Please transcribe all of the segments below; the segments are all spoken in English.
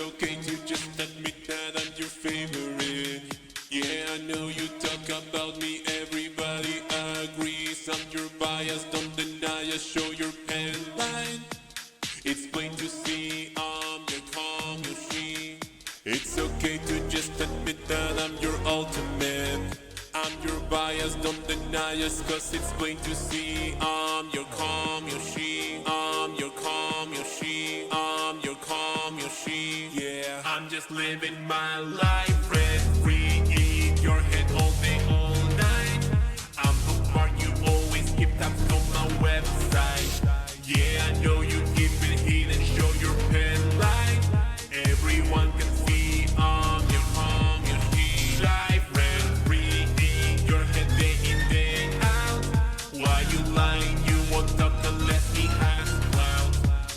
okay to just admit that I'm your favorite. Yeah, I know you talk about me, everybody agrees. I'm your bias, don't deny us, show your pen line. It's plain to see I'm your calm, your she. It's okay to just admit that I'm your ultimate. I'm your bias, don't deny us, cause it's plain to see I'm your calm, your she. I'm your calm, your she. I'm your calm, your she. Yeah, I'm just living my life rent free in your head all day, all night. I'm bookmark, you always keep tabs on my website. Yeah, I know you keep it hidden, show your pen light. Everyone can see I'm your calm, your she. Life rent free in your head day in, day out. Why you lying? You won't talk unless he has clout.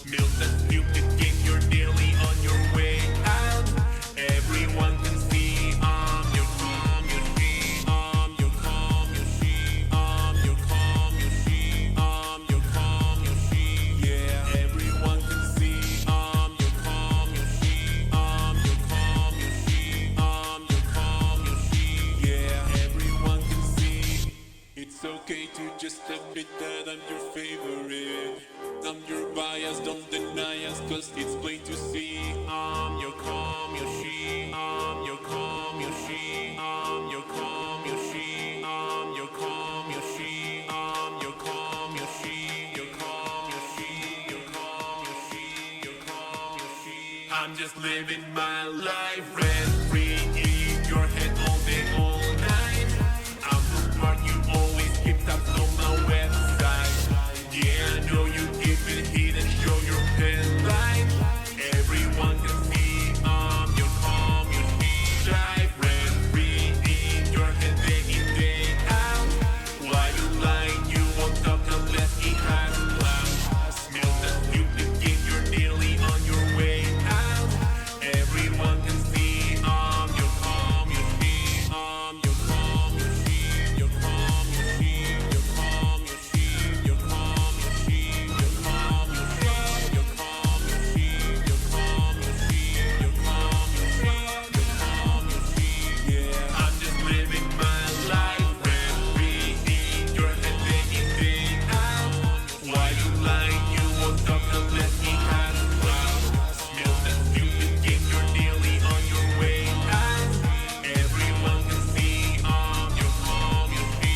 Milk that stupid game, you're nearly on your way out. Everyone can see I'm your calm, your she. I'm your calm, your she. I'm your calm, your she. I'm your calm, your she. Yeah, everyone can see I'm your calm, your she. I'm your calm, your she. I'm your calm, your she. Yeah, everyone can see. It's okay to just admit that I'm your favorite. I'm your bias, don't deny us, cause it's plain to see I'm your calm, your she. I'm your calm, your she. I'm your calm, your she. I'm your calm, your she. I'm your calm, your she. Your calm, your she. Your calm, your she. Your calm, your she. I'm just living my life rent free in your head all day, all night. I'm bookmark, you always keep tabs on my website. Yeah, I know you keep it hidden, show your pen light. Everyone can see I'm your calm, your she. Life rent free in your head day in, day out. Why you lying? You won't talk unless he has clout. Milk that stupid game, you're nearly on your way out. Everyone can see I'm your calm, your she. I'm your calm, your she. Your calm, your she. Your calm, your she. Your calm, your she. Your calm, your she. Your calm, your she. Your calm, your she. Your calm, your she. Your calm, your she. Yeah, I'm just living my life rent free in your head day in, day out. Why you lying? You won't talk unless he has clout. Milk that stupid game, you're nearly on your way out. Everyone can see I'm your calm, your she.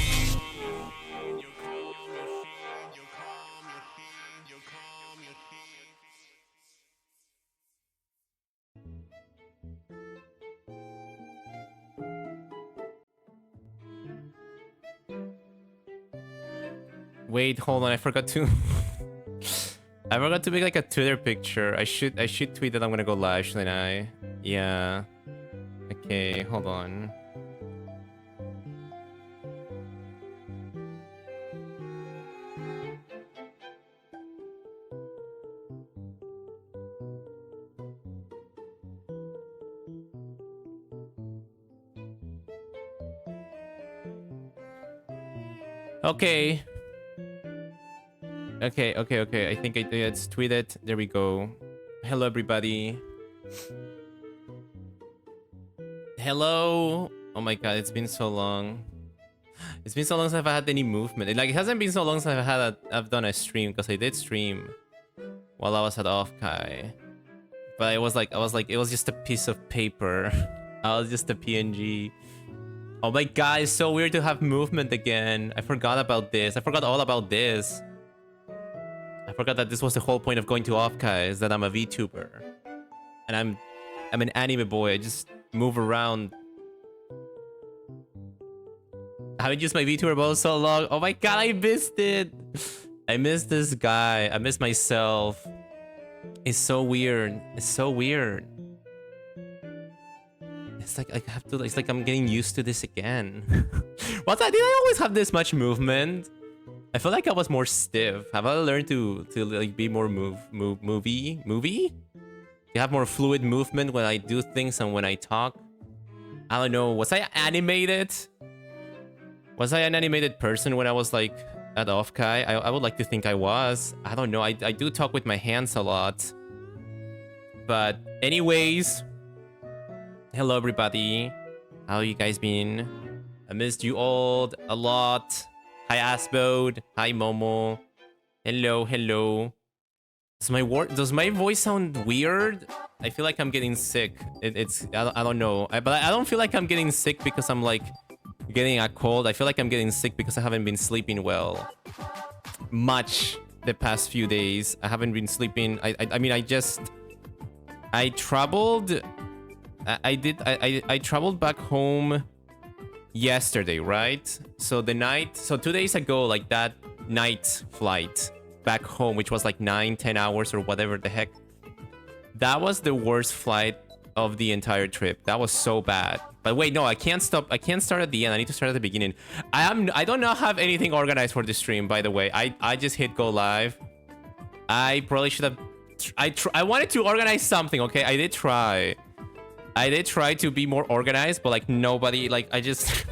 Your calm, your she. Your calm, your she. Your calm, your she. Wait, hold on. I forgot to. I forgot to make like a Twitter picture. I should tweet that I'm gonna go live, shouldn't I? Yeah. Okay, hold on. Okay. Okay. I think I did. Let's tweet it. There we go. Hello, everybody. Hello. Oh my god, it's been so long. It's been so long since I've had any movement. Like, it hasn't been so long since I've done a stream, because I did stream while I was at OffKai. But it was like it was just a piece of paper. I was just a PNG. Oh my god, it's so weird to have movement again. I forgot about this. I forgot all about this. I forgot that this was the whole point of going to OffKai, is that I'm a VTuber. And I'm an anime boy. I just move around. I haven't used my VTuber mode so long. Oh my god, I missed it. I missed this guy. I missed myself. It's so weird. It's so weird. It's like I have to. It's like I'm getting used to this again. What? Did I always have this much movement? I feel like I was more stiff. Have I learned to like be more movie? You have more fluid movement when I do things and when I talk. I don't know. Was I animated? Was I an animated person when I was like at OffKai? I would like to think I was. I don't know. I do talk with my hands a lot. But Anyways, hello everybody. How you guys been? I missed you all a lot. Hi Asbode. Hi Momo. Hello, hello. Does my voice sound weird? I feel like I'm getting sick. I don't know. But I don't feel like I'm getting sick because I'm like getting a cold. I feel like I'm getting sick because I haven't been sleeping well much the past few days. I haven't been sleeping. I mean, I traveled. I traveled back home yesterday, right? So 2 days ago, like that night flight back home, which was like 9-10 hours or whatever the heck. That was the worst flight of the entire trip. That was so bad. But wait, no, I can't stop. I can't start at the end. I need to start at the beginning. I don't not have anything organized for this stream, by the way. I just hit go live. I probably should have. I wanted to organize something. Okay, I did try to be more organized, but like nobody, like I just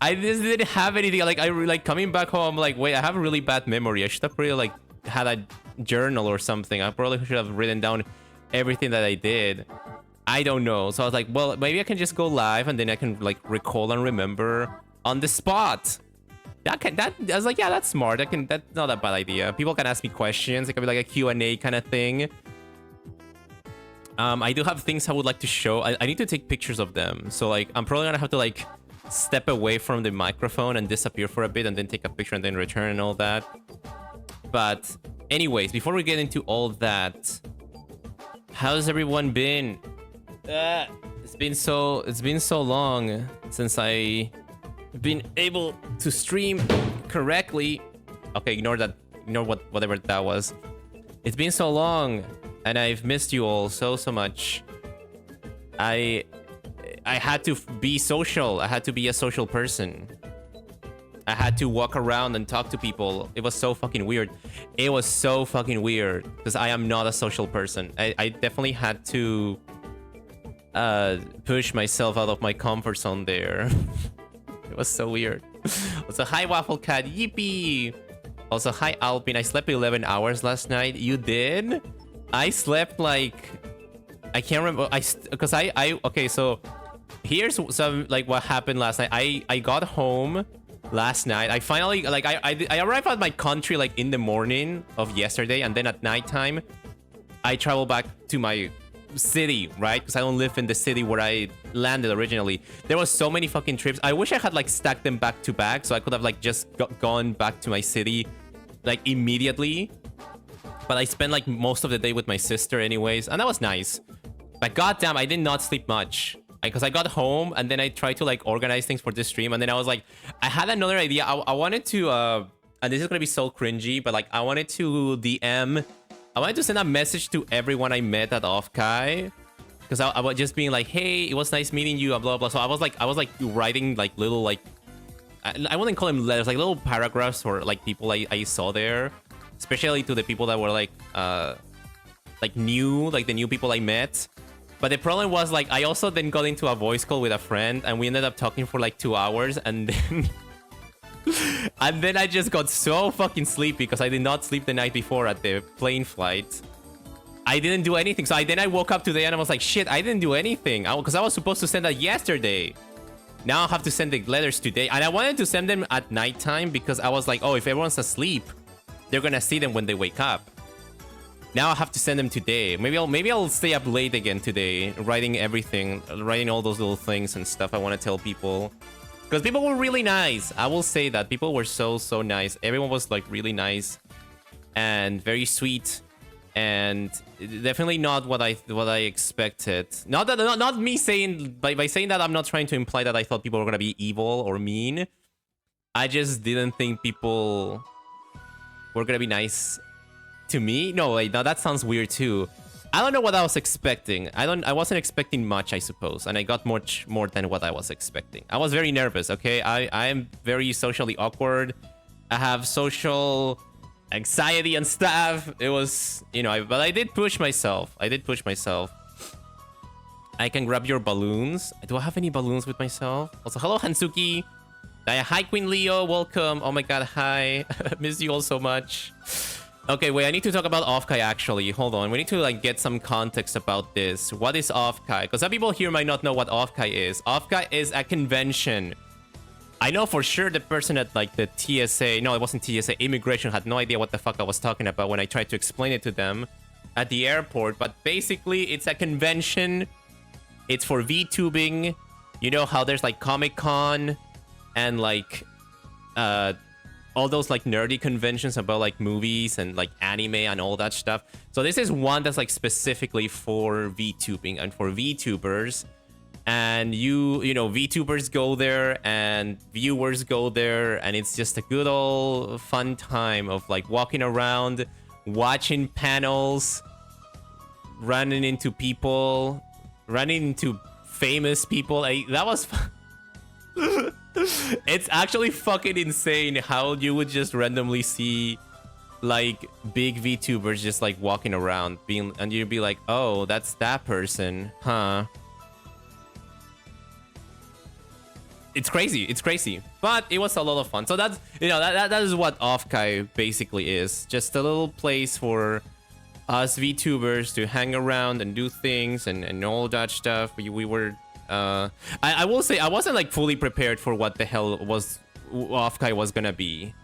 I just didn't have anything. Like coming back home, like wait, I have a really bad memory. I should have probably like had a journal or something. I probably should have written down everything that I did. I don't know. So I was like, well, maybe I can just go live and then I can like recall and remember on the spot. I was like, yeah, that's smart. That's not a bad idea. People can ask me questions. It could be like a Q&A kind of thing. I do have things I would like to show. I need to take pictures of them. So like, I'm probably gonna have to like step away from the microphone and disappear for a bit and then take a picture and then return and all that. But anyways, before we get into all that, how's everyone been? It's been so long since I been able to stream correctly. Okay, ignore that. Ignore whatever that was. It's been so long, and I've missed you all so much. I had to be social. I had to be a social person. I had to walk around and talk to people. It was so fucking weird. It was so fucking weird because I am not a social person. I definitely had to push myself out of my comfort zone there. It was so weird. Also, hi Waffle Cat, yippee! Also, hi Alpine. I slept 11 hours last night. You did? I slept like I can't remember. Okay. So here's some like what happened last night. I got home last night. I finally like I arrived at my country like in the morning of yesterday, and then at nighttime I traveled back to my city, right? Because I don't live in the city where I landed originally. There was so many fucking trips. I wish I had like stacked them back to back so I could have like just gone back to my city like immediately. But I spent like most of the day with my sister anyways, and that was nice. But goddamn, I did not sleep much because I got home and then I tried to like organize things for this stream, and then I was like, I had another idea. I wanted to and this is gonna be so cringy, but like I wanted to send a message to everyone I met at OffKai, because I was just being like, hey, it was nice meeting you, blah blah. So I was like writing like little like I wouldn't call them letters, like little paragraphs for like people I saw there, especially to the people that were like new, like the new people I met. But the problem was like I also then got into a voice call with a friend, and we ended up talking for like 2 hours, and then and then I just got so fucking sleepy because I did not sleep the night before at the plane flight. I didn't do anything. So then I woke up today and I was like, shit, I didn't do anything. Because I was supposed to send that yesterday. Now I have to send the letters today. And I wanted to send them at nighttime because I was like, oh, if everyone's asleep, they're gonna see them when they wake up. Now I have to send them today. Maybe I'll stay up late again today, writing everything, writing all those little things and stuff I want to tell people. Because people were really nice. I will say that people were so nice. Everyone was like really nice and very sweet, and definitely not what I expected. Not me saying by saying that, I'm not trying to imply that I thought people were gonna be evil or mean. I just didn't think people were gonna be nice to me. No, wait, now that sounds weird too. I don't know what I was expecting. I wasn't expecting much, I suppose, and I got much more than what I was expecting. I was very nervous, okay? I am very socially awkward. I have social anxiety and stuff. It was, you know, but I did push myself. I can grab your balloons. Do I have any balloons with myself? Also, hello, Hansuki. Hi, Queen Leo. Welcome. Oh my god, hi. Miss you all so much. Okay, wait, I need to talk about OffKai actually. Hold on. We need to like get some context about this. What is OffKai? Because some people here might not know what OffKai is. OffKai is a convention. I know for sure the person at like the TSA, no, it wasn't TSA, immigration had no idea what the fuck I was talking about when I tried to explain it to them at the airport. But basically, it's a convention. It's for VTubing. You know how there's like Comic-Con and like all those like nerdy conventions about like movies and like anime and all that stuff. So this is one that's like specifically for VTubing and for VTubers. And you know, VTubers go there and viewers go there, and it's just a good old fun time of like walking around, watching panels, running into people, running into famous people. That was it's actually fucking insane how you would just randomly see like big VTubers just like walking around being, and you'd be like, oh, that's that person, huh? It's crazy. It's crazy. But it was a lot of fun. So that's, you know, that is what OffKai basically is. Just a little place for us VTubers to hang around and do things and all that stuff. We were... I will say, I wasn't like fully prepared for what the hell was OffKai was gonna be.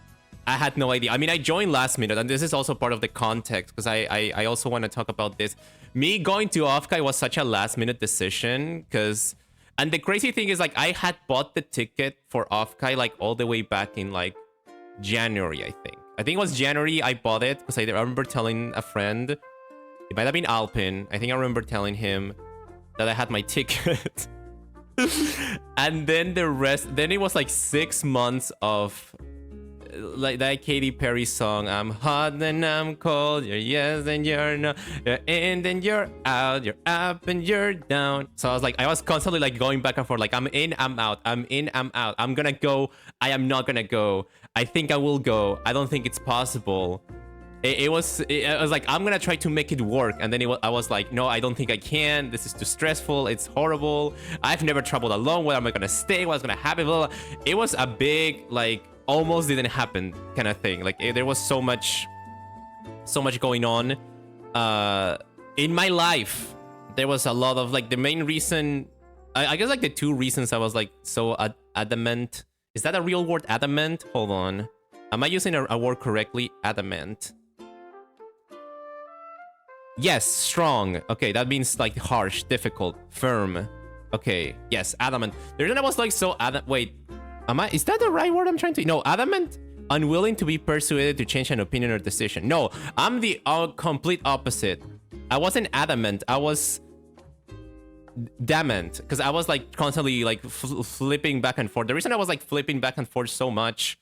I had no idea. I mean, I joined last minute, and this is also part of the context, because I also want to talk about this. Me going to OffKai was such a last minute decision, because... And the crazy thing is, like, I had bought the ticket for OffKai, like, all the way back in, like, January, I think. I think it was January I bought it, because I remember telling a friend, it might have been Alpin, I think I remember telling him that I had my ticket. And then the rest, then it was, like, 6 months of... like that Katy Perry song, I'm hot and I'm cold, you're yes and you're no, you're in and you're out, you're up and you're down. So I was constantly like going back and forth, like I'm in, I'm out, I'm in, I'm out, I'm gonna go, I am not gonna go, I think I will go, I don't think it's possible. It was like, I'm gonna try to make it work, and then I was like, no, I don't think I can, this is too stressful, it's horrible, I've never traveled alone, where am I gonna stay, what's gonna happen, blah, blah. It was a big, like, almost didn't happen kind of thing. Like, there was so much going on in my life. There was a lot of, like, the main reason, I guess, like, the two reasons I was like so adamant. Is that a real word, adamant? Hold on, am I using a word correctly? Adamant. Yes, strong. Okay, that means like harsh, difficult, firm. Okay, yes, adamant. The reason I was like so wait, is that the right word I'm trying to... No, adamant? Unwilling to be persuaded to change an opinion or decision. No, I'm the complete opposite. I wasn't adamant. I was... damnant. Because I was like constantly like flipping back and forth. The reason I was like flipping back and forth so much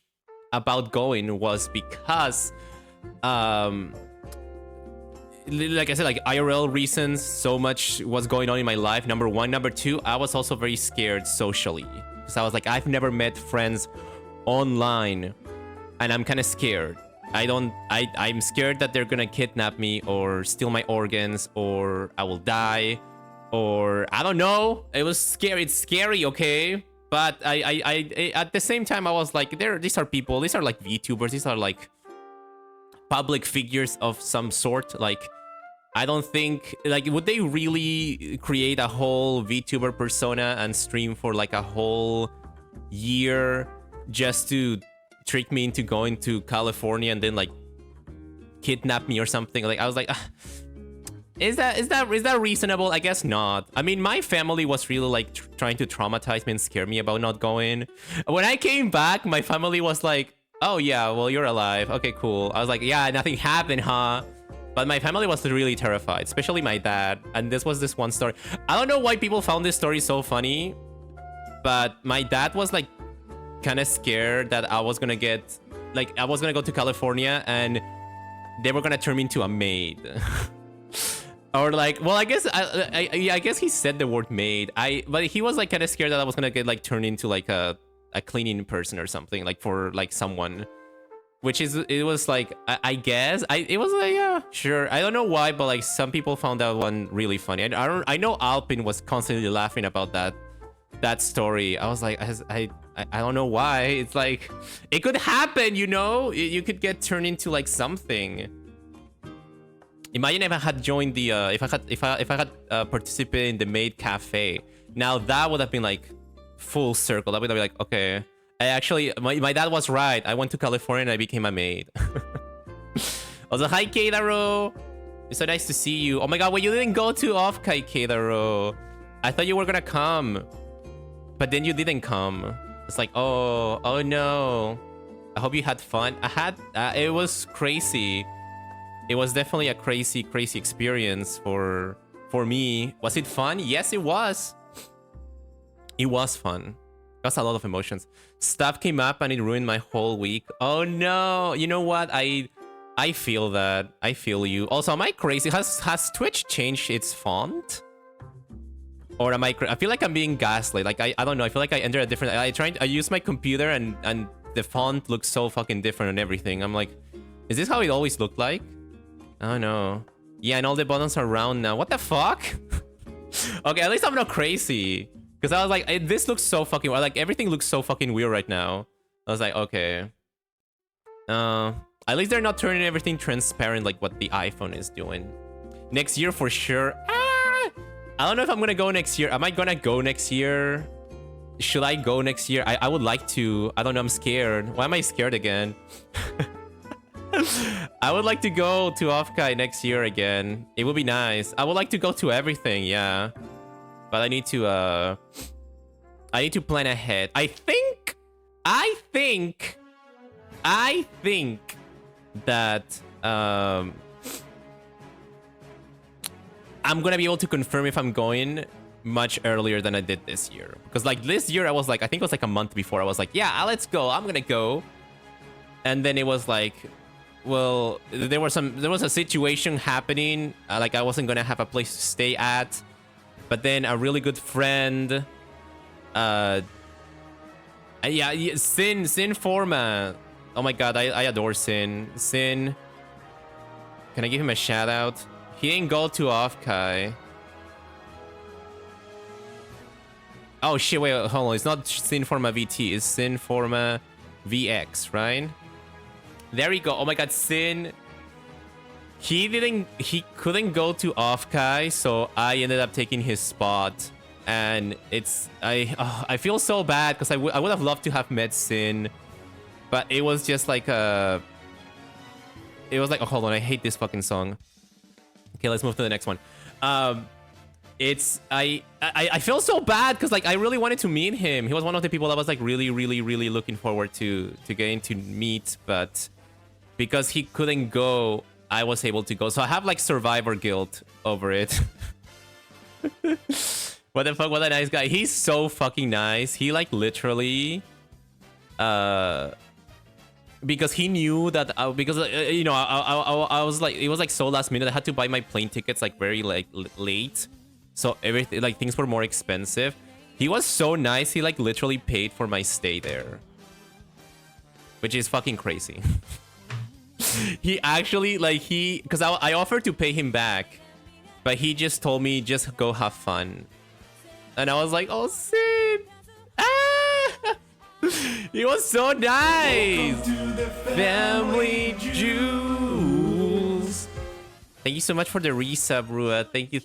about going was because... like I said, like IRL reasons, so much was going on in my life. Number one. Number two, I was also very scared socially. So I was like, I've never met friends online, and I'm kind of scared. I'm scared that they're gonna kidnap me or steal my organs, or I will die, or I don't know. It was scary. It's scary, okay? But I at the same time, I was like, these are people. These are like VTubers. These are like public figures of some sort. Like, I don't think, like, would they really create a whole VTuber persona and stream for like a whole year just to trick me into going to California and then like kidnap me or something? Like, I was like, is that reasonable? I guess not. I mean, my family was really like trying to traumatize me and scare me about not going. When I came back, my family was like, oh yeah, well, you're alive, okay, cool. I was like, yeah, nothing happened, huh? But my family was really terrified, especially my dad. And this was this one story. I don't know why people found this story so funny, but my dad was like kind of scared that I was gonna get, like, I was gonna go to California and they were gonna turn me into a maid. Or like, well, I guess I guess he said the word maid. But he was like kind of scared that I was gonna get like turned into like a cleaning person or something, like for like someone. Which is, it was like, I guess, it was like, yeah, sure. I don't know why, but like some people found that one really funny. I know Alpin was constantly laughing about that story. I was like, I don't know why. It's like, it could happen, you know? You could get turned into like something. Imagine if I had joined the if I had participated in the maid cafe. Now that would have been like full circle. That would have been like, okay, I actually my dad was right. I went to California and I became a maid. Also, hi Keidaro. It's so nice to see you. Oh my god, wait, you didn't go to OffKai, Keidaro. I thought you were gonna come, but then you didn't come. It's like, oh no. I hope you had fun. I had, it was crazy. It was definitely a crazy experience for me. Was it fun? Yes, it was. It was fun. That's a lot of emotions. Stuff came up and it ruined my whole week. Oh no. You know what? I feel that. I feel you. Also, am I crazy? Has Twitch changed its font? Or am I feel like I'm being gaslit. Like I don't know. I feel like I entered a different. I use my computer and the font looks so fucking different and everything. I'm like, is this how it always looked like? I don't know. Yeah, and all the buttons are round now. What the fuck? Okay, at least I'm not crazy. Because I was like, this looks so fucking weird. Like everything looks so fucking weird right now. I was like, okay. At least they're not turning everything transparent like what the iPhone is doing. Next year for sure. I don't know if I'm gonna go next year. Am I gonna go next year? Should I go next year? I would like to. I don't know. I'm scared. Why am I scared again? I would like to go to OffKai next year again. It would be nice. I would like to go to everything, yeah. But I need to plan ahead. I think that I'm gonna be able to confirm if I'm going much earlier than I did this year. Because like this year I was like, I think it was like a month before, I was like, yeah, let's go, I'm gonna go. And then it was like, well, there was a situation happening, like I wasn't gonna have a place to stay at. But then a really good friend, yeah, Sin Forma. Oh my god, I adore Sin. Sin, can I give him a shout out? He didn't go to OffKai. Oh shit, wait, hold on. It's not Sin Forma VT, it's Sin Forma VX, right? There we go. Oh my god, Sin. He couldn't go to OffKai, so I ended up taking his spot. And it's, I feel so bad because I would have loved to have met Sin. But it was just like it was like, oh, hold on, I hate this fucking song. Okay, let's move to the next one. It's I feel so bad because like I really wanted to meet him. He was one of the people I was like really looking forward to getting to meet, but because he couldn't go, I was able to go. So I have like survivor guilt over it. What the fuck? What a nice guy. He's so fucking nice. He like literally because he knew that because you know, I was like, it was like so last minute. I had to buy my plane tickets like very like late, so everything, like things were more expensive. He was so nice. He like literally paid for my stay there, which is fucking crazy. He actually like because I offered to pay him back, but he just told me just go have fun, and I was like, oh Sid. He was so nice. Family Jules. Thank you so much for the resub, Rua. Thank you.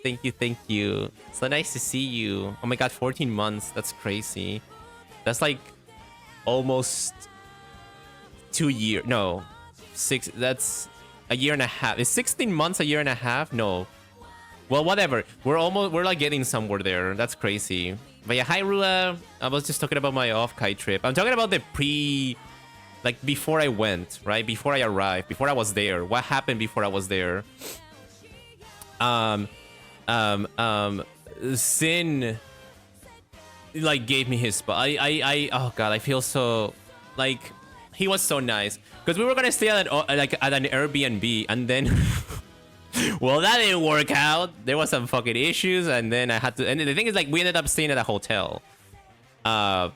So nice to see you. Oh my god, 14 months. That's crazy. That's like almost 2 years. No, 6. That's a year and a half. Is 16 months a year and a half? No. Well, whatever. We're like getting somewhere there. That's crazy. But yeah, hi Rua. I was just talking about my OffKai trip. I'm talking about the like before I went, right? Before I arrived, before I was there. What happened before I was there? Sin like gave me his spot. Oh god, I feel so like he was so nice because we were gonna stay at an Airbnb and then. Well, that didn't work out. There was some fucking issues, and then I had to. And the thing is, like, we ended up staying at a hotel. But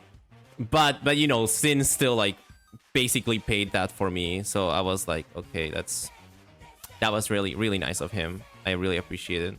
you know, Sin still like basically paid that for me. So I was like, okay, that was really nice of him. I really appreciate it.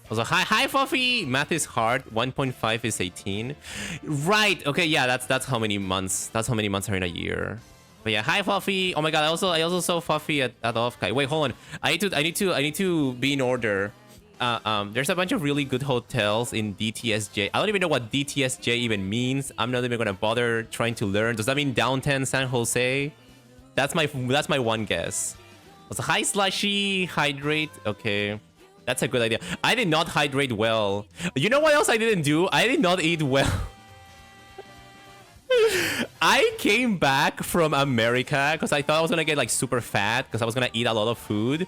I was like, hi Fuffy. Math is hard. 1.5 is 18. Right. Okay. Yeah. That's how many months. That's how many months are in a year. But yeah, hi Fluffy. Oh my god, I also saw Fluffy at OffKai. Wait, hold on. I need to be in order. There's a bunch of really good hotels in DTSJ. I don't even know what DTSJ even means. I'm not even gonna bother trying to learn. Does that mean downtown San Jose? That's my one guess. Also, hi Slushy, hydrate. Okay, that's a good idea. I did not hydrate well. You know what else I didn't do? I did not eat well. I came back from America because I thought I was gonna get like super fat because I was gonna eat a lot of food.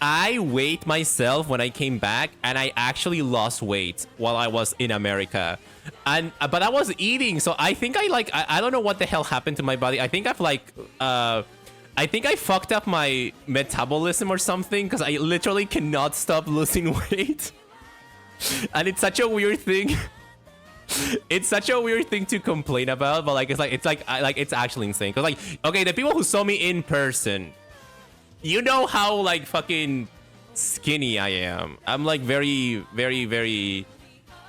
I weighed myself when I came back and I actually lost weight while I was in America. But I was eating, so I think I don't know what the hell happened to my body. I think I think I fucked up my metabolism or something because I literally cannot stop losing weight. And it's such a weird thing. It's such a weird thing to complain about, but like it's actually insane. Cause like, okay, the people who saw me in person, you know how like fucking skinny I am. I'm like very, very, very.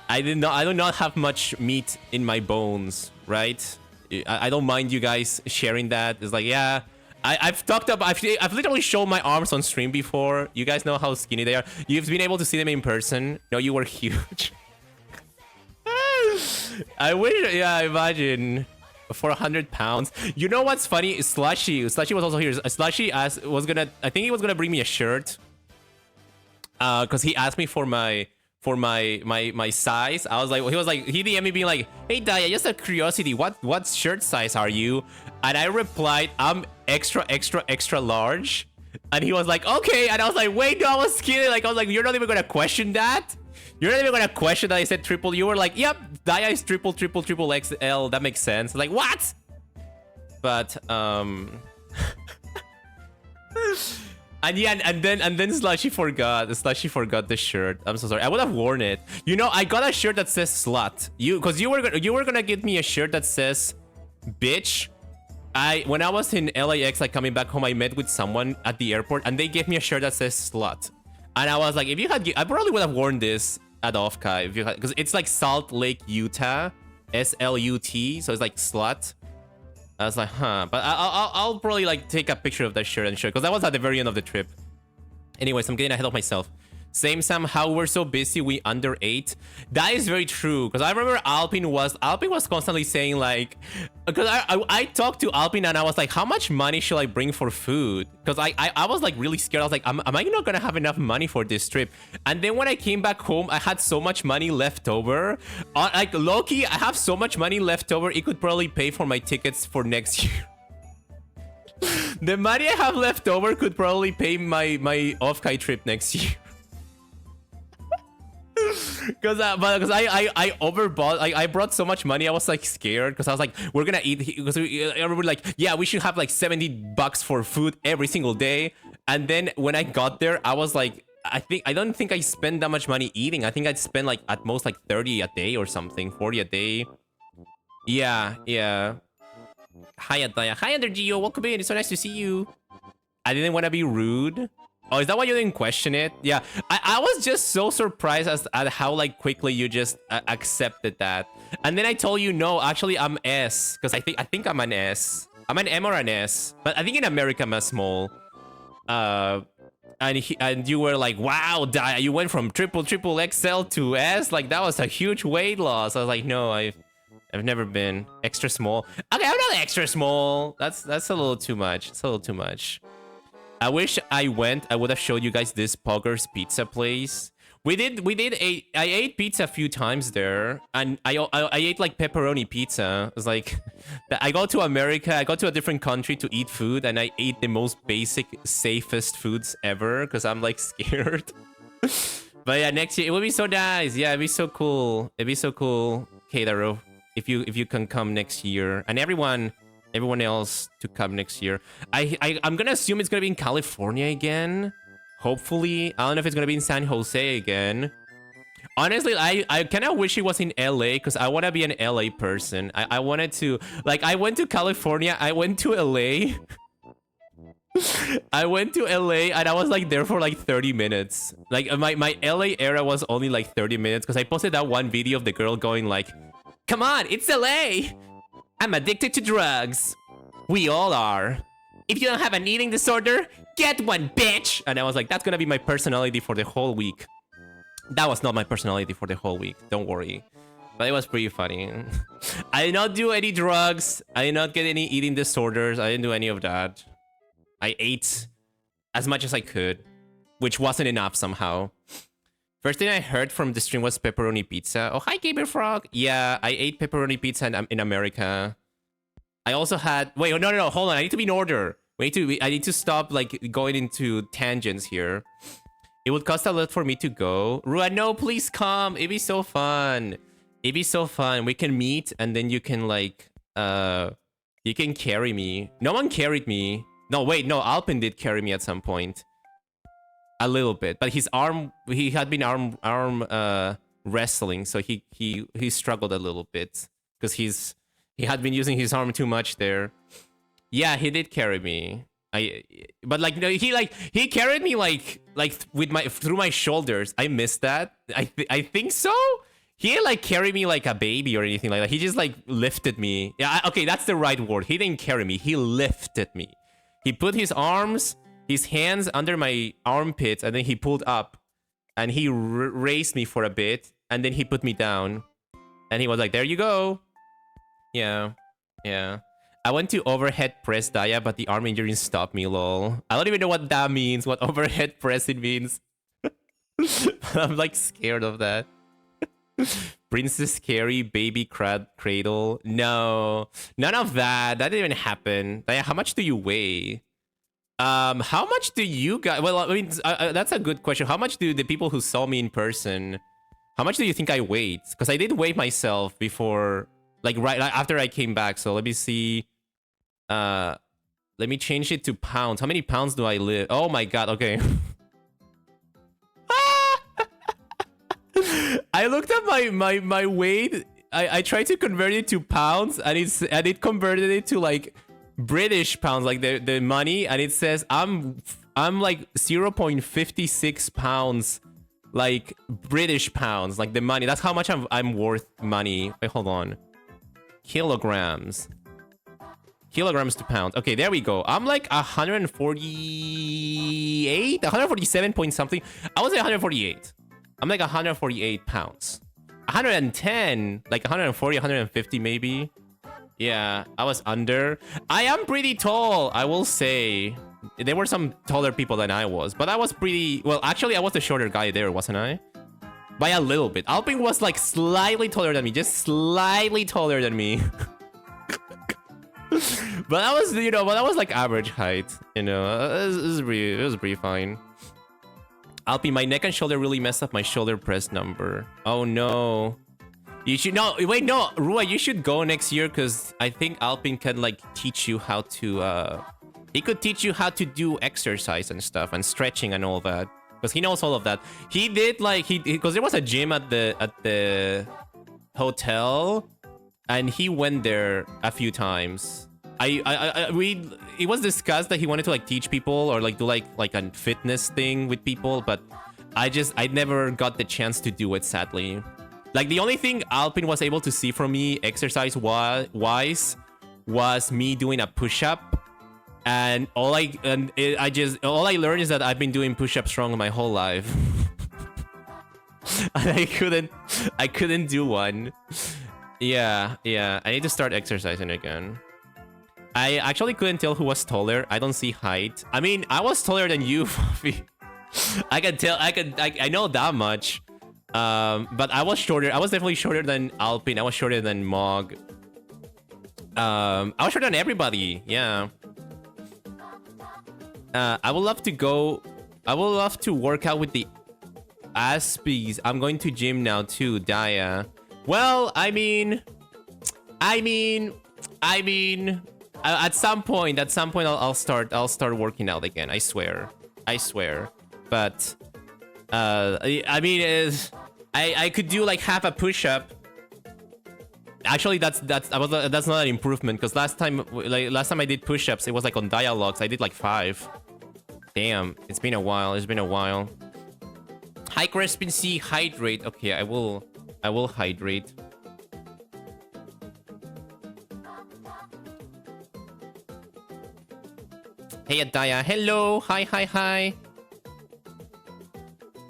I do not have much meat in my bones, right? I don't mind you guys sharing that. It's like, yeah, I've talked about. I've literally shown my arms on stream before. You guys know how skinny they are. You've been able to see them in person. No, you were huge. I wish, yeah, imagine for 100 pounds. You know what's funny? Slushy was also here. Slushy I think he was gonna bring me a shirt. Cause he asked me for my size. He DM'd me being like, hey Daya, just a curiosity, what shirt size are you? And I replied, I'm extra large. And he was like, okay. And I was like, wait, no, I was kidding. Like I was like, you're not even gonna question that? You're not even gonna question that I said triple. You were like, yep, Daya is triple XL. That makes sense. Like, what? But and yeah, and then Slushy forgot the shirt. I'm so sorry. I would have worn it. You know, I got a shirt that says slut. Because you were gonna give me a shirt that says bitch. When I was in LAX, like coming back home, I met with someone at the airport, and they gave me a shirt that says slut. And I was like, if you had, I probably would have worn this at OffKai, because it's like Salt Lake, Utah, SLUT, so it's like slut. I was like, huh, but I'll probably like take a picture of that shirt and show, because that was at the very end of the trip. Anyways, I'm getting ahead of myself. Same Sam, how we're so busy we underate. That is very true, because I remember Alpine was constantly saying like, because I talked to Alpine and I was like, how much money should I bring for food? Because I was like really scared. I was like, am I not gonna have enough money for this trip? And then when I came back home, I had so much money left over. Like low-key, I have so much money left over, it could probably pay for my tickets for next year. The money I have left over could probably pay my OffKai trip next year. Because I overbought. I brought so much money. I was like scared because I was like, we're gonna eat. Because everybody like, yeah, we should have like $70 for food every single day. And then when I got there, I was like, I don't think I spent that much money eating. I think I'd spend like at most like 30 a day or something, 40 a day. Yeah. Hi Adaya. Hi Undergeo. Welcome in. It's so nice to see you. I didn't want to be rude. Oh, is that why you didn't question it? Yeah, I was just so surprised at how like quickly you just accepted that. And then I told you, no, actually I'm S, because I think I'm an S. I'm an M or an S, but I think in America I'm a small. And you were like, wow, Daya, you went from triple XL to S. Like that was a huge weight loss. I was like, no, I've never been extra small. Okay, I'm not extra small. That's a little too much. It's a little too much. I wish I went. I would have showed you guys this Pogger's Pizza place. I ate pizza a few times there, and I ate like pepperoni pizza. It was like, I go to America, I go to a different country to eat food, and I ate the most basic, safest foods ever because I'm like scared. But yeah, next year it would be so nice. Yeah, it'd be so cool. It'd be so cool, Keitaro, if you can come next year, and everyone else to come next year. I'm gonna assume it's gonna be in California again. Hopefully. I don't know if it's gonna be in San Jose again. Honestly, I kind of wish it was in LA because I want to be an LA person. I wanted to, like, I went to California, I went to LA. I went to LA and I was like there for like 30 minutes. Like my LA era was only like 30 minutes because I posted that one video of the girl going like, come on, it's LA. I'm addicted to drugs. We all are. If you don't have an eating disorder, get one, bitch! And I was like, that's gonna be my personality for the whole week. That was not my personality for the whole week. Don't worry. But it was pretty funny. I did not do any drugs. I did not get any eating disorders. I didn't do any of that. I ate as much as I could, which wasn't enough somehow. First thing I heard from the stream was pepperoni pizza. Oh, hi, Gamer Frog. Yeah, I ate pepperoni pizza in America. I also had... Wait, no, hold on. I need to be in order. I need to stop like going into tangents here. It would cost a lot for me to go. Rua, no, please come. It'd be so fun. It'd be so fun. We can meet and then you can like... you can carry me. No one carried me. No, wait, no, Alpin did carry me at some point. A little bit, but his arm, he had been arm wrestling, so he struggled a little bit because he had been using his arm too much there. Yeah, he did carry me. But like no, he carried me like with through my shoulders. I missed that. I think so. He didn't like carry me like a baby or anything like that. He just like lifted me. Yeah, okay, that's the right word. He didn't carry me. He lifted me. He put his hands under my armpits, and then he pulled up, and he raised me for a bit, and then he put me down, and he was like, "There you go." Yeah. I went to overhead press Daya, but the arm injury stopped me. Lol. I don't even know what that means. What overhead pressing means. I'm like scared of that. Princess Carrie, baby cradle. No, none of that. That didn't even happen. Daya, how much do you weigh? How much do you guys... Well, I mean, that's a good question. How much do the people who saw me in person... How much do you think I weighed? Because I did weigh myself before... Like, right after I came back. So, let me see... Let me change it to pounds. How many pounds do I live? Oh my god, okay. I looked at my weight. I tried to convert it to pounds, and it converted it to, like... British pounds, like the money, and it says I'm like 0.56 pounds, like British pounds, like the money. That's how much I'm worth money. Wait, hold on. Kilograms to pounds. Okay, there we go. I'm like 147 point something. I was at 148. I'm like 148 pounds. 110, like 140, 150 maybe. Yeah, I was under. I am pretty tall, I will say. There were some taller people than I was, but I was pretty... Well, actually, I was the shorter guy there, wasn't I? By a little bit. Alpin was like slightly taller than me, just slightly taller than me. But I was, you know, but I was like average height, you know. It was pretty fine. Alpin, my neck and shoulder really messed up my shoulder press number. Oh no. You should... No, wait, no. Rua, you should go next year, because I think Alpin can, like, teach you how to, He could teach you how to do exercise and stuff, and stretching and all that. Because he knows all of that. He did, like, because there was a gym at the hotel, and he went there a few times. It was discussed that he wanted to, like, teach people, or, like, do, like a fitness thing with people, but I never got the chance to do it, sadly. Like, the only thing Alpin was able to see from me exercise-wise was me doing a push-up. And all I learned is that I've been doing push-ups wrong my whole life. And I couldn't do one. Yeah. I need to start exercising again. I actually couldn't tell who was taller. I don't see height. I mean, I was taller than you, Fluffy. I can tell. I know that much. But I was shorter. I was definitely shorter than Alpin. I was shorter than Mog. I was shorter than everybody. Yeah. I would love to go. I would love to work out with the Aspies. I'm going to gym now too, Daya. Well, I mean, at some point, I'll start working out again. I swear. But I mean, I could do like half a push-up. Actually, that's not an improvement, because last time I did push-ups, it was like on dialogues. I did like 5. Damn, it's been a while. Hi, Crespin C, hydrate. Okay, I will hydrate. Hey, Adaya. Hello. Hi, hi, hi.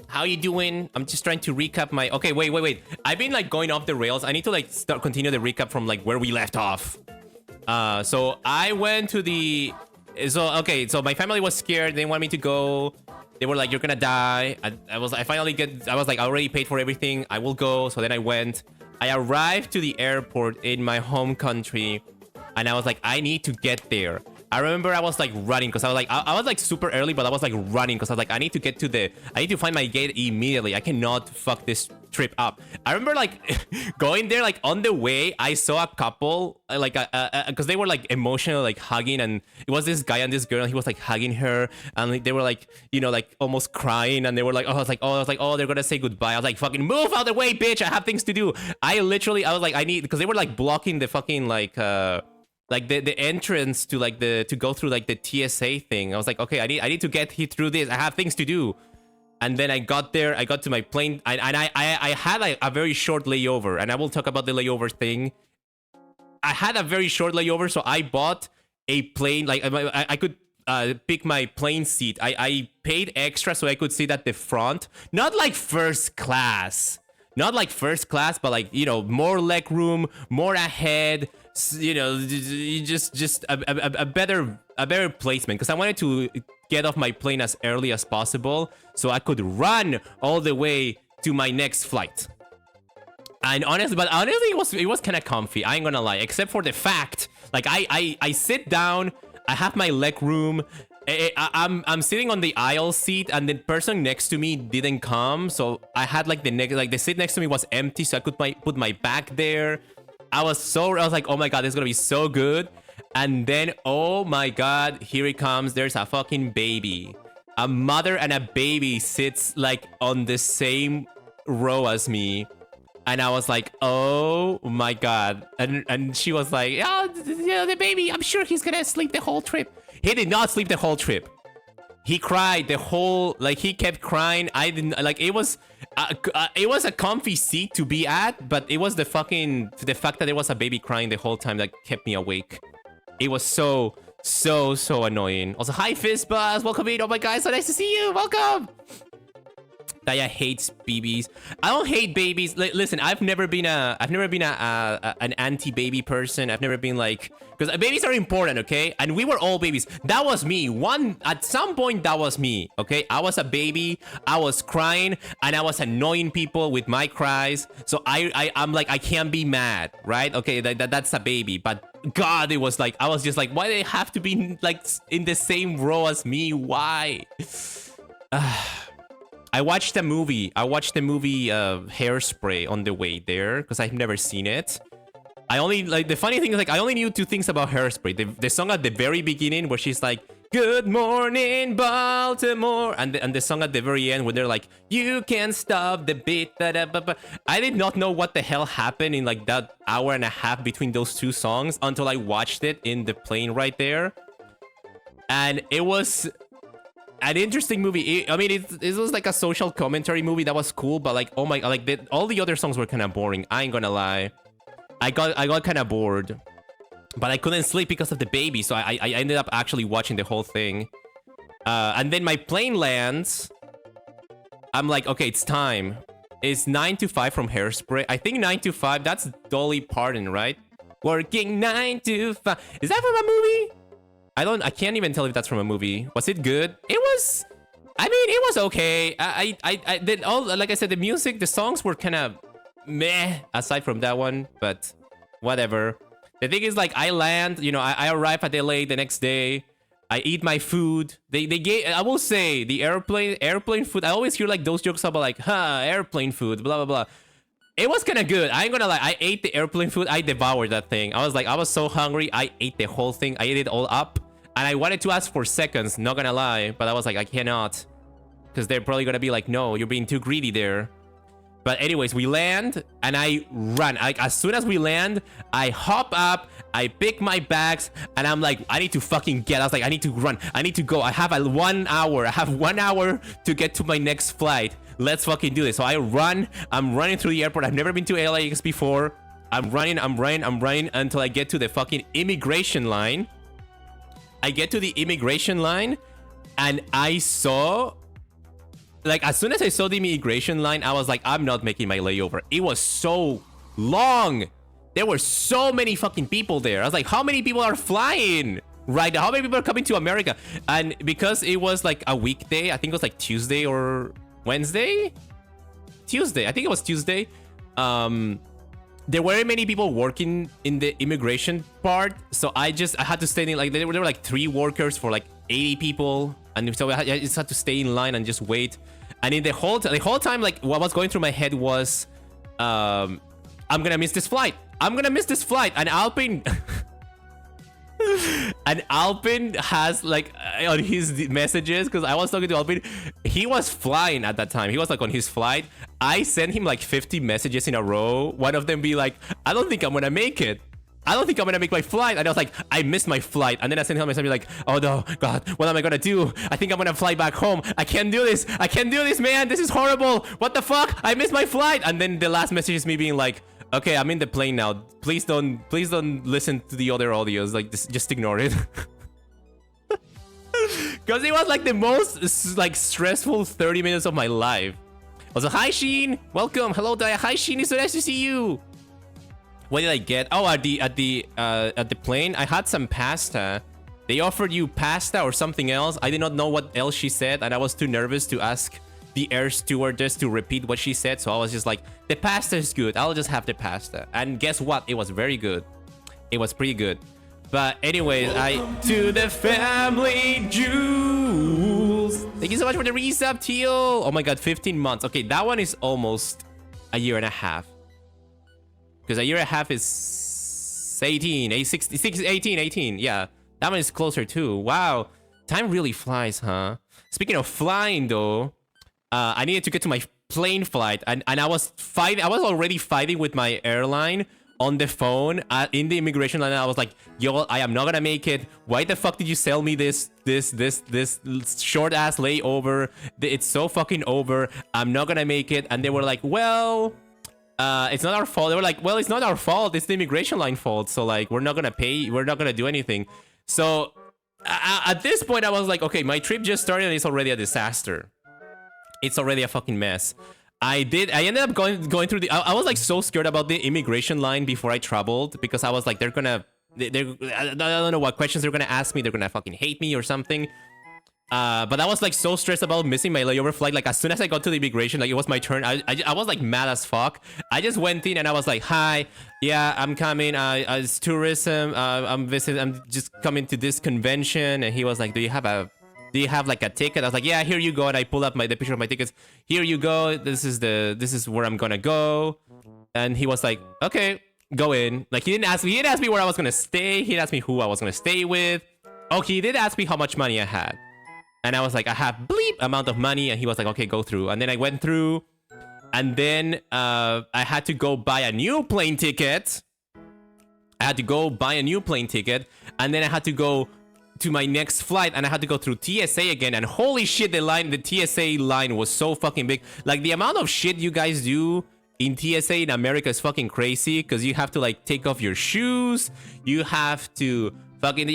How you doing? I'm just trying to recap my... Okay, wait. I've been like going off the rails. I need to like continue the recap from like where we left off. So I went to the... So my family was scared. They want me to go. They were like, you're gonna die. I was like, I already paid for everything. I will go. So then I went. I arrived to the airport in my home country. And I was like, I need to get there. I remember I was like running because I was like super early, but I was like running because I was like, I need to find my gate immediately. I cannot fuck this trip up. I remember like going there, like on the way, I saw a couple like because they were like emotional, like hugging, and it was this guy and this girl. And he was like hugging her, and like, they were like, you know, like almost crying, and they were like, oh, they're gonna say goodbye. I was like, fucking move out of the way, bitch! I have things to do. I was like, I need, because they were like blocking the fucking like the entrance to like to go through like the TSA thing. I was like, okay, I need to get through this. I have things to do. And then I got there. I got to my plane, and I had like a very short layover, and I will talk about the layover thing. I had a very short layover, so I bought a plane. Like I could pick my plane seat. I paid extra so I could sit at the front, not like first class, but like, you know, more leg room, more ahead. You know, just a better placement, because I wanted to get off my plane as early as possible so I could run all the way to my next flight. And honestly, it was kind of comfy. I ain't gonna lie, except for the fact, like I sit down, I have my leg room. I'm sitting on the aisle seat, and the person next to me didn't come, so I had like the seat next to me was empty, so I could put my back there. I was like, oh my god, this is gonna be so good. And then, oh my god, here it comes. There's a fucking baby. A mother and a baby sits like on the same row as me. And I was like, oh my god. And she was like, oh, the baby, I'm sure he's gonna sleep the whole trip. He did not sleep the whole trip. He cried the whole, like, he kept crying. I didn't, like, it was a comfy seat to be at, but it was the fact that there was a baby crying the whole time that kept me awake. It was so annoying. Also, hi Fizzbuzz, welcome in. Oh my god, so nice to see you. Welcome. Daya hates babies. I don't hate babies. Listen, I've never been an anti-baby person. I've never been like, because babies are important, okay? And we were all babies. That was me. At some point, that was me, okay? I was a baby. I was crying, and I was annoying people with my cries. So I'm like, I can't be mad, right? Okay, that's a baby. But God, it was like, I was just like, why do they have to be like in the same row as me? Why? I watched the movie Hairspray on the way there, because I've never seen it. I only, like, the funny thing is, like, I only knew two things about Hairspray. The song at the very beginning where she's like, good morning, Baltimore. And the song at the very end when they're like, you can't stop the beat. I did not know what the hell happened in like that hour and a half between those two songs until I watched it in the plane right there. And it was an interesting movie. I mean, it was like a social commentary movie that was cool, but like, oh my god, like all the other songs were kind of boring. I ain't gonna lie. I got kind of bored, but I couldn't sleep because of the baby, so I ended up actually watching the whole thing. And then my plane lands. I'm like, okay, it's time. It's 9 to 5 from Hairspray. I think 9 to 5, that's Dolly Parton, right? Working 9 to 5. Is that from a movie? I can't even tell if that's from a movie. Was it good? It was, I mean, it was okay. I did all, like I said, the music, the songs were kind of meh aside from that one, but whatever. The thing is, like, I land, you know, I arrive at LA the next day. I eat my food. They gave, I will say, the airplane food. I always hear like those jokes about like, airplane food, blah, blah, blah. It was kind of good. I ain't gonna lie. I ate the airplane food. I devoured that thing. I was like, I was so hungry. I ate the whole thing. I ate it all up. And I wanted to ask for seconds, not gonna lie. But I was like, I cannot. Because they're probably gonna be like, no, you're being too greedy there. But anyways, we land and I run. Like, as soon as we land, I hop up, I pick my bags, and I'm like, I need to fucking get. I was like, I need to run. I need to go. I have 1 hour. I have 1 hour to get to my next flight. Let's fucking do this. So I run. I'm running through the airport. I've never been to LAX before. I'm running until I get to the fucking immigration line. I get to the immigration line, and I saw, like, as soon as I saw the immigration line, I was like, I'm not making my layover. It was so long. There were so many fucking people there. I was like, how many people are flying right now? How many people are coming to America? And because it was like a weekday, I think it was like Tuesday or Wednesday? Tuesday. I think it was Tuesday. There weren't many people working in the immigration part, so I had to stay in, like, there were like 3 workers for like 80 people, and so I just had to stay in line and just wait. And in the whole time, like, what was going through my head was, I'm gonna miss this flight. I'm gonna miss this flight. And Alpin and Alpin has, like, on his messages, because I was talking to Alpin, he was flying at that time. He was like on his flight. I sent him like 50 messages in a row. One of them be like, I don't think I'm gonna make it. I don't think I'm gonna make my flight. And I was like, I missed my flight. And then I sent him a message like, oh no, God, what am I gonna do? I think I'm gonna fly back home. I can't do this. I can't do this, man. This is horrible. What the fuck? I missed my flight. And then the last message is me being like, okay, I'm in the plane now. Please don't listen to the other audios. Like, just ignore it. Because it was like the most like stressful 30 minutes of my life. Also, hi Sheen, welcome. Hello Daya. Hi Sheen, it's so nice to see you. What did I get? Oh, at the plane, I had some pasta. They offered you pasta or something else. I did not know what else she said, and I was too nervous to ask the air stewardess to repeat what she said. So I was just like, the pasta is good. I'll just have the pasta. And guess what? It was very good. It was pretty good. But anyways, to the family Jules. Thank you so much for the resub, Teal. Oh my God, 15 months. Okay, that one is almost a year and a half. Because a year and a half is 18, 18. Yeah, that one is closer too. Wow, time really flies, huh? Speaking of flying though, I needed to get to my plane flight, and I was already fighting with my airline on the phone in the immigration line. I was like, yo, I am not gonna make it. Why the fuck did you sell me this short ass layover? It's so fucking over. I'm not gonna make it. And they were like, well, it's not our fault. They were like, well, it's not our fault. It's the immigration line fault. So like, we're not gonna pay. We're not gonna do anything. So at this point, I was like, okay, my trip just started and it's already a disaster. It's already a fucking mess. I ended up going through the. I was like so scared about the immigration line before I traveled, because I was like, I don't know what questions they're gonna ask me. They're gonna fucking hate me or something. But I was like so stressed about missing my layover flight. Like as soon as I got to the immigration, like it was my turn. I was like mad as fuck. I just went in and I was like, hi, yeah, I'm coming. It's tourism. I'm just coming to this convention. And he was like, do you have like a ticket? I was like, yeah, here you go. And I pulled up the picture of my tickets. Here you go. This is where I'm gonna go. And he was like, okay, go in. Like he didn't ask me where I was gonna stay. He didn't ask me who I was gonna stay with. Oh, he did ask me how much money I had. And I was like, I have bleep amount of money. And he was like, okay, go through. And then I went through. And then I had to go buy a new plane ticket. And then I had to go to my next flight, and I had to go through TSA again. And holy shit, the TSA line was so fucking big. Like the amount of shit you guys do in TSA in America is fucking crazy, because you have to like take off your shoes. You have to fucking,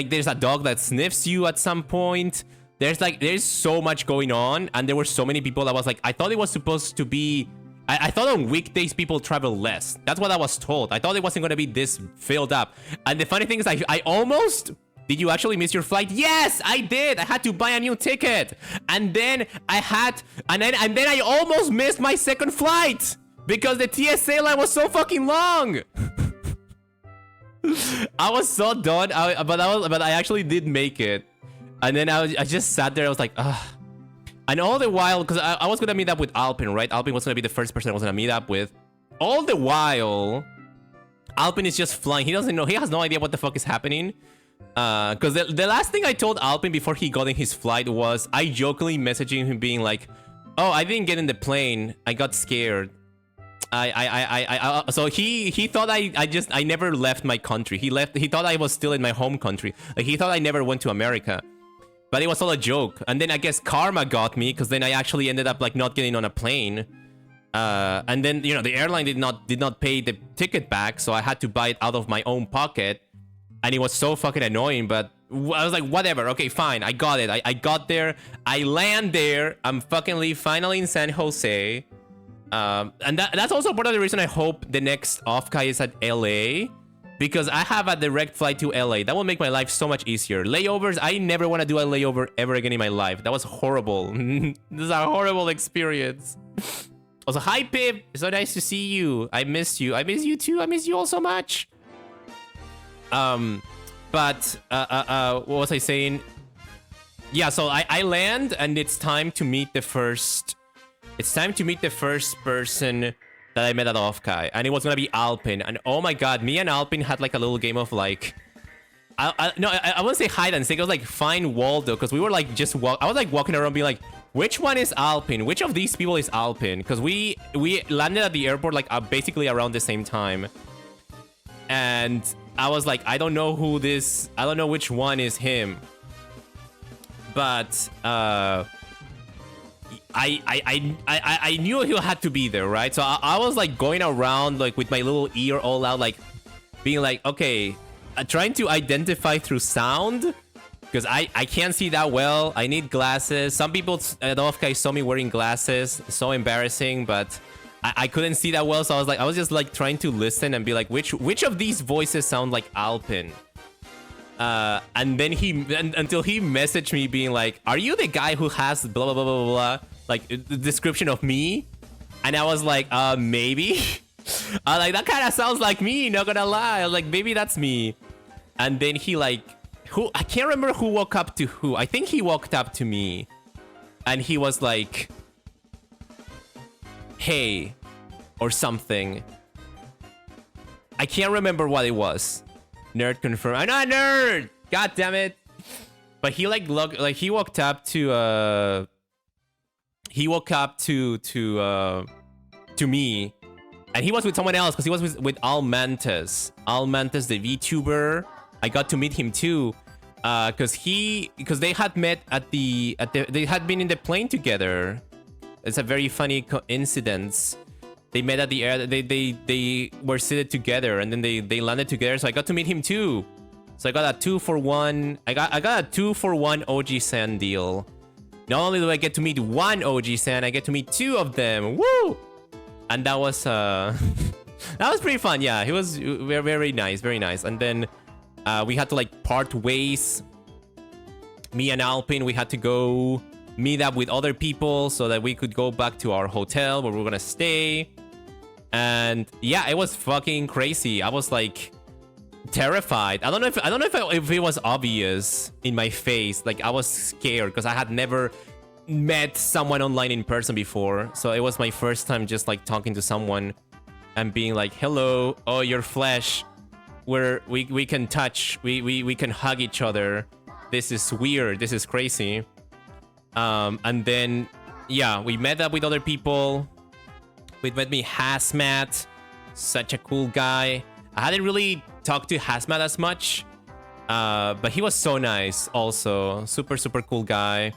there's a dog that sniffs you at some point. There's so much going on, and there were so many people. I was like, I thought it was supposed to be, I thought on weekdays people travel less. That's what I was told. I thought it wasn't gonna be this filled up. And the funny thing is, I almost. Did you actually miss your flight? Yes, I did. I had to buy a new ticket. And then I almost missed my second flight because the TSA line was so fucking long. I was so done. But I actually did make it. And then I just sat there. I was like, ugh. And all the while, because I was gonna meet up with Alpin, right? Alpin was gonna be the first person I was gonna meet up with. All the while, Alpin is just flying. He doesn't know. He has no idea what the fuck is happening. Because the last thing I told Alpin before he got in his flight was I jokingly messaging him being like, oh, I didn't get in the plane. I got scared. So he thought I never left my country. He thought I was still in my home country. Like he thought I never went to America. But it was all a joke. And then I guess karma got me, because then I actually ended up like not getting on a plane. And then, you know, the airline did not pay the ticket back, so I had to buy it out of my own pocket. and it was so fucking annoying. But I was like, whatever. Okay, fine. I got it. I got there. I land there. I'm fucking finally in San Jose. And that's also part of the reason I hope the next OffKai is at LA. Because I have a direct flight to LA. That will make my life so much easier. Layovers, I never want to do a layover ever again in my life. That was horrible. This is a horrible experience. Also, hi Pip. It's so nice to see you. I missed you. I miss you too. I miss you all so much. But what was I saying? Yeah, so I land and it's time to meet the first... It's time to meet the first person that I met at OffKai, and it was gonna be Alpin. And oh my god, me and Alpin had like a little game of like... I wouldn't say hide and seek, it was like find Waldo, because we were like just I was like walking around being like, which one is Alpin? Which of these people is Alpin? Because we landed at the airport like basically around the same time. And I was like, I don't know who this... I don't know which one is him. But, I knew he had to be there, right? So I was like going around like with my little ear all out, like being like, okay, trying to identify through sound, because I can't see that well. I need glasses. Some people at OffKai saw me wearing glasses. So embarrassing, but I couldn't see that well. So I was just like trying to listen and be like, which of these voices sound like Alpin? And then until he messaged me being like, are you the guy who has blah blah blah blah blah, like the description of me? And I was like, maybe. Like, that kind of sounds like me, not gonna lie. I was like, maybe that's me. And then he like, I can't remember who walked up to who. I think he walked up to me and he was like, hey, or something. I can't remember what it was. Nerd confirmed. I'm not a nerd. God damn it. But he like he walked up to me, and he was with someone else because he was with Almantas. Almantas, the VTuber. I got to meet him too, because they had met they had been in the plane together. It's a very funny coincidence. They met at the air. They were seated together, and then they landed together. So I got to meet him too. So I got a 2-for-1. I got a 2-for-1 OG San deal. Not only do I get to meet one OG San, I get to meet two of them. Woo! And that was that was pretty fun. Yeah, he was very, very nice, very nice. And then we had to like part ways. Me and Alpin, we had to go meet up with other people so that we could go back to our hotel where we were gonna stay. And yeah, it was fucking crazy. I was like terrified. I don't know if it was obvious in my face. Like, I was scared because I had never met someone online in person before. So it was my first time just like talking to someone and being like, hello, oh, you're flesh. We can touch, we can hug each other. This is weird. This is crazy. And then yeah, we met up with other people. We met me Hazmat, such a cool guy. I hadn't really talked to Hazmat as much, but he was so nice also. Super, super cool guy.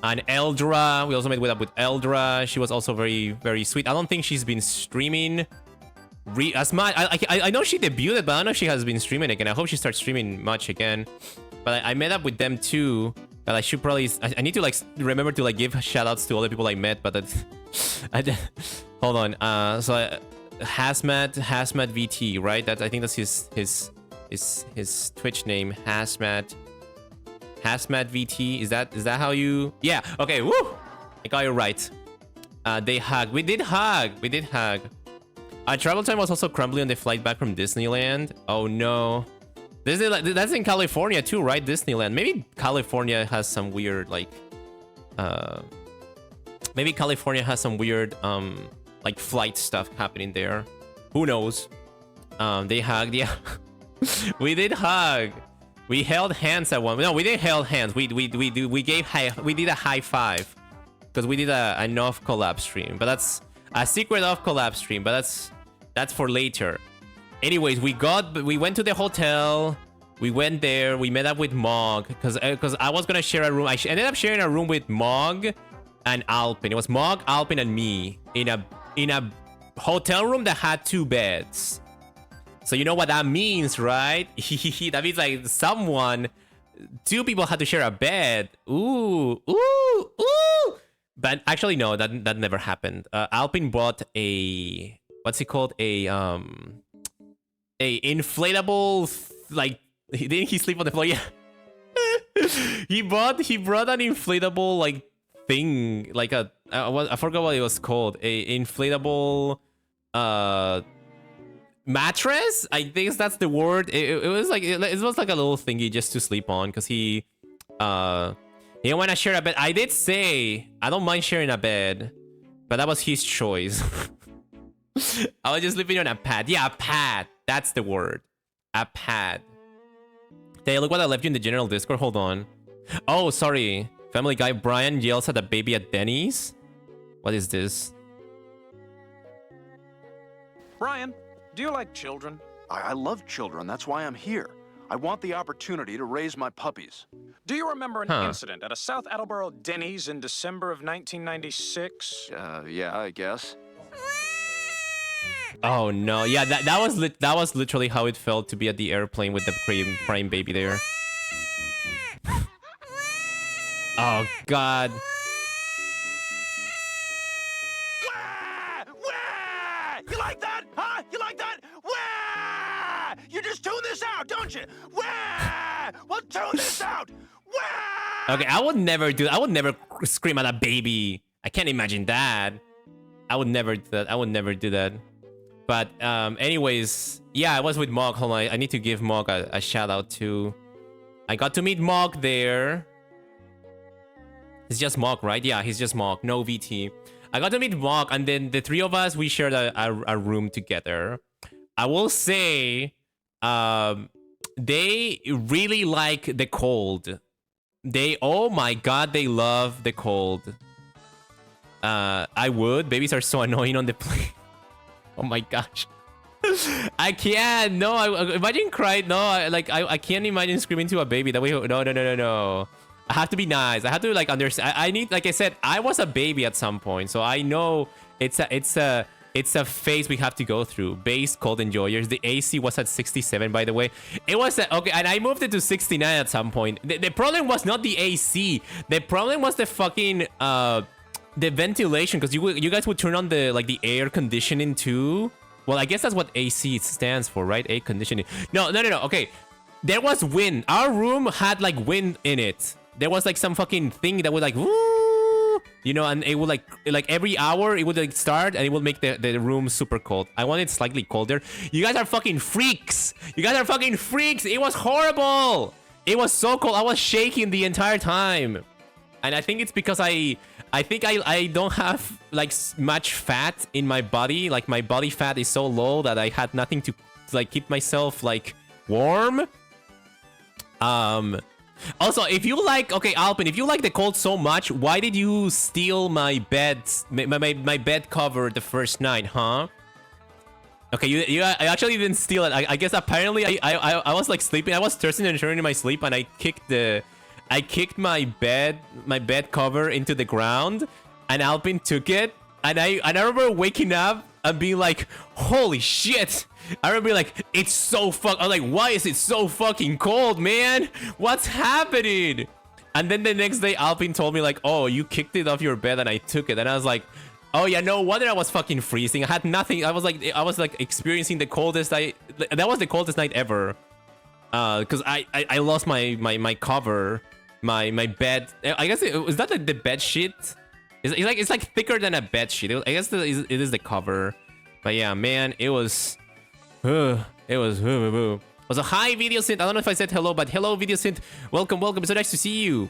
And Eldra, we also met up with Eldra. She was also very, very sweet. I don't think she's been streaming as much. I know she debuted, but I don't know if she has been streaming again. I hope she starts streaming much again. But I met up with them too. But I should probably... I need to like remember to like give shoutouts to other people I met, but that's... Hold on. So Hazmat VT, right? I think that's his Twitch name. Hazmat VT. Is that how you? Yeah. Okay. Woo! I got it right. They hug. We did hug. Travel time was also crumbly on the flight back from Disneyland. Oh no. That's in California too, right? Disneyland. Maybe California has some weird like maybe California has some weird like flight stuff happening there. Who knows? They hugged. Yeah. We did hug. We held hands at one. No, we didn't held hands. We did a high five because we did an off collab stream. But that's a secret off collab stream. But that's for later. Anyways, we went to the hotel. We went there. We met up with Mog because I was gonna share a room. I ended up sharing a room with Mog and Alpin. It was Mog, Alpin, and me in a hotel room that had 2 beds. So you know what that means, right? That means like two people had to share a bed. Ooh, ooh, ooh. But actually, no, that never happened. Alpin bought a, what's it called? A inflatable, like, didn't he sleep on the floor? Yeah. he brought an inflatable like thing, like I forgot what it was called. A inflatable mattress, I think that's the word. It was like it was like a little thingy just to sleep on, because he didn't want to share a bed. I did say I don't mind sharing a bed, but that was his choice. I was just sleeping on a pad. Yeah, a pad, that's the word. A pad. Hey, look what I left you in the general Discord. Hold on. Oh, sorry. Family Guy Brian yells at the baby at Denny's. What is this? Brian, do you like children? I love children. That's why I'm here. I want the opportunity to raise my puppies. Do you remember an incident at a South Attleboro Denny's in December of 1996? Yeah, I guess. Oh no, yeah, that was literally how it felt to be at the airplane with the crying baby there. Oh god. Wah! Wah! You like that? Huh? You like that? Wah! You just tune this out, don't you? Wah! Well, tune this out. Wah! Okay, I would never scream at a baby. I can't imagine that. I would never do that. I would never do that. But anyways, yeah, I was with Mog. Hold on, I need to give Mog a shout out too. I got to meet Mog there. It's just Mog, right? Yeah, he's just Mog, no VT. I got to meet Mog, and then the three of us, we shared a room together. I will say, they really like the cold. Oh my god, they love the cold. I would. Babies are so annoying on the plane. Oh my gosh. I can't. No, imagine crying. No, I can't imagine screaming to a baby that way. No. I have to be nice. I have to like understand. I need, like I said, I was a baby at some point, so I know it's a phase we have to go through. Base cold enjoyers. The AC was at 67, by the way. It was okay, and I moved it to 69 at some point. The problem was not the AC. The problem was the fucking the ventilation, because you guys would turn on the air conditioning too. Well, I guess that's what AC stands for, right? Air conditioning. No. Okay, there was wind. Our room had like wind in it. There was like some fucking thing that would like woo, you know, and it would like every hour it would like start and it would make the room super cold. I want it slightly colder. You guys are fucking freaks. You guys are fucking freaks. It was horrible. It was so cold. I was shaking the entire time, and I think it's because I think I don't have like much fat in my body. Like my body fat is so low that I had nothing to like keep myself like warm. Also, if you like, okay, Alpin, if you like the cold so much, why did you steal my bed cover the first night, huh? Okay, I actually didn't steal it. I guess apparently I was like sleeping. I was tossing and turning in my sleep, and I kicked my bed cover into the ground, and Alpin took it, and I remember waking up and being like, holy shit. I remember being like, it's so I was like, why is it so fucking cold, man? What's happening? And then the next day, Alpin told me like, oh, you kicked it off your bed and I took it. And I was like, oh yeah, no wonder I was fucking freezing. I had nothing. I was like experiencing the coldest that was the coldest night ever. Because I lost my cover, my bed. I guess was that like the bed sheet? It's like thicker than a bed sheet. I guess it is the cover. But yeah, man, it was a hi Video Synth. I don't know if I said hello, but hello Video Synth. Welcome. It's so nice to see you.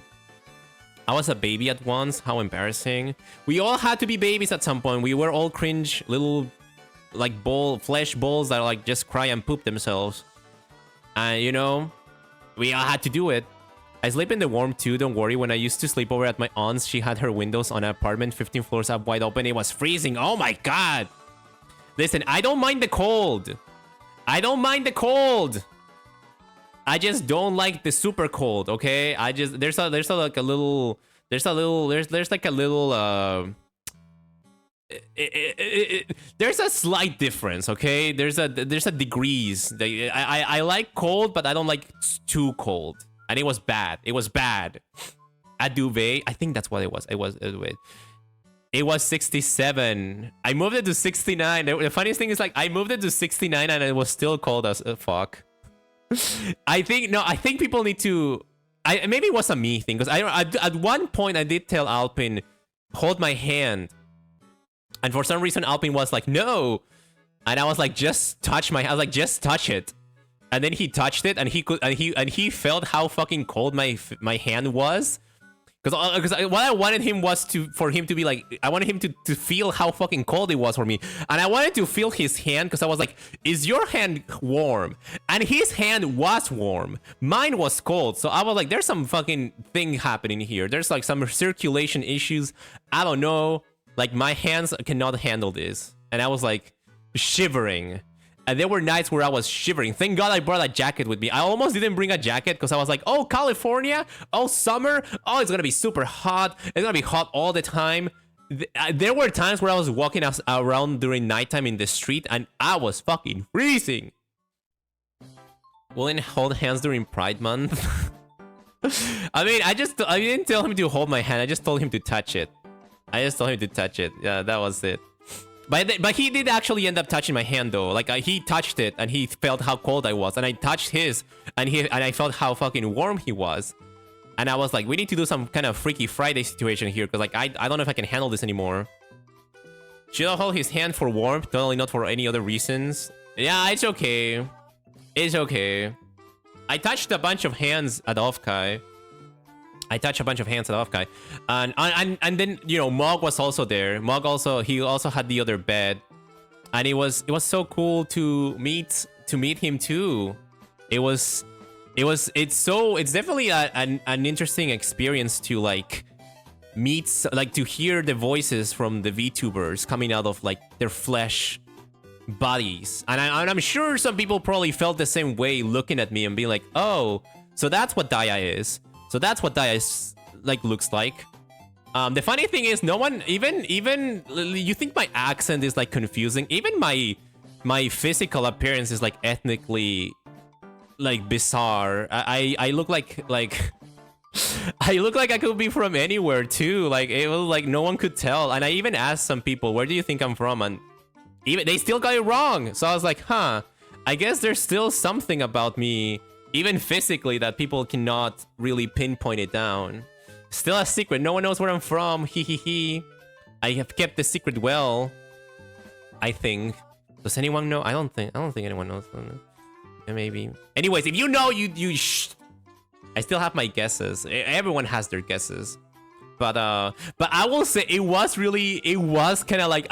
I was a baby at once. How embarrassing. We all had to be babies at some point. We were all cringe little like flesh balls that like just cry and poop themselves. And you know, we all had to do it. I sleep in the warm too, don't worry. When I used to sleep over at my aunt's, she had her windows on an apartment 15 floors up wide open. It was freezing. Oh my god. Listen, I don't mind the cold. I just don't like the super cold, okay? There's like a little there's a slight difference, okay? There's a degrees. I like cold, but I don't like too cold. And it was bad. It was bad. At Duvet, I think that's what it was. It was 67. I moved it to 69. The funniest thing is like I moved it to 69 and it was still cold as fuck. I think people need to. Maybe it was a me thing because at one point I did tell Alpin hold my hand. And for some reason, Alpin was like, no. And I was like, just touch my... I was like, just touch it. And then he touched it, and he felt how fucking cold my hand was. Because what I wanted him was for him to be like... I wanted him to feel how fucking cold it was for me. And I wanted to feel his hand, because I was like, is your hand warm? And his hand was warm. Mine was cold. So I was like, there's some fucking thing happening here. There's like some circulation issues. I don't know. Like, my hands cannot handle this. And I was, like, shivering. And there were nights where I was shivering. Thank God I brought a jacket with me. I almost didn't bring a jacket because I was like, oh, California? Oh, summer? Oh, it's gonna be super hot. It's gonna be hot all the time. There were times where I was walking around during nighttime in the street and I was fucking freezing. Willing to hold hands during Pride Month? I mean, I didn't tell him to hold my hand. I just told him to touch it. Yeah, that was it. But he did actually end up touching my hand though. Like he touched it and he felt how cold I was, and I touched his and I felt how fucking warm he was. And I was like, we need to do some kind of Freaky Friday situation here because like I don't know if I can handle this anymore. Should I hold his hand for warmth, totally not for any other reasons? Yeah, it's okay. It's okay. I touched a bunch of hands at OffKai. And then, you know, Mog was also there. He also had the other bed. And it was so cool to meet him too. It's definitely an interesting experience to like to hear the voices from the VTubers coming out of like their flesh bodies. And I'm sure some people probably felt the same way looking at me and being like, oh, so that's what Daya is. So that's what Daya like looks like. The funny thing is, no one even you think my accent is like confusing. Even my physical appearance is like ethnically like bizarre. I look like I look like I could be from anywhere too. Like it was like no one could tell. And I even asked some people, where do you think I'm from? And even they still got it wrong. So I was like, huh, I guess there's still something about me, even physically, that people cannot really pinpoint it down. Still a secret. No one knows where I'm from. He. I have kept the secret well, I think. Does anyone know? I don't think anyone knows. Maybe. Anyways, if you know, you shh. I still have my guesses. Everyone has their guesses. But I will say it was kind of like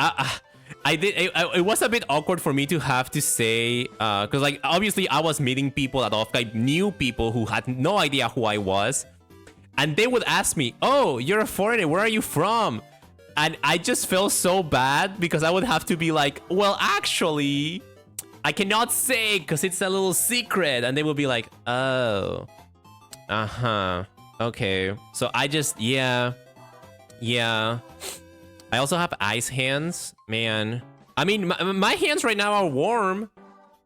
it was a bit awkward for me to have to say, because like obviously I was meeting people at OffKai, new people who had no idea who I was, and they would ask me, oh, you're a foreigner, where are you from? And I just felt so bad because I would have to be like, well, actually, I cannot say because it's a little secret. And they will be like, oh, okay. So I just, yeah. I also have ice hands, man. I mean, my hands right now are warm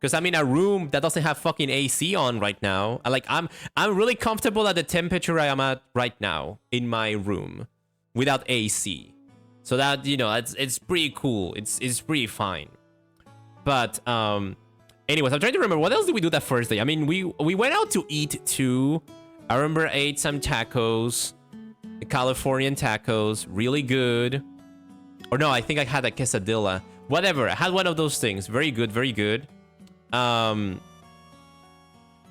because I'm in a room that doesn't have fucking AC on right now. I'm really comfortable at the temperature I am at right now in my room without AC. So that, you know, it's pretty cool. It's pretty fine. But anyways, I'm trying to remember what else did we do that first day. I mean, we went out to eat too. I remember I ate some tacos, Californian tacos, really good. Or no, I think I had a quesadilla. Whatever, I had one of those things. Very good, very good. And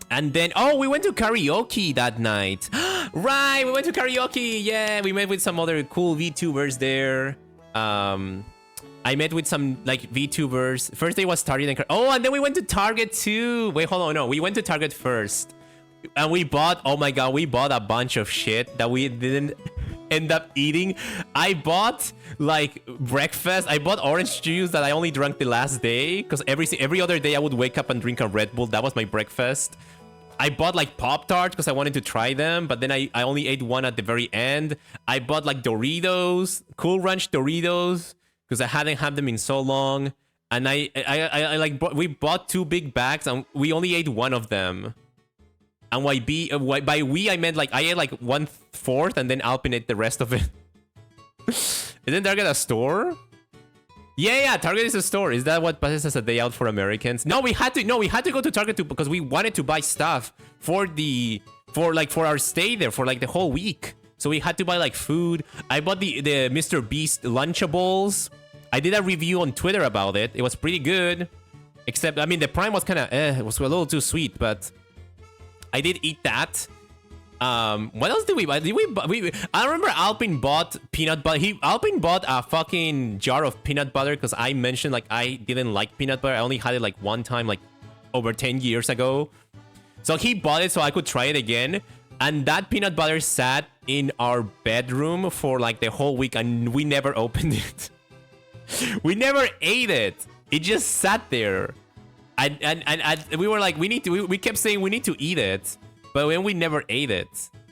then, oh, we went to karaoke that night. Right, we went to karaoke. Yeah, we met with some other cool VTubers there. I met with some like VTubers. First day was Target and oh, and then we went to Target too. Wait, hold on, no, we went to Target first. And we bought, oh my god, we bought a bunch of shit that we didn't end up eating. I bought like breakfast. I bought orange juice that I only drank the last day because every other day I would wake up and drink a Red Bull. That was my breakfast. I bought like Pop-Tarts because I wanted to try them, but then I only ate one at the very end. I bought like Doritos, Cool Ranch Doritos, because I hadn't had them in so long. And I like we bought 2 big bags and we only ate one of them. And by we I meant like I ate like 1/4 and then Alpin ate the rest of it. Isn't Target a store? Yeah, Target is a store. Is that what passes as a day out for Americans? No, we had to go to Target because we wanted to buy stuff for our stay there for like the whole week. So we had to buy like food. I bought the Mr. Beast Lunchables. I did a review on Twitter about it. It was pretty good. Except, I mean, the Prime was kind of it was a little too sweet, but I did eat that. What else did we buy? I remember Alpin bought peanut butter. Alpin bought a fucking jar of peanut butter because I mentioned like I didn't like peanut butter. I only had it like one time, like over 10 years ago. So he bought it so I could try it again. And that peanut butter sat in our bedroom for like the whole week and we never opened it. We never ate it. It just sat there. And we were like, we kept saying we need to eat it. But when we never ate it,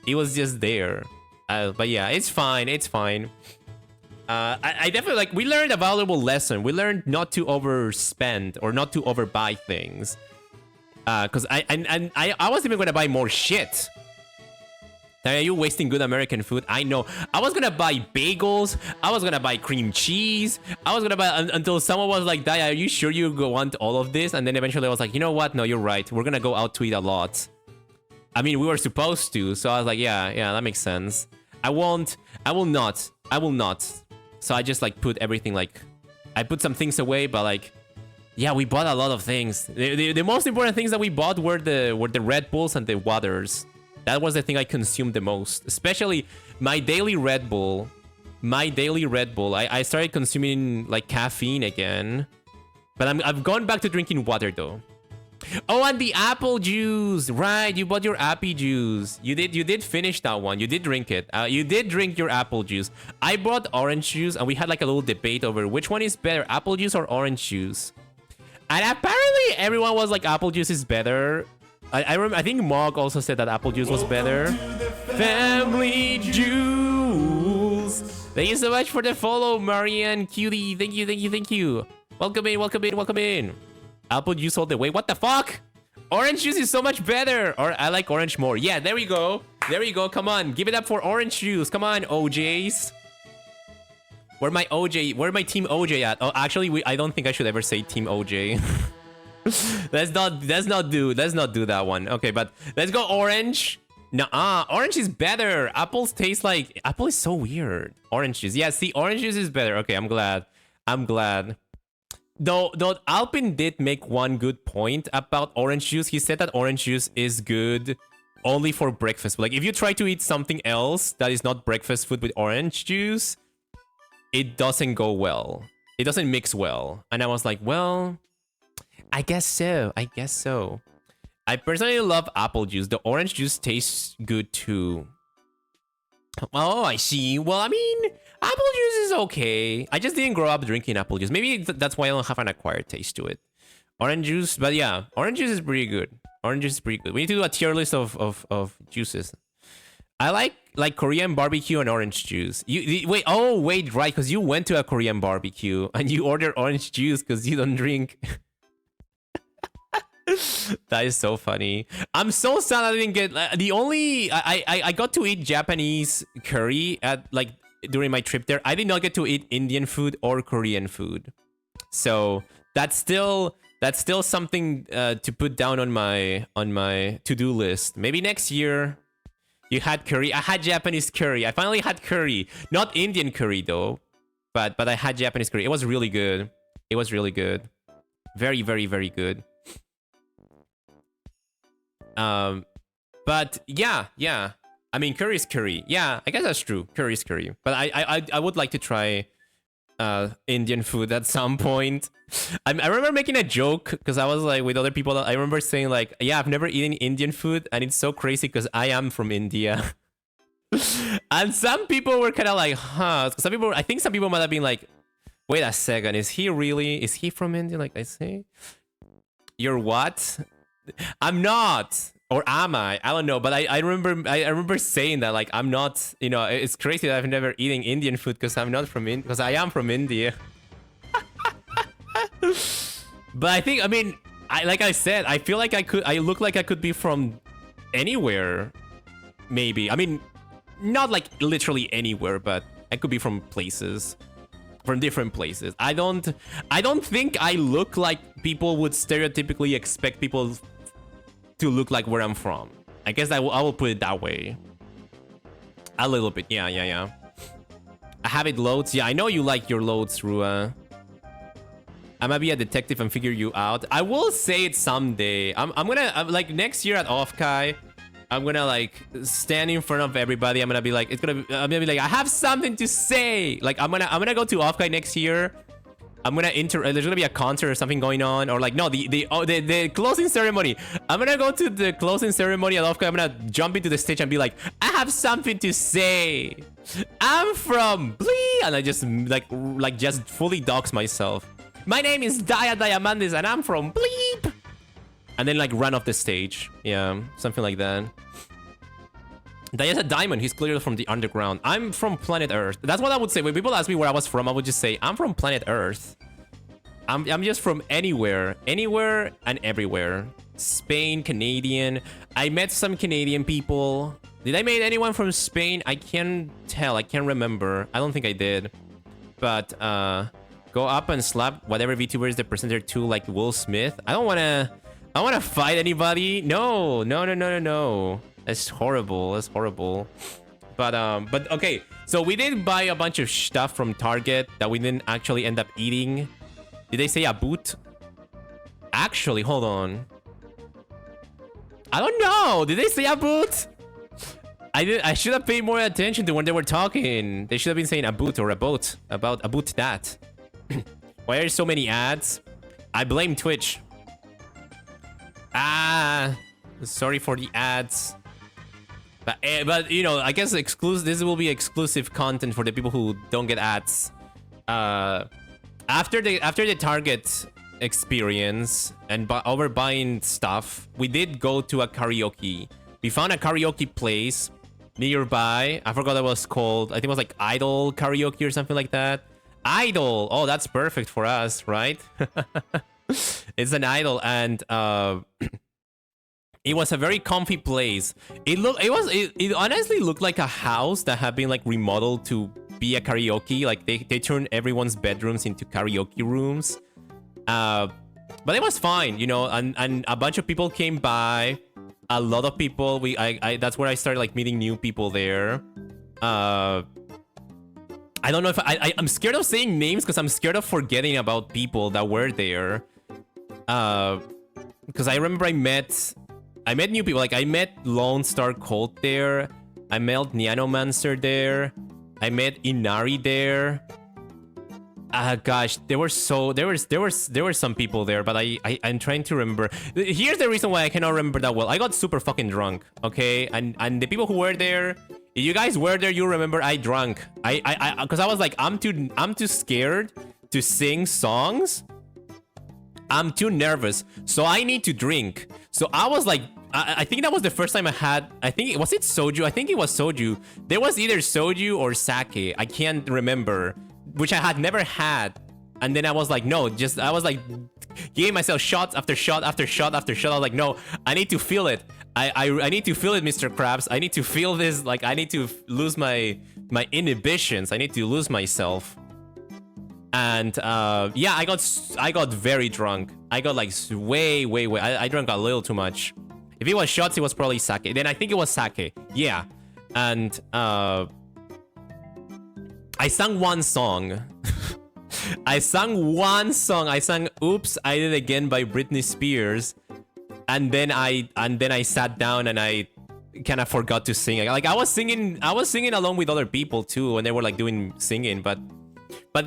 it was just there. But yeah, it's fine. It's fine. I definitely like, we learned a valuable lesson. We learned not to overspend or not to overbuy things. Because I wasn't even going to buy more shit. Are you wasting good American food? I know. I was gonna buy bagels. I was gonna buy cream cheese. I was gonna buy until someone was like, "Dai, are you sure you want all of this?" And then eventually I was like, you know what? No, you're right. We're gonna go out to eat a lot. I mean, we were supposed to. So I was like, yeah, that makes sense. I will not. So I just like put everything like, I put some things away, but like, yeah, we bought a lot of things. The most important things that we bought were the Red Bulls and the waters. That was the thing I consumed the most, especially my daily Red Bull. I started consuming like caffeine again, but I've gone back to drinking water though. Oh, and the apple juice, right? You bought your appy juice. You did finish that one. You did drink it. You did drink your apple juice. I bought orange juice, and we had like a little debate over which one is better, apple juice or orange juice. And apparently everyone was like, apple juice is better. I think Mog also said that apple juice was better. Family juice. Thank you so much for the follow, Marianne Cutie. Thank you. Welcome in. Apple juice all the way. What the fuck? Orange juice is so much better. Or I like orange more. Yeah, there we go. Come on, give it up for orange juice. Come on, OJs. Where my team OJ at? Oh, actually, I don't think I should ever say team OJ. let's not do that one. Okay, but let's go orange. Nuh-uh, orange is better. Apples taste like apple is so weird. Orange juice. Yeah, see, orange juice is better. Okay, I'm glad. Though Alpin did make one good point about orange juice. He said that orange juice is good only for breakfast. Like if you try to eat something else that is not breakfast food with orange juice, it doesn't go well. It doesn't mix well. And I was like, well, I guess so. I personally love apple juice. The orange juice tastes good too. Oh, I see. Well, I mean, apple juice is okay. I just didn't grow up drinking apple juice. Maybe that's why I don't have an acquired taste to it. Orange juice, but yeah, orange juice is pretty good. We need to do a tier list of juices. I like Korean barbecue and orange juice. Wait, right, because you went to a Korean barbecue and you ordered orange juice because you don't drink. That is so funny. I'm so sad I didn't get I got to eat Japanese curry at like during my trip there. I did not get to eat Indian food or Korean food. So that's still something to put down on my to-do list. Maybe next year. You had curry. I had Japanese curry. I finally had curry. Not Indian curry though. But I had Japanese curry. It was really good. Very, very, very good. But yeah. I mean, curry is curry. Yeah, I guess that's true. Curry is curry. But I would like to try Indian food at some point. I remember making a joke because I was like with other people. I remember saying like, yeah, I've never eaten Indian food, and it's so crazy because I am from India. And some people were kind of like, huh? I think some people might have been like, wait a second, is he from India? Like I say, you're what? I'm not. Or am I? I don't know. But I remember saying that like I'm not. You know, it's crazy that I've never eaten Indian food because I'm not from because I am from India. But I think, I mean, like I said, I feel like I look like I could be from anywhere. Maybe. I mean, not like literally anywhere, but I could be from places. From different places. I don't think I look like people would stereotypically expect people to look like where I'm from. I guess I will put it that way. A little bit. Yeah. I have it loads. Yeah, I know you like your loads, Rua. I'm gonna be a detective and figure you out. I will say it someday. I'm gonna like next year at OffKai. I'm gonna like stand in front of everybody. I'm gonna be like, I'm gonna be like, I have something to say. Like I'm gonna go to OffKai next year. I'm gonna there's gonna be a concert or something going on, or like no, the closing ceremony. I'm gonna go to the closing ceremony at OffKai. I'm gonna jump into the stage and be like, I have something to say. I'm from Blee, and I just like just fully dox myself. My name is Dia Diamandis, and I'm from Bleep. And then like run off the stage. Yeah, something like that. Dia's a diamond. He's clearly from the underground. I'm from planet Earth. That's what I would say. When people ask me where I was from, I would just say, I'm from planet Earth. I'm just from anywhere. Anywhere and everywhere. Spain, Canadian. I met some Canadian people. Did I meet anyone from Spain? I can't tell. I can't remember. I don't think I did. But, go up and slap whatever VTuber is the presenter to like Will Smith. I don't wanna fight anybody. No. That's horrible. That's horrible. But okay. So we did buy a bunch of stuff from Target that we didn't actually end up eating. Did they say a boot? Actually, hold on. I don't know. Did they say a boot? I should have paid more attention to when they were talking. They should have been saying a boot or a boat. About a boot that. Why are there so many ads? I blame Twitch. Sorry for the ads. But you know, I guess this will be exclusive content for the people who don't get ads. After the Target experience and overbuying stuff, we did go to a karaoke. We found a karaoke place nearby. I forgot what it was called. I think it was like Idol Karaoke or something like that. Idol. Oh, that's perfect for us, right? It's an idol, and it was a very comfy place. It honestly looked like a house that had been like remodeled to be a karaoke. Like they turned everyone's bedrooms into karaoke rooms. But it was fine, you know, and a bunch of people came by. A lot of people. That's where I started like meeting new people there. I don't know if I'm scared of saying names because I'm scared of forgetting about people that were there. Because I remember I met new people. Like I met Lone Star Colt there. I met Nianomancer there. I met Inari there. Gosh, there were some people there, but I'm trying to remember. Here's the reason why I cannot remember that well. I got super fucking drunk, okay? And the people who were there, if you guys were there, you remember I drank. Because I was like, I'm too scared to sing songs. I'm too nervous, so I need to drink. So I was like, I think that was the first time I had. Was it soju? I think it was soju. There was either soju or sake. I can't remember, which I had never had. And then I was like, no, I was like giving myself shots after shot after shot after shot. I was like, no, I need to feel it. I need to feel it, Mr. Krabs. I need to feel this. Like, I need to lose my inhibitions. I need to lose myself. And yeah, I got very drunk. I got like way. I drank a little too much. If it was shots, it was probably sake. Then I think it was sake. Yeah. And I sang one song. I sang one song. I sang "Oops, I Did It Again" by Britney Spears. And then I sat down and I kind of forgot to sing. Like I was singing along with other people too, and they were like doing singing, but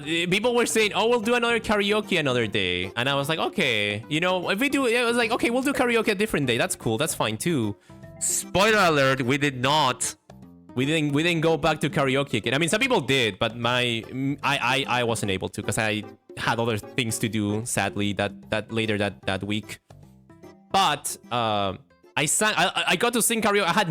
people were saying, "Oh, we'll do another karaoke another day," and I was like, "Okay, you know, if we do," it was like, "Okay, we'll do karaoke a different day. That's cool. That's fine too." Spoiler alert: we did not. We didn't go back to karaoke again. I mean, some people did, but I wasn't able to because I had other things to do. Sadly, that later that week. But I got to sing karaoke. I had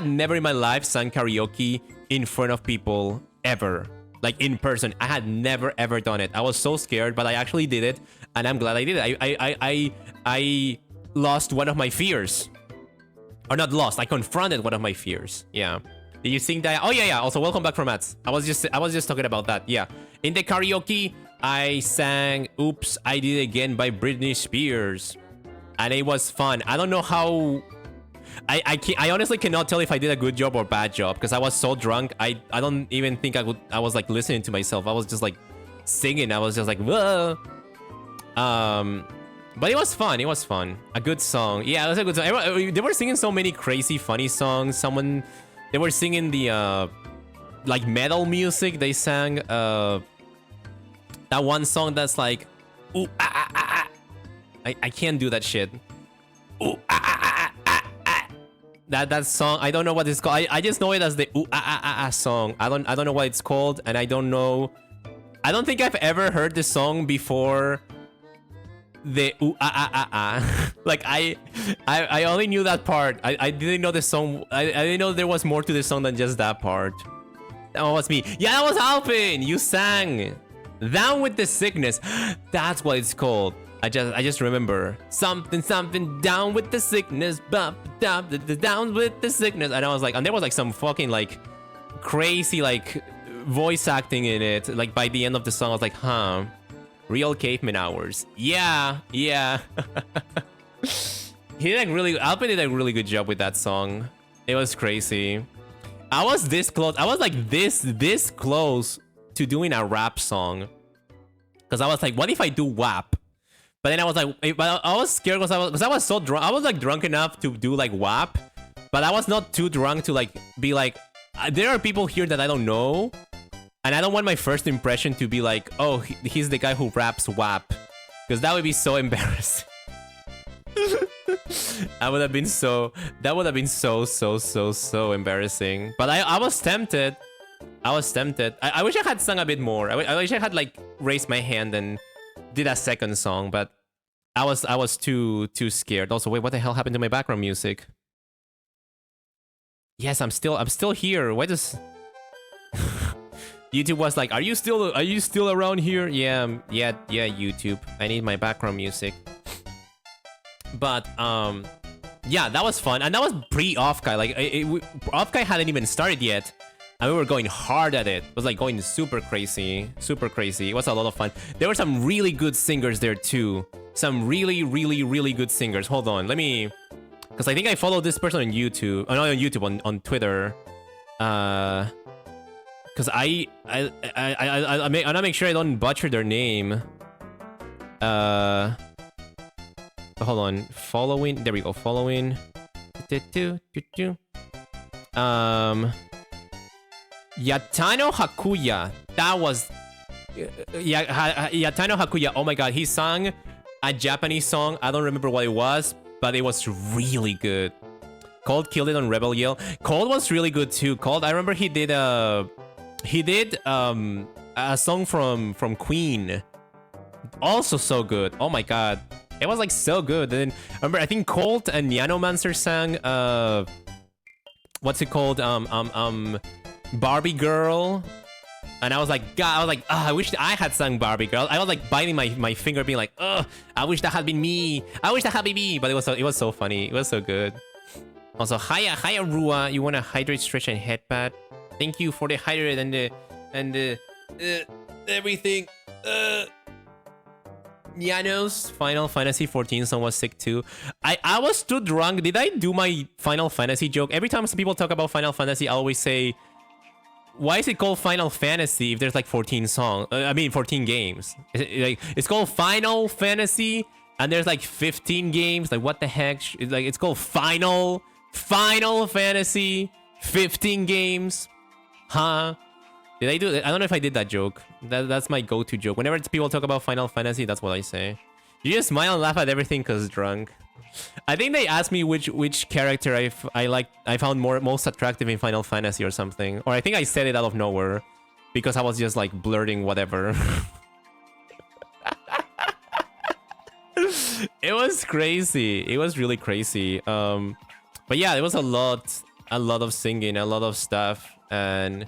never in my life sung karaoke in front of people ever, like in person. I had never ever done it. I was so scared, but I actually did it, and I'm glad I did it. I lost one of my fears. Or not lost, I confronted one of my fears. Yeah. Did you sing that? Oh yeah. Also, welcome back from ads. I was just talking about that. Yeah. In the karaoke, I sang "Oops, I Did It Again" by Britney Spears, and it was fun. I don't know how. I honestly cannot tell if I did a good job or bad job because I was so drunk. I don't even think I was like listening to myself. I was just like singing. I was just like whoa. But it was fun. It was fun. A good song. Yeah, it was a good song. They were singing so many crazy, funny songs. They were singing the like metal music. They sang that one song that's like, ooh, ah, ah, ah, ah. I can't do that shit. Ooh, ah, ah, ah, ah, ah. That song. I don't know what it's called. I just know it as the ooh, ah, ah, ah, ah song. I don't know what it's called, and I don't know. I don't think I've ever heard the song before. The ooh ah ah ah ah. Like I only knew that part. I didn't know the song. I didn't know there was more to the song than just that part. That was me. Yeah, that was Alpin. You sang "Down with the Sickness." That's what it's called. I just remember something down with the sickness, down with the sickness. And I was like, and there was like some fucking like crazy like voice acting in it. Like by the end of the song, I was like, huh. Real caveman hours. Yeah. Alpin did a really good job with that song. It was crazy. I was this close. I was like this close to doing a rap song. Because I was like, what if I do WAP? But then I was like, but I was scared because I was so drunk. I was like drunk enough to do like WAP. But I was not too drunk to like be like, there are people here that I don't know. And I don't want my first impression to be like, oh, he's the guy who raps WAP. Because that would be so embarrassing. That would have been so embarrassing. But I was tempted. I wish I had sung a bit more. I wish I had like raised my hand and did a second song, but I was too scared. Also, wait, what the hell happened to my background music? Yes, I'm still here. Why does YouTube was like, are you still around here? Yeah, YouTube. I need my background music. But yeah, that was fun, and that was pre-OffKai. Like, OffKai hadn't even started yet, and we were going hard at it. It was like going super crazy. It was a lot of fun. There were some really good singers there too. Some really good singers. Hold on, let me, because I think I followed this person on YouTube. Oh, not on YouTube, on Twitter. Because I wanna make sure I don't butcher their name. Hold on. Following. There we go. Following. Yatano Hakuya. That was. Yatano Hakuya. Oh my god. He sang a Japanese song. I don't remember what it was, but it was really good. Cold killed it on Rebel Yell. Cold was really good too. Cold. I remember he did a song from Queen. Also so good. Oh my god. It was like so good. And then remember, I think Colt and Yanomancer sang what's it called? Barbie Girl. And I was like, God, I wish I had sung Barbie Girl. I was like biting my finger, being like, ugh, I wish that had been me. But it was so funny. It was so good. Also, hiya Rua, you want a hydrate, stretch, and headpad? Thank you for the hydrate and the everything. Niano's Final Fantasy 14 song was sick too. I was too drunk. Did I do my Final Fantasy joke? Every time some people talk about Final Fantasy, I always say, why is it called Final Fantasy if there's like 14 songs? 14 games. It's called Final Fantasy and there's like 15 games. Like, what the heck? It's called Final Fantasy 15 games. Huh? Did I do it? I don't know if I did that joke. That's my go-to joke. Whenever people talk about Final Fantasy, that's what I say. You just smile and laugh at everything because drunk. I think they asked me which character I found most attractive in Final Fantasy or something. Or I think I said it out of nowhere because I was just like blurting whatever. It was crazy. It was really crazy. But yeah, it was a lot of singing, a lot of stuff, and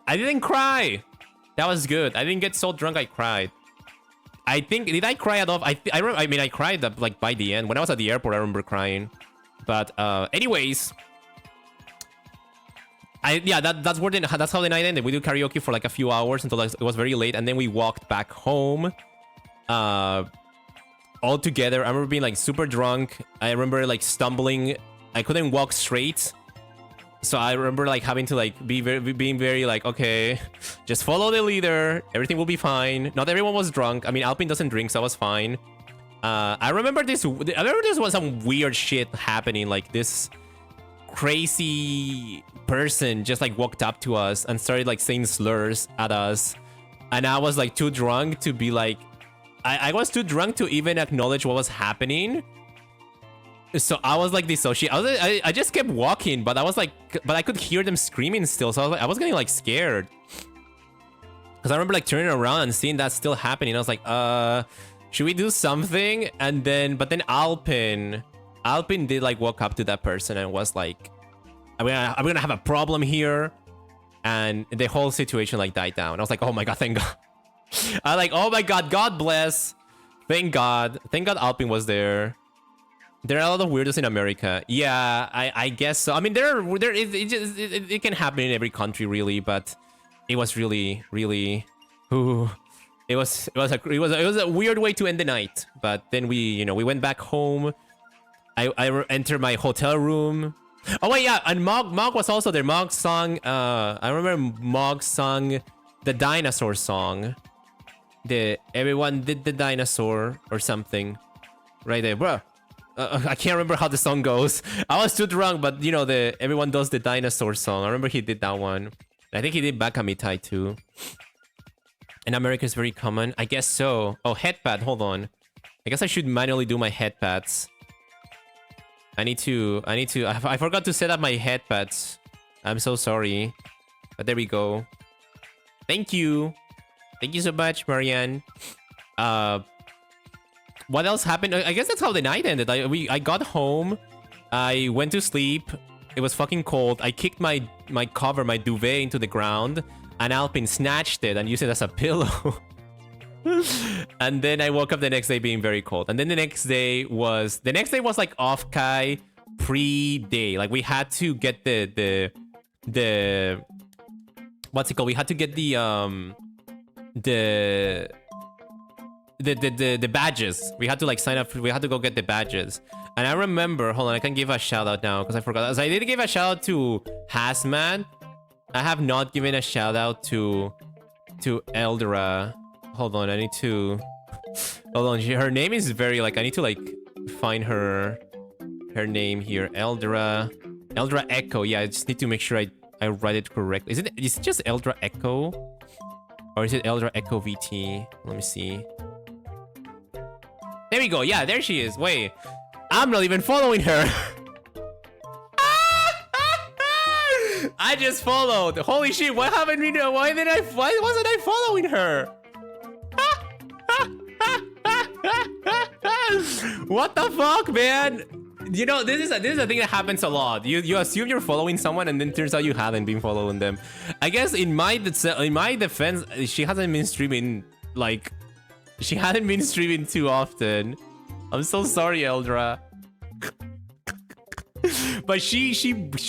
I didn't cry. That was good. I didn't get so drunk I cried. I think, did I cry at all? I mean, I cried like by the end. When I was at the airport, I remember crying. But anyways, that's how the night ended. We did karaoke for like a few hours until like, it was very late, and then we walked back home. All together. I remember being like super drunk. I remember like stumbling. I couldn't walk straight. So I remember like having to like being very like, okay, just follow the leader. Everything will be fine. Not everyone was drunk. I mean, Alpine doesn't drink, so I was fine. I remember there was some weird shit happening. Like this crazy person just like walked up to us and started like saying slurs at us. And I was like too drunk to be like, I was too drunk to even acknowledge what was happening. So I was like dissociated. I just kept walking, but I was like, but I could hear them screaming still. So I was getting like scared. Because I remember like turning around and seeing that still happening. I was like, should we do something? And then, but then Alpin did like walk up to that person and was like, I'm gonna have a problem here. And the whole situation like died down. I was like, oh my God, thank God. I like, oh my God, God bless. Thank God Alpin was there. There are a lot of weirdos in America. Yeah, I guess so. I mean, it can happen in every country really, but it was really, ooh, it was a weird way to end the night. But then we went back home. I entered my hotel room. Oh wait, yeah, and Mog was also there. Mog sung. I remember Mog sung the dinosaur song. Everyone did the dinosaur or something, right there, bro. I can't remember how the song goes. I was too drunk, but everyone does the dinosaur song. I remember he did that one. I think he did Bakamitai too. In America is very common. I guess so. Oh, headpad. Hold on. I guess I should manually do my headpads. I forgot to set up my headpads. I'm so sorry. But there we go. Thank you. Thank you so much, Marianne. What else happened? I guess that's how the night ended. I got home. I went to sleep. It was fucking cold. I kicked my cover, my duvet into the ground. And Alpin snatched it and used it as a pillow. And then I woke up the next day being very cold. And then the next day was like OffKai pre-day. Like we had to get the what's it called? We had to get the badges. We had to like sign up. We had to go get the badges. And I remember, hold on, I can give a shout out now because I forgot. So I did give a shout out to Hazmat. I have not given a shout out to Eldra. Hold on, I need to. Hold on, her name is very like. I need to like find her name here. Eldra Echo. Yeah, I just need to make sure I write it correctly. Is it just Eldra Echo? Or is it Eldra Echo VT? Let me see. There we go. Yeah, there she is. Wait, I'm not even following her. I just followed. Holy shit! What happened? Why wasn't I following her? What the fuck, man? This is a thing that happens a lot. You assume you're following someone, and then turns out you haven't been following them. I guess in my defense, she hasn't been streaming like. She hadn't been streaming too often. I'm so sorry, Eldra. But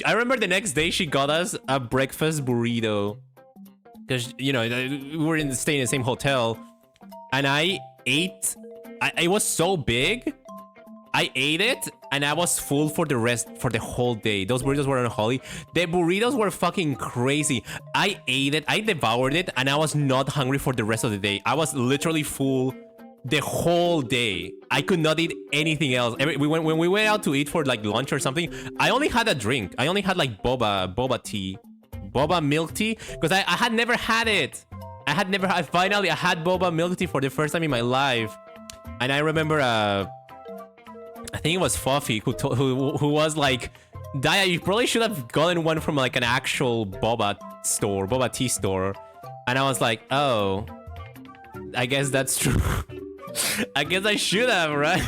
I remember the next day she got us a breakfast burrito. Because, we were staying in the same hotel. And I ate... it was so big. I ate it and I was full for the whole day. Those burritos were on Holly. The burritos were fucking crazy. I ate it, I devoured it, and I was not hungry for the rest of the day. I was literally full the whole day. I could not eat anything else. When we went out to eat for like lunch or something, I only had a drink. I only had like boba tea. Boba milk tea. Because I had never had it. Finally, I had boba milk tea for the first time in my life. And I remember, I think it was Fuffy who was like, Daya, you probably should have gotten one from like an actual boba tea store. And I was like, oh, I guess that's true. I guess I should have, right?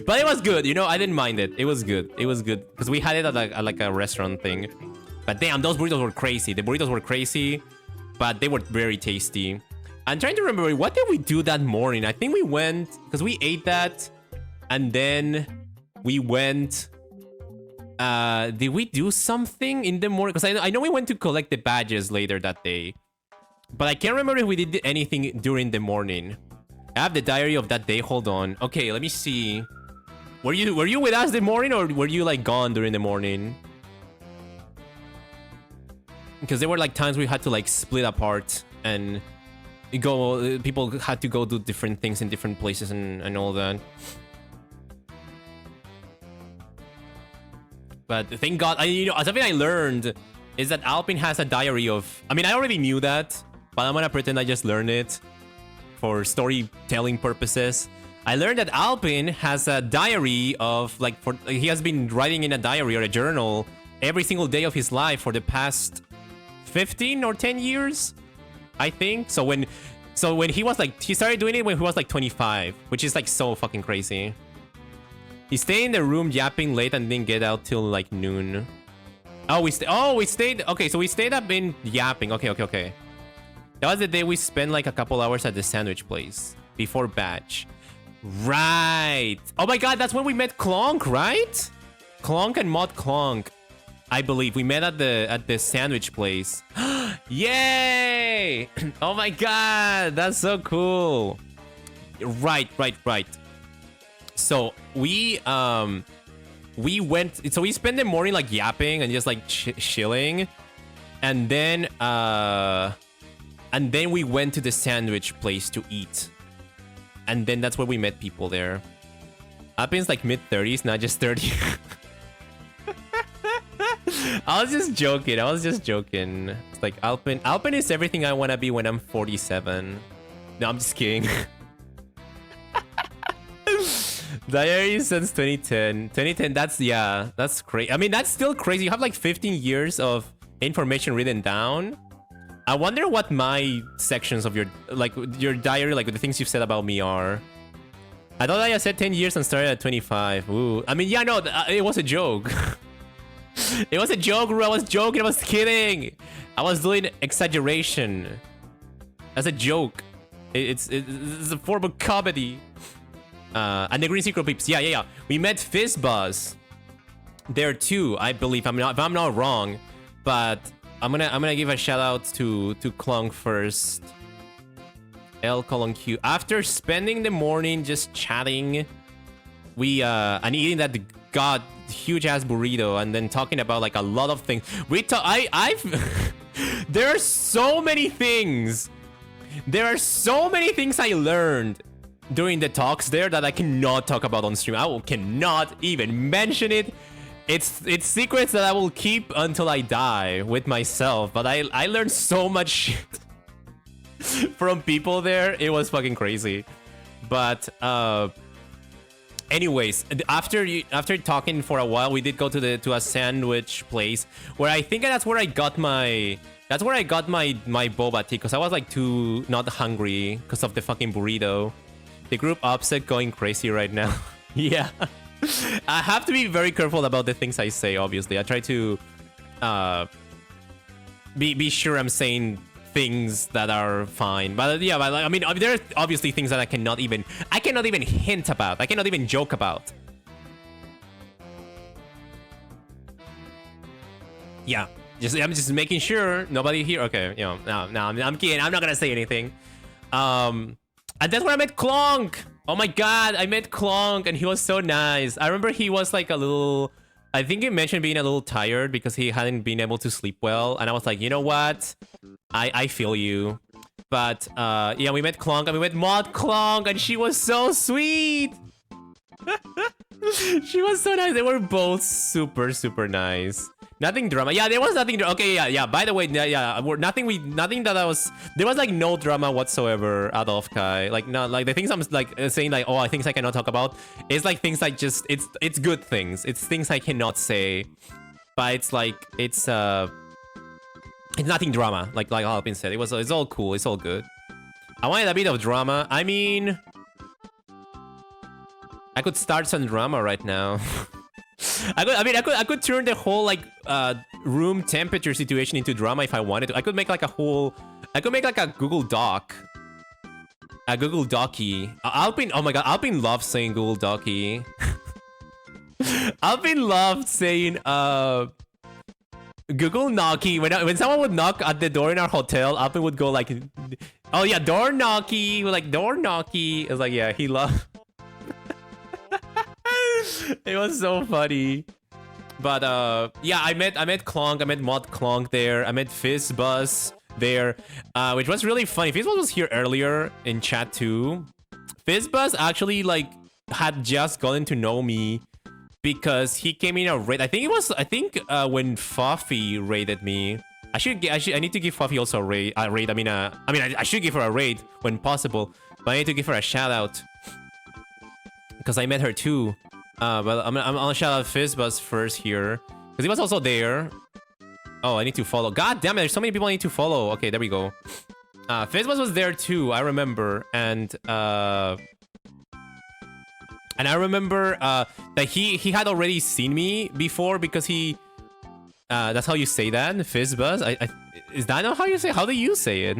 But it was good, I didn't mind it. It was good. Because we had it at like a restaurant thing. But damn, those burritos were crazy. The burritos were crazy, but they were very tasty. I'm trying to remember, what did we do that morning? I think we went, because we ate that, and then we went, did we do something in the morning? Because I know we went to collect the badges later that day, but I can't remember if we did anything during the morning. I have the diary of that day, hold on. Okay, let me see. Were you with us the morning, or were you like gone during the morning? Because there were like times we had to like split apart and go, people had to go do different things in different places and all that. But thank God, something I learned is that Alpin has a diary of, I mean, I already knew that, but I'm gonna pretend I just learned it for storytelling purposes. I learned that Alpin has a diary of like, he has been writing in a diary or a journal every single day of his life for the past 15 or 10 years, I think. So when he was like, he started doing it when he was like 25, which is like so fucking crazy. He stayed in the room yapping late and didn't get out till like noon. We stayed. Okay, so we stayed up in yapping. Okay. That was the day we spent like a couple hours at the sandwich place before batch. Right. Oh my God, that's when we met Clonk, right? Clonk and Mod Clonk. I believe we met at the sandwich place. Yay! Oh my God, that's so cool. Right. So we went. So we spent the morning like yapping and just like chilling, and then we went to the sandwich place to eat, and then that's where we met people there. Alpin's like mid-30s, not just 30. I was just joking. It's like Alpin is everything I want to be when I'm 47. No, I'm just kidding. Diary since 2010. 2010, that's crazy. I mean, that's still crazy. You have like 15 years of information written down. I wonder what my sections of your diary, like the things you've said about me are. I thought I said 10 years and started at 25. Ooh. I mean, yeah, no, it was a joke. It was a joke, Ru. I was joking. I was kidding. I was doing exaggeration. As a joke. It's a form of comedy. And the Green Secret Peeps. Yeah. We met Fizzbuzz there too, I believe. If I'm not wrong. But I'm gonna give a shout out to Clonk first. L:Q. After spending the morning just chatting, and eating that huge ass burrito, and then talking about like a lot of things. There are so many things. There are so many things I learned during the talks there that I cannot talk about on stream. I cannot even mention it. It's secrets that I will keep until I die with myself. But I learned so much shit from people there. It was fucking crazy. But anyways, after talking for a while, we did go to a sandwich place where I think that's where I got my boba tea, because I was like too not hungry because of the fucking burrito. The group upset going crazy right now. Yeah. I have to be very careful about the things I say, obviously. I try to be sure I'm saying things that are fine. But yeah, I mean, there are obviously things that I cannot even hint about. I cannot even joke about. Yeah. I'm just making sure nobody here. Okay, no, I'm kidding. I'm not gonna say anything. And that's where I met Clonk. Oh my God, I met Clonk and he was so nice. I remember he was like a little, I think he mentioned being a little tired because he hadn't been able to sleep well. And I was like, you know what? I feel you. But yeah, we met Clonk and we met Mod Clonk and she was so sweet. She was so nice. They were both super, super nice. Nothing drama. Yeah, there was nothing. Okay, yeah. By the way, yeah. Nothing that I was. There was like no drama whatsoever at OffKai. Like not like the things I'm like saying like, oh, things I cannot talk about. It's like things like just it's good things. It's things I cannot say, but it's like it's nothing drama. Like Alpin said, it's all cool. It's all good. I wanted a bit of drama. I mean, I could start some drama right now. I could turn the whole like room temperature situation into drama if I wanted to. I could make like a Google Doc Google Docky. Alpin, oh my god, Alpin loves saying Google Docky. Alpin loved saying Google Knocky. When someone would knock at the door in our hotel, Alpin would go like, oh yeah, door knocky. We're like, door knocky. It's like, yeah, he loved. It was so funny. But yeah, I met Clonk, I met Mod Clonk there, I met Fizzbuzz there, which was really funny. Fizzbuzz was here earlier in chat too. Fizzbuzz actually like had just gotten to know me because he came in a raid. I think when Fuffy raided me. I need to give Fuffy also a raid. I should give her a raid when possible, but I need to give her a shout out because I met her too. But I'm gonna shout out Fizzbuzz first here because he was also there. Oh, I need to follow. God damn it! There's so many people I need to follow. Okay, there we go. Fizzbuzz was there too. I remember, and I remember that he had already seen me before because he. That's how you say that, Fizzbuzz. Is that not how you say? How do you say it,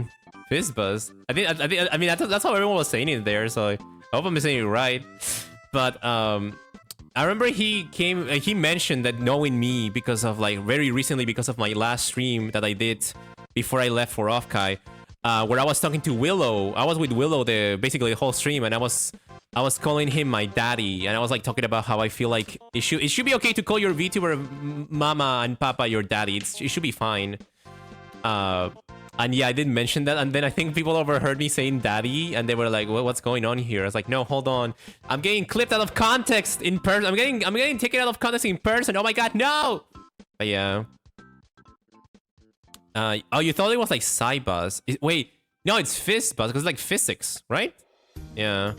Fizzbuzz? I mean that's how everyone was saying it there. So I hope I'm saying it right. But I remember he mentioned that knowing me because of like very recently because of my last stream that I did before I left for OffKai, where I was talking to Willow. I was with Willow basically the whole stream, and I was calling him my daddy, and I was like talking about how I feel like it should be okay to call your VTuber mama and papa your daddy. It should be fine. And yeah, I didn't mention that, and then I think people overheard me saying daddy, and they were like, what's going on here? I was like, no, hold on. I'm getting clipped out of context in person. I'm getting taken out of context in person. Oh my god, no! But yeah. Oh, you thought it was like Cybuzz. Wait, no, it's Fizzbuzz, because it's like physics, right? Yeah.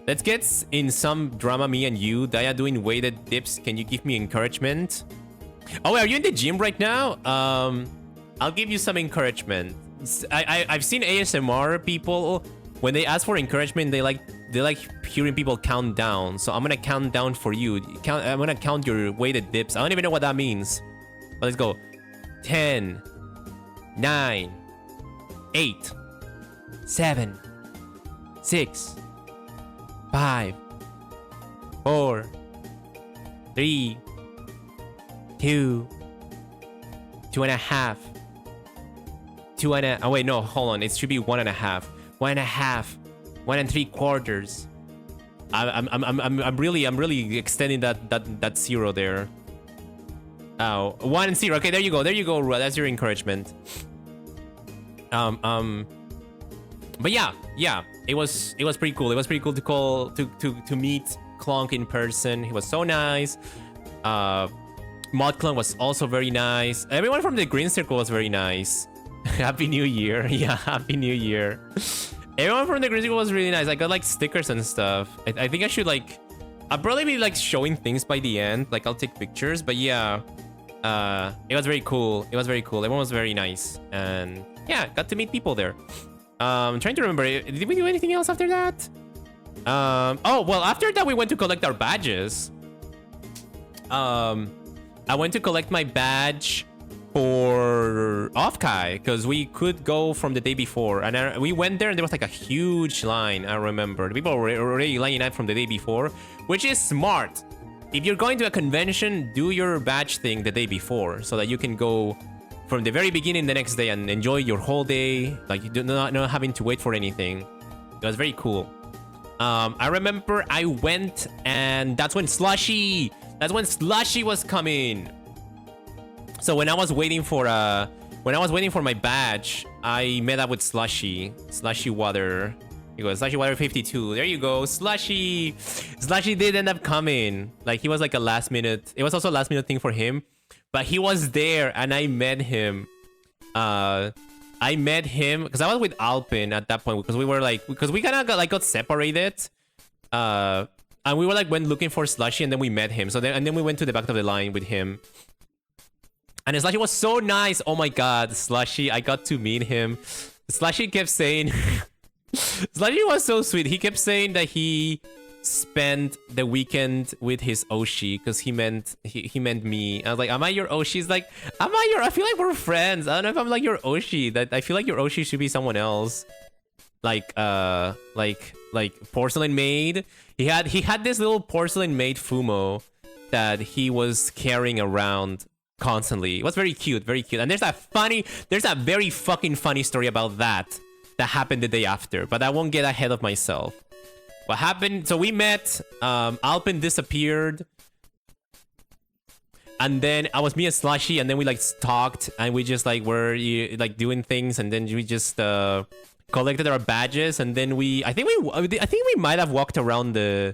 Let's get in some drama, me and you. Daya doing weighted dips. Can you give me encouragement? Oh, wait, are you in the gym right now? I'll give you some encouragement. I've seen ASMR people, when they ask for encouragement, they like hearing people count down. So I'm gonna count down for you. I'm gonna count your weighted dips. I don't even know what that means. But let's go. 10, 9, 8, 7, 6, 5, 4, 3, 2, 2.5. Oh wait, no, hold on. It should be 1.5. 1.5. 1 3/4. I'm really extending that zero there. Oh, 1 and 0. Okay, there you go. There you go, Rua. That's your encouragement. But yeah. It was pretty cool. It was pretty cool to meet Clonk in person. He was so nice. Mod Clonk was also very nice. Everyone from the Green Circle was very nice. Happy New Year. Yeah, Happy New Year. Everyone from the Green Circle was really nice. I got like stickers and stuff. I think I should like... I'll probably be like showing things by the end. Like I'll take pictures. But yeah. It was very cool. It was very cool. Everyone was very nice. And yeah, got to meet people there. I'm trying to remember. Did we do anything else after that? Oh, well, after that we went to collect our badges. I went to collect my badge for OffKai because we could go from the day before, and we went there and there was like a huge line. I remember the people were already lining up from the day before, which is smart. If you're going to a convention, do your badge thing the day before so that you can go from the very beginning the next day and enjoy your whole day, like you do not having to wait for anything. It was very cool. I remember I went, and that's when Slushy was coming. So when I was waiting for my badge, I met up with Slushy Water. He goes, Slushy Water 52. There you go, Slushy. Slushy did end up coming. Like he was like a last minute. It was also a last minute thing for him, but he was there, and I met him. I met him because I was with Alpin at that point because we kind of got separated. And we were like went looking for Slushy, and then we met him. So then we went to the back of the line with him. And Slushy was so nice. Oh my god, Slushy, I got to meet him. Slushy kept saying Slushy was so sweet. He kept saying that he spent the weekend with his Oshi because he meant me. I was like, am I your Oshi? He's like, I feel like we're friends. I don't know if I'm like your Oshi. That I feel like your Oshi should be someone else. like porcelain maid. He had this little porcelain maid Fumo that he was carrying around constantly. It was very cute, very cute. And there's a very fucking funny story about that happened the day after, but I won't get ahead of myself. What happened? So we met, Alpin disappeared, and then I was me and Slushy, and then we like talked, and we just like were like doing things, and then we just collected our badges, and then I think we might have walked around the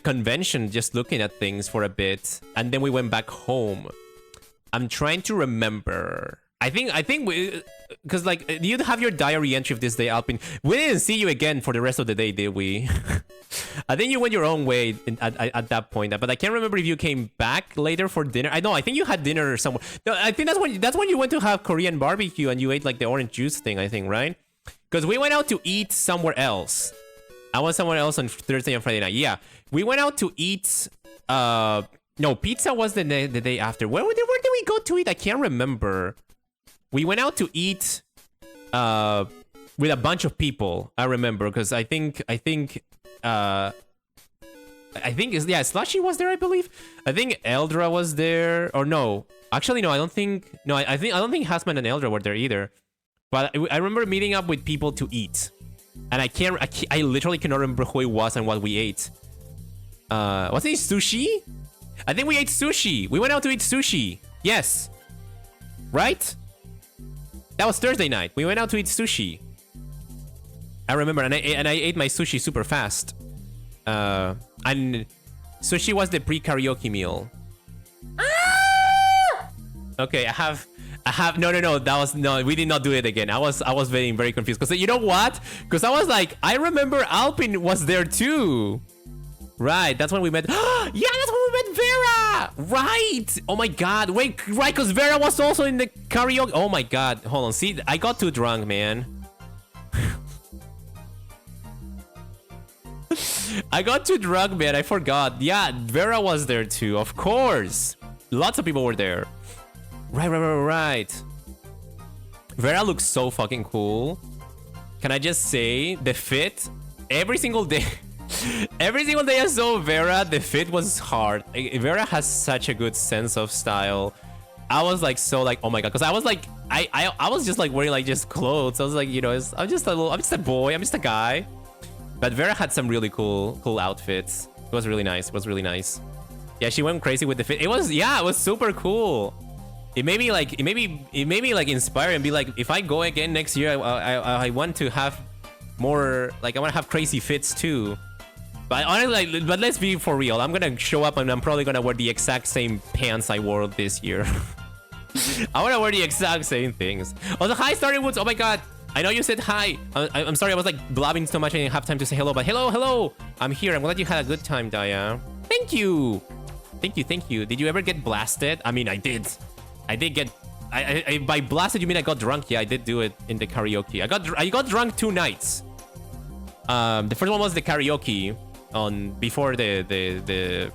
convention just looking at things for a bit, and then we went back home. I'm trying to remember. I think we, because like you have your diary entry of this day, Alpin. We didn't see you again for the rest of the day, did we? I think you went your own way at that point, but I can't remember if you came back later for dinner. I think you had dinner somewhere. No, I think that's when you went to have Korean barbecue and you ate like the orange juice thing. I think, right? Because we went out to eat somewhere else. I was somewhere else on Thursday and Friday night. Yeah, we went out to eat. No, pizza was the day after. Where did we go to eat? I can't remember. We went out to eat with a bunch of people. I remember because I think Slushy was there, I believe. I think Eldra was there, or no. Actually, no. I don't think Hasman and Eldra were there either. But I remember meeting up with people to eat, and I literally cannot remember who it was and what we ate. Was it sushi? I think we ate sushi. We went out to eat sushi. Yes. Right? That was Thursday night. We went out to eat sushi. I remember, and I ate my sushi super fast. And sushi was the pre-karaoke meal. Okay, I have no, that was no, we did not do it again. I was very, very confused because you know what? Because I was like, I remember Alpin was there too. Right, that's when we met. Yeah, that's when we met Vera. Right. Oh my god. Wait, right, because Vera was also in the karaoke. Oh my god. Hold on. See, I got too drunk, man. I got too drunk, man. I forgot. Yeah, Vera was there too. Of course. Lots of people were there. Right. Vera looks so fucking cool. Can I just say, the fit, every single day... Every single day I saw Vera, the fit was hard. Vera has such a good sense of style. I was like so like, oh my god, because I was like, I was just like wearing like just clothes. I was like, you know, I'm just a boy, I'm just a guy. But Vera had some really cool outfits. It was really nice. Yeah, she went crazy with the fit. It was super cool. It made me like inspire and be like, if I go again next year, I want to have more, like I want to have crazy fits too. But honestly, like, but let's be for real. I'm gonna show up and I'm probably gonna wear the exact same pants I wore this year. I wanna wear the exact same things. Also, hi, Starry Woods. Oh my god. I know you said hi. I'm sorry, I was like blabbing so much I didn't have time to say hello. But hello. I'm here. I'm glad you had a good time, Daya. Thank you. Did you ever get blasted? I mean, I did. I did get... by blasted, you mean I got drunk? Yeah, I did do it in the karaoke. I got drunk 2 nights. The first one was the karaoke on before the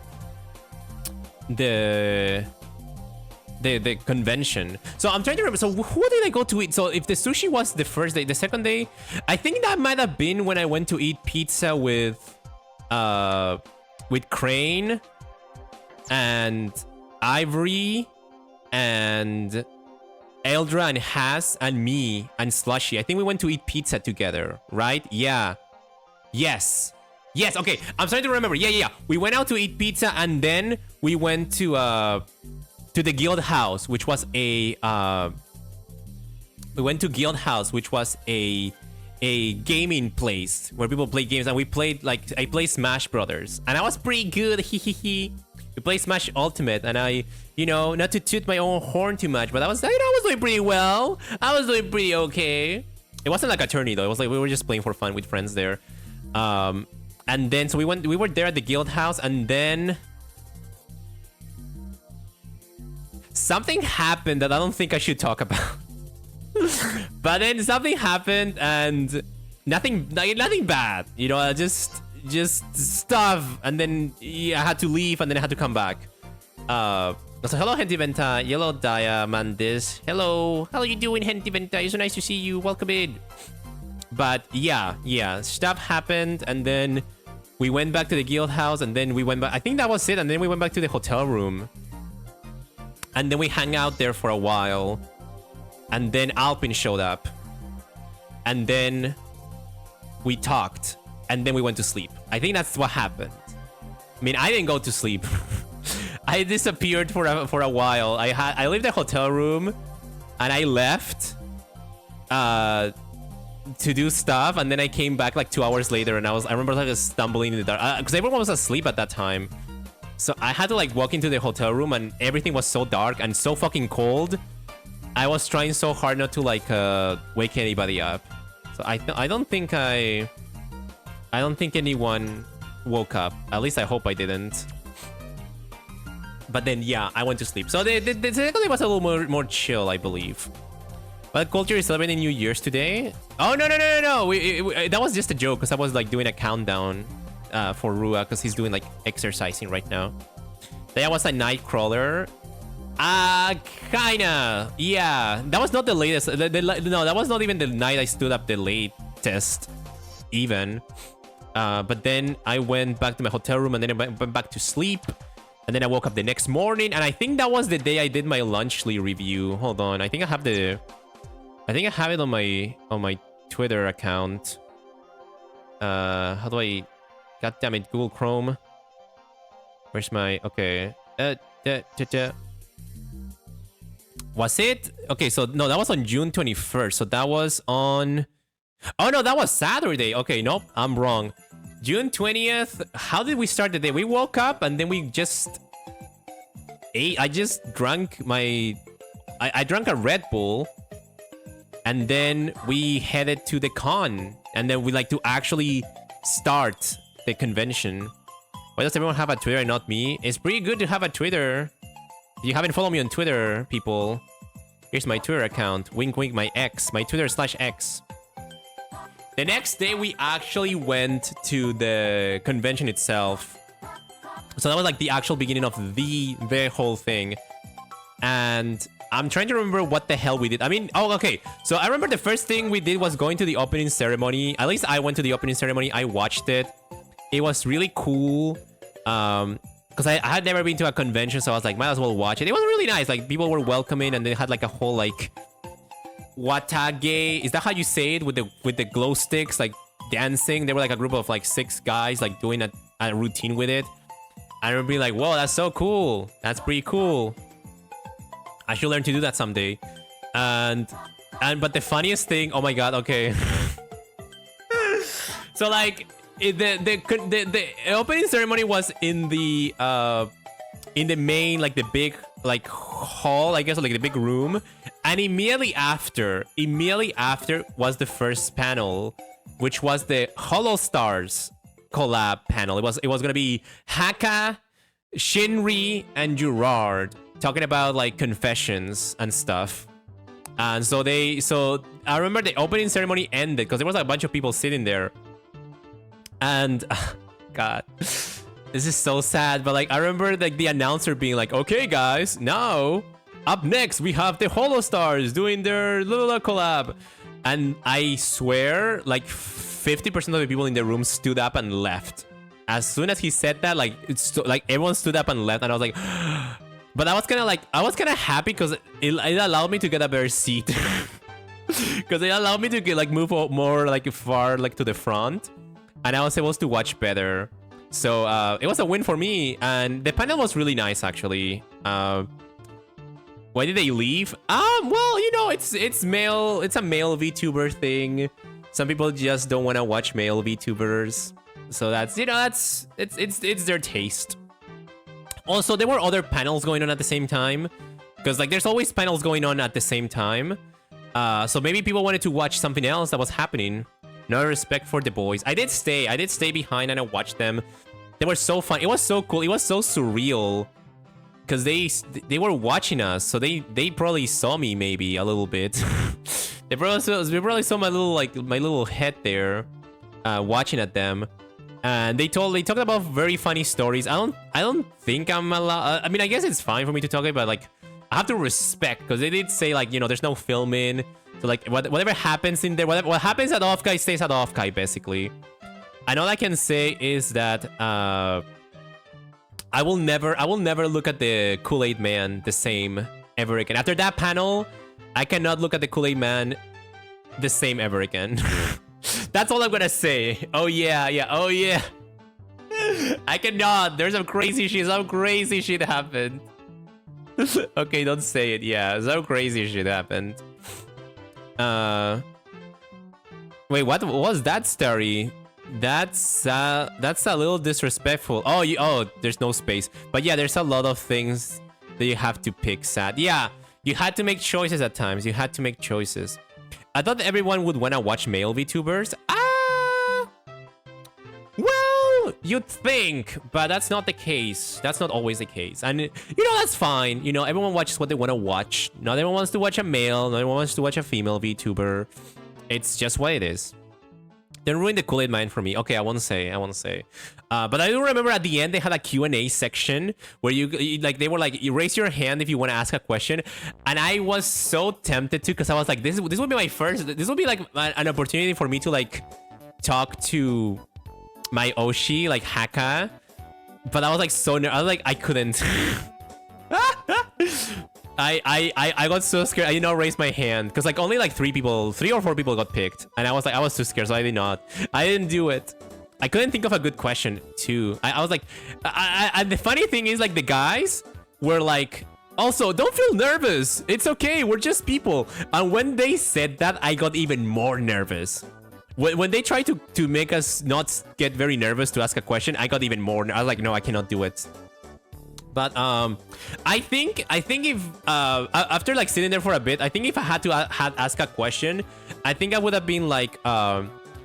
convention. So I'm trying to remember. So who did I go to eat? So if the sushi was the first day, the second day, I think that might have been when I went to eat pizza with Crane and Ivory and Eldra and Has and me and Slushy. I think we went to eat pizza together, right? Yeah. Yes. Okay. I'm starting to remember. Yeah. We went out to eat pizza and then we went to the Guild House, which was a gaming place where people play games, and we played I played Smash Brothers, and I was pretty good. We played Smash Ultimate, and I, you know, not to toot my own horn too much, but I was doing pretty well. I was doing pretty okay. It wasn't like a tourney though. It was like we were just playing for fun with friends there. And then so we were there at the Guild House, and then something happened that I don't think I should talk about. But then something happened, and nothing bad, you know, just stuff, and then I had to leave, and then I had to come back. So hello, Hentiventa, Yellow Diamandis. Hello. How are you doing, Hentiventa? It's so nice to see you. Welcome in. But yeah, stuff happened, and then we went back to the guild house, and then we went back. I think that was it, and then we went back to the hotel room. And then we hung out there for a while. And then Alpin showed up. And then we talked. And then we went to sleep. I think that's what happened. I mean, I didn't go to sleep. I disappeared for a while. I left the hotel room. And I left to do stuff. And then I came back like 2 hours later. And I remember like stumbling in the dark. Because everyone was asleep at that time. So I had to like walk into the hotel room, and everything was so dark and so fucking cold. I was trying so hard not to like wake anybody up. So I don't think anyone woke up. At least I hope I didn't. But then yeah, I went to sleep. So the second day was a little more chill, I believe. But culture is celebrating New Year's today. Oh no! That was just a joke, because I was like doing a countdown. For Rua, because he's doing like exercising right now. That was a Nightcrawler. Kinda. Yeah. That was not the latest. No, that was not even the night I stood up the latest. Even. But then I went back to my hotel room, and then I went back to sleep. And then I woke up the next morning, and I think that was the day I did my Lunchly review. Hold on. I think I have it on my Twitter account. How do I... God damn it, Google Chrome. Where's my... Okay. Was it? Okay, so no, that was on June 21st. So that was on... Oh no, that was Saturday. Okay, nope, I'm wrong. June 20th. How did we start the day? We woke up and then we just ate. I just drank my... I drank a Red Bull. And then we headed to the con. And then we like to actually start the convention. Why does everyone have a Twitter and not me? It's pretty good to have a Twitter. If you haven't followed me on Twitter, people, here's my Twitter account. Wink wink, my X. My Twitter/X. The next day, we actually went to the convention itself. So that was like the actual beginning of the whole thing. And I'm trying to remember what the hell we did. I mean, oh, okay. So I remember the first thing we did was going to the opening ceremony. At least I went to the opening ceremony. I watched it. It was really cool. Because I had never been to a convention, so I was like, might as well watch it. It was really nice. Like, people were welcoming, and they had like a whole like watage. Is that how you say it? With the glow sticks, like dancing. They were like a group of like 6 guys like doing a routine with it. I remember being like, whoa, that's so cool. That's pretty cool. I should learn to do that someday. But the funniest thing, oh my god, okay. So like the opening ceremony was in the main, like the big like hall, I guess, like the big room. And immediately after was the first panel, which was the Hollow Stars collab panel. It was gonna be Haka, Shinri, and Gerard talking about like confessions and stuff. And so I remember the opening ceremony ended because there was like, a bunch of people sitting there. And god, this is so sad, but like I remember like the announcer being like, okay guys, now up next we have the Hollow Stars doing their little collab. And I swear like 50% of the people in the room stood up and left. As soon as he said that, like it's like everyone stood up and left, and I was like but I was kind of happy because it allowed me to get a better seat. Because it allowed me to get like move more like far like to the front, and I was able to watch better. So it was a win for me, and the panel was really nice actually. Why did they leave? Well, you know, it's a male VTuber thing. Some people just don't want to watch male VTubers, so that's, you know, it's their taste. Also, there were other panels going on at the same time, because like there's always panels going on at the same time. So maybe people wanted to watch something else that was happening. No respect for the boys. I did stay behind and I watched them. They were so fun. It was so cool. It was so surreal. Because they were watching us, so they probably saw me maybe a little bit. they probably saw my little head there, watching at them. And they talked about very funny stories. I don't think I'm allowed. I mean, I guess it's fine for me to talk about, but like I have to respect, because they did say like, you know, there's no filming. So like whatever happens in there, what happens at OffKai stays at OffKai basically. And all I can say is that I will never look at the Kool-Aid Man the same ever again. After that panel, I cannot look at the Kool-Aid Man the same ever again. That's all I'm gonna say. Oh yeah, oh yeah. I cannot. There's some crazy shit happened. Okay, don't say it. Yeah, some crazy shit happened. Wait, what was that story? That's a little disrespectful. Oh, there's no space. But yeah, there's a lot of things that you have to pick. Sad. Yeah, you had to make choices at times. You had to make choices. I thought everyone would want to watch male VTubers. Well, you'd think, but that's not the case. That's not always the case. And, you know, that's fine. You know, everyone watches what they want to watch. Not everyone wants to watch a male. Not everyone wants to watch a female VTuber. It's just what it is. Don't ruin the Kool-Aid Man for me. Okay, I won't say. But I do remember at the end, they had a Q&A section where they were like, you raise your hand if you want to ask a question. And I was so tempted to, because I was like, this would be my first, this would be like an opportunity for me to like talk to my Oshi, like Haka. But I was like so I was like, I couldn't. I got so scared. I did not raise my hand because like only like 3 or 4 people got picked, and I was too scared, so I didn't do it. I couldn't think of a good question too. I was like, and the funny thing is like the guys were like, also don't feel nervous, it's okay, we're just people. And when they said that, I got even more nervous. When they tried to make us not get very nervous to ask a question, I got even more. I was like, no, I cannot do it. But I think if after like sitting there for a bit, I think if I had to ask a question, I think I would have been like,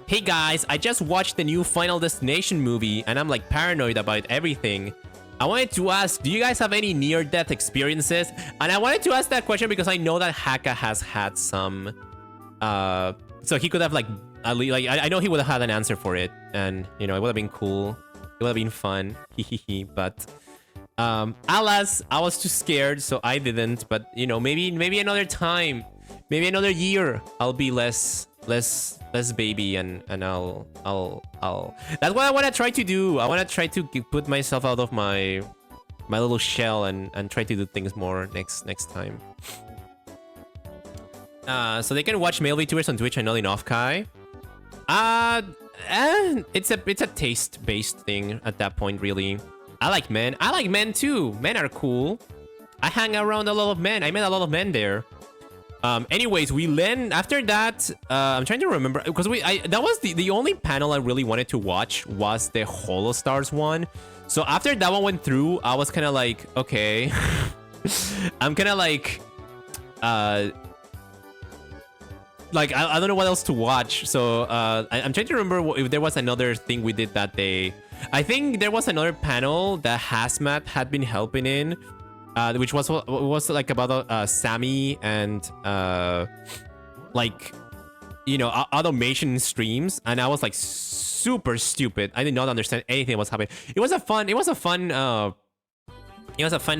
hey guys, I just watched the new Final Destination movie and I'm like paranoid about everything. I wanted to ask, do you guys have any near-death experiences? And I wanted to ask that question because I know that Haka has had some. So he could have like, I know he would have had an answer for it, and you know it would have been cool. It would have been fun. But. Alas, I was too scared, so I didn't. But you know, maybe another time, maybe another year, I'll be less baby, and I'll. That's what I want to try to do. I want to try to put myself out of my little shell and try to do things more next time. So they can watch male VTubers on Twitch and not in OffKai. It's a taste-based thing at that point, really. I like men. I like men too. Men are cool. I hang around a lot of men. I met a lot of men there. Anyways, after that, I'm trying to remember because that was the only panel I really wanted to watch was the Holostars one. So after that one went through, I was kind of like, okay, I'm kind of like I don't know what else to watch. So I'm trying to remember if there was another thing we did that day. I think there was another panel that Hazmat had been helping in, which was like about Sammy and like, you know, automation streams, and I was like super stupid. I did not understand anything that was happening. It was a fun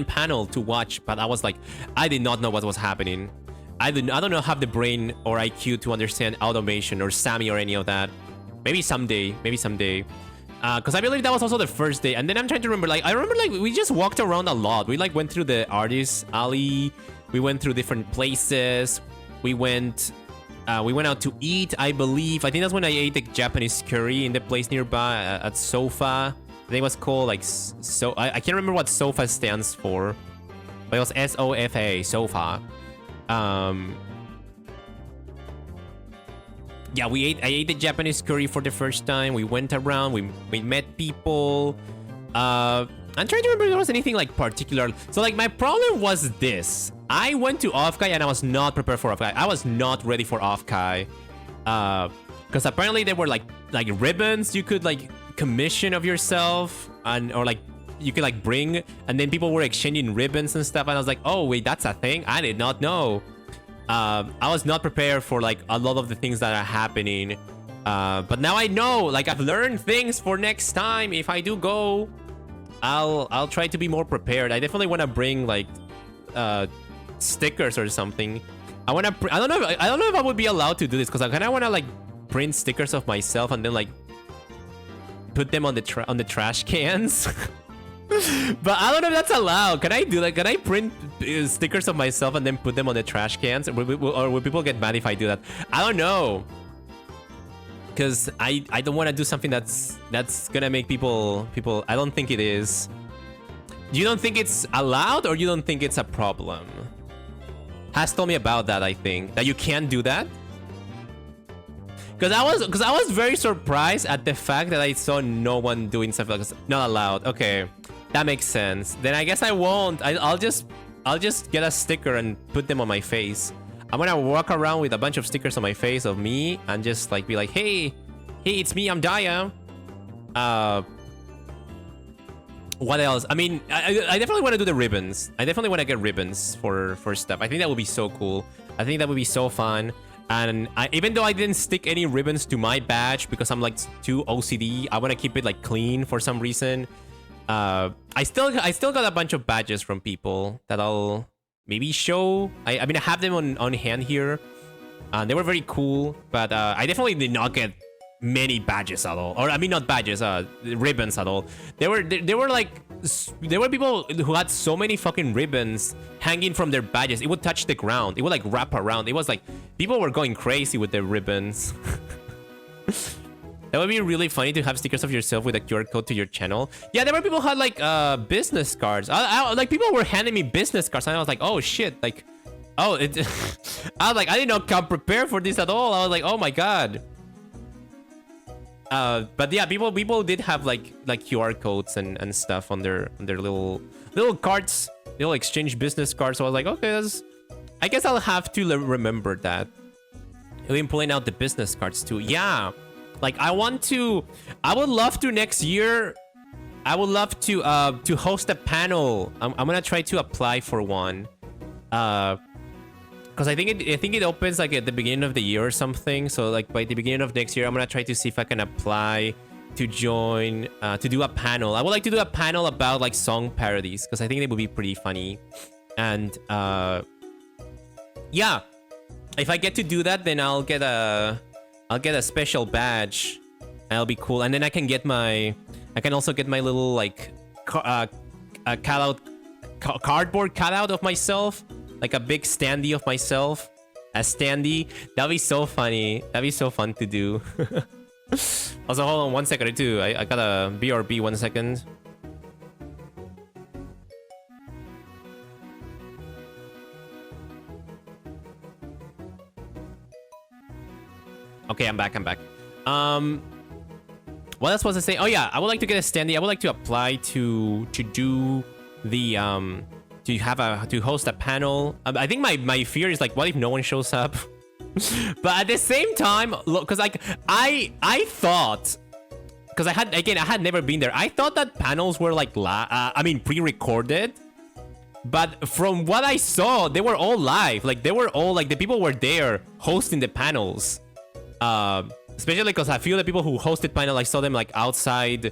panel to watch, but I was like, I did not know what was happening. I don't know have the brain or IQ to understand automation or Sammy or any of that. Maybe someday. Because I believe that was also the first day. And then I'm trying to remember, I remember we just walked around a lot. We went through the artist alley. We went through different places. We went out to eat, I believe. I think that's when I ate the Japanese curry in the place nearby at Sofa. I think it was called I can't remember what Sofa stands for, but it was SOFA, Sofa. Yeah, I ate the Japanese curry for the first time. We went around, we met people. I'm trying to remember if there was anything like particular. So like my problem was this. I went to OffKai and I was not prepared for OffKai. I was not ready for OffKai. Because apparently there were like ribbons you could like commission of yourself, or like you could like bring, and then people were exchanging ribbons and stuff, and I was like, oh wait, that's a thing? I did not know. I was not prepared for like a lot of the things that are happening. But now I know, like I've learned things for next time. If I do go, I'll try to be more prepared. I definitely want to bring like stickers or something. I want to. I don't know if I would be allowed to do this because I kind of want to like print stickers of myself and then like put them on the trash cans. But I don't know if that's allowed. Can I do that? Can I print stickers of myself and then put them on the trash cans? Or will people get mad if I do that? I don't know. Because I don't want to do something that's gonna make people. I don't think it is. You don't think it's allowed, or you don't think it's a problem? Has told me about that. I think that you can't do that. Because I was very surprised at the fact that I saw no one doing stuff like this. Not allowed. Okay, that makes sense. Then I guess I won't. I'll just get a sticker and put them on my face. I'm gonna walk around with a bunch of stickers on my face of me and just like be like, hey, it's me, I'm Daya. What else? I mean, I definitely want to do the ribbons. I definitely want to get ribbons for stuff. I think that would be so cool. I think that would be so fun. And even though I didn't stick any ribbons to my badge because I'm like too OCD, I want to keep it like clean for some reason. I still got a bunch of badges from people that I'll maybe show. I mean, I have them on hand here. They were very cool, but I definitely did not get many badges at all. Or I mean, not badges, ribbons at all. There were people who had so many fucking ribbons hanging from their badges. It would touch the ground. It would like wrap around. It was like people were going crazy with their ribbons. That would be really funny to have stickers of yourself with a QR code to your channel. Yeah, there were people who had like business cards. Like people were handing me business cards, and I was like, oh shit, like, oh, I was like, I did not come prepared for this at all. I was like, oh my god. But yeah, people did have like QR codes and stuff on their little cards, little exchange business cards. So I was like, okay, I guess I'll have to remember that. Even pulling out the business cards too. Yeah. Like I would love to next year. I would love to host a panel. I'm gonna try to apply for one, because I think it opens like at the beginning of the year or something. So like by the beginning of next year, I'm gonna try to see if I can apply to join to do a panel. I would like to do a panel about like song parodies because I think they would be pretty funny. And yeah, if I get to do that, then I'll get a special badge. That'll be cool. And then I can also get my little like cardboard cutout of myself, like a big standee of myself, a standee. That'd be so funny. That'd be so fun to do. Also, hold on 1 second or two. I got a BRB 1 second. Okay, I'm back. What else was I saying? Oh yeah, I would like to get a standee. I would like to apply to do the to host a panel. I think my fear is like, what if no one shows up? But at the same time, look, because like I thought, because I had never been there. I thought that panels were like pre-recorded. But from what I saw, they were all live. Like they were all like the people were there hosting the panels. Especially because I feel the people who hosted panel, I saw them like outside,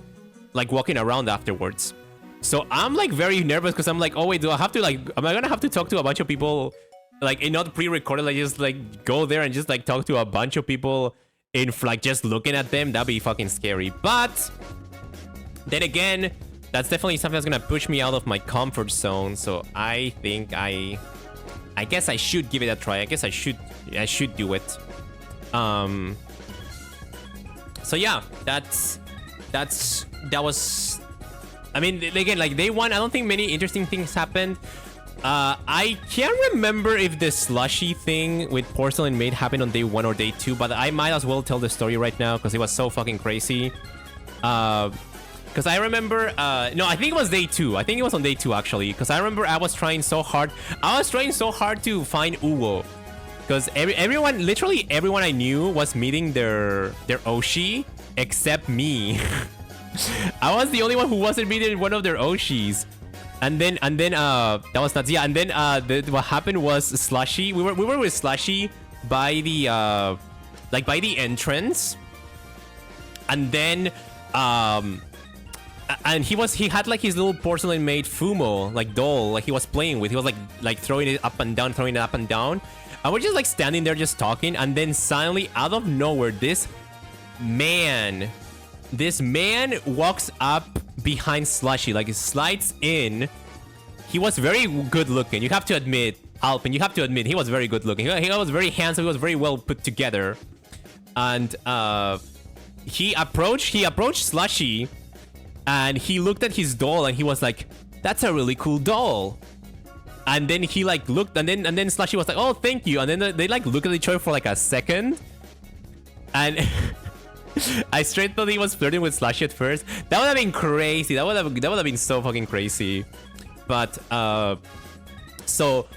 like walking around afterwards. So I'm like very nervous because I'm like, oh wait, am I gonna have to talk to a bunch of people, like not pre-recorded, like just like go there and just like talk to a bunch of people in like just looking at them? That'd be fucking scary. But then again, that's definitely something that's gonna push me out of my comfort zone. So I think I guess I should give it a try. I guess I should do it. So yeah, that was, I mean, again, like day one, I don't think many interesting things happened. I can't remember if the slushy thing with Porcelain Maid happened on day 1 or day 2, but I might as well tell the story right now because it was so fucking crazy. Because I remember, no, I think it was day 2. I think it was on day 2 actually, because I remember I was trying so hard. I was trying so hard to find Uwo. Because literally everyone I knew was meeting their Oshi except me. I was the only one who wasn't meeting one of their Oshis. And then that was nuts. Yeah, and then what happened was Slushy. We were with Slushy by the by the entrance. and then and he had like his little porcelain made Fumo like doll, like he was playing with. He was like throwing it up and down, throwing it up and down, and we're just like standing there just talking, and then suddenly out of nowhere this man walks up behind Slushy, like slides in. He was very good looking, you have to admit, Alpin, you have to admit he was very good looking. He was very handsome, he was very well put together, and he approached Slushy, and he looked at his doll and he was like, that's a really cool doll. And then he like looked, and then Slushy was like, oh, thank you. And then they like looked at each other for like a second, and I straight thought he was flirting with Slushy at first. That would have been crazy. That would have been so fucking crazy. But so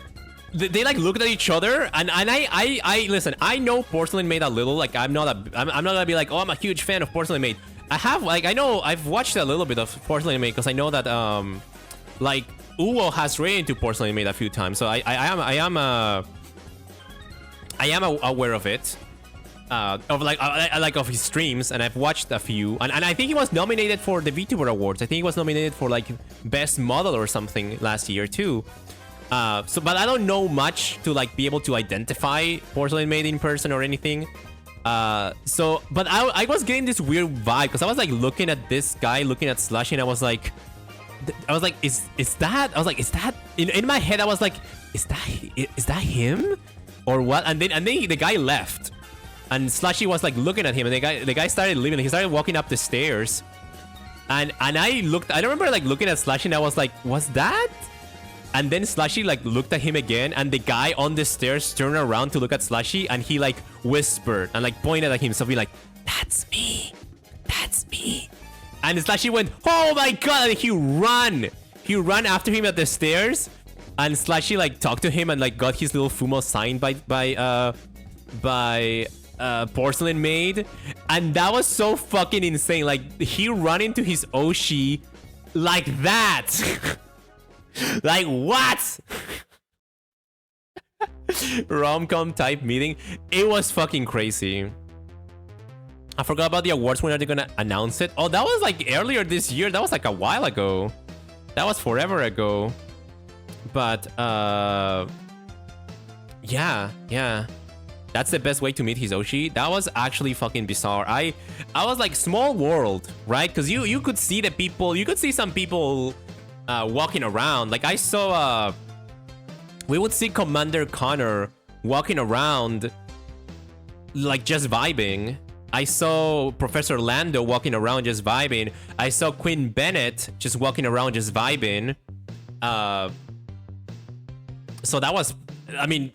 they like looked at each other, and I listen. I know Porcelain Maid a little. Like I'm not gonna be like, oh, I'm a huge fan of Porcelain Maid. I know I've watched a little bit of Porcelain Maid because I know that like Uwo has ran into Porcelain Maid a few times, so I am aware of it. Of his streams, and I've watched a few, and I think he was nominated for the VTuber Awards. I think he was nominated for like best model or something last year too. But I don't know much to like be able to identify Porcelain Maid in person or anything. But I was getting this weird vibe because I was like looking at this guy, looking at Slushy, and I was like, is that? I was like, is that? In my head, I was like, is that him, or what? And then the guy left. And Slushy was like looking at him, and the guy started leaving. He started walking up the stairs, and I looked. I remember like looking at Slushy, and I was like, "Was that?" And then Slushy like looked at him again, and the guy on the stairs turned around to look at Slushy, and he like whispered and like pointed at himself, like, "That's me, that's me." And Slushy went, "Oh my god!" And he ran after him at the stairs, and Slushy like talked to him and like got his little Fumo signed by Porcelain Maid, and that was so fucking insane. Like he ran into his Oshi like that. Like what? Rom-com type meeting. It was fucking crazy. I forgot about the awards. When are they gonna announce it? Oh, that was like earlier this year. That was like a while ago. That was forever ago. But yeah. That's the best way to meet Hizoshi. That was actually fucking bizarre. I was like, small world, right? Because you could see the people. You could see some people walking around. Like I saw, we would see Commander Connor walking around, like just vibing. I saw Professor Lando walking around just vibing. I saw Queen Bennett just walking around just vibing. So that was, I mean,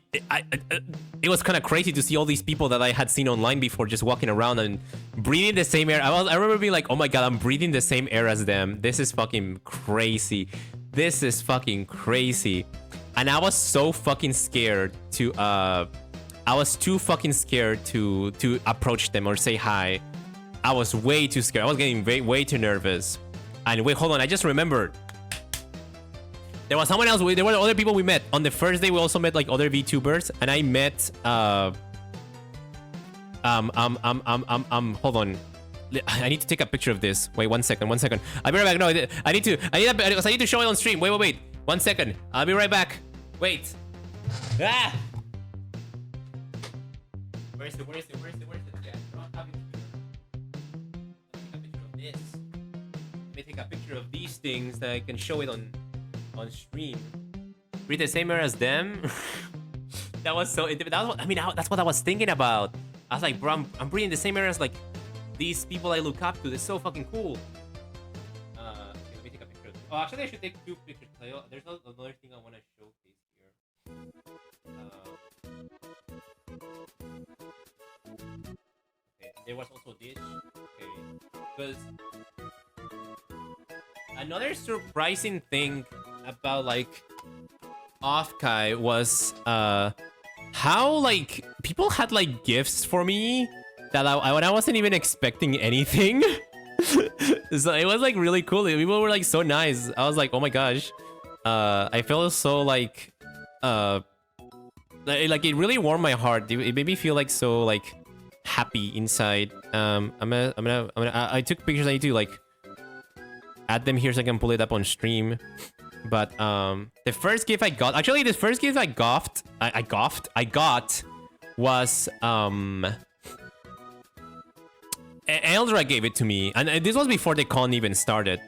it was kind of crazy to see all these people that I had seen online before just walking around and breathing the same air. I remember being like, oh my god, I'm breathing the same air as them. This is fucking crazy. This is fucking crazy. And I was so fucking scared to, I was too fucking scared to approach them or say hi. I was way too scared. I was getting way too nervous. And wait, hold on. I just remembered. There was someone else. There were other people we met. On the first day, we also met like other VTubers. And I met, hold on. I need to take a picture of this. Wait, one second. I'll be right back. No, I need to show it on stream. Wait. 1 second. I'll be right back. Wait. Ah! Where is it? Yeah, I don't have it. Let me take a picture of this. Let me take a picture of these things that I can show it on stream. Breathe the same air as them. That was so. That's what I was thinking about. I was like, bro, I'm breathing the same air as like these people I look up to. They're so fucking cool. Okay, let me take a picture. Oh, actually, I should take 2 pictures. There's another thing I want to showcase here. Okay, there was also this. Okay, because another surprising thing about like OffKai was how like people had like gifts for me that I wasn't even expecting anything. So it was like really cool. People were like so nice. I was like, oh my gosh. I felt so like it really warmed my heart. It made me feel like so like happy inside. I took pictures. I need to like add them here so I can pull it up on stream. But the first gift I got, actually, the first gift I got was Eldra gave it to me, and this was before the con even started.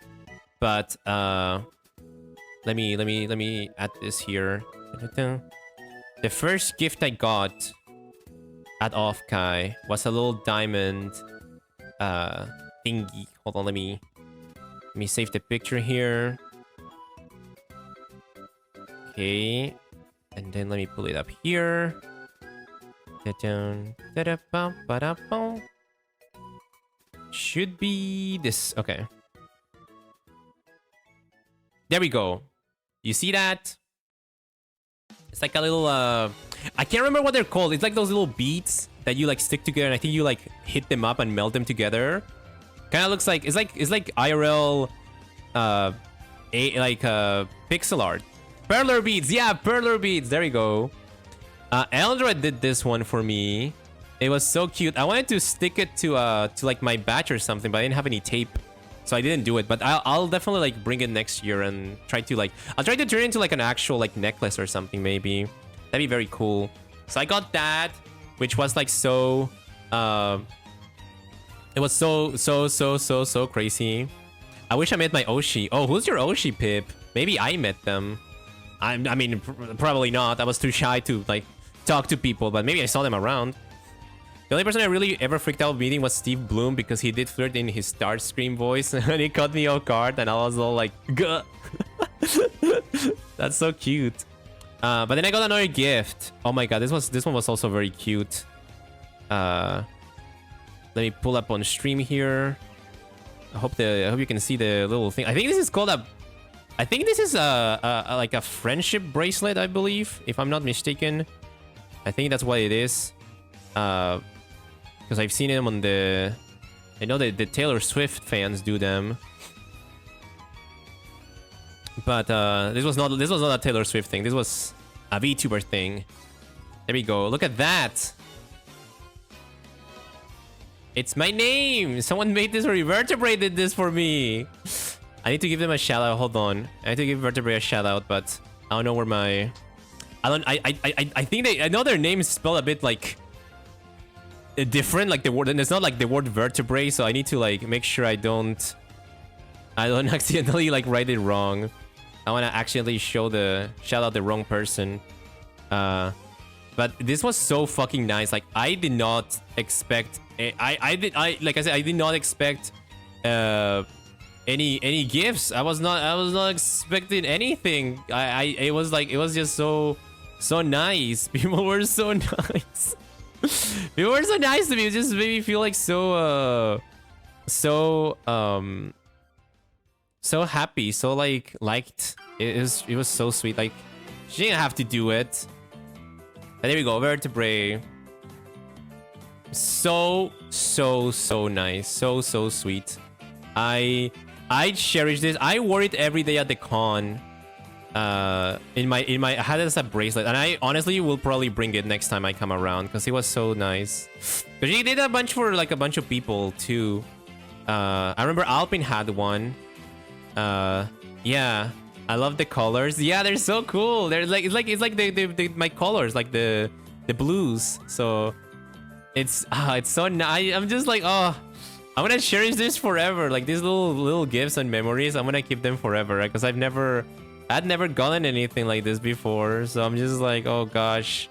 But let me add this here. The first gift I got at OffKai was a little diamond thingy. Hold on, let me save the picture here. Okay, and then let me pull it up here. Should be this. Okay. There we go. You see that? It's like a little I can't remember what they're called. It's like those little beads that you like stick together, and I think you like hit them up and melt them together. Kind of looks like it's like IRL pixel art. Perler beads. Yeah, perler beads. There we go. Eldra did this one for me. It was so cute. I wanted to stick it to like my batch or something, but I didn't have any tape, so I didn't do it. But I'll definitely like bring it next year and try to like I'll try to turn it into like an actual like necklace or something maybe. That'd be very cool. So I got that, which was like so it was so crazy. I wish I met my Oshi. Oh, who's your Oshi, Pip? Maybe I met them. I mean, probably not. I was too shy to like talk to people, but maybe I saw them around. The only person I really ever freaked out meeting was Steve Bloom, because he did flirt in his Starscream voice and he caught me off guard, and I was all like, gah. That's so cute. But then I got another gift. Oh my god, this one was also very cute. Let me pull up on stream here. I hope you can see the little thing. I think this is called a like a friendship bracelet, I believe, if I'm not mistaken. I think that's what it is. Because I've seen them on the... I know that the Taylor Swift fans do them. But this was not a Taylor Swift thing. This was a VTuber thing. There we go. Look at that. It's my name. Someone made this, or Vertebrae did this for me. I need to give them a shout out. Hold on. I need to give Vertebrae a shout out, but I don't know where my... I think I know their name is spelled a bit like different, like the word, and it's not like the word vertebrae, so I need to like make sure I don't accidentally like write it wrong. I want to accidentally shout out the wrong person. But this was so fucking nice. Like I did not expect like I said, I did not expect any gifts. I was not expecting anything. It was just so nice. People were so nice. People were so nice to me. It just made me feel like so happy, so like liked. It was so sweet. Like she didn't have to do it. And there we go, Vertebrae. So nice, so sweet. I cherish this. I wore it every day at the con. I had it as a bracelet, and I honestly will probably bring it next time I come around, because it was so nice. Because she did a bunch for like a bunch of people too. I remember Alpin had one. Yeah, I love the colors. Yeah, they're so cool. They're like it's like my colors, like the blues. So it's so nice. I'm just like, oh, I'm gonna cherish this forever. Like these little gifts and memories, I'm gonna keep them forever, right? Because I'd never gotten anything like this before, so I'm just like, oh gosh,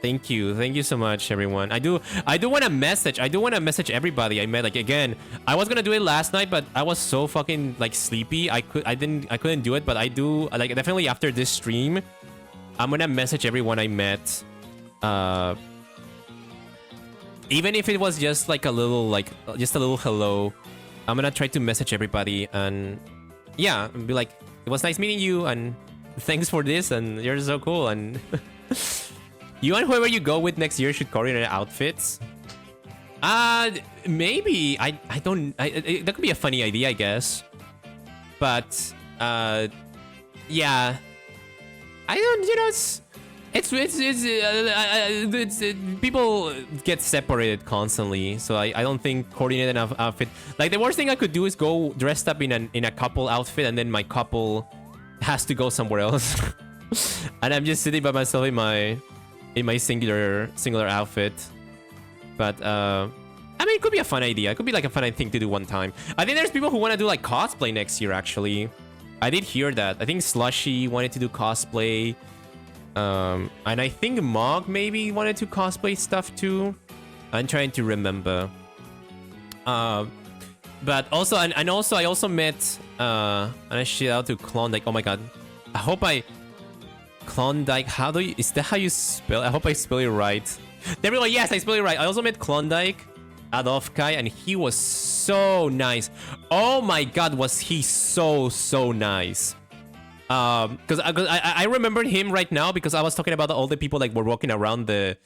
thank you so much, everyone. I do want to message everybody I met. Like again, I was gonna do it last night, but I was so fucking like sleepy. I couldn't do it, but I do like definitely after this stream, I'm gonna message everyone I met. Even if it was just like a little hello, I'm gonna try to message everybody and yeah, and be like, it was nice meeting you, and thanks for this, and you're so cool, and you and whoever you go with next year should coordinate outfits. Maybe I don't. That could be a funny idea, I guess. But yeah, I don't. People get separated constantly, so I don't think coordinated enough outfit. Like the worst thing I could do is go dressed up in a couple outfit, and then my couple has to go somewhere else, and I'm just sitting by myself in my singular outfit. But I mean, it could be a fun idea. It could be like a fun thing to do one time. I think there's people who want to do like cosplay next year. Actually, I did hear that. I think Slushy wanted to do cosplay. And I think Mog maybe wanted to cosplay stuff too. I'm trying to remember. But also, and also I also met and I shout out to Klondike. Oh my god, I hope Klondike. Is that how you spell? I hope I spell it right. There we go. Yes, I spell it right. I also met Klondike at OffKai, and he was so nice. Oh my god, was he so nice. Because I remembered him right now because I was talking about all the people like were walking around the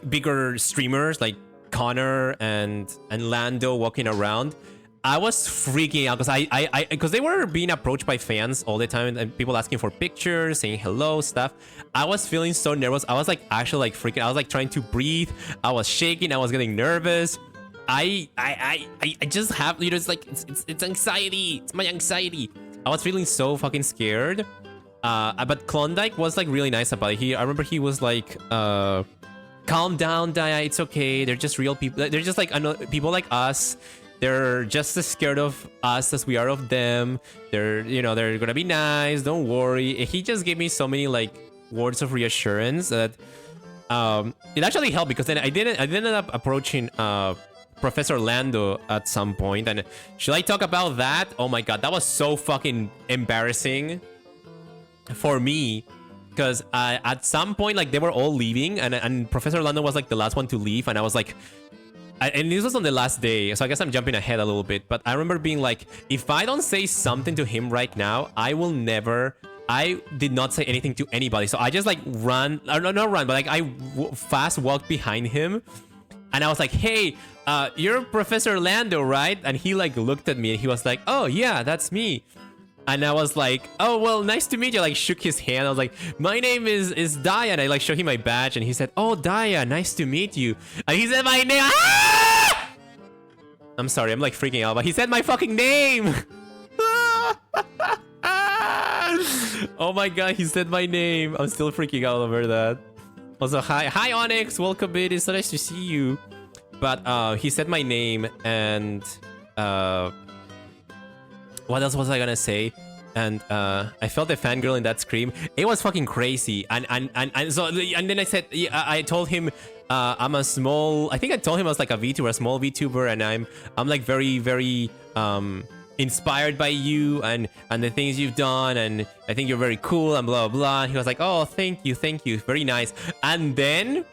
bigger streamers like Connor and Lando walking around. I was freaking out because they were being approached by fans all the time and people asking for pictures, saying hello, stuff. I was feeling so nervous. I was like actually like freaking. I was like trying to breathe. I was shaking. I was getting nervous. I just have, you know, it's like it's anxiety. It's my anxiety. I was feeling so fucking scared. But Klondike was like really nice about it. I remember he was like, calm down, Daya. It's okay. They're just real people. They're just like people like us. They're just as scared of us as we are of them. They're gonna be nice. Don't worry. He just gave me so many like words of reassurance that it actually helped because then I ended up approaching Professor Lando at some point. And should I talk about that? Oh my god, that was so fucking embarrassing for me because at some point like they were all leaving and Professor Lando was like the last one to leave, and I was like, and this was on the last day, so I guess I'm jumping ahead a little bit, but I remember being like, if I don't say something to him right now, I did not say anything to anybody. So I just like ran, or not run, but like I fast walked behind him. And I was like, hey, you're Professor Lando, right? And he like looked at me and he was like, oh yeah, that's me. And I was like, oh, well, nice to meet you. I like shook his hand. I was like, my name is Daya. And I like showed him my badge and he said, oh, Daya, nice to meet you. And he said my name. Ah! I'm sorry, I'm like freaking out, but he said my fucking name. Oh my god, he said my name. I'm still freaking out over that. Also, hi Onyx, welcome in. It's so nice to see you. But he said my name, and what else was I gonna say? And I felt a fangirl in that scream. It was fucking crazy. And then I said, I told him I'm a small. I think I told him I was like a VTuber, a small VTuber, and I'm like very inspired by you and the things you've done, and I think you're very cool and blah blah. And he was like, oh, thank you, very nice. And then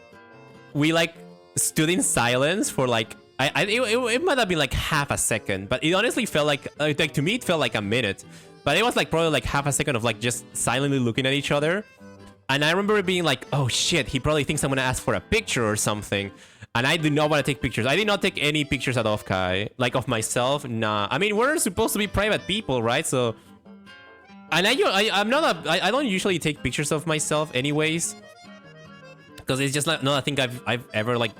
we like stood in silence for like it might have been like half a second, but it honestly felt like to me it felt like a minute, but it was like probably like half a second of like just silently looking at each other. And I remember being like, oh shit, he probably thinks I'm gonna ask for a picture or something. And I do not want to take pictures. I did not take any pictures at OffKai. Like, of myself, nah. I mean, we're supposed to be private people, right? So... And I don't usually take pictures of myself anyways. Because it's just not a thing I've ever, like,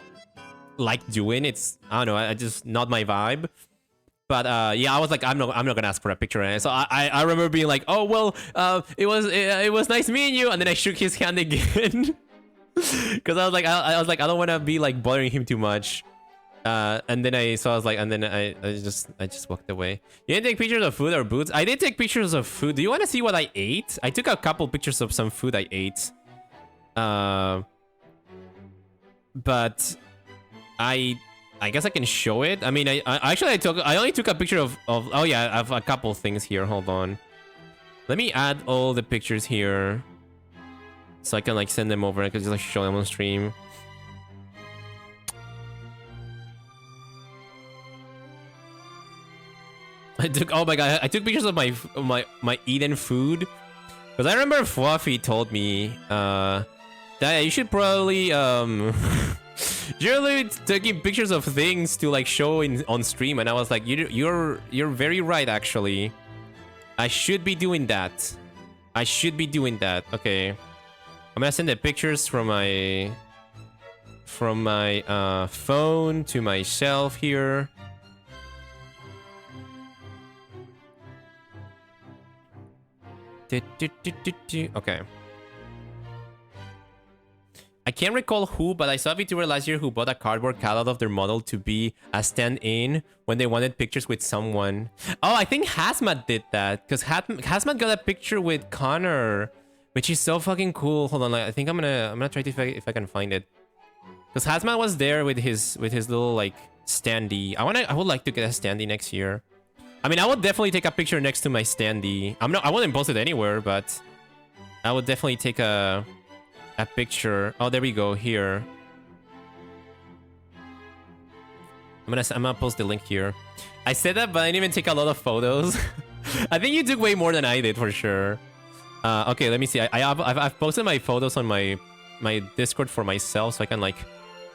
liked doing. It's... I don't know, I just... Not my vibe. But, yeah, I was like, I'm not gonna ask for a picture. And so I remember being like, oh, well, it was nice meeting you. And then I shook his hand again. Because I was like, I don't want to be like bothering him too much, and then I just walked away. You didn't take pictures of food or boots? I did take pictures of food. Do you want to see what I ate? I took a couple pictures of some food I ate. But I guess I can show it. I mean, I only took a picture of oh yeah, I have a couple things here. Hold on, let me add all the pictures here. So I can like send them over. I can just like show them on stream. Oh my god, I took pictures of my eaten food. Because I remember Fluffy told me that you should probably you're taking pictures of things to like show on stream, and I was like, you're very right actually. I should be doing that. I should be doing that. Okay. I'm gonna send the pictures from my phone to myself here. Okay. I can't recall who, but I saw a VTuber last year who bought a cardboard cutout of their model to be a stand-in when they wanted pictures with someone. Oh, I think Hazmat did that, because Hazmat got a picture with Connor, which is so fucking cool. Hold on, I think I'm gonna try to if I can find it, because Hazmat was there with his little like standee. I would like to get a standee next year. I mean, I would definitely take a picture next to my standee. I wouldn't post it anywhere, but I would definitely take a picture. Oh, there we go. Here, I'm gonna post the link here. I said that, but I didn't even take a lot of photos. I think you took way more than I did for sure. Okay, let me see. I've posted my photos on my Discord for myself, so I can like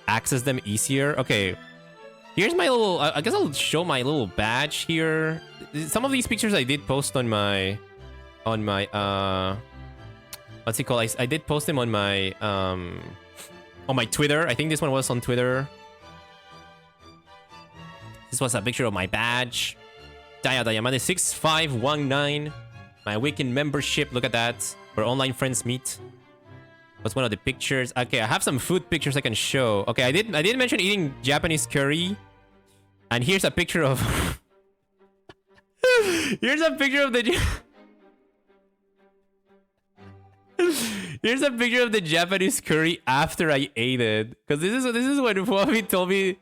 access them easier. Okay, here's my little. I guess I'll show my little badge here. Some of these pictures I did post on my what's it called? I did post them on my Twitter. I think this one was on Twitter. This was a picture of my badge. Diamante 6519. My weekend membership. Look at that. Where online friends meet. What's one of the pictures? Okay, I have some food pictures I can show. Okay, I did mention eating Japanese curry. And here's a picture of here's a picture of the here's a picture of the Japanese curry after I ate it. Because this is when Bobby told me.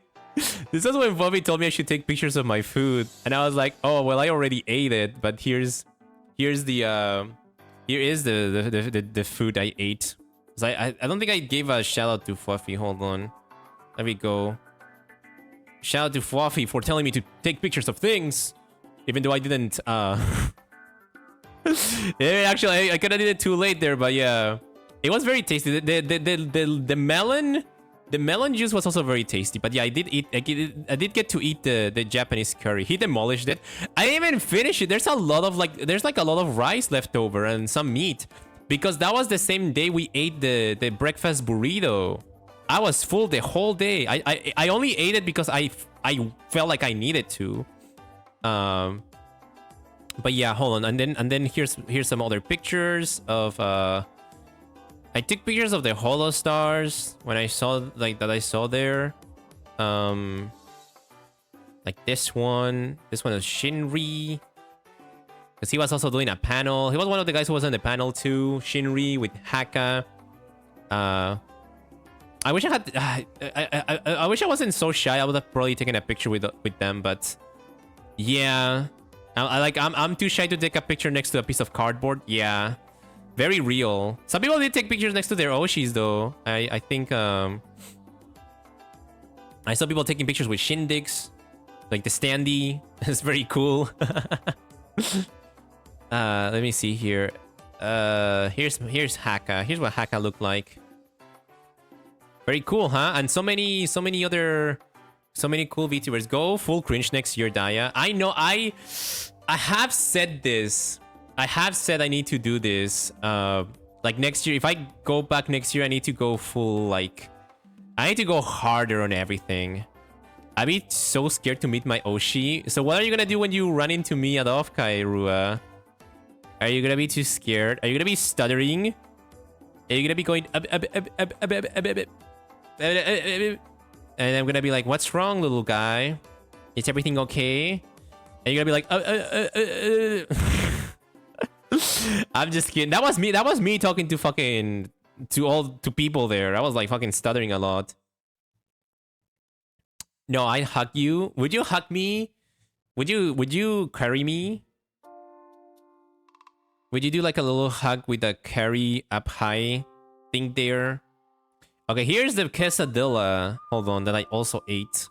This is when Bobby told me I should take pictures of my food, and I was like, oh well, I already ate it. But here is the food I ate. I don't think I gave a shout out to Fluffy. Hold on, there we go. Shout out to Fluffy for telling me to take pictures of things, even though I didn't. Yeah, actually, I kind of did it too late there, but yeah, it was very tasty. The melon juice was also very tasty. But yeah, I did get to eat the Japanese curry. He demolished it. I didn't even finish it. There's a lot of there's a lot of rice left over and some meat, because that was the same day we ate the breakfast burrito. I was full the whole day. I only ate it because I felt like I needed to. But yeah, hold on, and then here's some other pictures of I took pictures of the holo stars when I saw that I saw there. Like this one is Shinri, because he was also doing a panel. He was one of the guys who was on the panel too. Shinri with Haka. I wish I had. I wish I wasn't so shy. I would have probably taken a picture with them, but yeah. I'm too shy to take a picture next to a piece of cardboard. Yeah, very real. Some people did take pictures next to their Oshis though. I think I saw people taking pictures with shindigs, like the standee. It's very cool. Let me see here. Here's Haka. Here's what Haka looked like. Very cool, huh? And so many cool VTubers. Go full cringe next year, Daya. I know. I have said this. I have said I need to do this. Like next year, if I go back next year, I need to go full like. I need to go harder on everything. I'd be so scared to meet my Oshi. So what are you gonna do when you run into me at OffKai, Rua? Are you gonna be too scared? Are you gonna be stuttering? Are you gonna be going and I'm gonna be like, what's wrong, little guy? Is everything okay? And you're gonna be like, I'm just kidding. That was me talking to fucking to people there. I was like fucking stuttering a lot. No, I'd hug you. Would you hug me? Would you carry me? Would you do like a little hug with a carry up high thing there? Okay, here's the quesadilla. Hold on, that I also ate.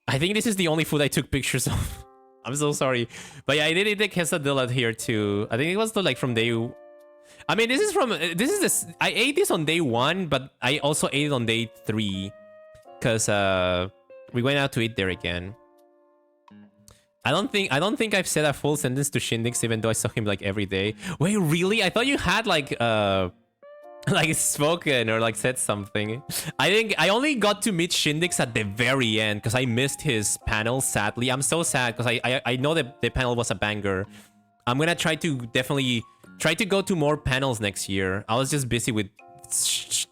I think this is the only food I took pictures of. I'm so sorry. But yeah, I did eat the quesadilla here too. I think it was like from day... I mean, I ate this on day 1, but I also ate it on day 3. Because we went out to eat there again. I don't think I've said a full sentence to Shindix even though I saw him like every day. Wait, really? I thought you had like like spoken or like said something. I think I only got to meet Shindix at the very end because I missed his panel, sadly. I'm so sad because I know that the panel was a banger. I'm gonna try to definitely try to go to more panels next year. I was just busy with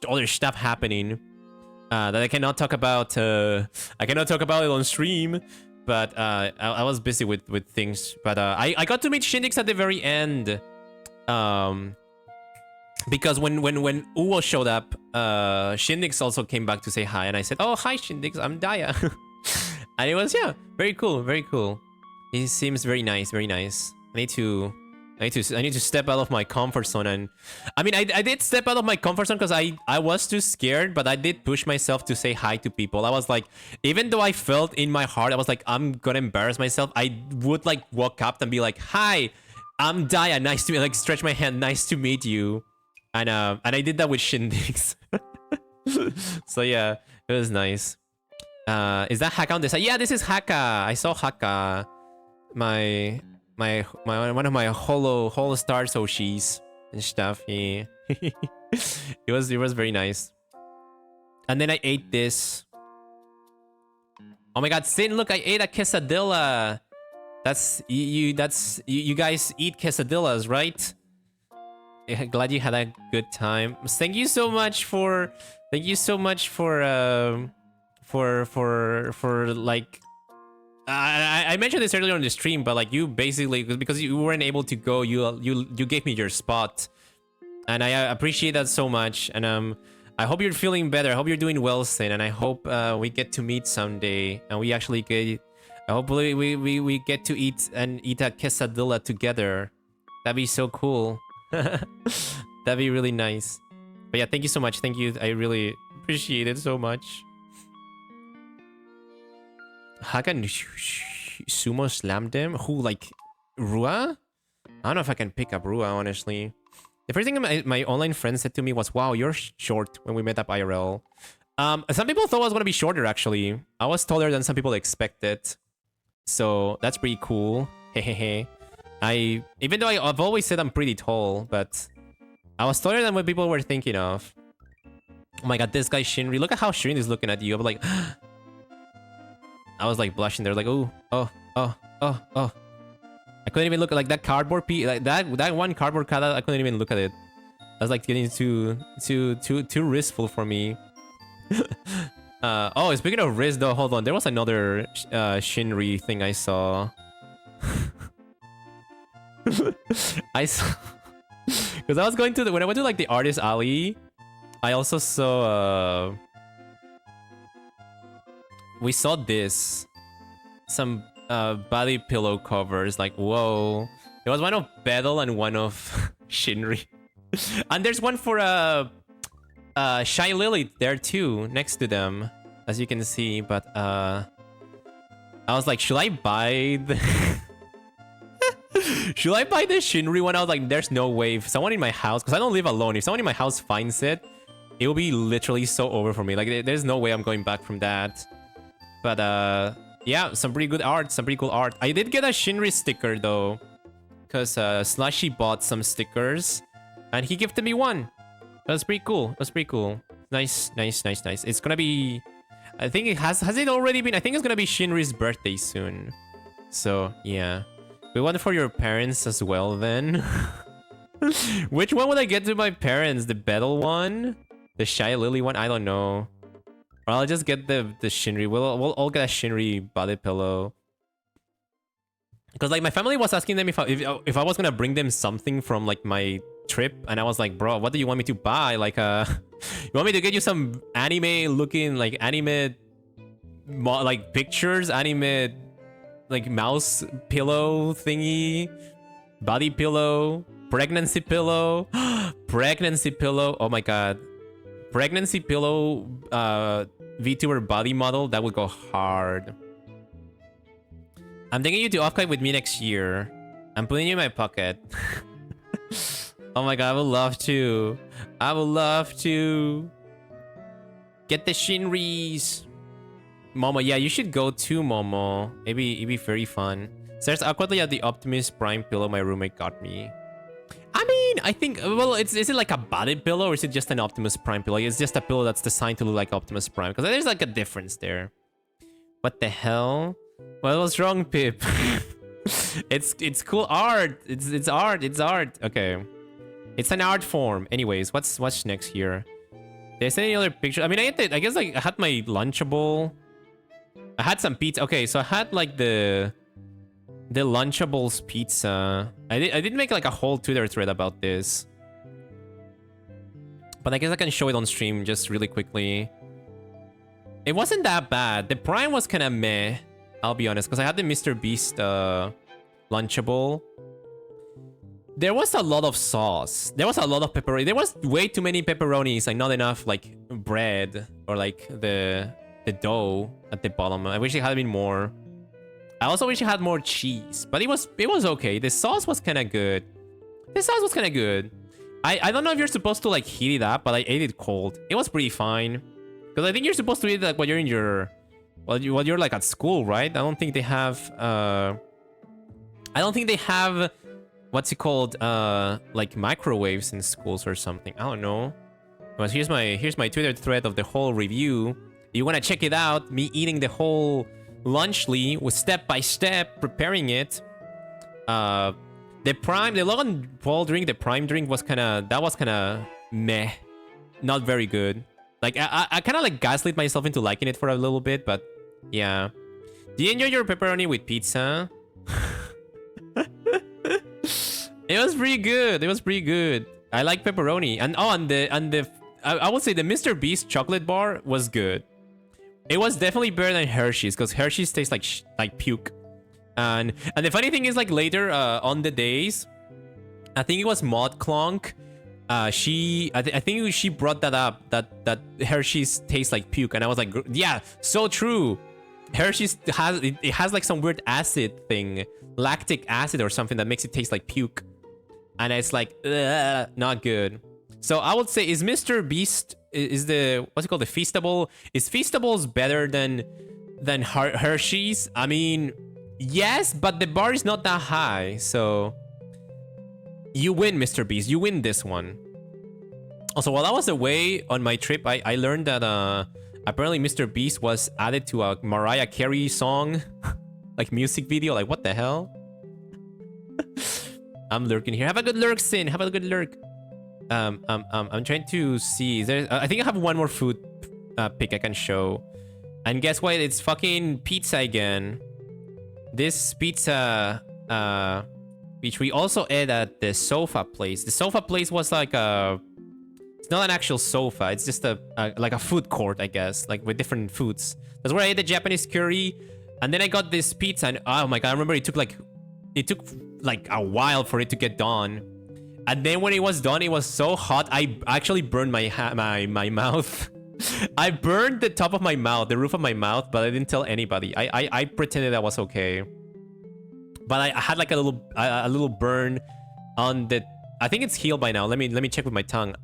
other stuff happening that I cannot talk about. I cannot talk about it on stream. But I was busy with things. But I got to meet Shindix at the very end. Because when Uwo showed up, Shindix also came back to say hi, and I said, "Oh, hi, Shindix, I'm Daya," and it was very cool, very cool. He seems very nice, very nice. I need to step out of my comfort zone, and I mean, I did step out of my comfort zone because I was too scared, but I did push myself to say hi to people. I was like, even though I felt in my heart, I was like, I'm gonna embarrass myself. I would like walk up and be like, "Hi, I'm Daya. Nice to meet," like stretch my hand, "Nice to meet you." And I did that with Shindix. So yeah, it was nice. Is that Haka on this side? Yeah, this is Haka. I saw Haka. My one of my holo star Soshis and stuff. Yeah. it was very nice. And then I ate this. Oh my god, Sin, look, I ate a quesadilla. That's you guys eat quesadillas, right? Glad you had a good time. Thank you so much for like I mentioned this earlier on the stream, but like you basically, because you weren't able to go, you gave me your spot, and I appreciate that so much. And I hope you're feeling better. I hope you're doing well, Sin, and I hope we get to meet someday, and we actually get. Hopefully we get to eat a quesadilla together. That'd be so cool. That'd be really nice. But yeah, thank you so much. Thank you. I really appreciate it so much. Hakan sumo slammed him. Who, like Rua? I don't know if I can pick up Rua, honestly. The first thing my online friend said to me was, "Wow, you're short," when we met up IRL. Some people thought I was gonna be shorter, actually. I was taller than some people expected. So that's pretty cool. Hehehe. Even though I've always said I'm pretty tall, but I was taller than what people were thinking of. Oh my god, this guy Shinri. Look at how Shinri is looking at you. I'm like, I was like blushing there, like, oh. I couldn't even look at like that cardboard piece, like that one cardboard cutout. I couldn't even look at it. I was like getting too riskful for me. Oh, speaking of risk though, hold on. There was another Shinri thing I saw. I saw because I was going to when I went to like the artist alley, I also saw we saw this some body pillow covers. Like, whoa, there was one of Bedel and one of Shinri, and there's one for Shy Lily there too next to them, as you can see. But I was like, should I buy the should I buy the Shinri one? I was like, there's no way. If someone in my house, because I don't live alone, if someone in my house finds it, it will be literally so over for me. Like, there's no way I'm going back from that. But yeah, some pretty good art, some pretty cool art. I did get a Shinri sticker though, because Slushy bought some stickers, and he gifted me one. That's pretty cool. That's pretty cool. Nice. It's gonna be, I think it has it already been? I think it's gonna be Shinri's birthday soon. So yeah. We want it for your parents as well then. Which one would I get to my parents? The Bedel one? The Shy Lily one? I don't know. Or I'll just get the Shinri. We'll all get a Shinri body pillow. Because like my family was asking them if I was gonna bring them something from like my trip, and I was like, bro, what do you want me to buy? Like you want me to get you some anime looking like anime like pictures, anime like mouse pillow thingy, body pillow, pregnancy pillow, pregnancy pillow. Oh my god, pregnancy pillow VTuber body model, that would go hard. I'm taking you to OffKai with me next year. I'm putting you in my pocket. Oh my god, I would love to. I would love to. Get the Shinris. Momo, yeah, you should go too, Momo. It'd be very fun. Stares awkwardly at the Optimus Prime pillow my roommate got me. I mean, I think, well, is it like a body pillow or is it just an Optimus Prime pillow? It's just a pillow that's designed to look like Optimus Prime because there's like a difference there. What the hell? What was wrong, Pip? it's cool art. It's art. It's art. Okay, it's an art form. Anyways, what's next here? There's any other picture? I mean, I guess like I had my Lunchable. I had some pizza. Okay, so I had like the Lunchables pizza. I did make like a whole Twitter thread about this, but I guess I can show it on stream just really quickly. It wasn't that bad. The Prime was kind of meh, I'll be honest, because I had the Mr. Beast Lunchable. There was a lot of sauce. There was a lot of pepperoni. There was way too many pepperonis and not enough like bread or like the dough at the bottom. I wish it had been more. I also wish it had more cheese, but it was okay. The sauce was kind of good. The sauce was kind of good. I don't know if you're supposed to like heat it up, but I ate it cold. It was pretty fine. Because I think you're supposed to eat like when you're in your, while you're like at school, right? I don't think they have what's it called, like microwaves in schools or something. I don't know. But here's my Twitter thread of the whole review. You want to check it out? Me eating the whole lunchly with step by step preparing it. The Logan Paul drink, the Prime drink was kind of meh, not very good. Like I kind of like gaslit myself into liking it for a little bit, but yeah. Do you enjoy your pepperoni with pizza? It was pretty good. It was pretty good. I like pepperoni, and I would say the Mr. Beast chocolate bar was good. It was definitely better than Hershey's because Hershey's tastes like puke. And the funny thing is, like later on the days, I think it was Maud Clonk. I think she brought that up, that Hershey's tastes like puke, and I was like, yeah, so true. Hershey's has like some weird acid thing, lactic acid or something that makes it taste like puke, and it's like not good. So I would say, is Mr. Beast is the what's it called, the Feastable? Is Feastables better than Hershey's? I mean, yes, but the bar is not that high, so you win, Mr. Beast. You win this one. Also, while I was away on my trip, I learned that apparently Mr. Beast was added to a Mariah Carey song, like music video. Like, what the hell? I'm lurking here. Have a good lurk, Sin. Have a good lurk. I'm trying to see. I think I have one more food pic I can show. And guess what? It's fucking pizza again. This pizza, which we also ate at the sofa place. The sofa place was like it's not an actual sofa. It's just like a food court, I guess, like with different foods. That's where I ate the Japanese curry, and then I got this pizza. And oh my god, I remember it took like a while for it to get done. And then when it was done, it was so hot, I actually burned my mouth. I burned the top of my mouth, the roof of my mouth, but I didn't tell anybody. I pretended that was okay. But I had like a little burn on the. I think it's healed by now. Let me check with my tongue.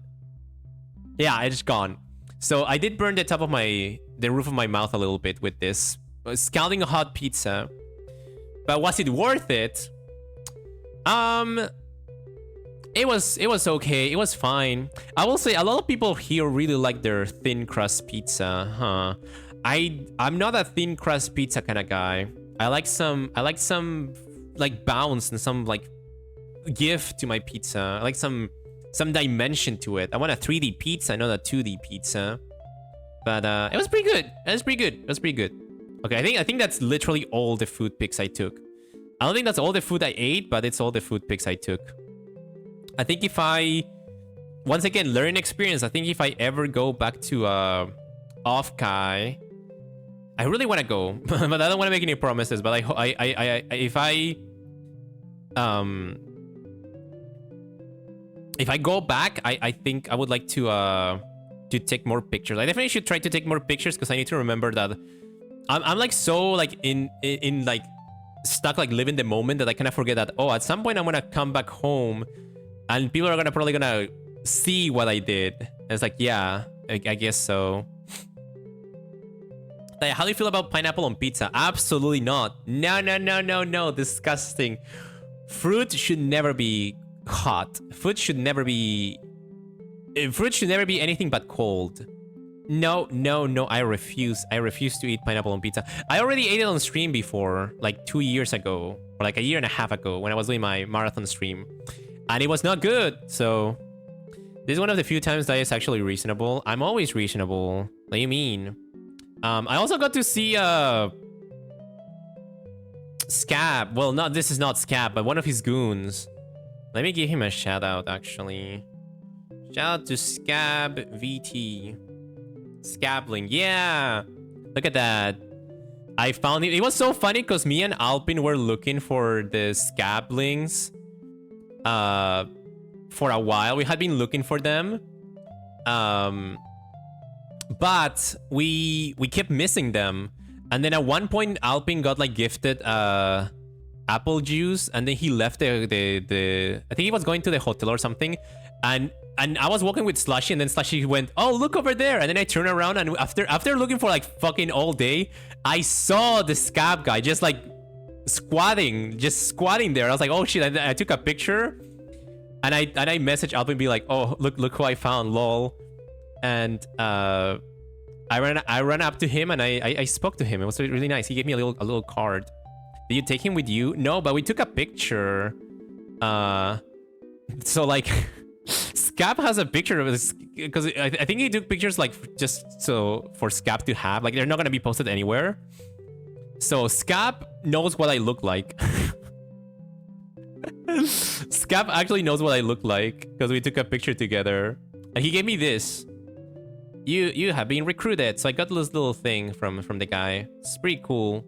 Yeah, it's gone. So I did burn the top of the roof of my mouth a little bit with this scalding hot pizza. But was it worth it? It was okay. It was fine. I will say a lot of people here really like their thin crust pizza, huh? I'm not a thin crust pizza kind of guy. I like some like bounce and some like give to my pizza. I like some dimension to it. I want a 3D pizza, not a 2D pizza. But it was pretty good. It was pretty good. Okay, I think that's literally all the food pics I took. I don't think that's all the food I ate, but it's all the food pics I took. I think if I, once again, learning experience, I think if I ever go back to OffKai, I really want to go, but I don't want to make any promises. But if I go back, I think I would like to take more pictures. I definitely should try to take more pictures because I need to remember that I'm like so like in like stuck like living the moment that I kind of forget that, oh, at some point I'm gonna come back home and people are probably gonna see what I did. And it's like, yeah, I guess so. How do you feel about pineapple on pizza? Absolutely not. No, no, no, no, no. Disgusting. Fruit should never be hot. Fruit should never be anything but cold. No, no, no. I refuse. I refuse to eat pineapple on pizza. I already ate it on stream before, like 2 years ago, or like a year and a half ago when I was doing my marathon stream. And it was not good. So this is one of the few times that is actually reasonable. I'm always reasonable. What do you mean? I also got to see Scab. Well, this is not Scab, but one of his goons. Let me give him a shout out, actually. Shout out to Scab VT. Scabling, yeah. Look at that. I found it. It was so funny because me and Alpin were looking for the Scablings for a while. We had been looking for them. But we kept missing them. And then at one point Alpin got like gifted apple juice, and then he left the I think he was going to the hotel or something, and I was walking with Slushy, and then Slushy went, "Oh, look over there," and then I turned around, and after looking for like fucking all day, I saw the Scab guy just like squatting there. I was like, "Oh shit!" I took a picture, and I messaged Alpin, be like, "Oh, look who I found, lol," and I ran up to him and I spoke to him. It was really nice. He gave me a little card. Did you take him with you? No, but we took a picture. So like, Scab has a picture of this because I think he took pictures like just so for Scab to have. Like they're not gonna be posted anywhere. So Scab knows what I look like. Scab actually knows what I look like because we took a picture together, and he gave me this. You have been recruited. So I got this little thing from the guy. It's pretty cool.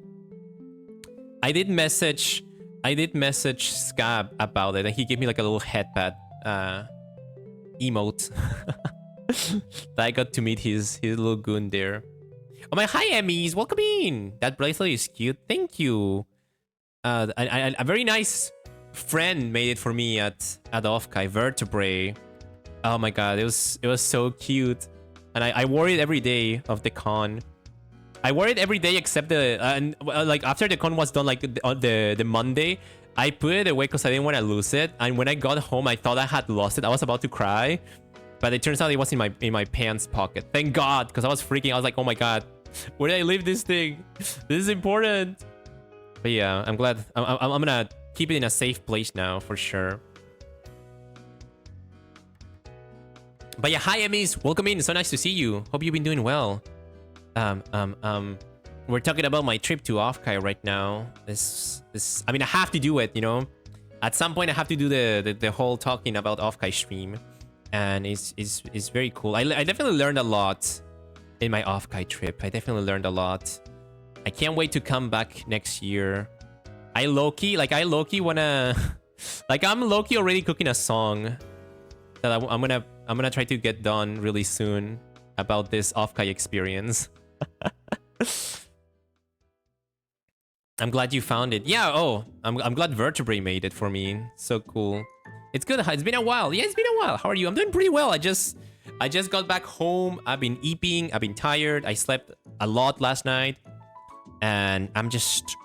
I did message Scab about it, and he gave me like a little headpad emote. That I got to meet his little goon there. Oh my, hi Emmys, welcome in. That bracelet is cute. Thank you. A very nice friend made it for me at OffKai, Vertebrae. Oh my god, it was so cute. And I wore it every day of the con. I wore it every day except like after the con was done, like the Monday, I put it away because I didn't want to lose it. And when I got home, I thought I had lost it. I was about to cry, but it turns out it was in my pants pocket. Thank God, because I was freaking. I was like, oh my god, where did I leave this thing? This is important. But yeah, I'm glad. I'm gonna keep it in a safe place now for sure. But yeah, hi Emmys, welcome in. So nice to see you. Hope you've been doing well. We're talking about my trip to OffKai right now. I mean, I have to do it, you know. At some point, I have to do the whole talking about OffKai stream, and it's very cool. I definitely learned a lot in my OffKai trip. I definitely learned a lot. I can't wait to come back next year. I low-key wanna like I'm low-key already cooking a song that I'm gonna try to get done really soon about this OffKai experience. I'm glad you found it. Yeah, oh, I'm glad Vertebrae made it for me. So cool. It's good. It's been a while. Yeah, it's been a while. How are you? I'm doing pretty well. I just got back home. I've been eating. I've been tired. I slept a lot last night. And I'm just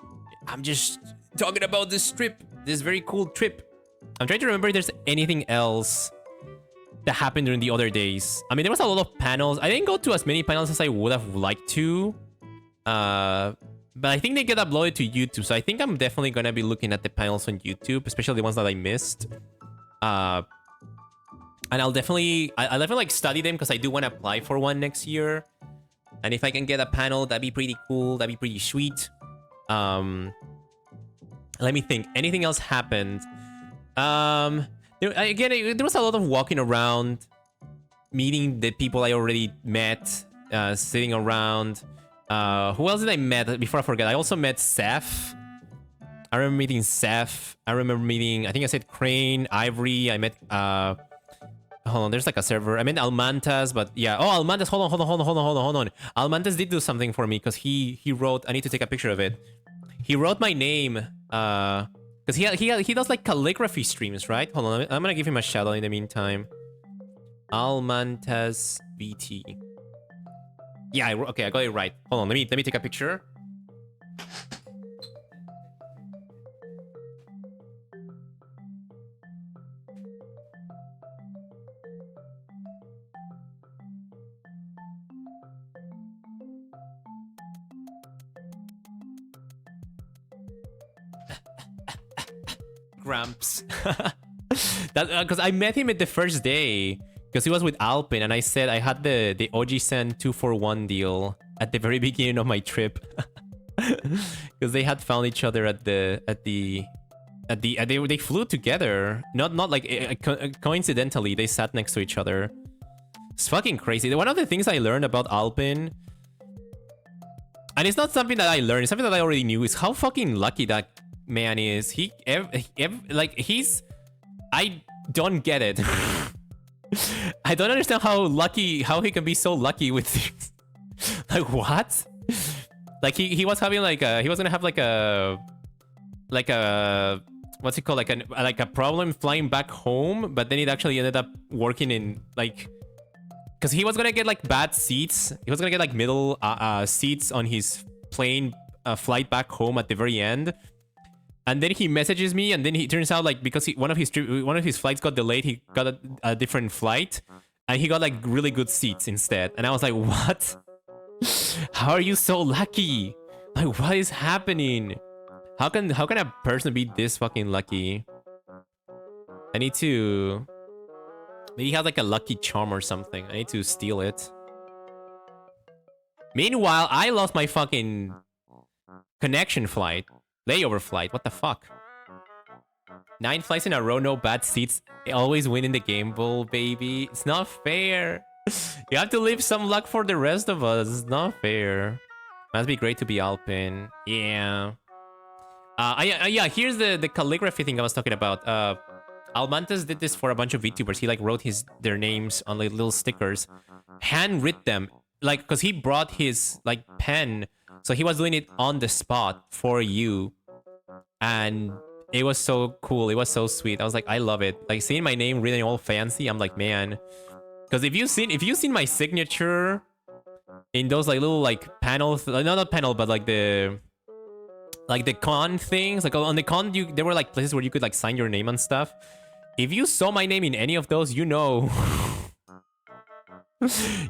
talking about this trip. This very cool trip. I'm trying to remember if there's anything else that happened during the other days. I mean, there was a lot of panels. I didn't go to as many panels as I would have liked to. But I think they get uploaded to YouTube, so I think I'm definitely gonna be looking at the panels on YouTube, especially the ones that I missed. And I'll definitely like study them because I do want to apply for one next year. And if I can get a panel, that'd be pretty cool. That'd be pretty sweet. Let me think. Anything else happened? There was a lot of walking around, meeting the people I already met, sitting around. Who else did I met? Before I forget, I also met Seth. I remember meeting Seth. I remember meeting, I think I said Crane, Ivory. I met, hold on, there's like a server. I met Almantas, but yeah. Oh, Almantas, hold on. Almantas did do something for me because he wrote, I need to take a picture of it. He wrote my name, because he does like calligraphy streams, right? Hold on, I'm gonna give him a shout out in the meantime. Almantas BT. Yeah, okay, I got it right. Hold on, let me take a picture. Gramps. That because I met him at the first day because he was with Alpin, and I said I had the OG-sen 2-for-1 deal at the very beginning of my trip because they had found each other they flew together, not like coincidentally they sat next to each other. It's fucking crazy. One of the things I learned about Alpin, and it's not something that I learned, it's something that I already knew, is how fucking lucky that man is. I don't get it. I don't understand how he can be so lucky with things. Like, what? Like, he was having he was gonna have like a what's it called, like a problem flying back home, but then it actually ended up working in because he was gonna get like bad seats. He was gonna get like middle seats on his plane flight back home at the very end. And then he messages me, and then he turns out like because one of his flights got delayed, he got a different flight, and he got like really good seats instead. And I was like, what? How are you so lucky? Like, what is happening? How can a person be this fucking lucky? I need to maybe he has like a lucky charm or something. I need to steal it. Meanwhile, I lost my fucking connection flight. Layover flight, what the fuck? 9 flights in a row, no bad seats. I always win in the game, bull, baby. It's not fair. You have to leave some luck for the rest of us. It's not fair. Must be great to be Alpin. Yeah. Yeah, here's the calligraphy thing I was talking about. Almantas did this for a bunch of VTubers. He like wrote their names on like little stickers. Handwrit them. Like, because he brought his like pen. So he was doing it on the spot for you. And it was so cool. It was so sweet. I was like, I love it. Like seeing my name written all fancy, I'm like, man. Because if you've seen my signature in those like little like panels, not panel, but like the con things, like on the con, there were like places where you could like sign your name and stuff. If you saw my name in any of those, you know,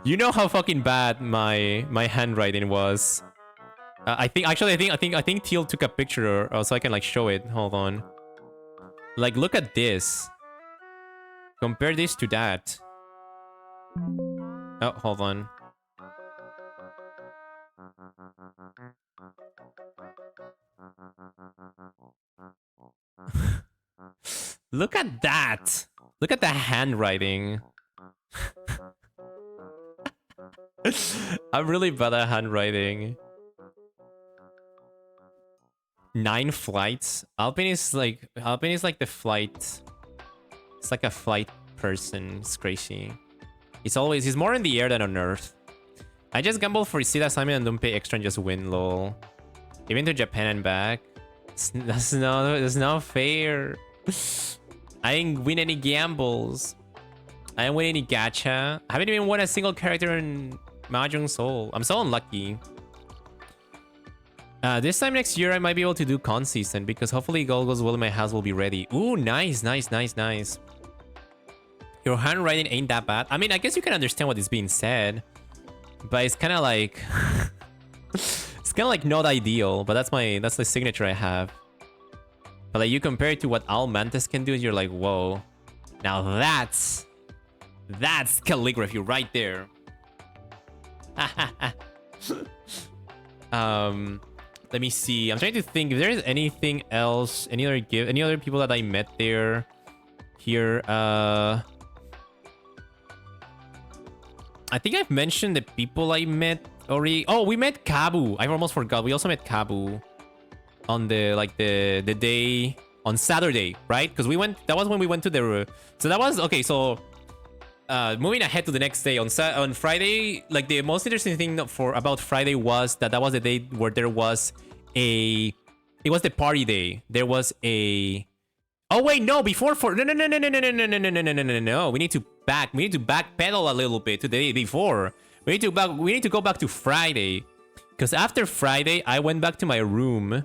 you know how fucking bad my handwriting was. I think Teal took a picture so I can like show it. Hold on. Like, look at this. Compare this to that. Oh, hold on. Look at that. Look at the handwriting. I'm really bad at handwriting. 9 flights. Alpin is like the flight. It's like a flight person. It's crazy. He's more in the air than on Earth. I just gamble for seat assignment and don't pay extra and just win, lol. Even to Japan and back. That's not fair. I didn't win any gambles. I didn't win any gacha. I haven't even won a single character in Mahjong Soul. I'm so unlucky. This time next year, I might be able to do con season because hopefully all goes well and my house will be ready. Ooh, nice. Your handwriting ain't that bad. I mean, I guess you can understand what is being said, but it's kind of like it's kind of like not ideal. But that's the signature I have. But like you compare it to what Al Mantis can do, you're like, whoa. Now that's calligraphy right there. Let me see. I'm trying to think if there is anything else, any other people that I met there. Here, I think I've mentioned the people I met already. Oh, we met Kabu. I almost forgot. We also met Kabu on the day on Saturday, right? Because that was when we went to the. So that was okay. So moving ahead to the next day on Friday, like the most interesting thing about Friday was that was the day where there was it was the party day. There was a. Oh wait, no! No. We need to backpedal a little bit to the day before. We need to go back to Friday. Because after Friday, I went back to my room.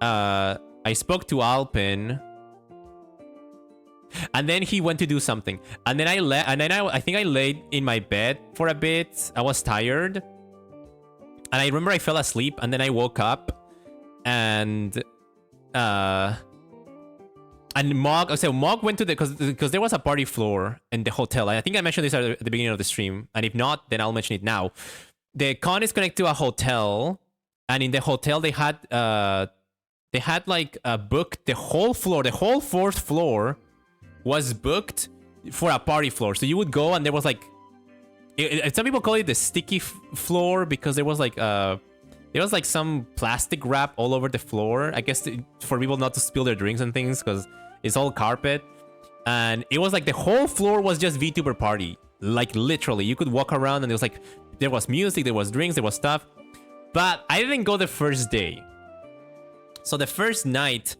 I spoke to Alpin. And then he went to do something. And then I think I laid in my bed for a bit. I was tired. And I remember I fell asleep and then I woke up and Mog went to the because there was a party floor in the hotel. I think I mentioned this at the beginning of the stream. And if not, then I'll mention it now. The con is connected to a hotel, and in the hotel they had like booked the whole floor, the whole fourth floor was booked for a party floor. So you would go and there was like, some people call it the sticky floor because there was like some plastic wrap all over the floor. I guess for people not to spill their drinks and things because it's all carpet. And it was like the whole floor was just VTuber party. Like literally, you could walk around and there was music, there was drinks, there was stuff. But I didn't go the first day. So the first night,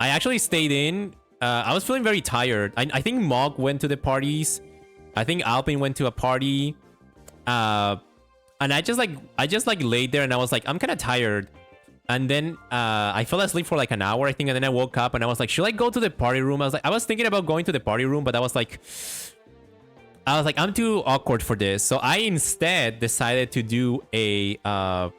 I actually stayed in. I was feeling very tired. I think Mog went to the parties. I think Alpin went to a party. And I just laid there and I was like, I'm kind of tired. And then I fell asleep for like an hour, I think. And then I woke up and I was like, should I go to the party room? I was thinking about going to the party room, but I was like, I'm too awkward for this. So I instead decided to do I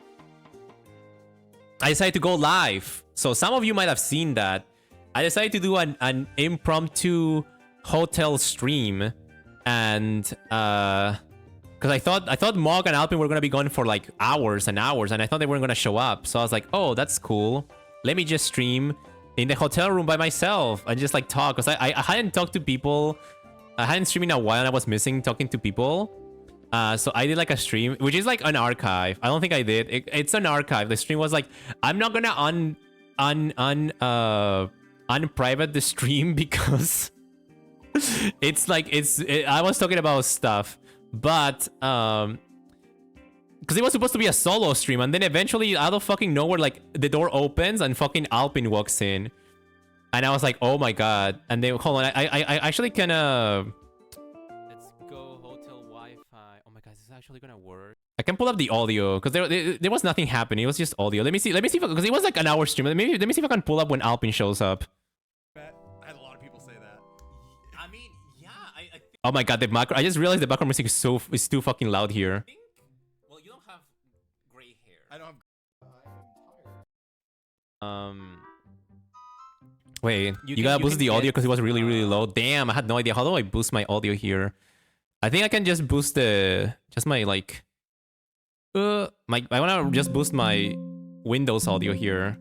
decided to go live. So some of you might have seen that. I decided to do an impromptu hotel stream. And because I thought Mog and Alpin were gonna be gone for like hours and hours, and I thought they weren't gonna show up. So I was like, oh, that's cool. Let me just stream in the hotel room by myself and just like talk. Because I hadn't talked to people. I hadn't streamed in a while and I was missing talking to people. So I did like a stream, which is like an archive. I don't think I did. It's an archive. The stream was like, I'm not gonna unprivate the stream because it's like I was talking about stuff, but because it was supposed to be a solo stream, and then eventually out of fucking nowhere, like the door opens and fucking Alpin walks in, and I was like, oh my god. And then hold on, I actually can let's go hotel Wi-Fi. Oh my god, is this actually gonna work? I can pull up the audio because there was nothing happening. It was just audio. Let me see because it was like an hour stream. Let me see if I can pull up when Alpin shows up. I had a lot of people say that. I mean, yeah, oh my god, the macro. I just realized the background music is too fucking loud here. Well, you don't have gray hair. I don't have. Wait, you gotta boost the audio because it was really, really low. Damn, I had no idea. How do I boost my audio here? I think I can just boost my like, I wanna just boost my Windows audio here.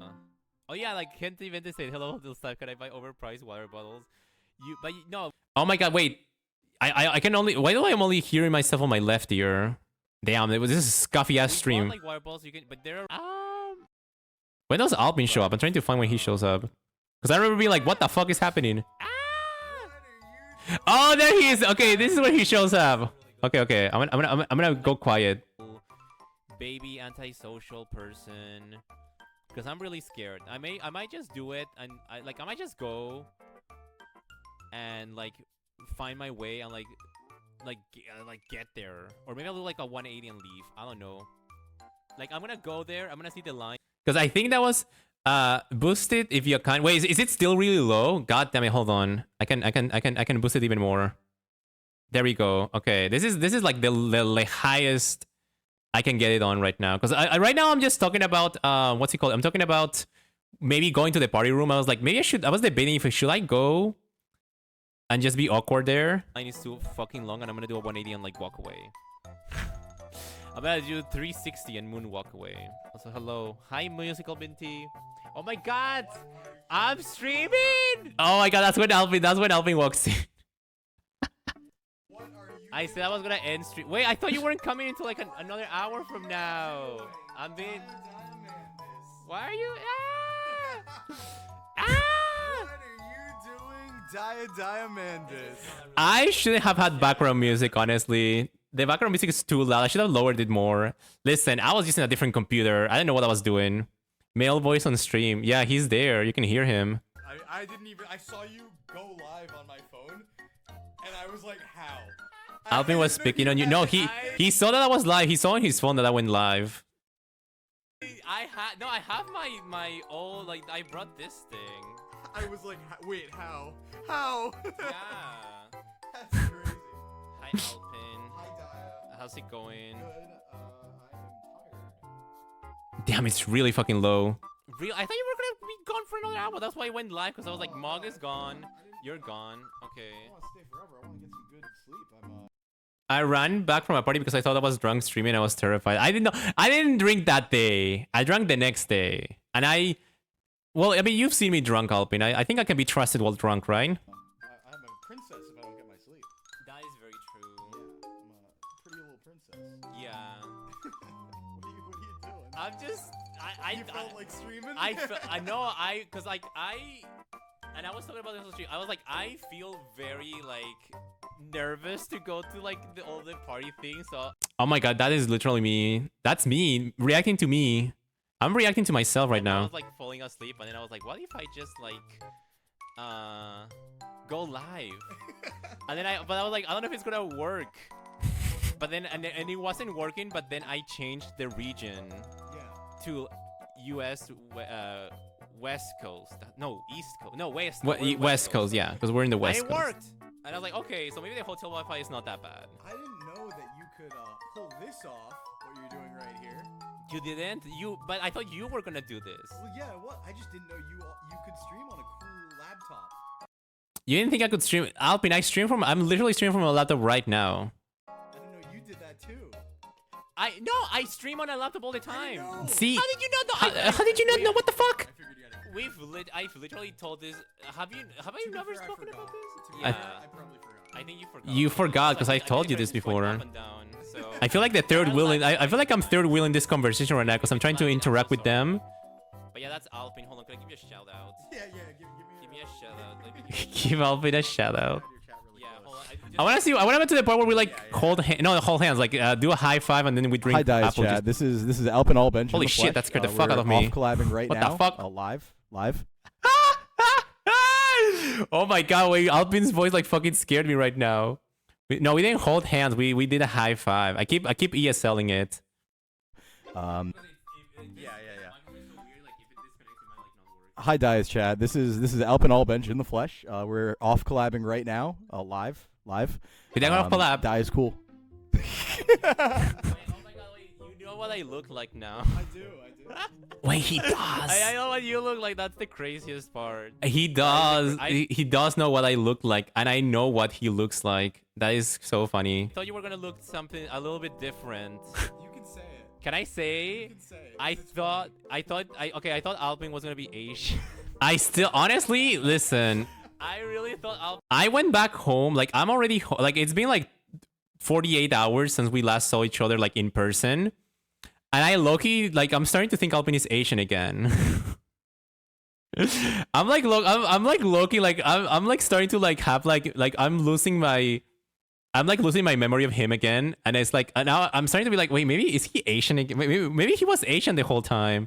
Oh yeah, like can't even say hello hotel staff. Can I buy overpriced water bottles? No. Oh my god, wait. I can only. Why do I'm only hearing myself on my left ear? Damn, this is a scuffy ass stream. Like water bottles, you can, but there are. When does Alpin show up? I'm trying to find when he shows up. Because I remember being like, what the fuck is happening? Oh, there he is. Okay, this is where he shows up. Okay. I'm gonna go quiet. Baby antisocial person. Because I'm really scared. I might just do it, and I might just go and like find my way and like get there, or maybe I'll do like a 180 and leave. I don't know. Like I'm gonna go there. I'm gonna see the line because I think that was boosted if you can. Wait, is it still really low? God damn it! Hold on. I can boost it even more. There we go. Okay, this is like the highest I can get it on right now, because right now I'm just talking about what's it called? I'm talking about maybe going to the party room. I was like, maybe I was debating if should I go and just be awkward there. Line is too fucking long, and I'm gonna do a 180 and like walk away. I'm gonna do 360 and moonwalk away. Also, hello, hi musical Binti. Oh my god, I'm streaming. Oh my god, that's when Alvin walks in. I said I was gonna end stream. Wait, I thought you weren't coming until like another hour from now. I'm being. Why are you? Ah! What are you doing, Diamandis? I shouldn't have had background music, honestly. The background music is too loud. I should have lowered it more. Listen, I was using a different computer. I didn't know what I was doing. Male voice on stream. Yeah, he's there. You can hear him. I didn't even. I saw you go live on my phone, and I was like, how? Alpin was picking on you. No, he saw that I was live. He saw on his phone that I went live. I have my old, like, I brought this thing. I was like, wait, how? How? Yeah. That's crazy. Hi Alpin. Hi, Dia. How's it going? Good. I am tired. Damn, it's really fucking low. Real? I thought you were gonna be gone for another hour. That's why I went live, because I was like, Mog is gone. You're gone. Okay. I want to stay forever. I want to get some good sleep. I ran back from a party because I thought I was drunk streaming. I was terrified. I didn't know. I didn't drink that day. I drank the next day. And well, I mean, you've seen me drunk, Alpin. I think I can be trusted while drunk, right? I'm a princess if I don't get my sleep. That is very true. Yeah, I'm a pretty little princess. Yeah. What are you doing? I'm just. You felt like streaming? I know. Cause like and I was talking about this on stream. I was like, I feel very like nervous to go to like all the party things. So. Oh my god, that is literally me. That's me reacting to me. I'm reacting to myself right now. I was like falling asleep, and then I was like, what if I just like go live? And then but I was like, I don't know if it's gonna work. But then and it wasn't working. But then I changed the region to U.S. West Coast. No, East Coast. No, West. West Coast, yeah, because we're in the West Coast. And it worked. And I was like, okay, so maybe the hotel Wi-Fi is not that bad. I didn't know that you could pull this off. What you're doing right here. You didn't? But I thought you were gonna do this. Well, yeah. What? I just didn't know you could stream on a cool laptop. You didn't think I could stream? Alpin, I'm literally streaming from a laptop right now. I didn't know you did that too. No, I stream on a laptop all the time. See? How did you not know? How did you not know? What the fuck? I figured you had to. I've literally told this. Have I never spoken about this? Yeah, I probably forgot. I think you forgot. You forgot because I told you this before. Up and down, so. I feel like the third wheel. I feel like I'm third wheel in this conversation right now because I'm trying to interact with them. But yeah, that's Alpin. Hold on, can I give you a shout out? Yeah, give me a shout out. Give Alpin a shout out. Yeah, hold on. I want to see. I want to get to the part where we like hold hands, like do a high five and then we drink. Hi, Dice apple Chad. juice. This is Alpin Allbench. Holy shit, that scared the fuck out of me. Off collabing right what now. The fuck? Live. Oh my god, wait, Alpin's voice like fucking scared me right now. No, we didn't hold hands. We did a high five. I keep ESLing it. Yeah. Hi, Dice Chad. This is Alpin Allbench in the flesh. We're off collabing right now. Live. We didn't off collab. Die is cool. Oh my god, wait, you know what I look like now? I do. Wait, he does. I know what you look like. That's the craziest part. He does. He does know what I look like, and I know what he looks like. That is so funny. I thought you were gonna look something a little bit different. You can say it. Can I say? You can say it. I thought Alpin was gonna be Asian. I still, honestly, listen. I really thought Alpin. I went back home. Like I'm already like it's been like 48 hours since we last saw each other like in person. And I low-key, like, I'm starting to think Alpin is Asian again. I'm like low-key, like, I'm like starting to like have like I'm losing my memory of him again. And it's like, now I'm starting to be like, wait, maybe is he Asian again? Maybe he was Asian the whole time.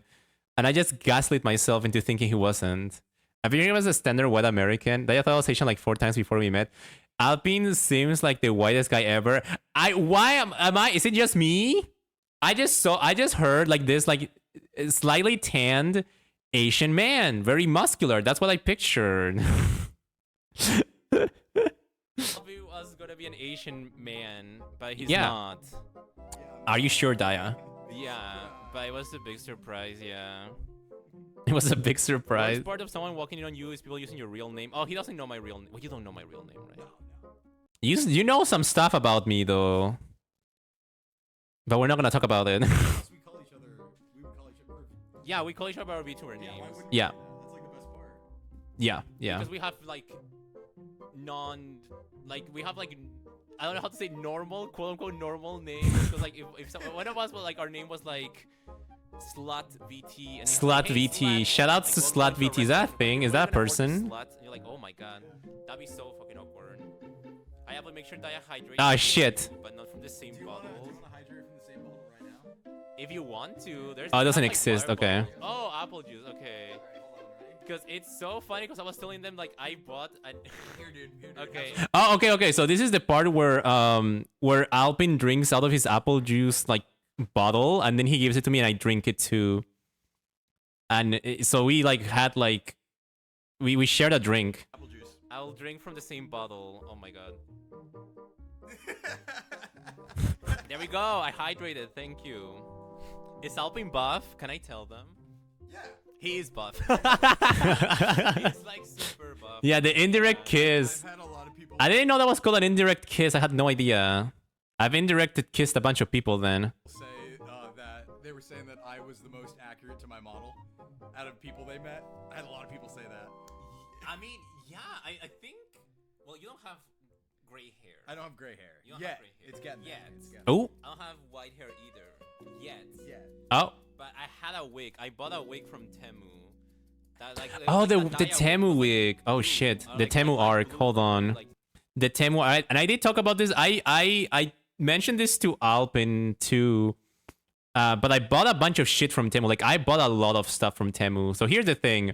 And I just gaslit myself into thinking he wasn't. I figured he was a standard white American. I thought I was Asian like 4 times before we met. Alpin seems like the whitest guy ever. Why am I? Is it just me? I just heard like this like slightly tanned Asian man, very muscular. That's what I pictured. He was gonna be an Asian man, but he's not. Are you sure, Daya? Yeah, but it was a big surprise. Yeah, it was a big surprise. Part of someone walking in on you is people using your real name. Oh, he doesn't know my real name. Well, you don't know my real name, right? You know some stuff about me though. But we're not gonna talk about it. We would call each other. Yeah, we call each other our VTuber names. Yeah. That's like the best part. Yeah. Because we have like we have like I don't know how to say normal, quote unquote normal names. Because like if one of us was like our name was like Slut VT. And Slut like, hey, VT. Shoutouts to Slut VT. Is that a thing? Is that a person? Slut. And you're like, oh my god, that'd be so fucking awkward. I have to make sure that I hydrate. Ah shit. But not from the same bottle. If you want to, there's. Oh, it doesn't exist. Okay. Oh, apple juice. Okay. Because it's so funny because I was telling them like I bought an Here, dude. Here, dude. Okay. Oh, okay. So this is the part where Alpin drinks out of his apple juice like bottle, and then he gives it to me, and I drink it too. And so we like had like we shared a drink. Apple juice. I'll drink from the same bottle. Oh my god. There we go. I hydrated. Thank you. Is Alpin buff? Can I tell them? Yeah. He is buff. He's like super buff. Yeah, the indirect kiss. I've had a lot of people I didn't know that was called an indirect kiss. I had no idea. I've indirected kissed a bunch of people then. say that they were saying that I was the most accurate to my model out of people they met. I had a lot of people say that. I mean, yeah, I think. Well, you don't have gray hair. I don't have gray hair. You don't Yet. have gray hair. It's getting there. Yet. It's getting Oh. I don't have white hair either. Yet. there. Yeah. Oh. But I had a wig. I bought a wig from Temu. That, like, Oh, like the a Daya Temu was, wig. Oh blue. shit, Or the like Temu light arc. blue, Hold on. like- The Temu arc, and I did talk about this. I mentioned this to Alpin too. But I bought a bunch of shit from Temu. Like I bought a lot of stuff from Temu. So here's the thing.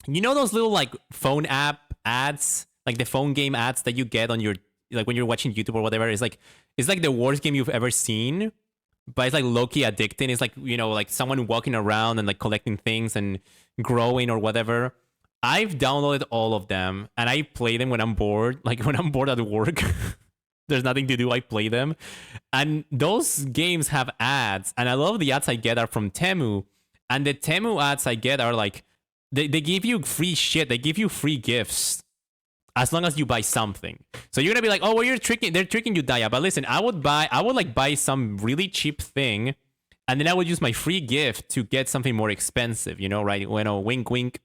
You know those little like phone app ads, like the phone game ads that you get on your like when you're watching YouTube or whatever. It's like the worst game you've ever seen, but it's like low-key addicting. It's like, you know, like someone walking around and like collecting things and growing or whatever. I've downloaded all of them and I play them when I'm bored. Like when I'm bored at work, there's nothing to do, I play them. And those games have ads, and I love the ads I get are from Temu. And the Temu ads I get are like, they give you free shit. They give you free gifts as long as you buy something. So you're gonna be like, oh, well, they're tricking you, Daya. But listen, I would like buy some really cheap thing, and then I would use my free gift to get something more expensive, you know, right? Bueno, wink, wink.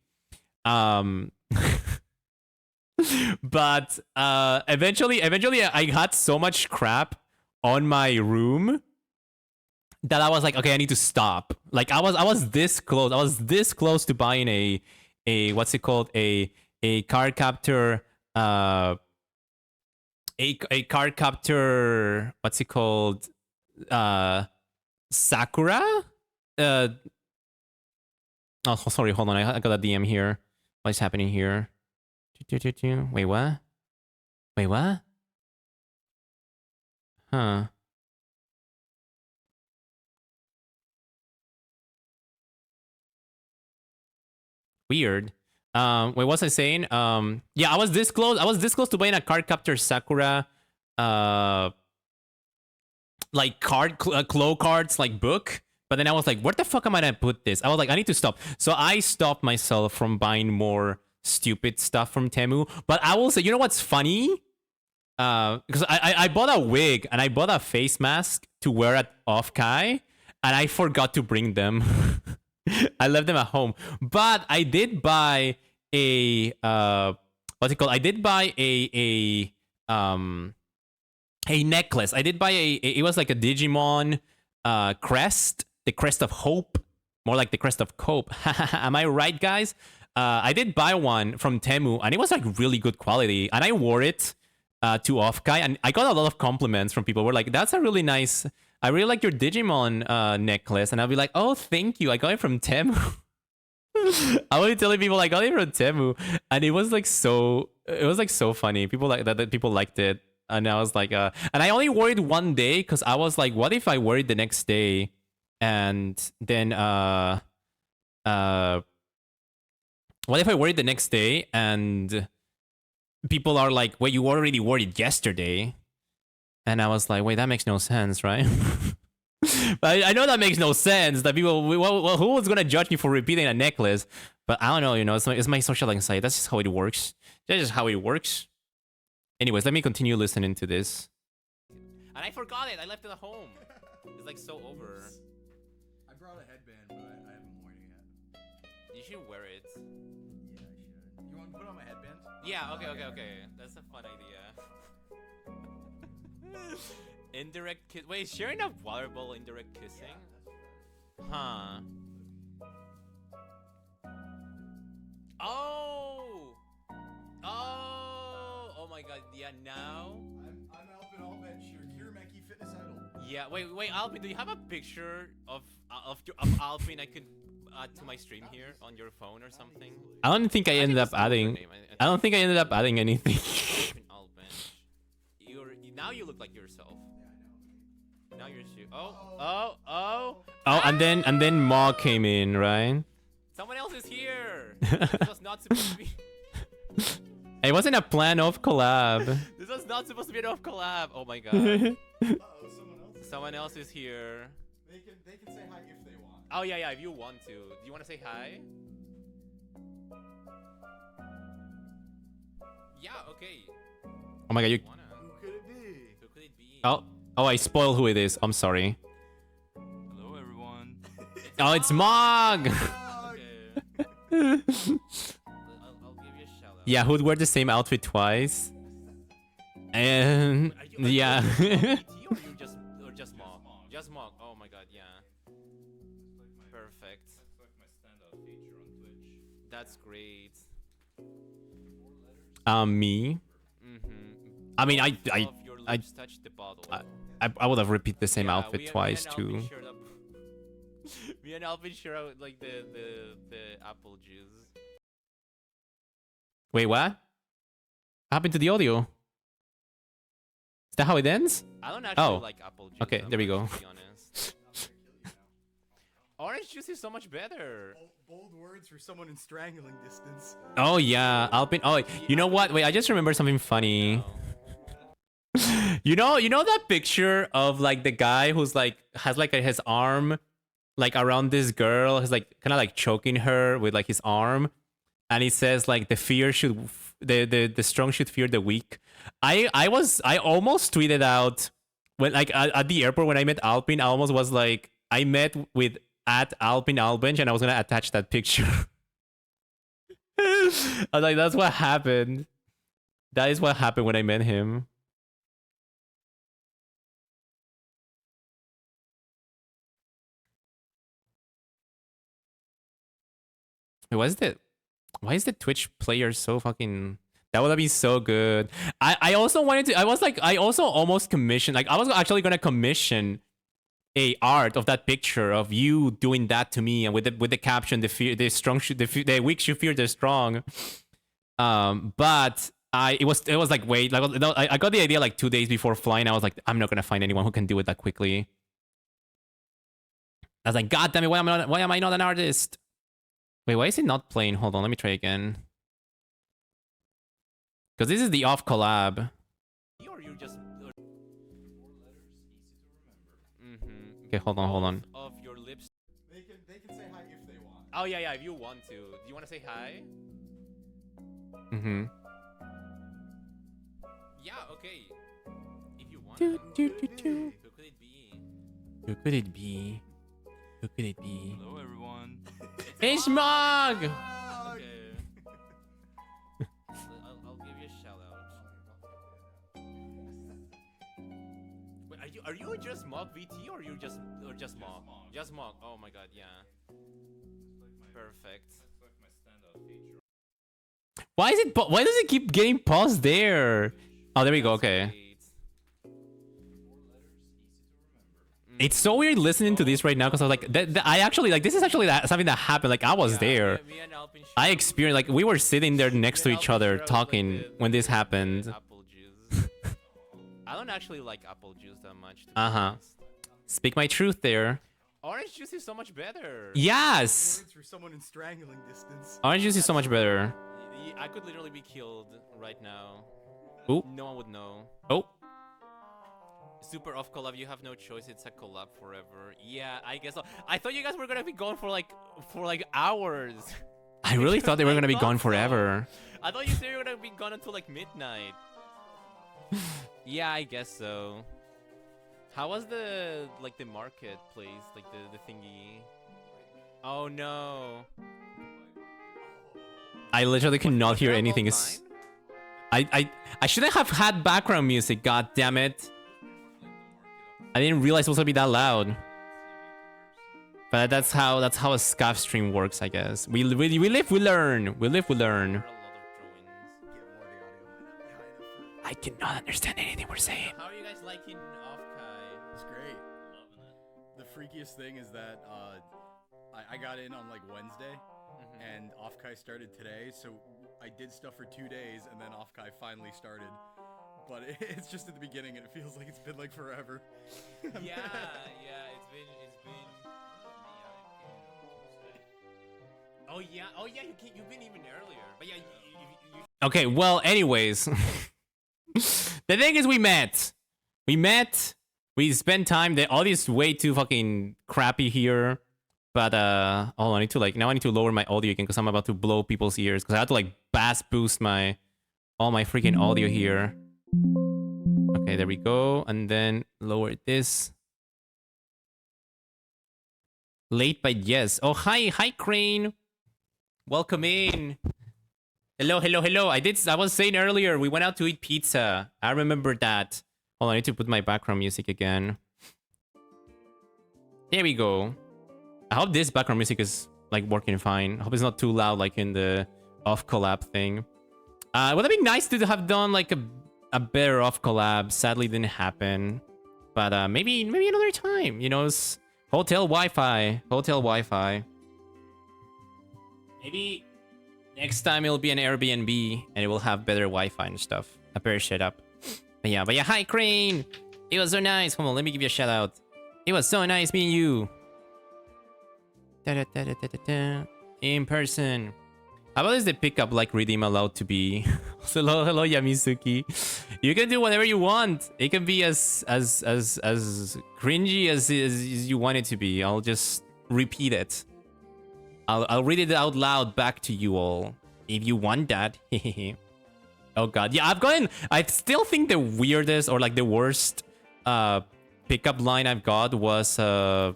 But eventually I had so much crap on my room that I was like, okay, I need to stop. Like I was this close. I was this close to buying a what's it called? A card captor a card captor, what's it called? Sakura? Oh, sorry, hold on. I got a DM here. What is happening here? Wait, what? Wait, what? Huh. Weird. Wait, what was I saying? Yeah, I was this close. I was this close to buying a card captor Sakura, like claw cards, like book. But then I was like, where the fuck am I gonna put this? I was like, I need to stop. So I stopped myself from buying more stupid stuff from Temu. But I will say, you know what's funny? Because I bought a wig and I bought a face mask to wear at OffKai, and I forgot to bring them. I left them at home. But I did buy a what's it called? I did buy a necklace. I did buy it was like a Digimon crest, the crest of hope, more like the crest of cope. Am I right, guys? I did buy one from Temu, and it was like really good quality, and I wore it to OffKai, and I got a lot of compliments from people who were like, that's a really nice, I really like your Digimon necklace. And I'll be like, oh, thank you, I got it from Temu. I was telling people I got it from Temu, and it was like so funny. People like that people liked it. And I was like, and I only wore it one day because I was like, what if I wear it the next day? And then, what if I wear it the next day and people are like, wait, you already wore it yesterday? And I was like, wait, that makes no sense, right? But I know that makes no sense. That people, well, who was gonna judge me for repeating a necklace? But I don't know, you know, it's my social anxiety. That's just how it works. That's just how it works. Anyways, let me continue listening to this. And I forgot it. I left it at home. It's like so over. I brought a headband, but I haven't worn it yet. You should wear it. Yeah, I should. You want to put on my headband? Yeah, okay. That's a fun idea. Indirect kiss. Wait, sharing a water bowl indirect kissing? Huh. Oh my god, yeah, now? I'm Alvin Allbench, your Kirameki fitness idol. Yeah, wait, Alpin, do you have a picture of Alpin I could add to my stream here on your phone or something? I don't think I ended up adding. I don't think I ended up adding anything. Now you look like yourself. Now you're oh, and then Ma came in, right? Someone else is here. This was not supposed to be. It wasn't a plan of collab. This was not supposed to be an off collab. Oh my god. Someone else is here. They can say hi if they want. Oh yeah, if you want to. Do you want to say hi? Yeah, okay. Oh my god, you. Who could it be? Who could it be? Oh, I spoiled who it is. I'm sorry. Hello, everyone. Oh, it's Mog. Okay. I'll give you a shout out. Yeah, who'd wear the same outfit twice? And yeah. Or just Mog? Just Mog. Oh my god, yeah. Perfect. That's like my standout feature on Twitch. That's great. Me. I mean, I touched the bottle. I would have repeated the same outfit twice too. Me and Alvin share out like the apple juice. Wait, what? What happened to the audio? Is that how it ends? I don't actually like apple juice. Okay, there we go. To be honest. Orange juice is so much better. Bold words for someone in strangling distance. Oh yeah, Alpin. Oh, you know what? Wait, I just remembered something funny. You know that picture of like the guy who's like has like his arm like around this girl, he's like kind of like choking her with like his arm, and he says like the strong should fear the weak. I almost tweeted out when like at the airport when I met Alpin, I almost was like I met with @Alpin Albench and I was gonna attach that picture. I was like, that's what happened. That is what happened when I met him. Wait, why is the Twitch player so fucking... That would have been so good. I also wanted to... I also almost commissioned... Like, I was actually gonna commission a art of that picture of you doing that to me, and with the caption, the weak should fear the strong. But it was like, wait, like I got the idea like 2 days before flying. I was like, I'm not gonna find anyone who can do it that quickly. I was like, God damn it, why am I not an artist? Wait, why is it not playing? Hold on, let me try again. Because this is the off collab. Or you just... Okay, hold on. Of your lips. They can say hi if they want. Oh yeah, if you want to. Do you want to say hi? Yeah, okay. If you want. Who could it be? Who could it be? Who could it be? Hello, everyone. It's Mog! Okay. I'll give you a shout out. Wait, are you just Mog VT or just Mog? Just Mog. Oh my god, yeah. Perfect. That's like my standout feature. Why does it keep getting paused there? Oh, there we go. Okay. It's so weird listening to this right now because I was like, I actually like this is actually something that happened. Like I was there. I experienced like we were sitting there next to each other talking when this happened. Apple juice. I don't actually like apple juice that much. Speak my truth there. Orange juice is so much better. Yes. Words for someone in strangling distance. Orange juice is so much better. I could literally be killed right now. Ooh. No one would know. Oh. Super off collab, you have no choice. It's a collab forever. Yeah, I guess so. I thought you guys were gonna be gone for like hours. I really thought they were gonna be gone forever. I thought you said you were gonna be gone until like midnight. Yeah, I guess so. How was the marketplace, like the thingy? Oh no. I literally cannot hear anything. I shouldn't have had background music, god damn it. I didn't realize it was gonna be that loud. But that's how a scav stream works, I guess. We live, we learn. We live, we learn. I cannot understand anything we're saying. How are you guys liking OffKai? It's great. The freakiest thing is that I got in on like Wednesday, and OffKai started today, so I did stuff for 2 days, and then OffKai finally started. But it's just at the beginning, and it feels like it's been like forever. Yeah, it's been. Oh yeah, you've been even earlier. But yeah, okay, well, anyways, the thing is, we met. We spent time. The audio is way too fucking crappy here. But oh, I need to lower my audio again because I'm about to blow people's ears because I had to like bass boost all my freaking audio here. Okay, there we go, and then lower this. Late but yes. Oh, hi Crane. Welcome in. Hello. I was saying earlier, we went out to eat pizza. I remember that. Hold on, I need to put my background music again. There we go. I hope this background music is like working fine. I hope it's not too loud like in the off collab thing. Would have been nice to have done like a better off collab. Sadly didn't happen. But maybe another time. You know, it's hotel Wi-Fi. Maybe next time it'll be an Airbnb and it will have better Wi-Fi and stuff. A better setup. But yeah, hi Crane. It was so nice. Come on, let me give you a shout out. It was so nice meeting you. In person. How about is the pickup like redeem allowed to be? hello Yamizuki. You can do whatever you want. It can be as cringy as you want it to be. I'll just repeat it. I'll read it out loud back to you all if you want that. Oh god, yeah, I still think the weirdest or like the worst pickup line I've got was are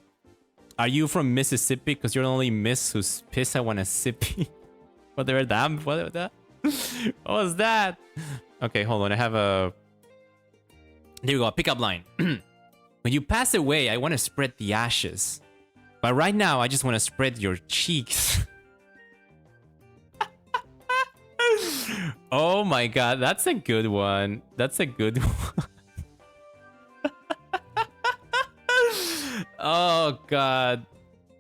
you from Mississippi? Because you're the only miss who's pissed I want a sippy. Whatever that. What was that? Okay, hold on. I have a. There you go. Pickup line. When you pass away, I want to spread the ashes. But right now, I just want to spread your cheeks. Oh my god, that's a good one. Oh god.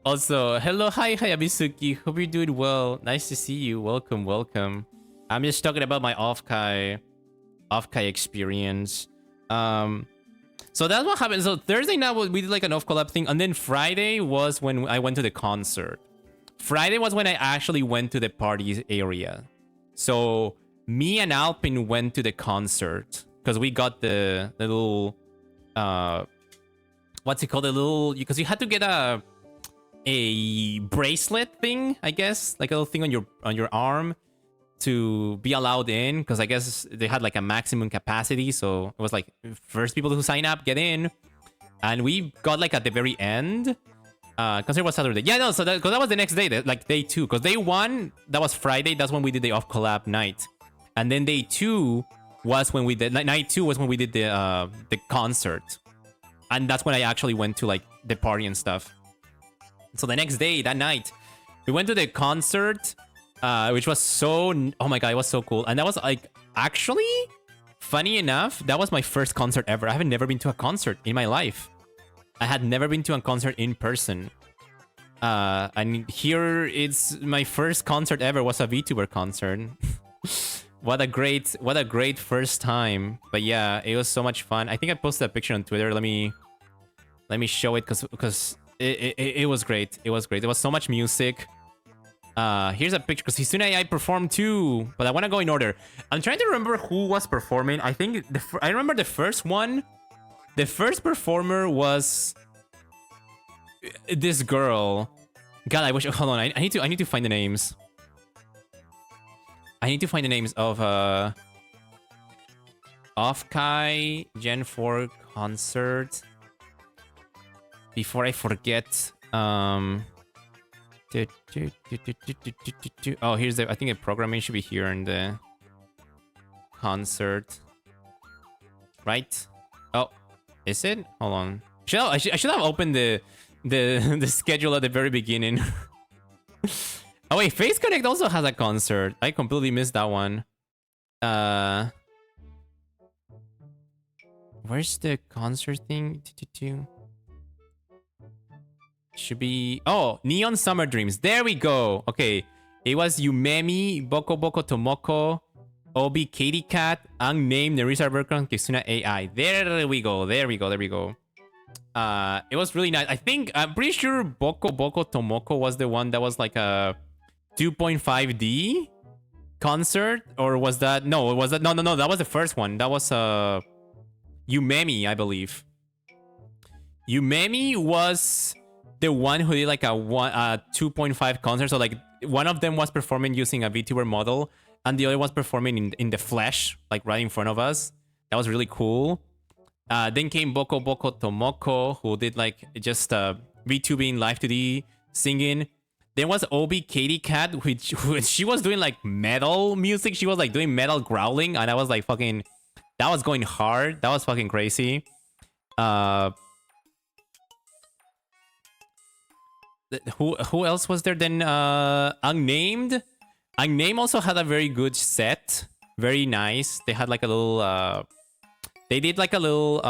Also, hello, hi Abisuki. Hope you're doing well. Nice to see you. Welcome. I'm just talking about my OffKai experience. So that's what happened. So Thursday night we did like an off collab thing, and then Friday was when I went to the concert. Friday was when I actually went to the party area. So me and Alpin went to the concert because we got the little what's it called? Because you had to get a bracelet thing, I guess, like a little thing on your arm to be allowed in, because I guess they had like a maximum capacity, so it was like first people who sign up get in, and we got like at the very end. Concert was Saturday. Yeah, no, so that was the next day, like day 2, because day 1 that was Friday. That's when we did the off collab night, and then day 2 was when we did night 2 was when we did the concert, and that's when I actually went to like the party and stuff. So the next day, that night, we went to the concert. Which was so, oh my god, it was so cool. And that was like, actually, funny enough, that was my first concert ever. I haven't never been to a concert in my life. I had never been to a concert in person. And here it's my first concert ever was a VTuber concert. What a great first time. But yeah, it was so much fun. I think I posted a picture on Twitter. Let me show it because it was great. It was great. There was so much music. Here's a picture because Hisune I performed too, but I want to go in order. I'm trying to remember who was performing. I think I remember the first one. The first performer was this girl. God, I wish. Hold on, I need to find the names. I need to find the names of OffKai Gen 4 concert before I forget. Oh, here's I think the programming should be here in the concert, right? Oh, is it? Hold on. I should have opened the schedule at the very beginning. Oh wait, Face Connect also has a concert. I completely missed that one. Where's the concert thing? Should be... Oh, Neon Summer Dreams. There we go. Okay. It was Yumemi, Boko Boko Tomoko, Obi Katy Cat, Unnamed, Nerissa Berkran, Kisuna AI. There we go. There we go. There we go. It was really nice. I'm pretty sure Boko Boko Tomoko was the one that was like a 2.5D concert, or was that... No, was that... No, that was the first one. That was Yumemi, I believe. Yumemi was the one who did like a 2.5 concert. So like one of them was performing using a VTuber model, and the other was performing in the flesh, like right in front of us. That was really cool. Then came Boko Boko Tomoko, who did like just VTubing live 2D singing. Then was Obi Katy Cat, which she was doing like metal music. She was like doing metal growling, and I was like fucking... That was going hard. That was fucking crazy. Who else was there then? Unnamed. Unnamed also had a very good set. Very nice. They had like a little they did like a little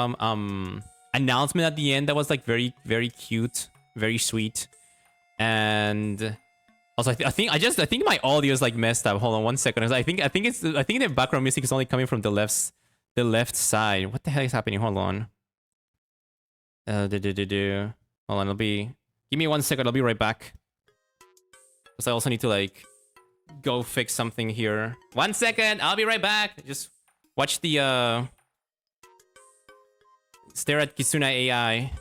announcement at the end that was like very, very cute, very sweet. And also I think my audio is like messed up. Hold on one second. I think the background music is only coming from the left side. What the hell is happening? Hold on. Hold on, give me 1 second, I'll be right back. Because I also need to like go fix something here. 1 second, I'll be right back. Just watch the stare at Kisuna AI.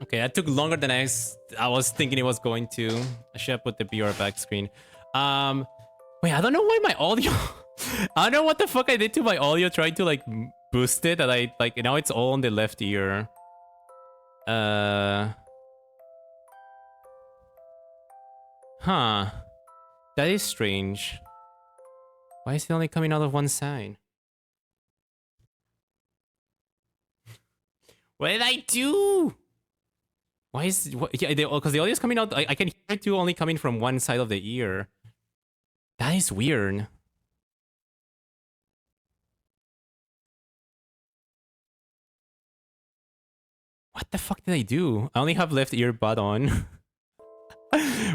Okay, that took longer than I was thinking it was going to. I should have put the BR back screen. Wait, I don't know why my audio. I don't know what the fuck I did to my audio trying to like boost it, that I like now it's all on the left ear. Huh. That is strange. Why is it only coming out of one side? What did I do? Why is what, yeah? Because the audio is coming out. I can hear it too, only coming from one side of the ear. That is weird. What the fuck did I do? I only have left earbud on.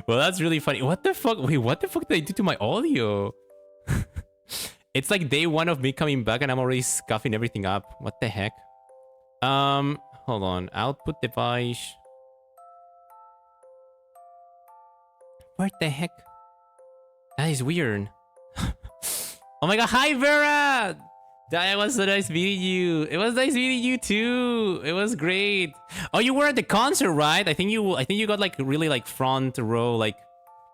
Well, that's really funny. What the fuck? Wait, what the fuck did I do to my audio? It's like day one of me coming back and I'm already scuffing everything up. What the heck? Hold on. Output device. What the heck? That is weird. Oh my god, hi Vera! That was so nice meeting you. It was nice meeting you too. It was great. Oh, you were at the concert, right? I think you got like really like front row, like,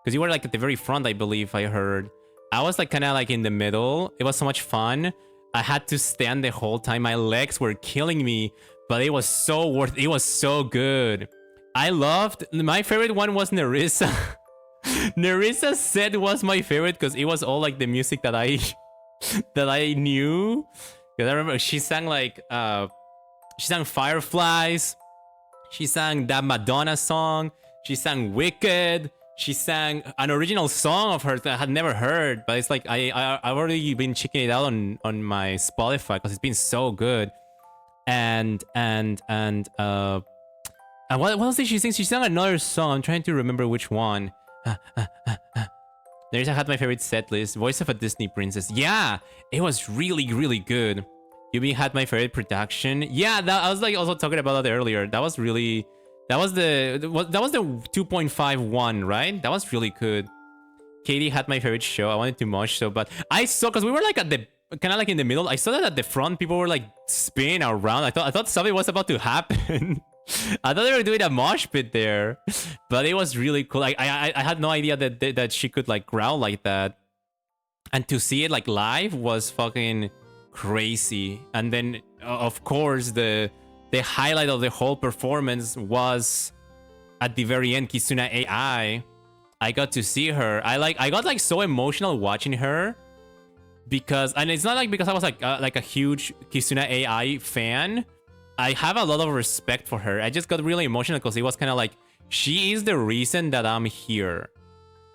because you were like at the very front, I believe I heard. I was like kind of like in the middle. It was so much fun. I had to stand the whole time. My legs were killing me, but it was so worth. It was so good. I loved. My favorite one was Nerissa. Nerissa said was my favorite because it was all like the music that I that I knew. Because I remember she sang like she sang Fireflies. She sang that Madonna song. She sang Wicked. She sang an original song of hers that I had never heard, but it's like I've already been checking it out on my Spotify because it's been so good. And what else did she sing? She sang another song. I'm trying to remember which one. There's I had my favorite set list. Voice of a Disney Princess. Yeah, it was really, really good. Yubi had my favorite production. Yeah, that, I was like also talking about that earlier. That was really... That was the 2.51, right? That was really good. Katie had my favorite show. I wanted to mosh so, but I saw, because we were like at the kind of like in the middle. I saw that at the front people were like spinning around. I thought something was about to happen. I thought they were doing a mosh pit there, but it was really cool. I had no idea that she could like growl like that, and to see it like live was fucking crazy. And then of course the highlight of the whole performance was at the very end, Kizuna AI. I got to see her. I got like so emotional watching her because, and it's not like because I was like a huge Kizuna AI fan. I have a lot of respect for her. I just got really emotional because it was kind of like, she is the reason that I'm here.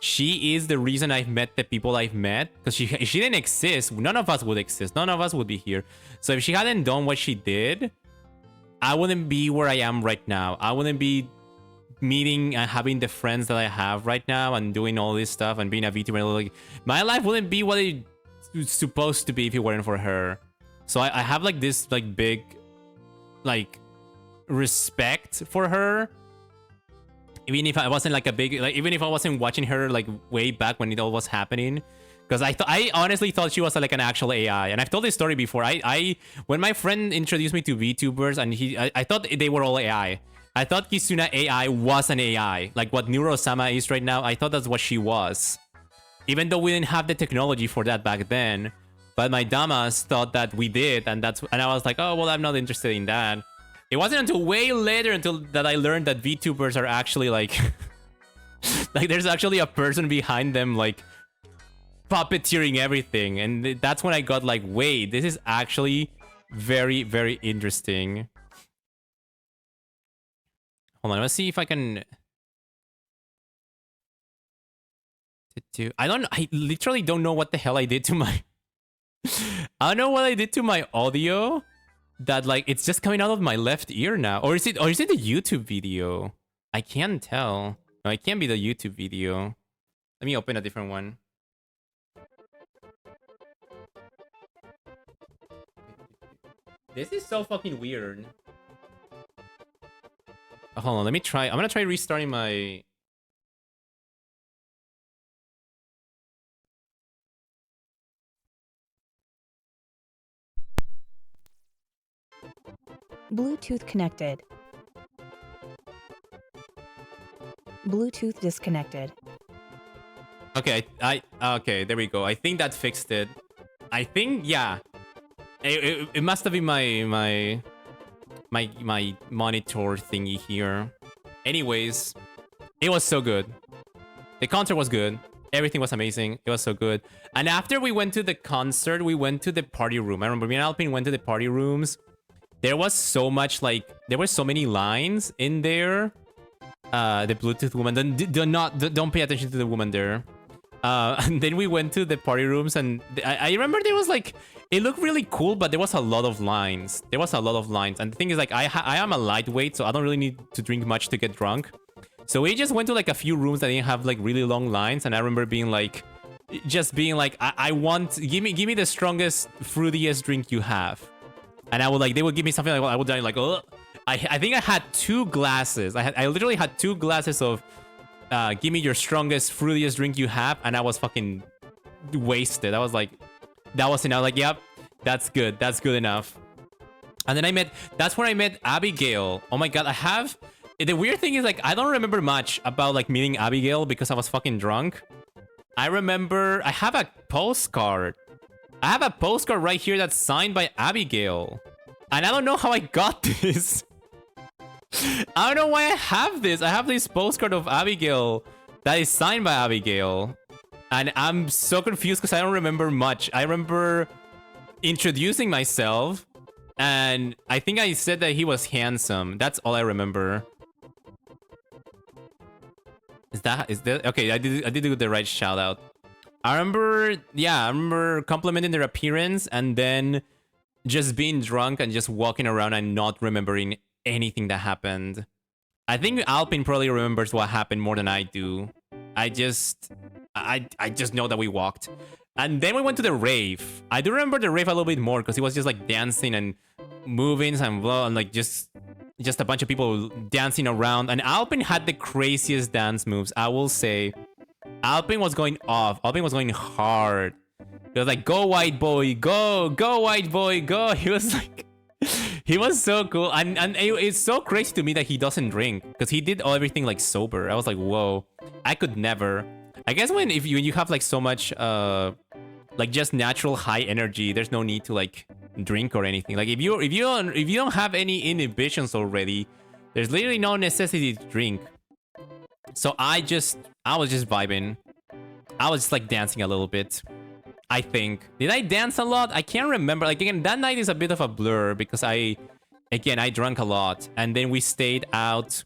She is the reason I've met the people I've met. Because if she didn't exist, none of us would exist. None of us would be here. So if she hadn't done what she did, I wouldn't be where I am right now. I wouldn't be meeting and having the friends that I have right now and doing all this stuff and being a VTuber. Like, my life wouldn't be what it's supposed to be if it weren't for her. So I have like this like big like respect for her, even if I wasn't like a big like, even if I wasn't watching her like way back when it all was happening, because I honestly thought she was like an actual AI. And I've told this story before. I when my friend introduced me to VTubers and I thought they were all AI. I thought Kizuna AI was an AI, like what Neurosama is right now. I thought that's what she was, even though we didn't have the technology for that back then. But my damas thought that we did, and I was like, oh well, I'm not interested in that. It wasn't until way later until that I learned that VTubers are actually like like there's actually a person behind them like puppeteering everything, and that's when I got like, wait, this is actually very, very interesting. Hold on, let's see if I can I literally don't know what the hell I did to my I don't know what I did to my audio that like it's just coming out of my left ear now. Or is it the YouTube video? I can't tell. No, it can't be the YouTube video. Let me open a different one. This is so fucking weird. Hold on, let me try. I'm gonna try restarting my... Bluetooth connected. Bluetooth disconnected. Okay, okay, there we go. I think that fixed it. I think, yeah. It must have been my monitor thingy here. Anyways, it was so good. The concert was good. Everything was amazing. It was so good. And after we went to the concert, we went to the party room. I remember me and Alpine went to the party rooms. There was so much, like, there were so many lines in there. The Bluetooth woman. Don't pay attention to the woman there. And then we went to the party rooms, and I remember there was like, it looked really cool, but there was a lot of lines. There was a lot of lines, and the thing is, like, I am a lightweight, so I don't really need to drink much to get drunk. So we just went to like a few rooms that didn't have like really long lines, and I remember being like, I want, give me the strongest, fruitiest drink you have, and I would like, they would give me something like, I would die like, oh, I think I had 2 glasses. I literally had 2 glasses of. Give me your strongest, fruitiest drink you have, and I was fucking wasted. I was like, that was enough. Like, yep, that's good. That's good enough. And then that's where I met Abigail. Oh my god, the weird thing is, like, I don't remember much about, like, meeting Abigail because I was fucking drunk. I remember, I have a postcard. I have a postcard right here that's signed by Abigail. And I don't know how I got this. I don't know why I have this. I have this postcard of Abigail that is signed by Abigail. And I'm so confused because I don't remember much. I remember introducing myself, and I think I said that he was handsome. That's all I remember. Is that okay? I did do the right shout out. I remember complimenting their appearance, and then just being drunk and just walking around and not remembering anything that happened. I think Alpine probably remembers what happened more than I do. I just know that we walked. And then we went to the rave. I do remember the rave a little bit more because it was just like dancing and moving and blah, and like just a bunch of people dancing around. And Alpine had the craziest dance moves, I will say. Alpine was going off. Alpine was going hard. He was like, go white boy, go white boy, go. He was like, he was so cool. And it's so crazy to me that he doesn't drink because he did everything like sober. I was like, whoa, I could never. I guess when you have like so much like just natural high energy, there's no need to like drink or anything. Like if you don't have any inhibitions already, there's literally no necessity to drink. So I was just vibing. I was just like dancing a little bit. I think. Did I dance a lot? I can't remember. Like, again, that night is a bit of a blur because I drank a lot, and then we stayed out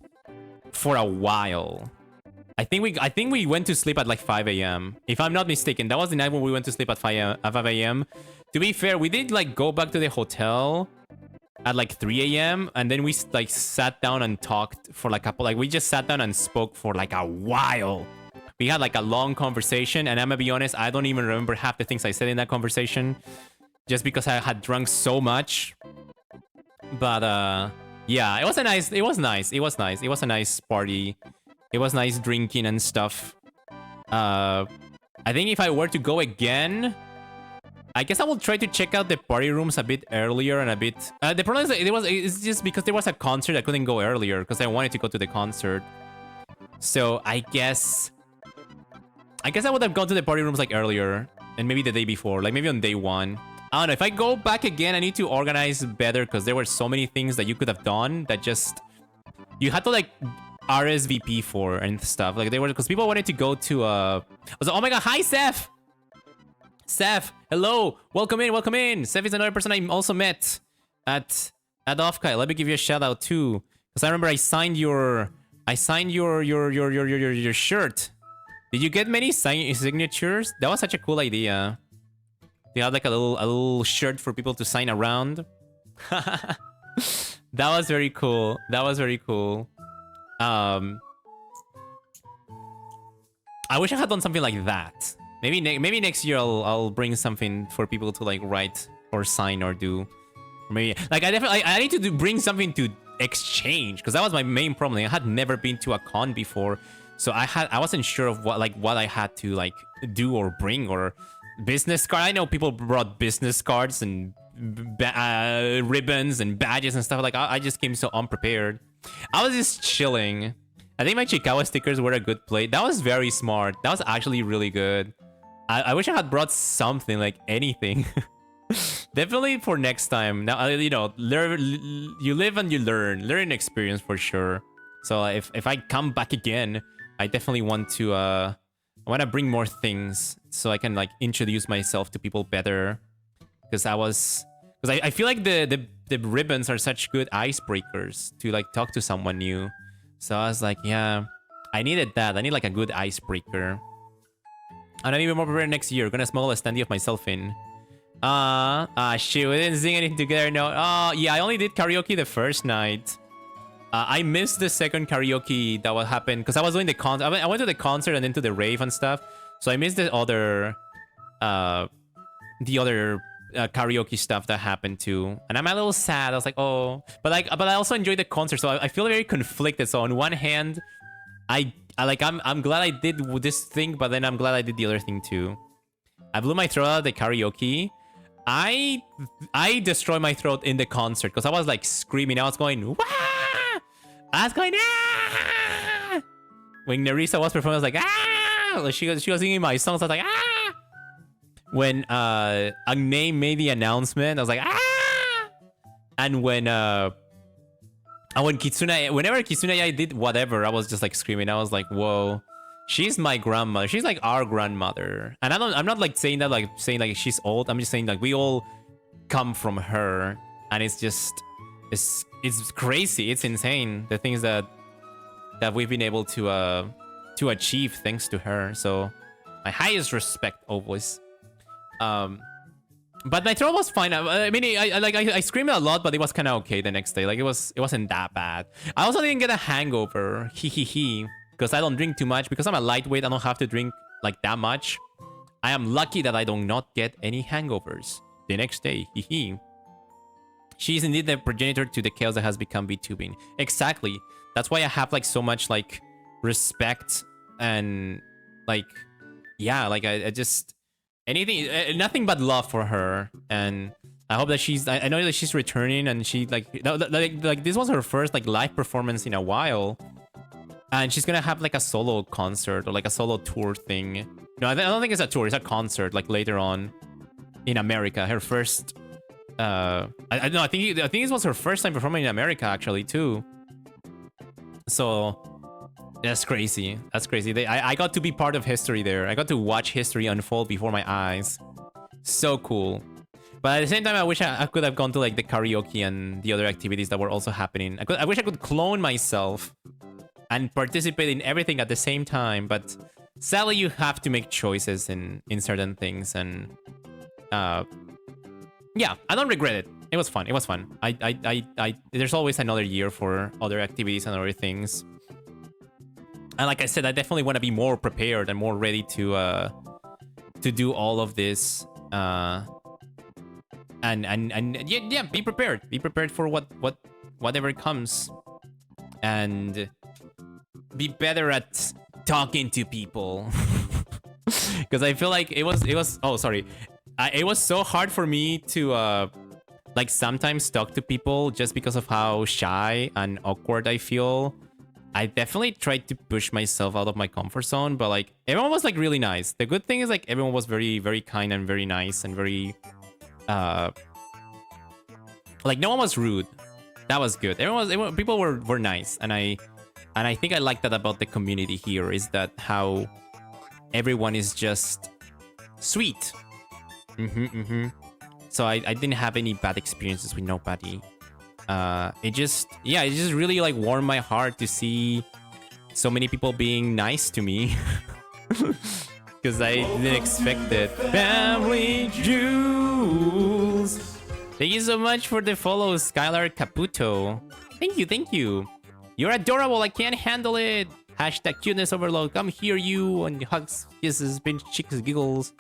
for a while. I think we went to sleep at like 5 a.m. If I'm not mistaken, that was the night when we went to sleep at 5 a.m. To be fair, we did like go back to the hotel at like 3 a.m. and then we like sat down and talked for like we just sat down and spoke for like a while. We had like a long conversation, and I'm gonna be honest, I don't even remember half the things I said in that conversation, just because I had drunk so much. But yeah, it was nice. It was a nice party. It was nice drinking and stuff. I think if I were to go again, I guess I will try to check out the party rooms a bit earlier and a bit. The problem is that it's just because there was a concert, I couldn't go earlier because I wanted to go to the concert. So I guess I would have gone to the party rooms like earlier, and maybe the day before, like maybe on day 1. I don't know, if I go back again, I need to organize better because there were so many things that you could have done that just, you had to like RSVP for and stuff. Like they were, because people wanted to go to I was like, oh my god, hi Seth! Seth, hello, welcome in. Seth is another person I also met at OffKai. Let me give you a shout out too, because I remember I signed your shirt. Did you get many signatures? That was such a cool idea. They had like a little shirt for people to sign around. That was very cool. I wish I had done something like that. Maybe next year I'll bring something for people to like write or sign or do. Or maybe like I need to bring something to exchange, because that was my main problem. I had never been to a con before. So I wasn't sure of what I had to like do or bring, or business card. I know people brought business cards and ribbons and badges and stuff. Like I just came so unprepared. I was just chilling, I think my Chikawa stickers were a good play. That was very smart. That was actually really good. I wish I had brought something, like anything. Definitely for next time. Now, you know, you live and you learn. Learning experience for sure. So if I come back again, I definitely want to I want to bring more things so I can like introduce myself to people better. Because I feel like the ribbons are such good icebreakers to like talk to someone new. So I was like, yeah, I needed that. I need like a good icebreaker. And I'm even more prepared next year. Gonna smuggle a standee of myself in. Shit, we didn't sing anything together, no. Yeah, I only did karaoke the first night. I missed the second karaoke that would happen because I was doing the concert. I went to the concert and then to the rave and stuff. So I missed the other karaoke stuff that happened too. And I'm a little sad. I was like, oh, but I also enjoyed the concert. So I feel very conflicted. So on one hand, I'm glad I did this thing, but then I'm glad I did the other thing too. I blew my throat out at the karaoke. I destroyed my throat in the concert because I was like screaming. I was going, wah! I was going, ah! When Nerissa was performing, I was like, ah! Like, she was singing my songs. I was like, ah! When Agne made the announcement, I was like, ah! And when Kitsune, whenever Kitsune did whatever, I was just like screaming. I was like, whoa. She's my grandmother. She's like our grandmother. And I'm not like saying that like she's old. I'm just saying like we all come from her. And it's just it's crazy. It's insane. The things that we've been able to achieve thanks to her. So my highest respect always. But my throat was fine. I mean, I screamed a lot, but it was kind of okay the next day. Like it wasn't that bad. I also didn't get a hangover. Hee. Because I don't drink too much. Because I'm a lightweight, I don't have to drink like that much. I am lucky that I do not get any hangovers the next day. She is indeed the progenitor to the chaos that has become VTubing. Exactly. That's why I have like so much like respect and like, yeah, like I just anything, nothing but love for her. And I hope that I know that she's returning and she like this was her first like live performance in a while. And she's gonna have like a solo concert or like a solo tour thing. No, I don't think it's a tour. It's a concert like later on in America. Her first. I think this was her first time performing in America actually too. So that's crazy. That's crazy. I got to be part of history there. I got to watch history unfold before my eyes. So cool. But at the same time, I wish I could have gone to like the karaoke and the other activities that were also happening. I wish I could clone myself and participate in everything at the same time, but sadly you have to make choices in certain things, and yeah, I don't regret it. It was fun. It was fun. There's always another year for other activities and other things. And like I said, I definitely want to be more prepared and more ready to do all of this. And yeah, be prepared. Be prepared for whatever comes. And be better at talking to people. Because I feel like it was oh sorry. It was so hard for me to like sometimes talk to people just because of how shy and awkward I feel. I definitely tried to push myself out of my comfort zone, but like everyone was like really nice. The good thing is like everyone was very, very kind and very nice and very like no one was rude. That was good. People were nice, and I think I like that about the community here, is that how everyone is just sweet. So I didn't have any bad experiences with nobody. It just really like warmed my heart to see so many people being nice to me. Because I didn't expect it. Family Jewels! Thank you so much for the follow, Skylar Caputo. Thank you. You're adorable, I can't handle it. Hashtag cuteness overload, come hear you. And hugs, kisses, pinch cheeks, giggles.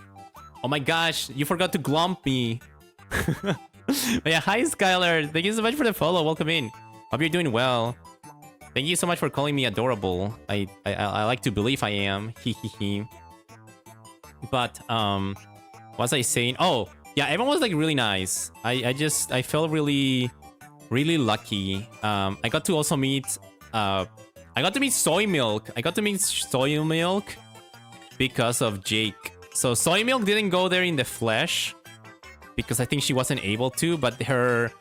Oh my gosh, you forgot to glomp me. But yeah, hi Skylar. Thank you so much for the follow, welcome in. Hope you're doing well. Thank you so much for calling me adorable. I like to believe I am. But what was I saying? Oh, yeah, everyone was like really nice. I felt really lucky. I got to also meet I got to meet Soy Milk. I got to meet Soy Milk because of Jake. So Soy Milk didn't go there in the flesh because I think she wasn't able to, but her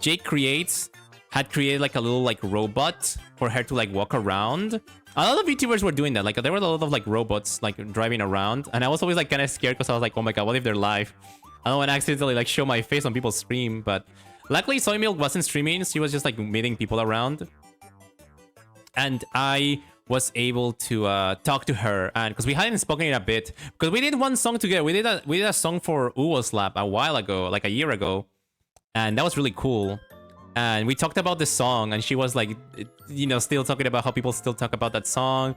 Jake Creates had created like a little like robot for her to like walk around. A lot of VTubers were doing that. Like there were a lot of like robots like driving around, and I was always like kind of scared because I was like, oh my god, what if they're live? I don't want to accidentally like show my face on people's stream, but luckily Soy Milk wasn't streaming. She was just like meeting people around, and I was able to talk to her, and because we hadn't spoken in a bit, because we did one song together. We did a song for Uwo's Lab a while ago, like a year ago, and that was really cool. And we talked about the song, and she was like, you know, still talking about how people still talk about that song.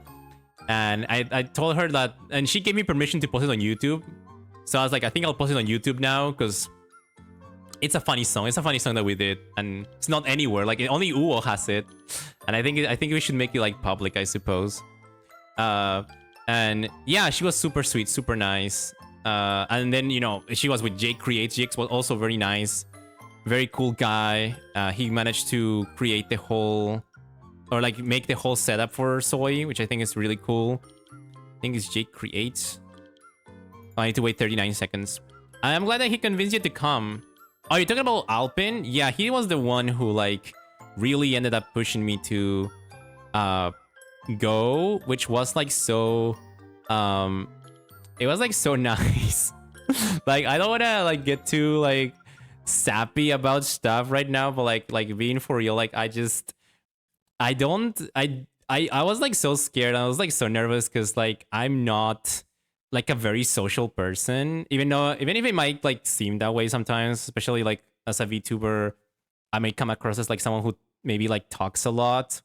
And I told her that, and she gave me permission to post it on YouTube. So I was like, I think I'll post it on YouTube now because it's a funny song. It's a funny song that we did, and it's not anywhere. Like only Uwo has it, and I think we should make it like public, I suppose. And yeah, she was super sweet, super nice. And then, you know, she was with Jake Creates. Jake was also very nice. Very cool guy. He managed to create the whole, or like make the whole setup for Soy, which I think is really cool. I think it's Jake Creates. I need to wait 39 seconds. I'm glad that he convinced you to come. Oh, you're talking about Alpin? Yeah, he was the one who like really ended up pushing me to go, which was like so it was like so nice. Like I don't wanna like get too like sappy about stuff right now, but like being for real, like I was like so scared. I was like so nervous because like I'm not like a very social person, even if it might like seem that way sometimes, especially like as a VTuber, I may come across as like someone who maybe like talks a lot,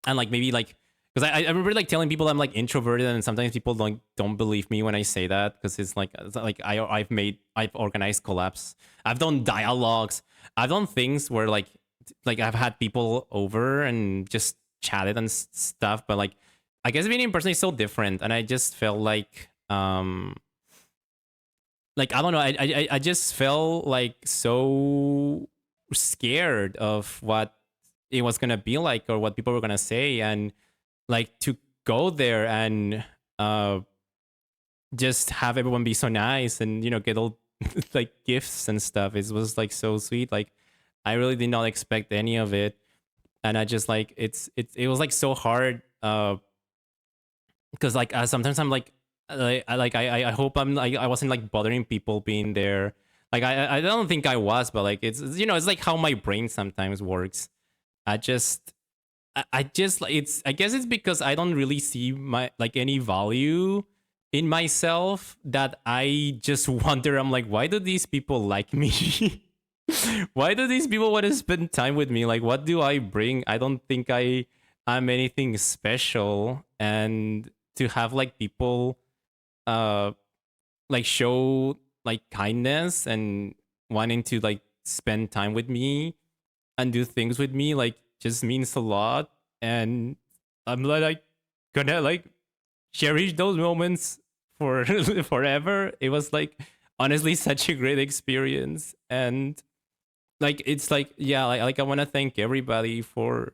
and like maybe like because I remember like telling people I'm like introverted, and sometimes people don't believe me when I say that because it's like I've organized collabs, I've done dialogues, I've done things where like I've had people over and just chatted and stuff, but like I guess being in person is so different, and I just felt like I don't know, I just felt like so scared of what it was gonna be like or what people were gonna say, and like to go there and just have everyone be so nice and, you know, get all like gifts and stuff. It was like so sweet. Like I really did not expect any of it, and I just like it was like so hard because like sometimes I'm like I hope I'm like I wasn't like bothering people being there. Like I don't think I was, but like it's, you know, it's like how my brain sometimes works. I guess it's because I don't really see my like any value in myself, that I just wonder, I'm like, why do these people like me? Why do these people want to spend time with me? Like, what do I bring? I don't think I'm anything special. And to have like people like show like kindness and wanting to like spend time with me and do things with me, like just means a lot. And I'm like gonna like cherish those moments for forever. It was like honestly such a great experience. And like it's like, yeah, like I want to thank everybody for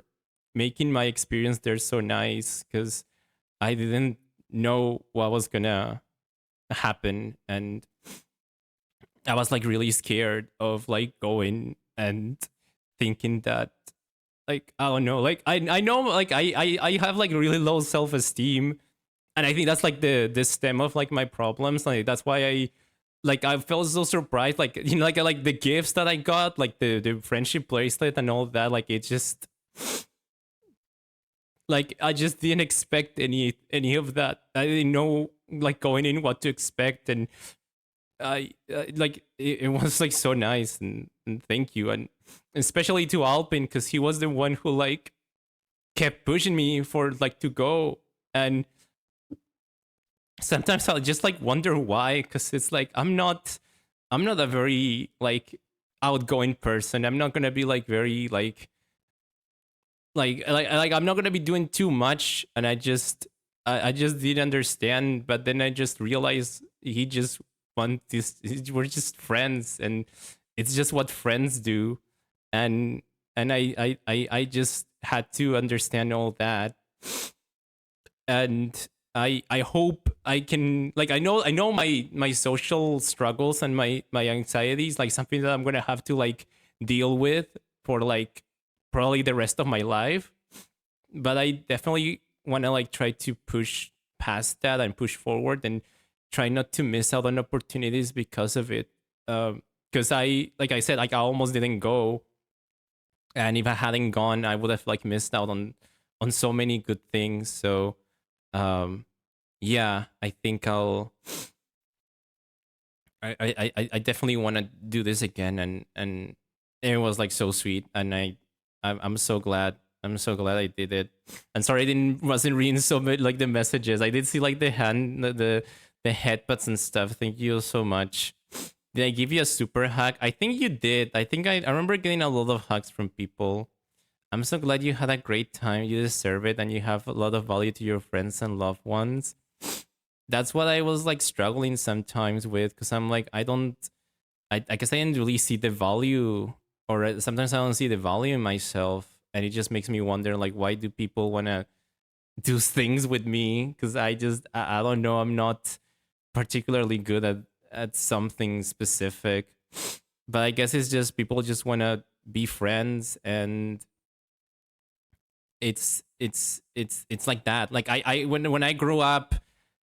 making my experience there so nice, because I didn't know what was gonna happen, and I was like really scared of like going and thinking that, like, I don't know, like I know like I have like really low self-esteem, and I think that's like the stem of like my problems. Like that's why I felt so surprised, like, you know, like the gifts that I got, like the friendship bracelet and all that. Like it just, like I just didn't expect any of that. I didn't know like going in what to expect, and I like it was like so nice, and thank you, and especially to Alpin, because he was the one who like kept pushing me for like to go. And sometimes I'll just like wonder why, because it's like I'm not a very like outgoing person. I'm not gonna be like very like I'm not gonna be doing too much, and I just didn't understand. But then I just realized he just we're just friends, and it's just what friends do. And I just had to understand all that. And I hope I can, like, I know my social struggles and my anxieties, like something that I'm gonna have to like deal with for like probably the rest of my life. But I definitely want to like try to push past that and push forward and try not to miss out on opportunities because of it. Because like I said, like I almost didn't go, and if I hadn't gone, I would have like missed out on so many good things. So yeah, I think I definitely want to do this again, and it was like so sweet, and I'm so glad. I'm so glad I did it. And sorry I wasn't reading so much like the messages. I did see like the the headbutts and stuff. Thank you so much. Did I give you a super hug? I think you did. I think I remember getting a lot of hugs from people. I'm so glad you had a great time. You deserve it, and you have a lot of value to your friends and loved ones. That's what I was like struggling sometimes with, because I'm like, I guess I didn't really see the value, or sometimes I don't see the value in myself, and it just makes me wonder, like, why do people want to do things with me? Because I don't know, I'm not particularly good at something specific, but I guess it's just people just want to be friends, and it's like that. Like I when I grew up,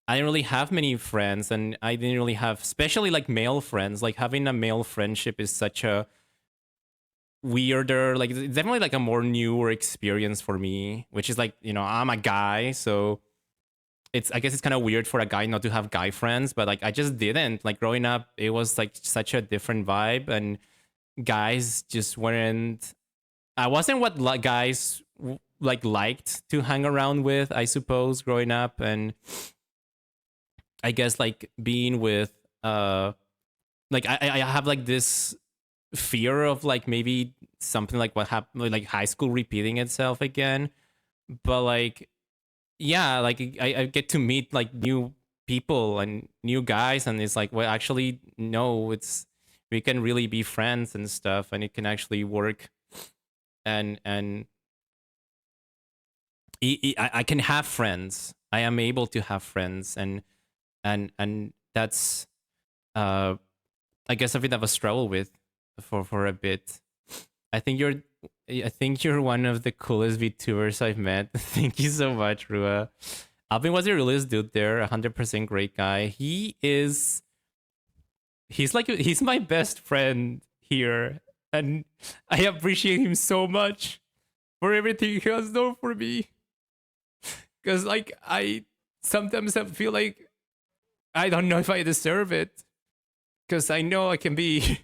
I didn't really have many friends, and I didn't really have, especially like male friends. Like having a male friendship is such a weirder, like it's definitely like a more newer experience for me, which is like, you know, I'm a guy, so it's, I guess it's kind of weird for a guy not to have guy friends, but like I just didn't. Like growing up, it was like such a different vibe, and guys just weren't, I wasn't what guys like liked to hang around with, I suppose, growing up. And I guess like being with like I have like this fear of like maybe something like what happened, like high school repeating itself again. But like, yeah, like I get to meet like new people and new guys, and it's like, well, actually no, it's, we can really be friends and stuff, and it can actually work. And I can have friends. I am able to have friends, and that's I guess something that I struggle with for a bit. I think you're I think you're one of the coolest VTubers I've met. Thank you so much, Rua. Alvin was the realest dude there, 100% great guy. He's like, he's my best friend here, and I appreciate him so much for everything he has done for me. Cause like I sometimes I feel like I don't know if I deserve it, because I know I can be.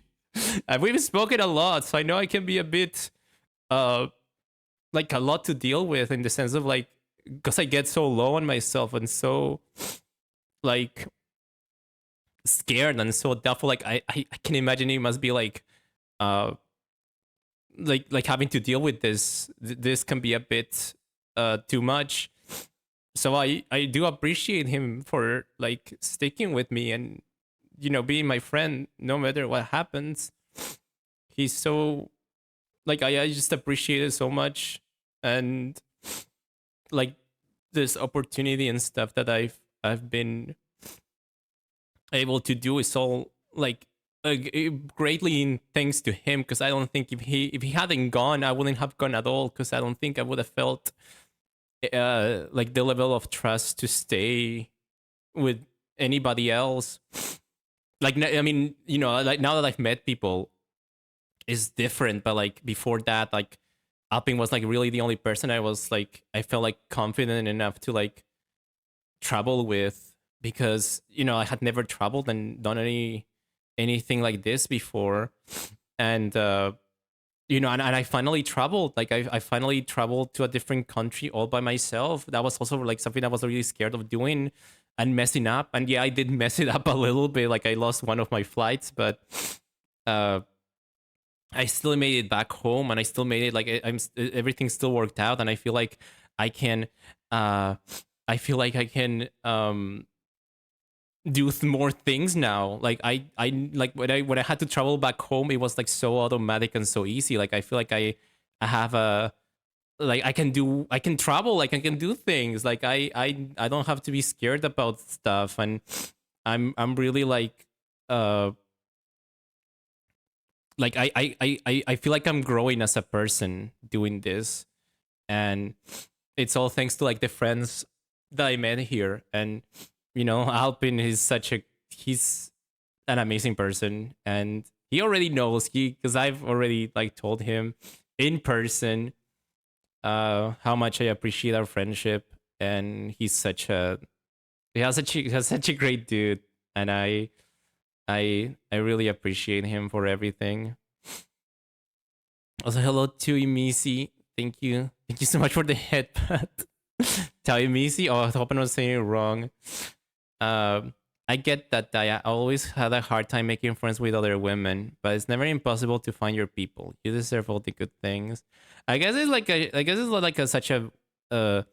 We've spoken a lot, so I know I can be a bit, like a lot to deal with, in the sense of like, because I get so low on myself and so like scared and so doubtful. Like I can imagine it must be like, like having to deal with this. This can be a bit too much. So I do appreciate him for like sticking with me and, you know, being my friend no matter what happens. He's so like, I just appreciate it so much. And like this opportunity and stuff that I've been able to do is all like greatly in thanks to him, because I don't think if he hadn't gone, I wouldn't have gone at all, because I don't think I would have felt like the level of trust to stay with anybody else. Like, I mean, you know, like now that I've met people is different, but like before that, like Alping was like really the only person I was like, I felt like confident enough to like travel with, because, you know, I had never traveled and done anything like this before. And you know, and I finally traveled. Like I finally traveled to a different country all by myself. That was also like something I was really scared of doing and messing up. And yeah, I did mess it up a little bit. Like I lost one of my flights, but I still made it back home, and I still made it. Like everything still worked out, and I feel like I can. I feel like I can do more things now. Like I like when I had to travel back home, it was like so automatic and so easy. Like I feel like I have like I can travel, like I can do things, like I don't have to be scared about stuff, and I'm really like I feel like I'm growing as a person doing this, and it's all thanks to like the friends that I met here. And you know, Alpin is he's an amazing person, and he already knows, because I've already like told him in person how much I appreciate our friendship, and he has such a great dude, and I really appreciate him for everything. Also, hello to Imisi. Thank you so much for the headbutt. Tell Imisi. Oh, I hope I'm not saying it wrong. I get that I always had a hard time making friends with other women, but it's never impossible to find your people. You deserve all the good things. I guess it's like such a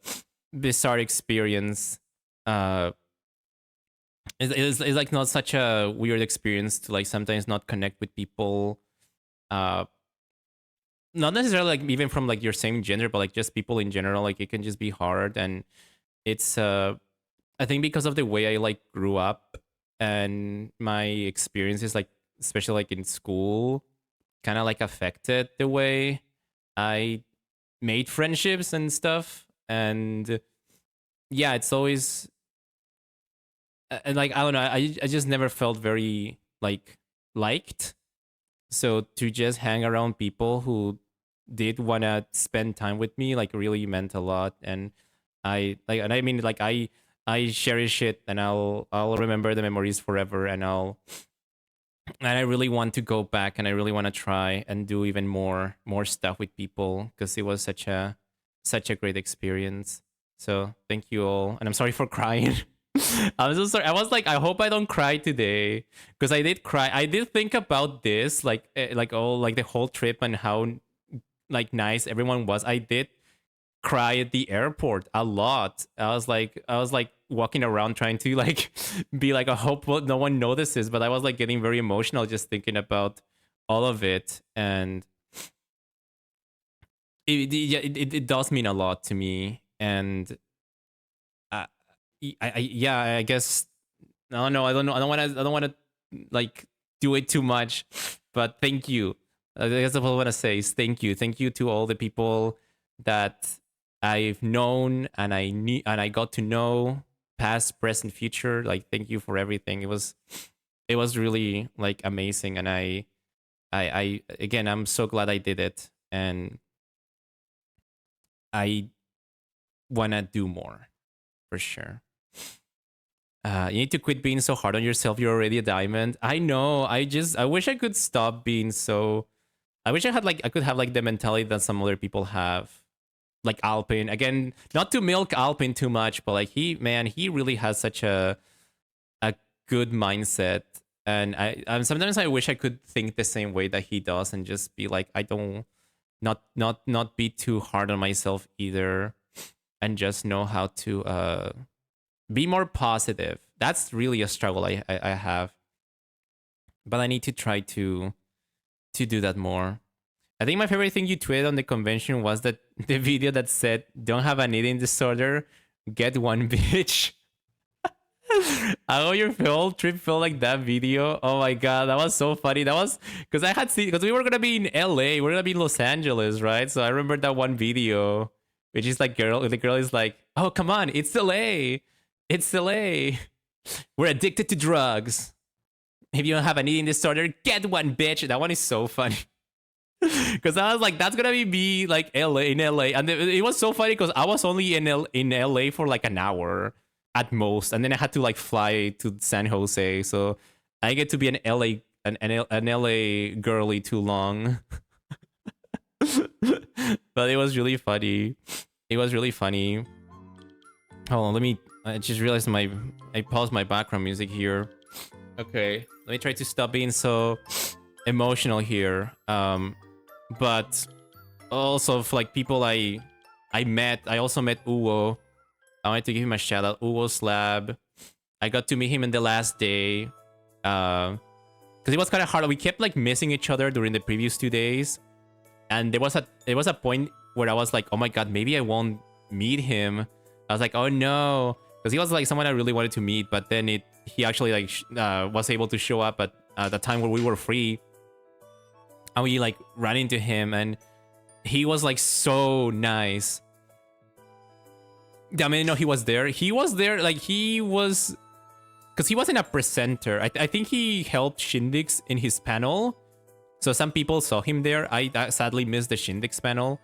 bizarre experience. It's like not such a weird experience to like sometimes not connect with people. Not necessarily like even from like your same gender, but like just people in general. Like it can just be hard, and it's I think because of the way I like grew up and my experiences, like especially like in school, kind of like affected the way I made friendships and stuff. And yeah, it's always and like I don't know, I just never felt very like liked. So to just hang around people who did want to spend time with me like really meant a lot. And I mean like I cherish it, and I'll remember the memories forever, and I really want to go back, and I really want to try and do even more stuff with people, because it was such a great experience. So thank you all, and I'm sorry for crying. I'm so sorry. I was like, I hope I don't cry today, because I did cry. I did think about this, like the whole trip and how like nice everyone was. I did cry at the airport a lot. I was like walking around trying to like be like, I hope no one notices, but I was like getting very emotional just thinking about all of it. And it does mean a lot to me. And I guess I don't know. I don't want to like do it too much, but thank you. I guess what I want to say is thank you. Thank you to all the people that I've known and I got to know, past, present, future. Like thank you for everything. It was really like amazing, and I again, I'm so glad I did it, and I want to do more for sure. You need to quit being so hard on yourself. You're already a diamond. I know. I wish I could stop being so. I wish I could have like the mentality that some other people have, like Alpin. Again, not to milk Alpin too much, but like he really has such a good mindset, and sometimes I wish I could think the same way that he does, and just be like, I don't not be too hard on myself either, and just know how to be more positive. That's really a struggle I have, but I need to try to do that more. I think my favorite thing you tweeted on the convention was that the video that said, "Don't have an eating disorder, get one, bitch." How your whole trip felt like that video. Oh my god, that was so funny. That was because I had seen, because we were gonna be in LA, we're gonna be in Los Angeles, right? So I remember that one video, which is like the girl is like, "Oh come on, it's LA, it's LA. We're addicted to drugs. If you don't have an eating disorder, get one, bitch." That one is so funny. Because I was like, that's gonna be me, like in LA, and it was so funny because I was only in LA for like an hour at most, and then I had to like fly to San Jose, so I get to be an LA girly too long. But it was really funny. It was really funny. Hold on, I just realized I paused my background music here. Okay, let me try to stop being so emotional here. But also for like people I met, I also met Uwo. I wanted to give him a shout out. Uwo's lab. I got to meet him in the last day. Because it was kind of hard. We kept like missing each other during the previous 2 days, and there was a point where I was like, oh my god, maybe I won't meet him. I was like, oh no, because he was like someone I really wanted to meet, but then he actually like was able to show up at the time where we were free, and we like ran into him, and he was like so nice. I mean, no, he was there. He was there, like he was, because he wasn't a presenter. I think he helped Shindix in his panel. So some people saw him there. I sadly missed the Shindix panel.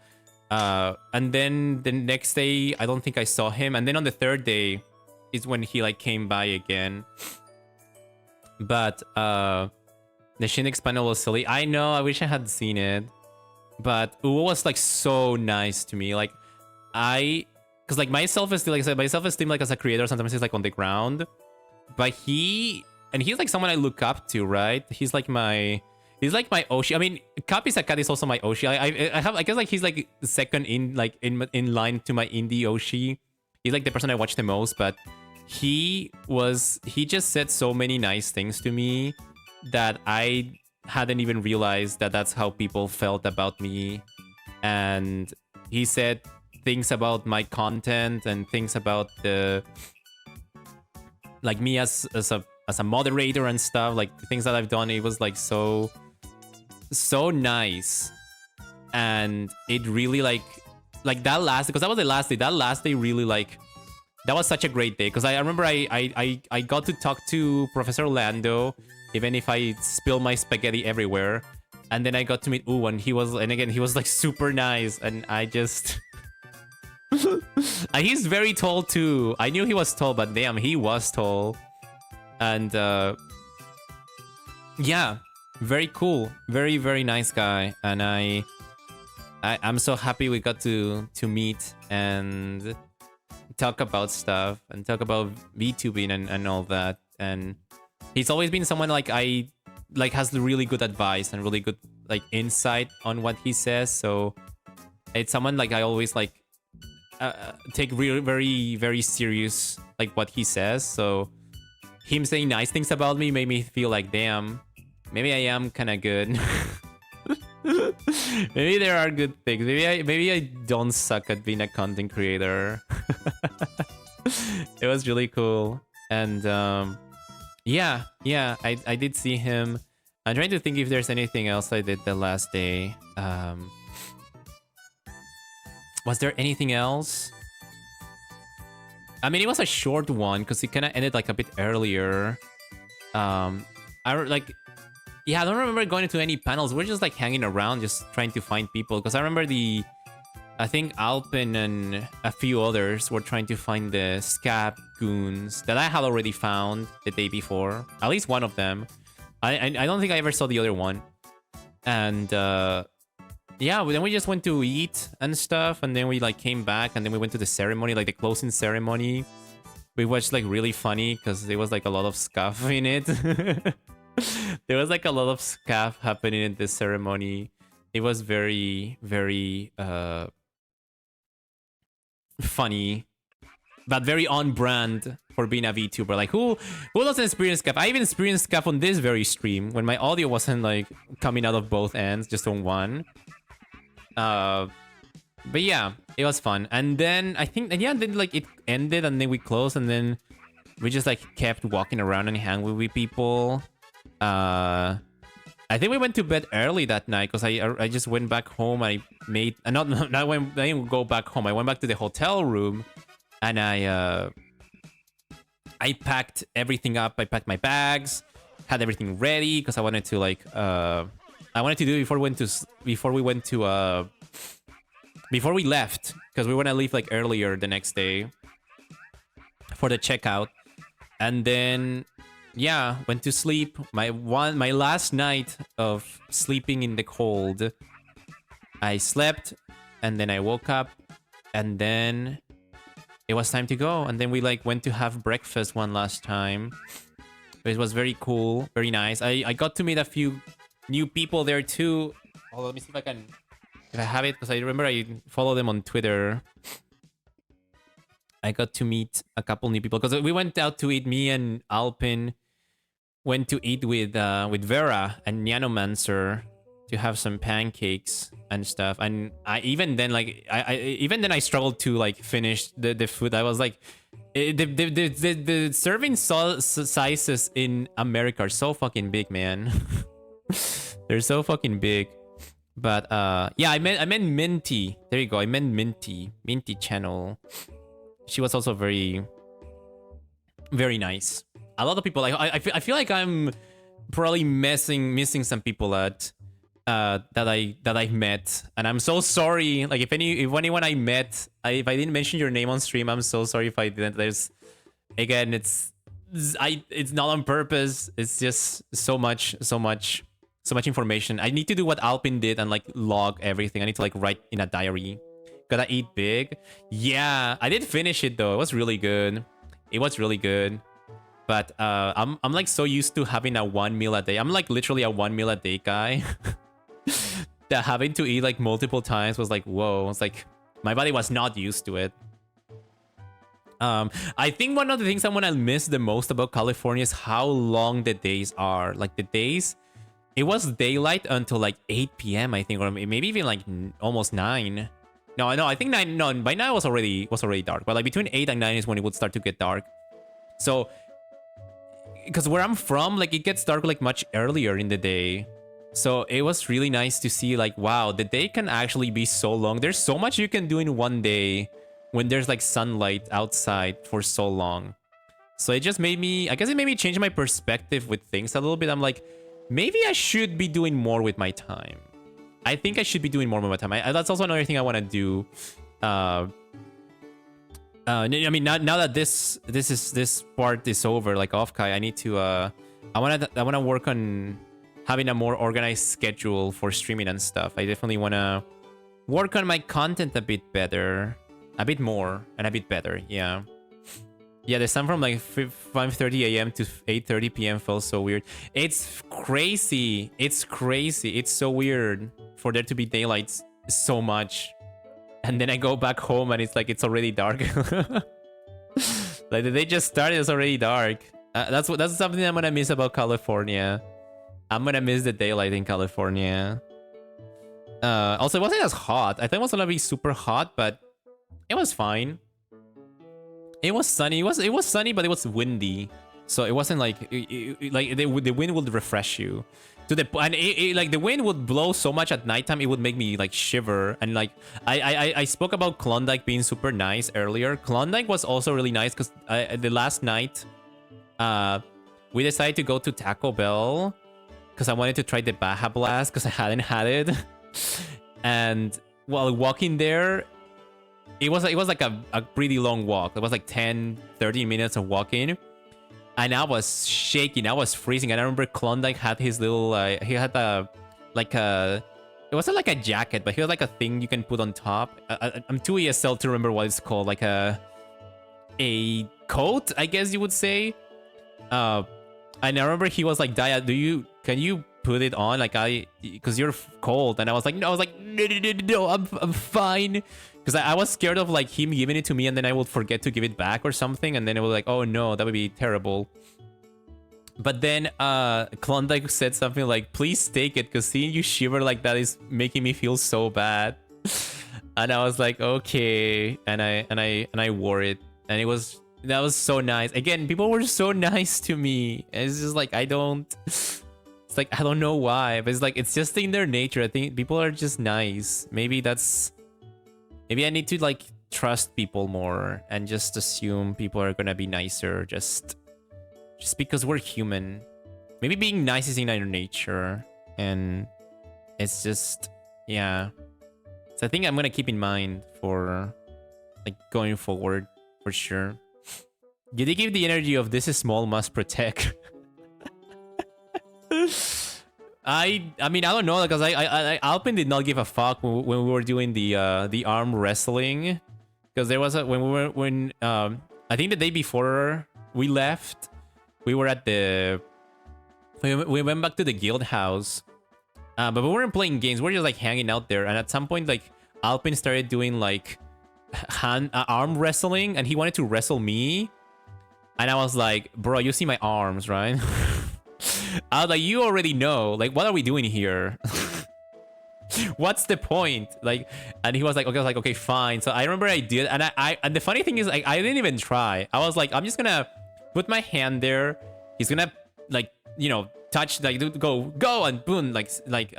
And then the next day, I don't think I saw him. And then on the third day is when he like came by again. But the Shindix panel was silly. I know, I wish I had seen it. But Uwo was like so nice to me. Like because like my self-esteem, like I said, my self-esteem like as a creator sometimes is like on the ground. But he's like someone I look up to, right? He's like my Oshi. I mean, Kapisaka is also my Oshi. I guess like he's like the second in line to my indie Oshi. He's like the person I watch the most, but he just said so many nice things to me that I hadn't even realized that that's how people felt about me. And he said things about my content and things about the like me as a moderator and stuff, like the things that I've done. It was like so nice. And it really like that last, because that was the last day, that last day really like, that was such a great day, because I remember I got to talk to Professor Orlando, even if I spill my spaghetti everywhere. And then I got to meet Uwan. He was like super nice, and I just and he's very tall too. I knew he was tall, but damn, he was tall. And yeah, very cool, very, very nice guy. And I'm so happy we got to meet and talk about stuff and talk about VTubing and all that. And he's always been someone like has really good advice and really good like insight on what he says. So it's someone like I always like take really very, very serious like what he says. So him saying nice things about me made me feel like, damn, maybe I am kind of good. Maybe there are good things. Maybe I don't suck at being a content creator. It was really cool. And yeah, I did see him. I'm trying to think if there's anything else I did the last day. Was there anything else? I mean, it was a short one because it kind of ended like a bit earlier. Yeah, I don't remember going into any panels. We're just like hanging around, just trying to find people. Because I remember I think Alpin and a few others were trying to find the scab goons that I had already found the day before. At least one of them. I don't think I ever saw the other one. And yeah, then we just went to eat and stuff. And then we like came back and then we went to the ceremony, like the closing ceremony. Which was like really funny because there was like a lot of scuff in it. There was like a lot of scuff happening in this ceremony. It was very, very funny, but very on brand for being a VTuber. Like who doesn't experience scuff? I even experienced scuff on this very stream when my audio wasn't like coming out of both ends, just on one. But yeah, it was fun. And then I think, and yeah, then like it ended and then we closed and then we just like kept walking around and hanging with people. I think we went to bed early that night because I just went back home. I didn't go back home. I went back to the hotel room and I packed everything up. I packed my bags, had everything ready because I wanted to like I wanted to do it before we left, because we want to leave like earlier the next day for the checkout. And then yeah, went to sleep. My last night of sleeping in the cold. I slept and then I woke up and then it was time to go. And then we like went to have breakfast one last time. It was very cool, very nice. I got to meet a few new people there too. Hold on, let me see if I have it, because I remember I follow them on Twitter. I got to meet a couple new people because we went out to eat. Me and Alpin went to eat with Vera and Nanomancer to have some pancakes and stuff. And I even then like I struggled to like finish the food. I was like, the serving sizes in America are so fucking big, man. They're so fucking big. But yeah, I meant Minty. There you go. I meant Minty channel. She was also very nice. A lot of people like I feel like I'm probably missing some people that I met, and I'm so sorry. Like if anyone I met, if I didn't mention your name on stream, I'm so sorry if I didn't. There's again, it's not on purpose. It's just so much information. I need to do what Alpin did and like log everything. I need to like write in a diary. Gotta eat big. Yeah, I did finish it though. It was really good. It was really good. But I'm like so used to having a 1 meal a day. I'm like literally a 1 meal a day guy. That having to eat like multiple times was like, whoa. It's like my body was not used to it. I think one of the things I'm gonna miss the most about California is how long the days are. Like the days, it was daylight until like 8 p.m. I think, or maybe even like almost 9. No, I think 9. No, by now it was already dark. But like between 8 and 9 is when it would start to get dark. So, because where I'm from, like it gets dark like much earlier in the day. So it was really nice to see like, wow, the day can actually be so long. There's so much you can do in one day when there's like sunlight outside for so long. So it just made me, I guess it made me change my perspective with things a little bit. I'm like, maybe I should be doing more with my time. I think I should be doing more with my time. That's also another thing I want to do. I mean, now that this part is over, like OffKai, I need to I wanna work on having a more organized schedule for streaming and stuff. I definitely wanna work on my content a bit better, a bit more, and a bit better. Yeah, the sun from like 5:30 a.m. to 8:30 p.m. felt so weird. It's crazy. It's crazy. It's so weird for there to be daylight so much. And then I go back home and it's like it's already dark. Like the day just started, it's already dark. That's something I'm gonna miss about California. I'm gonna miss the daylight in California. Also, it wasn't as hot. I thought it was gonna be super hot, but it was fine. It was sunny. It was sunny, but it was windy, so it wasn't like like the wind would refresh you. Like the wind would blow so much at nighttime, it would make me like shiver. And like I spoke about Klondike being super nice earlier. Klondike was also really nice because the last night we decided to go to Taco Bell because I wanted to try the Baja Blast because I hadn't had it. And while walking there, it was like a pretty long walk. It was like 10-13 minutes of walking. And I was shaking, I was freezing. And I remember Klondike had his little, he had it wasn't like a jacket, but he had like a thing you can put on top. I'm too ESL to remember what it's called, like a coat, I guess you would say. And I remember he was like, Daya, can you put it on? Like because you're cold. And I was like, no, I'm fine. Because I was scared of like him giving it to me and then I would forget to give it back or something. And then it was like, oh no, that would be terrible. But then Klondike said something like, please take it, because seeing you shiver like that is making me feel so bad. And I was like, okay. And I wore it. And that was so nice. Again, people were so nice to me. And it's just like, it's like, I don't know why, but it's like, it's just in their nature. I think people are just nice. Maybe I need to like trust people more and just assume people are gonna be nicer just because we're human. Maybe being nice is in our nature, and it's just, yeah. So I think I'm gonna keep in mind for like going forward for sure. Did they give the energy of this is small must protect? I mean, I don't know, because Alpin did not give a fuck when we were doing the arm wrestling, because there was when I think the day before we left, we were at we went back to the guild house, but we weren't playing games. We were just like hanging out there, and at some point like Alpin started doing like arm wrestling, and he wanted to wrestle me, and I was like, bro, you see my arms, right? I was like, you already know. Like, what are we doing here? What's the point? Like, and he was like, okay, I was like, okay, fine. So I remember I did, and and the funny thing is, like, I didn't even try. I was like, I'm just gonna put my hand there. He's gonna like, you know, touch, like, go, and boom, make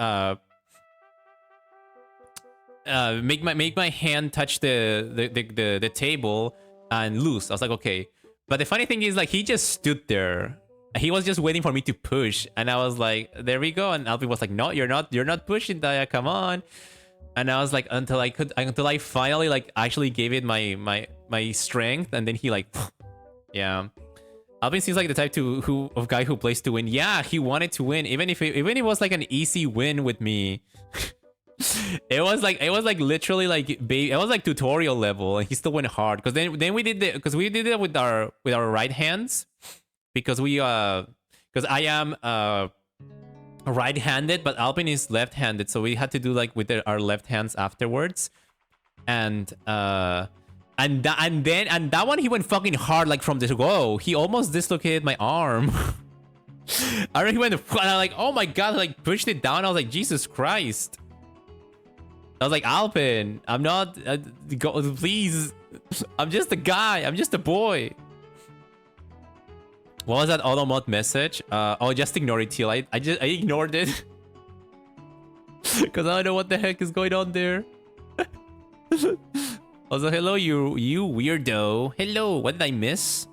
my hand touch the table and loose. I was like, okay. But the funny thing is, like, he just stood there. He was just waiting for me to push, and I was like, there we go. And Alvin was like, no, you're not pushing, Daya, come on. And I was like, until I finally, like, actually gave it my strength, and then he, like, yeah. Alvin seems like the type of guy who plays to win. Yeah, he wanted to win, even if it was like an easy win with me. it was like literally like it was like tutorial level, and he still went hard, because then we did it with our right hands, because I am right-handed, but Alpin is left-handed, so we had to do like with our left hands afterwards, and that one he went fucking hard, like from the go. He almost dislocated my arm. I remember he went, and I like, oh my god, I like pushed it down. I was like, Jesus Christ. I was like, Alpin, I'm not, please. I'm just a guy. I'm just a boy. What was that automod message? Oh, just ignore it, Teal. I ignored it. Because I don't know what the heck is going on there. Also, hello, you weirdo. Hello, what did I miss?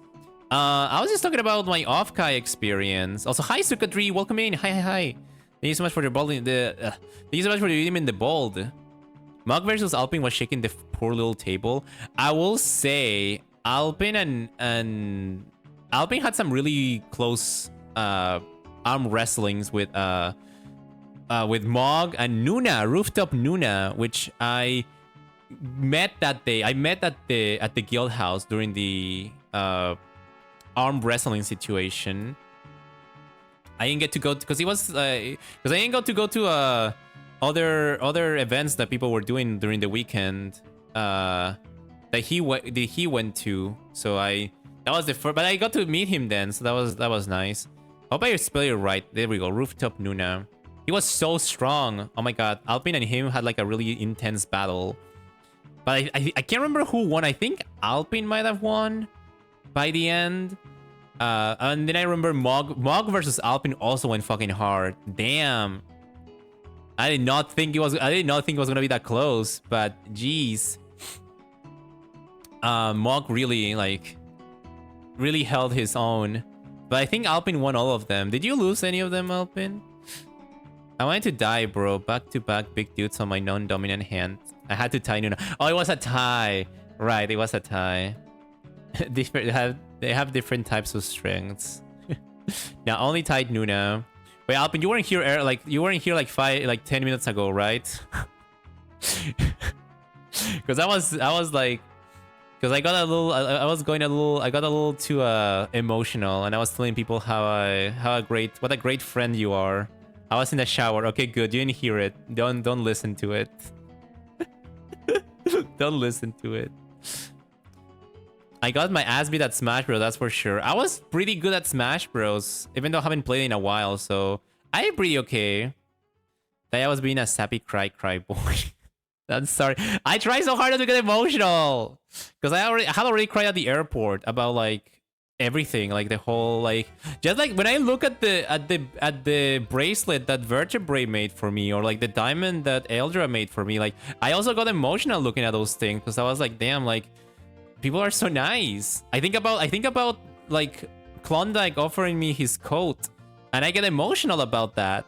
I was just talking about my OffKai experience. Also, hi, Sukadri, welcome in. Hi. Thank you so much for the ball in the. Thank you so much for the in the bold. Mog versus Alpin was shaking the poor little table. I will say, Alpin and Alpin had some really close arm wrestlings with Mog and Nuna, Rooftop Nuna, which I met that day. I met at the guild house during the arm wrestling situation. I didn't get to go because he was because I didn't get to go to other events that people were doing during the weekend that he went to. So that was the first, but I got to meet him then, so that was nice. Hope I spell it right. There we go, Rooftop Nuna. He was so strong. Oh my god, Alpin and him had like a really intense battle. But I can't remember who won. I think Alpin might have won by the end. And then I remember Mog versus Alpin also went fucking hard. Damn. I did not think it was gonna be that close, but jeez. Mog really held his own. But I think Alpin won all of them. Did you lose any of them, Alpin? I wanted to die, bro. Back-to-back big dudes on my non-dominant hand. I had to tie Nuna. Oh, it was a tie. Right, it was a tie. They have different types of strengths. Now only tied Nuna. Wait, Alpin, you weren't here you weren't here like 10 minutes ago, right? Because I was like, because I got a little, I got a little too emotional, and I was telling people what a great friend you are. I was in the shower. Okay, good. You didn't hear it. Don't listen to it. Don't listen to it. I got my ass beat at Smash Bros, that's for sure. I was pretty good at Smash Bros, even though I haven't played in a while, so I'm pretty okay. I was being a sappy cry boy. I'm sorry. I tried so hard not to get emotional, because I had already cried at the airport about like everything, like the whole like, just like when I look at the bracelet that Vertebrae made for me, or like the diamond that Eldra made for me, like I also got emotional looking at those things, because I was like, damn, like people are so nice. I think about like Klondike offering me his coat, and I get emotional about that.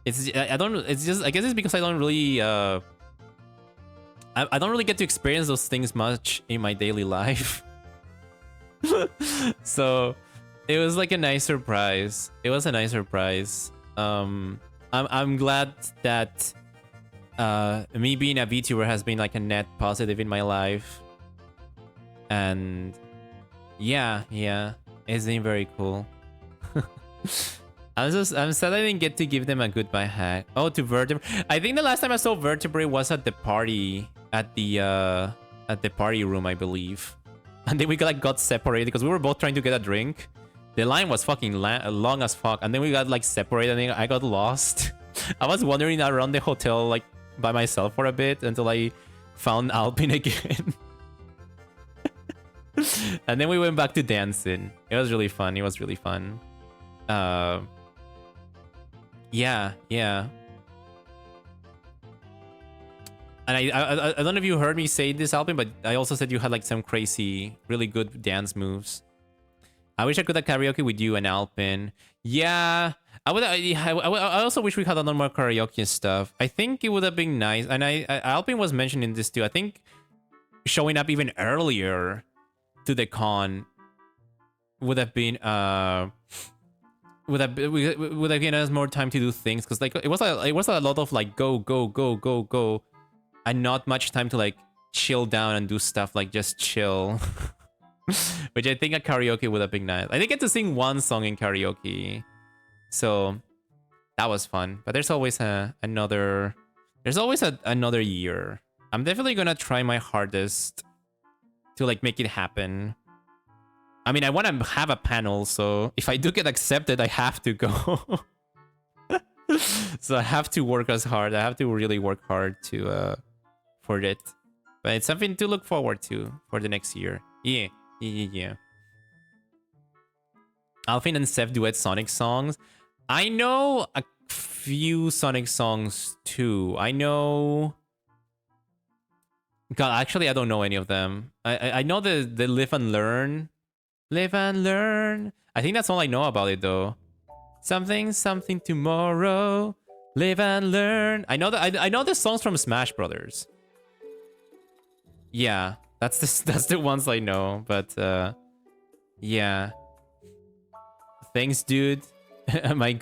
I guess it's because I don't really I don't really get to experience those things much in my daily life. So it was like a nice surprise. It was a nice surprise. I'm glad that me being a VTuber has been like a net positive in my life. And yeah, it's been very cool. I'm sad I didn't get to give them a goodbye hack. Oh, to Vertebrae. I think the last time I saw Vertebrae was at the party, at the party room, I believe. And then we got separated because we were both trying to get a drink. The line was fucking long as fuck, and then we got like separated, and then I got lost. I was wandering around the hotel like by myself for a bit until I found Alpin again. And then we went back to dancing. It was really fun. It was really fun. Yeah. And I don't know if you heard me say this, Alpin, but I also said you had like some crazy, really good dance moves. I wish I could have karaoke with you and Alpin. Yeah, I also wish we had a lot more karaoke stuff. I think it would have been nice. And Alpin was mentioning this too. I think showing up even earlier to the con would have been would have given us more time to do things, because like it was a lot of like go, and not much time to like chill down and do stuff like just chill. Which I think a karaoke would have been nice. I didn't get to sing one song in karaoke, so that was fun. But there's always another year. I'm definitely gonna try my hardest to like make it happen. I mean, I want to have a panel, so if I do get accepted, I have to go. So I have to work as hard. I have to really work hard to for it. But it's something to look forward to for the next year. Yeah. Alvin and Seth duet Sonic songs. I know a few Sonic songs too. I know. God, actually, I don't know any of them. I know the Live and Learn. Live and Learn. I think that's all I know about it though. Something tomorrow. Live and Learn. I know the songs from Smash Brothers. Yeah, that's the ones I know. But yeah. Thanks, dude. My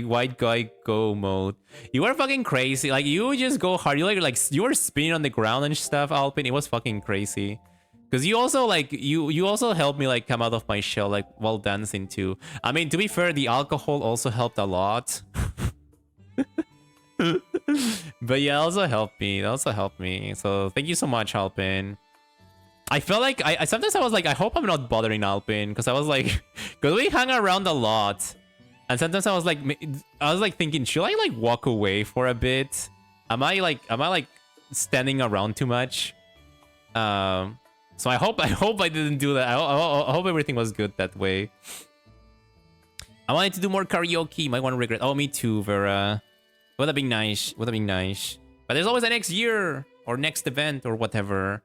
white guy go mode. You were fucking crazy. Like you just go hard. You you were spinning on the ground and stuff, Alpin. It was fucking crazy. Cause you also like you also helped me like come out of my shell like while dancing too. I mean, to be fair, the alcohol also helped a lot. But yeah, also helped me. It also helped me. So thank you so much, Alpin. I felt like I sometimes I was like, I hope I'm not bothering Alpin, because I was like, because we hung around a lot, and sometimes I was like thinking, should I like walk away for a bit? Am I like standing around too much? So I hope I didn't do that. I hope everything was good that way. I wanted to do more karaoke. Might want to regret. Oh, me too, Vera. Would have been nice. Would have been nice. But there's always a next year or next event or whatever.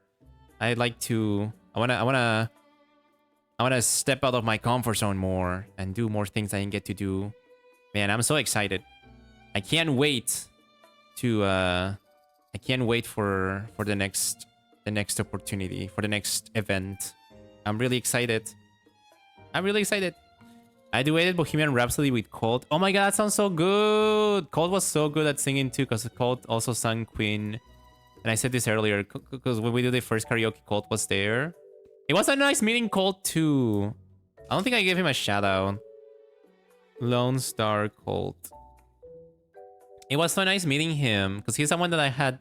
I'd like to. I wanna step out of my comfort zone more and do more things I didn't get to do. Man, I'm so excited. I can't wait to. I can't wait for the next opportunity, for the next event. I'm really excited. I duetted Bohemian Rhapsody with Colt. Oh my god, that sounds so good. Colt was so good at singing too, because Colt also sang Queen. And I said this earlier, because when we did the first karaoke, Colt was there. It was a nice meeting Colt too. I don't think I gave him a shout out. Lone Star Colt. It was so nice meeting him, because he's someone that I had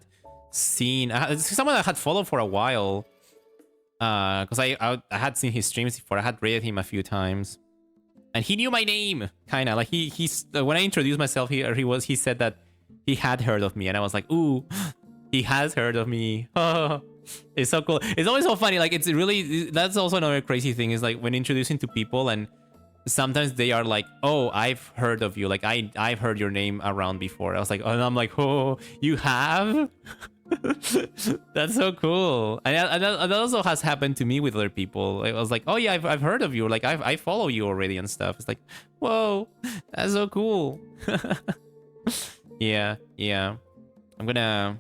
seen. Someone I had followed for a while. Because I had seen his streams before. I had rated him a few times. And he knew my name, kind of. Like, he's when I introduced myself, he said that he had heard of me. And I was like, ooh, he has heard of me. Oh, it's so cool. It's always so funny. Like, it's really, that's also another crazy thing, is like when introducing to people, and sometimes they are like, oh, I've heard of you. Like, I've heard your name around before. I was like, oh, and I'm like, oh, you have? That's so cool. And that also has happened to me with other people. I was like, oh yeah, I've heard of you. Like, I follow you already and stuff. It's like, whoa, that's so cool. Yeah. I'm gonna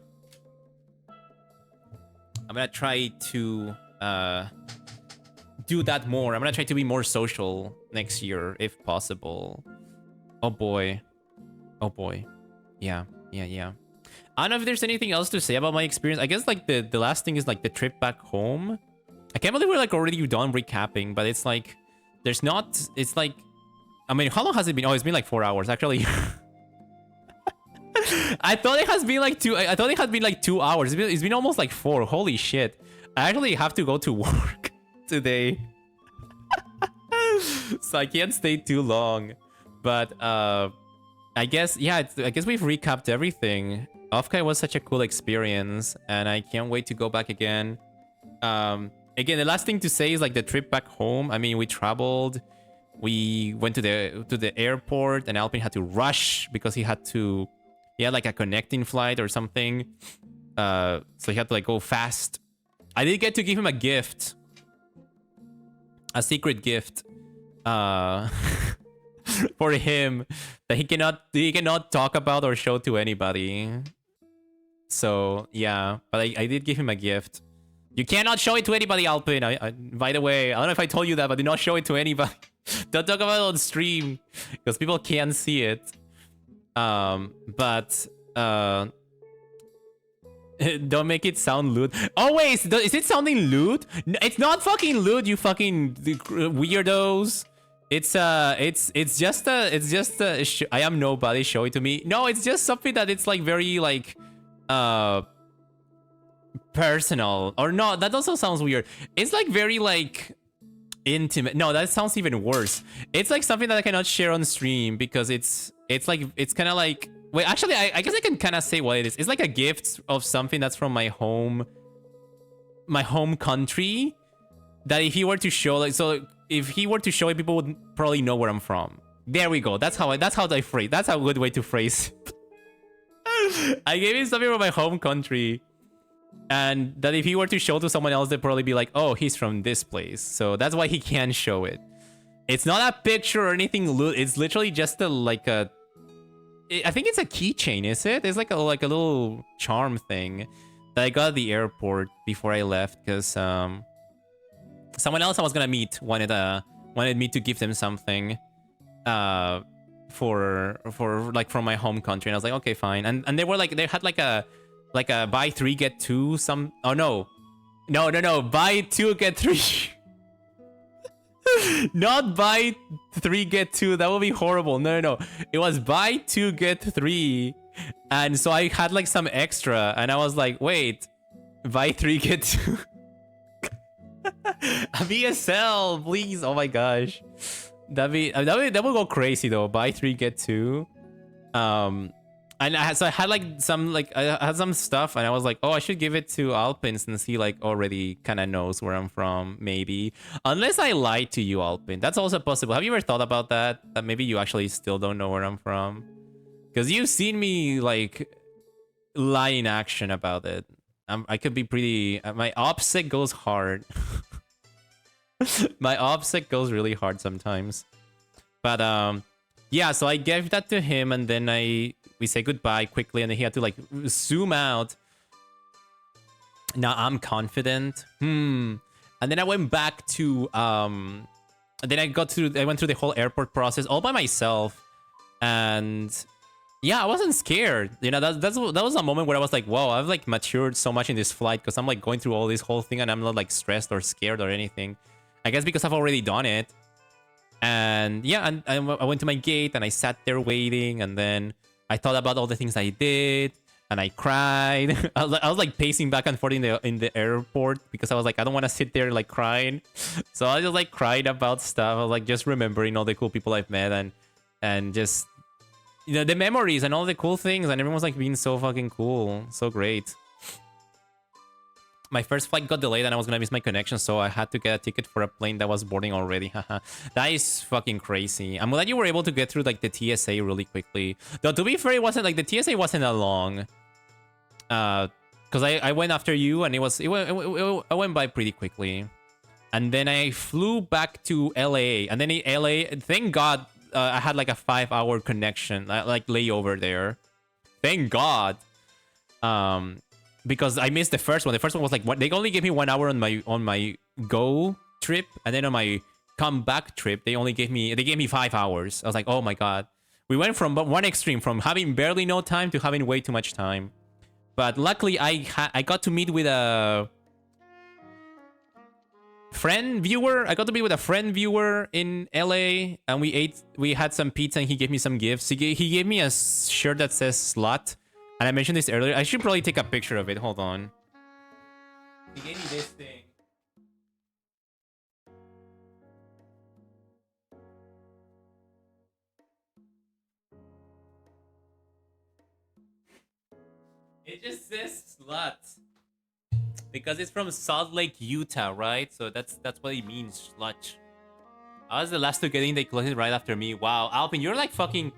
try to do that more. I'm gonna try to be more social next year if possible. Oh boy. Yeah. I don't know if there's anything else to say about my experience. I guess like the last thing is like the trip back home. I can't believe we're like already done recapping, but it's like there's not. It's like, I mean, how long has it been? Oh, it's been like 4 hours actually. I thought it has been like two. I thought it had been like 2 hours. It's been almost like 4. Holy shit! I actually have to go to work today, so I can't stay too long. But I guess, yeah, I guess we've recapped everything. OffKai was such a cool experience, and I can't wait to go back again. Again, the last thing to say is like the trip back home. I mean, we traveled, we went to the airport, and Alpin had to rush because he had like a connecting flight or something. So he had to like go fast. I did get to give him a gift, a secret gift, for him that he cannot talk about or show to anybody. So yeah, but I did give him a gift. You cannot show it to anybody, Alpin. By the way, I don't know if I told you that, but do not show it to anybody. Don't talk about it on stream because people can't see it. But don't make it sound lewd. Oh wait, is it sounding lewd? It's not fucking lewd, you fucking weirdos. It's just a I am nobody, show it to me. No, it's just something that it's like very like personal. Or no, that also sounds weird. It's like very like intimate. No, that sounds even worse. It's like something that I cannot share on stream because it's kind of like, wait, actually I guess I can kind of say what it is. It's like a gift of something that's from my home country, that if he were to show, like, so if he were to show it, people would probably know where I'm from. There we go. That's how I phrase. That's a good way to phrase it. I gave him something from my home country, and that if he were to show to someone else, they'd probably be like, oh, he's from this place. So that's why he can't show it. It's not a picture or anything. It's literally just I think it's a keychain, is it? It's like a little charm thing that I got at the airport before I left, because someone else I was gonna meet wanted me to give them something for like from my home country, and I was like, okay, fine. And they were like, they had like a buy 3 get 2 some. Oh no, buy 2 get 3. Not buy 3 get 2. That would be horrible. No. It was buy 2 get 3, and so I had like some extra, and I was like, wait, buy 3 get 2. A VSL, please. Oh my gosh, that would go crazy though. Buy 3 get 2. And so I had like some I had some stuff, and I was like, oh, I should give it to Alpin since he like already kind of knows where I'm from, maybe. Unless I lied to you, Alpin. That's also possible. Have you ever thought about that? That maybe you actually still don't know where I'm from? Because you've seen me like lie in action about it. I could be pretty... my OPSEC goes hard. My OPSEC goes really hard sometimes. But yeah, so I gave that to him, and then we say goodbye quickly, and then he had to like zoom out. Now I'm confident. And then I went back to and then I went through the whole airport process all by myself, and yeah, I wasn't scared. You know, that was a moment where I was like, whoa, I've like matured so much in this flight, because I'm like going through all this whole thing, and I'm not like stressed or scared or anything. I guess because I've already done it. And yeah, and I went to my gate, and I sat there waiting, and then I thought about all the things I did, and I cried. I was like pacing back and forth in the airport, because I was like, I don't want to sit there like crying. So I just like cried about stuff. I was like just remembering all the cool people I've met, and just, you know, the memories and all the cool things, and everyone's like being so fucking cool, so great. My first flight got delayed, and I was gonna miss my connection, so I had to get a ticket for a plane that was boarding already. Haha, that is fucking crazy. I'm glad you were able to get through like the TSA really quickly. Though to be fair, it wasn't like the TSA wasn't that long. Because I went after you, and I went by pretty quickly, and then I flew back to LA, and then in LA, thank God, I had like a 5-hour connection, like layover there. Thank God. Because I missed the first one. The first one was like, they only gave me 1 hour on my go trip, and then on my come back trip, they gave me 5 hours. I was like, oh my God. We went from one extreme, from having barely no time to having way too much time. But luckily, I got to meet with a friend viewer. I got to meet with a friend viewer in LA, and we had some pizza, and he gave me some gifts. He gave me a shirt that says slut. And I mentioned this earlier. I should probably take a picture of it. Hold on. He gave me this thing. It just says slut. Because it's from Salt Lake, Utah, right? So that's what it means, slut. I was the last to get in, they closed it right after me. Wow, Alpin, you're like fucking...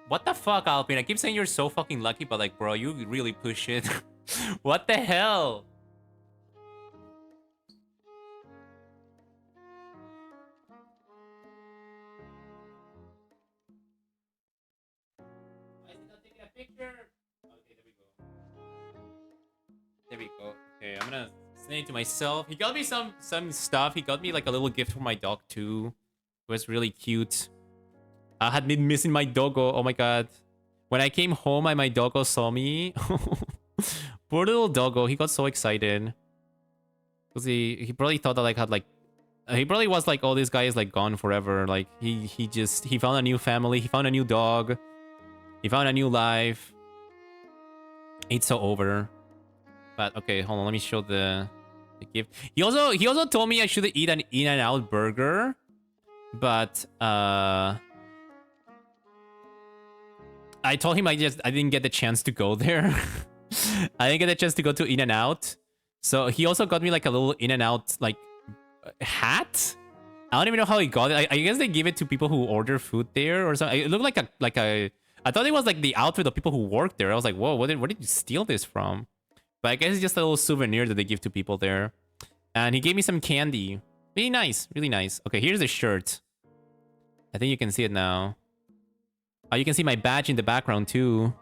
What the fuck, Alpin? I keep saying you're so fucking lucky, but like, bro, you really push it. What the hell? Why is it not taking a picture? Okay, there we go. There we go. Okay, I'm gonna send it to myself. He got me some stuff. He got me like a little gift for my dog too. It was really cute. I had been missing my doggo. Oh my god. When I came home and my doggo saw me. Poor little doggo. He got so excited. Because he probably thought that like had like... He probably was like, oh, this guy is like gone forever. Like he found a new family. He found a new dog. He found a new life. It's so over. But okay, hold on. Let me show the gift. He also told me I should eat an In-N-Out burger. But I told him I didn't get the chance to go there. I didn't get the chance to go to In-N-Out. So he also got me like a little In-N-Out like hat. I don't even know how he got it. I guess they give it to people who order food there or something. It looked like a I thought it was like the outfit of people who work there. I was like, whoa, where did you steal this from? But I guess it's just a little souvenir that they give to people there. And he gave me some candy. Really nice, really nice. Okay, here's the shirt. I think you can see it now. Oh, you can see my badge in the background too.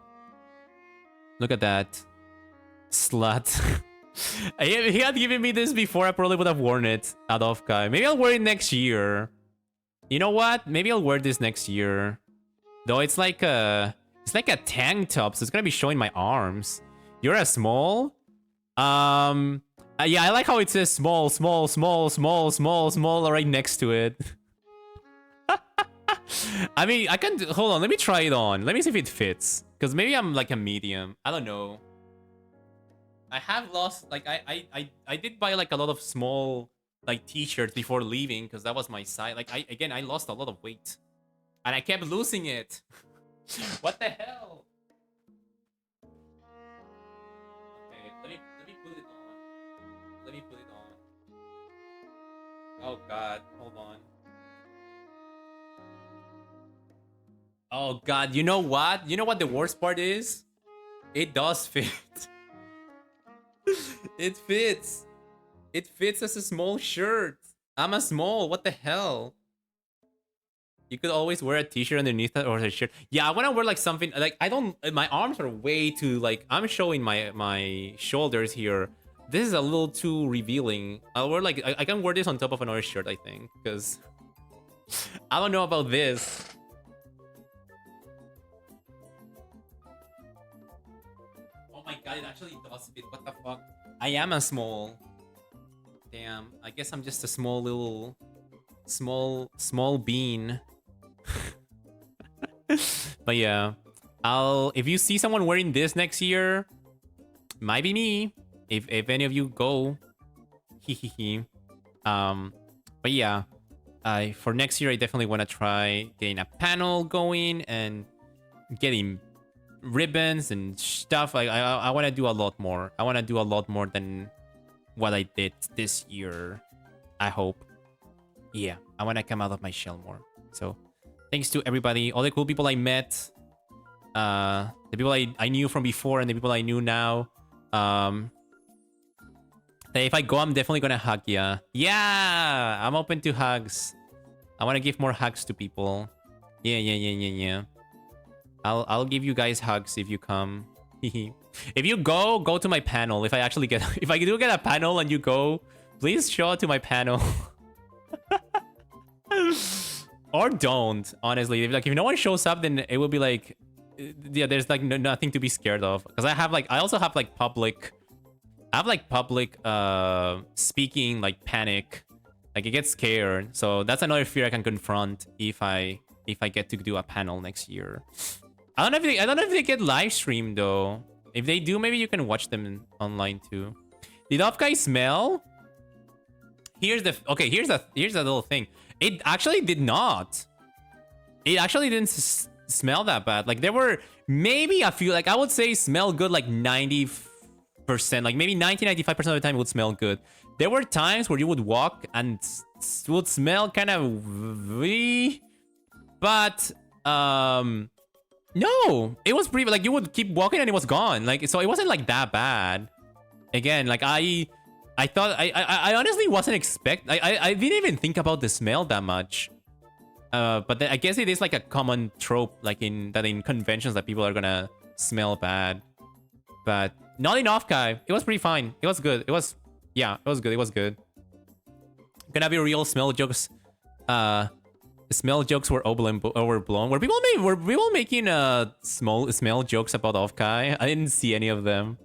Look at that. Slut. He had given me this before, I probably would have worn it at OffKai. Maybe I'll wear it next year. You know what? Maybe I'll wear this next year. Though it's like a tank top, so it's gonna be showing my arms. You're a small? Yeah, I like how it says small right next to it. I mean, I can... Hold on, let me try it on. Let me see if it fits. Because maybe I'm like a medium. I don't know. I have lost... Like, I did buy like a lot of small like t-shirts before leaving because that was my size. Like, I lost a lot of weight. And I kept losing it. What the hell? Okay, let me put it on. Let me put it on. Oh god, hold on. Oh god, you know what? You know what the worst part is? It does fit. It fits. It fits as a small shirt. I'm a small, what the hell? You could always wear a t-shirt underneath that or a shirt. Yeah, I want to wear like something like I don't. My arms are way too like I'm showing my shoulders here. This is a little too revealing. I'll wear like I can wear this on top of another shirt, I think, because I don't know about this. Oh my god, it actually does fit. What the fuck? I am a small. Damn, I guess I'm just a small little small bean. But yeah, if you see someone wearing this next year, might be me. If any of you go, but yeah, for next year I definitely want to try getting a panel going and getting ribbons and stuff. Like I want to do a lot more. I want to do a lot more than what I did this year. I hope. Yeah, I want to come out of my shell more. So thanks to everybody, all the cool people I met, the people I knew from before and the people I knew now. If I go, I'm definitely gonna hug ya. Yeah, I'm open to hugs. I want to give more hugs to people. Yeah. I'll give you guys hugs if you come. If you go to my panel. If I actually get, if I do get a panel and you go, please show it to my panel. Or don't, honestly. If no one shows up, then it will be like, yeah, there's like nothing to be scared of. Because I also have like public, speaking like panic. Like it gets scared. So that's another fear I can confront if I get to do a panel next year. I don't know if they get live streamed though. If they do, maybe you can watch them online too. Did OffKai smell? Here's a little thing. It actually did not. It actually didn't smell that bad. Like there were maybe a few, like I would say smell good like 90%, like maybe 95% of the time it would smell good. There were times where you would walk and would smell kind of but no, it was pretty, like you would keep walking and it was gone. Like, so it wasn't like that bad. Again, like I thought, I honestly wasn't I didn't even think about the smell that much. But then I guess it is like a common trope, like in conventions that people are gonna smell bad. But not in OffKai. It was pretty fine. It was good. It was, yeah, it was good. It was good. Gonna be real smell jokes. Smell jokes were overblown. Were people making small smell jokes about OffKai? I didn't see any of them.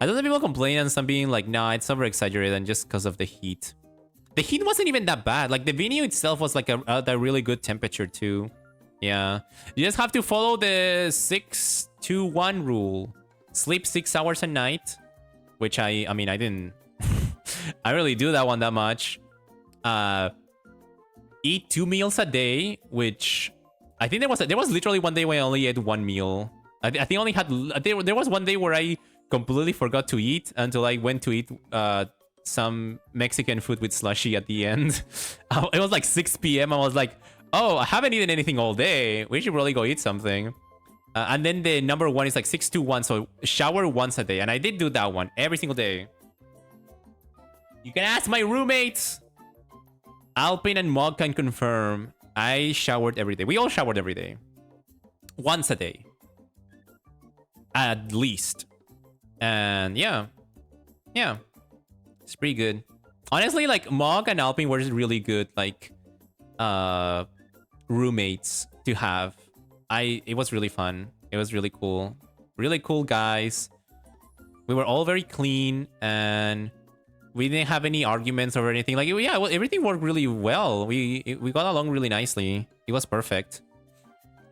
I know that people complain and some being like, nah, it's over exaggerated and just because of the heat. The heat wasn't even that bad. Like the venue itself was like a really good temperature too. Yeah, you just have to follow the 6-2-1 rule. Sleep 6 hours a night, which I mean I didn't. I really do that one that much. Eat 2 meals a day, which I think there was literally one day where I only ate 1 meal. I think I only had there was one day where I completely forgot to eat until I went to eat some Mexican food with slushy at the end. It was like 6 p.m. I was like, oh, I haven't eaten anything all day. We should really go eat something. And then the number 1 is like 6-2-1, so shower once a day. And I did do that one every single day. You can ask my roommates. Alpine and Mog can confirm. I showered every day. We all showered every day. Once a day. At least. And yeah. Yeah. It's pretty good. Honestly, like Mog and Alpine were really good, like roommates to have. It was really fun. It was really cool. Really cool guys. We were all very clean and we didn't have any arguments or anything. Like, yeah, well, everything worked really well. We got along really nicely. It was perfect.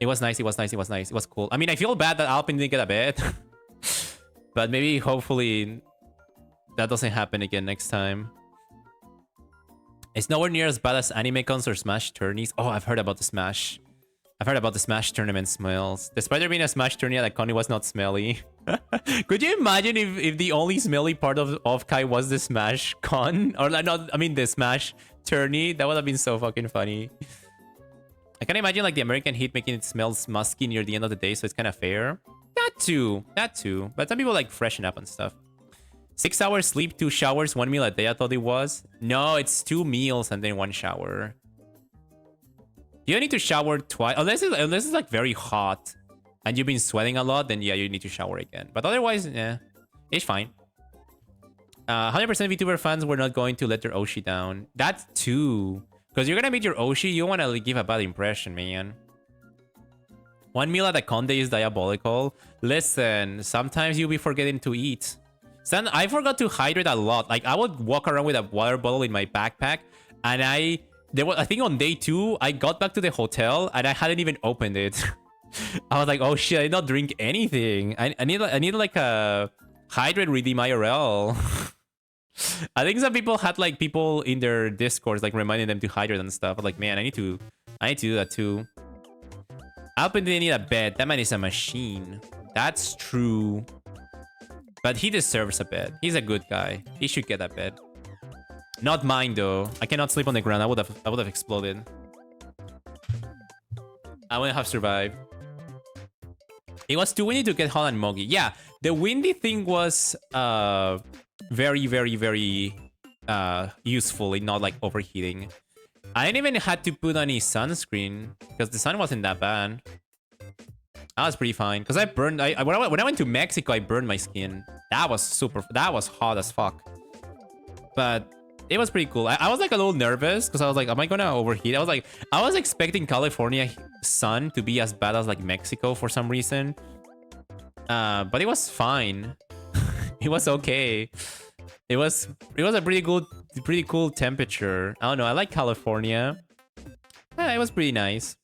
It was nice. It was nice. It was nice. It was cool. I mean, I feel bad that Alpine didn't get a bed. But maybe, hopefully, that doesn't happen again next time. It's nowhere near as bad as anime cons or Smash tourneys. Oh, I've heard about the Smash. I've heard about the Smash tournament smells. Despite there being a Smash tourney at Con, it was not smelly. Could you imagine if the only smelly part of OffKai was the Smash Con? Or not, I mean the Smash tourney? That would have been so fucking funny. I can imagine like the American heat making it smell musky near the end of the day, so it's kind of fair. That too. That too. But some people like freshen up and stuff. 6 hours sleep, 2 showers, 1 meal a day, I thought it was. No, it's 2 meals and then 1 shower. You don't need to shower twice. Unless it's like very hot and you've been sweating a lot, then yeah, you need to shower again. But otherwise, yeah, it's fine. 100% VTuber fans were not going to let their Oshi down. That too. Because you're gonna meet your Oshi, you want to give a bad impression, man. 1 meal at a Conde is diabolical. Listen, sometimes you'll be forgetting to eat. I forgot to hydrate a lot. Like, I would walk around with a water bottle in my backpack, and I think on day 2, I got back to the hotel, and I hadn't even opened it. I was like, oh shit, I did not drink anything. I need like a hydrate redeem IRL. I think some people had like people in their discords like reminding them to hydrate and stuff. I'm like, man, I need to do that too. Alpin didn't need a bed. That man is a machine. That's true. But he deserves a bed. He's a good guy. He should get a bed. Not mine though. I cannot sleep on the ground. I would have exploded. I wouldn't have survived. It was too windy to get hot and muggy. Yeah, the windy thing was very, very, very useful in not like overheating. I didn't even had to put any sunscreen because the sun wasn't that bad. I was pretty fine because I burned. When I went to Mexico, I burned my skin. That was hot as fuck. But it was pretty cool. I was like a little nervous because I was like, am I gonna overheat? I was expecting California sun to be as bad as like Mexico for some reason. But it was fine. It was okay. It was a pretty cool temperature. I don't know. I like California. It was pretty nice.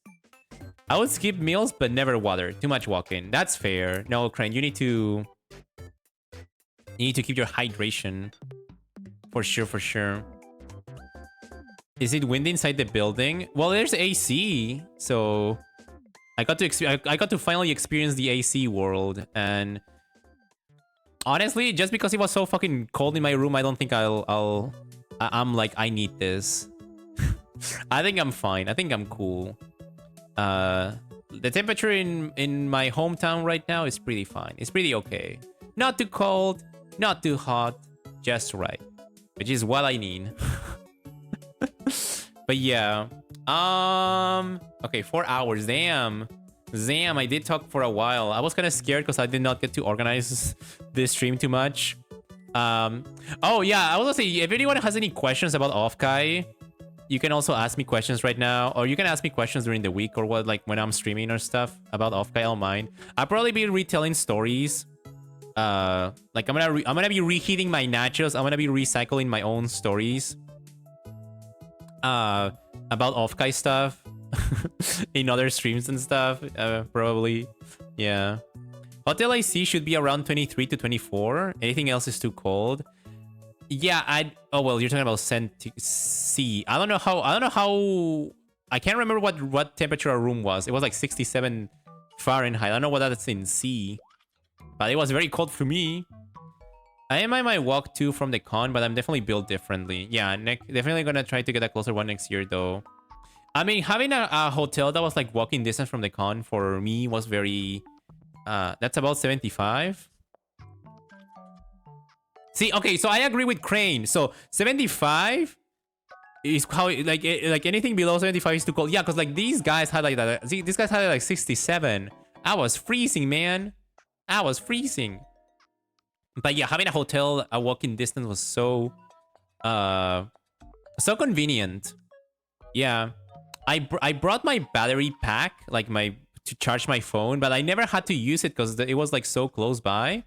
I would skip meals, but never water. Too much walking. That's fair. No, Crane, you need to keep your hydration. For sure, for sure. Is it windy inside the building? Well, there's AC, so I got to finally experience the AC world, and honestly, just because it was so fucking cold in my room, I don't think I'm like, I need this. I think I'm fine. I think I'm cool. The temperature in my hometown right now is pretty fine. It's pretty okay. Not too cold, not too hot, just right, which is what I need. But yeah, okay, 4 hours. Damn, I did talk for a while. I was kind of scared because I did not get to organize this stream too much. Oh yeah, I was gonna say, if anyone has any questions about OffKai, you can also ask me questions right now, or you can ask me questions during the week or what, like when I'm streaming or stuff about OffKai. I don't mind. I'll probably be retelling stories. Like I'm gonna be reheating my nachos. I'm gonna be recycling my own stories. About OffKai stuff in other streams and stuff. Probably, yeah. Hotel AC should be around 23 to 24. Anything else is too cold. Yeah, oh well, you're talking about C. I don't know how. I can't remember what temperature our room was. It was like 67 Fahrenheit. I don't know what that's in C, but it was very cold for me. I might walk too from the con, but I'm definitely built differently. Yeah, definitely gonna try to get a closer one next year though. I mean, having a hotel that was like walking distance from the con for me was very. That's about 75. See, okay, so I agree with Crane. So 75 is how like anything below 75 is too cold. Yeah, because like these guys had like that. See, these guys had like 67. I was freezing, man. I was freezing. But yeah, having a hotel a walking distance was so convenient. Yeah, I brought my battery pack, like to charge my phone, but I never had to use it because it was like so close by.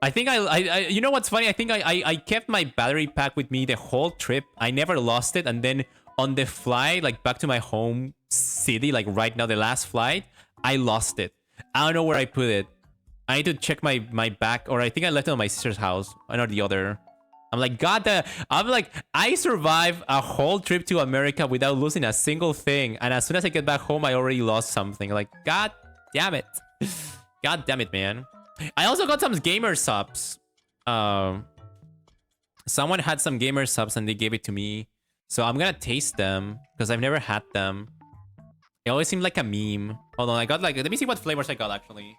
I think I you know what's funny? I think I kept my battery pack with me the whole trip. I never lost it, and then on the flight, like back to my home city, like right now, the last flight, I lost it. I don't know where I put it. I need to check my back, or I think I left it on my sister's house, one or the other. I'm like, I survived a whole trip to America without losing a single thing, and as soon as I get back home, I already lost something. Like, god damn it. God damn it, man. I also got some gamer subs. Someone had some gamer subs and they gave it to me. So I'm gonna taste them because I've never had them. It always seemed like a meme. Hold on, I got like, let me see what flavors I got actually.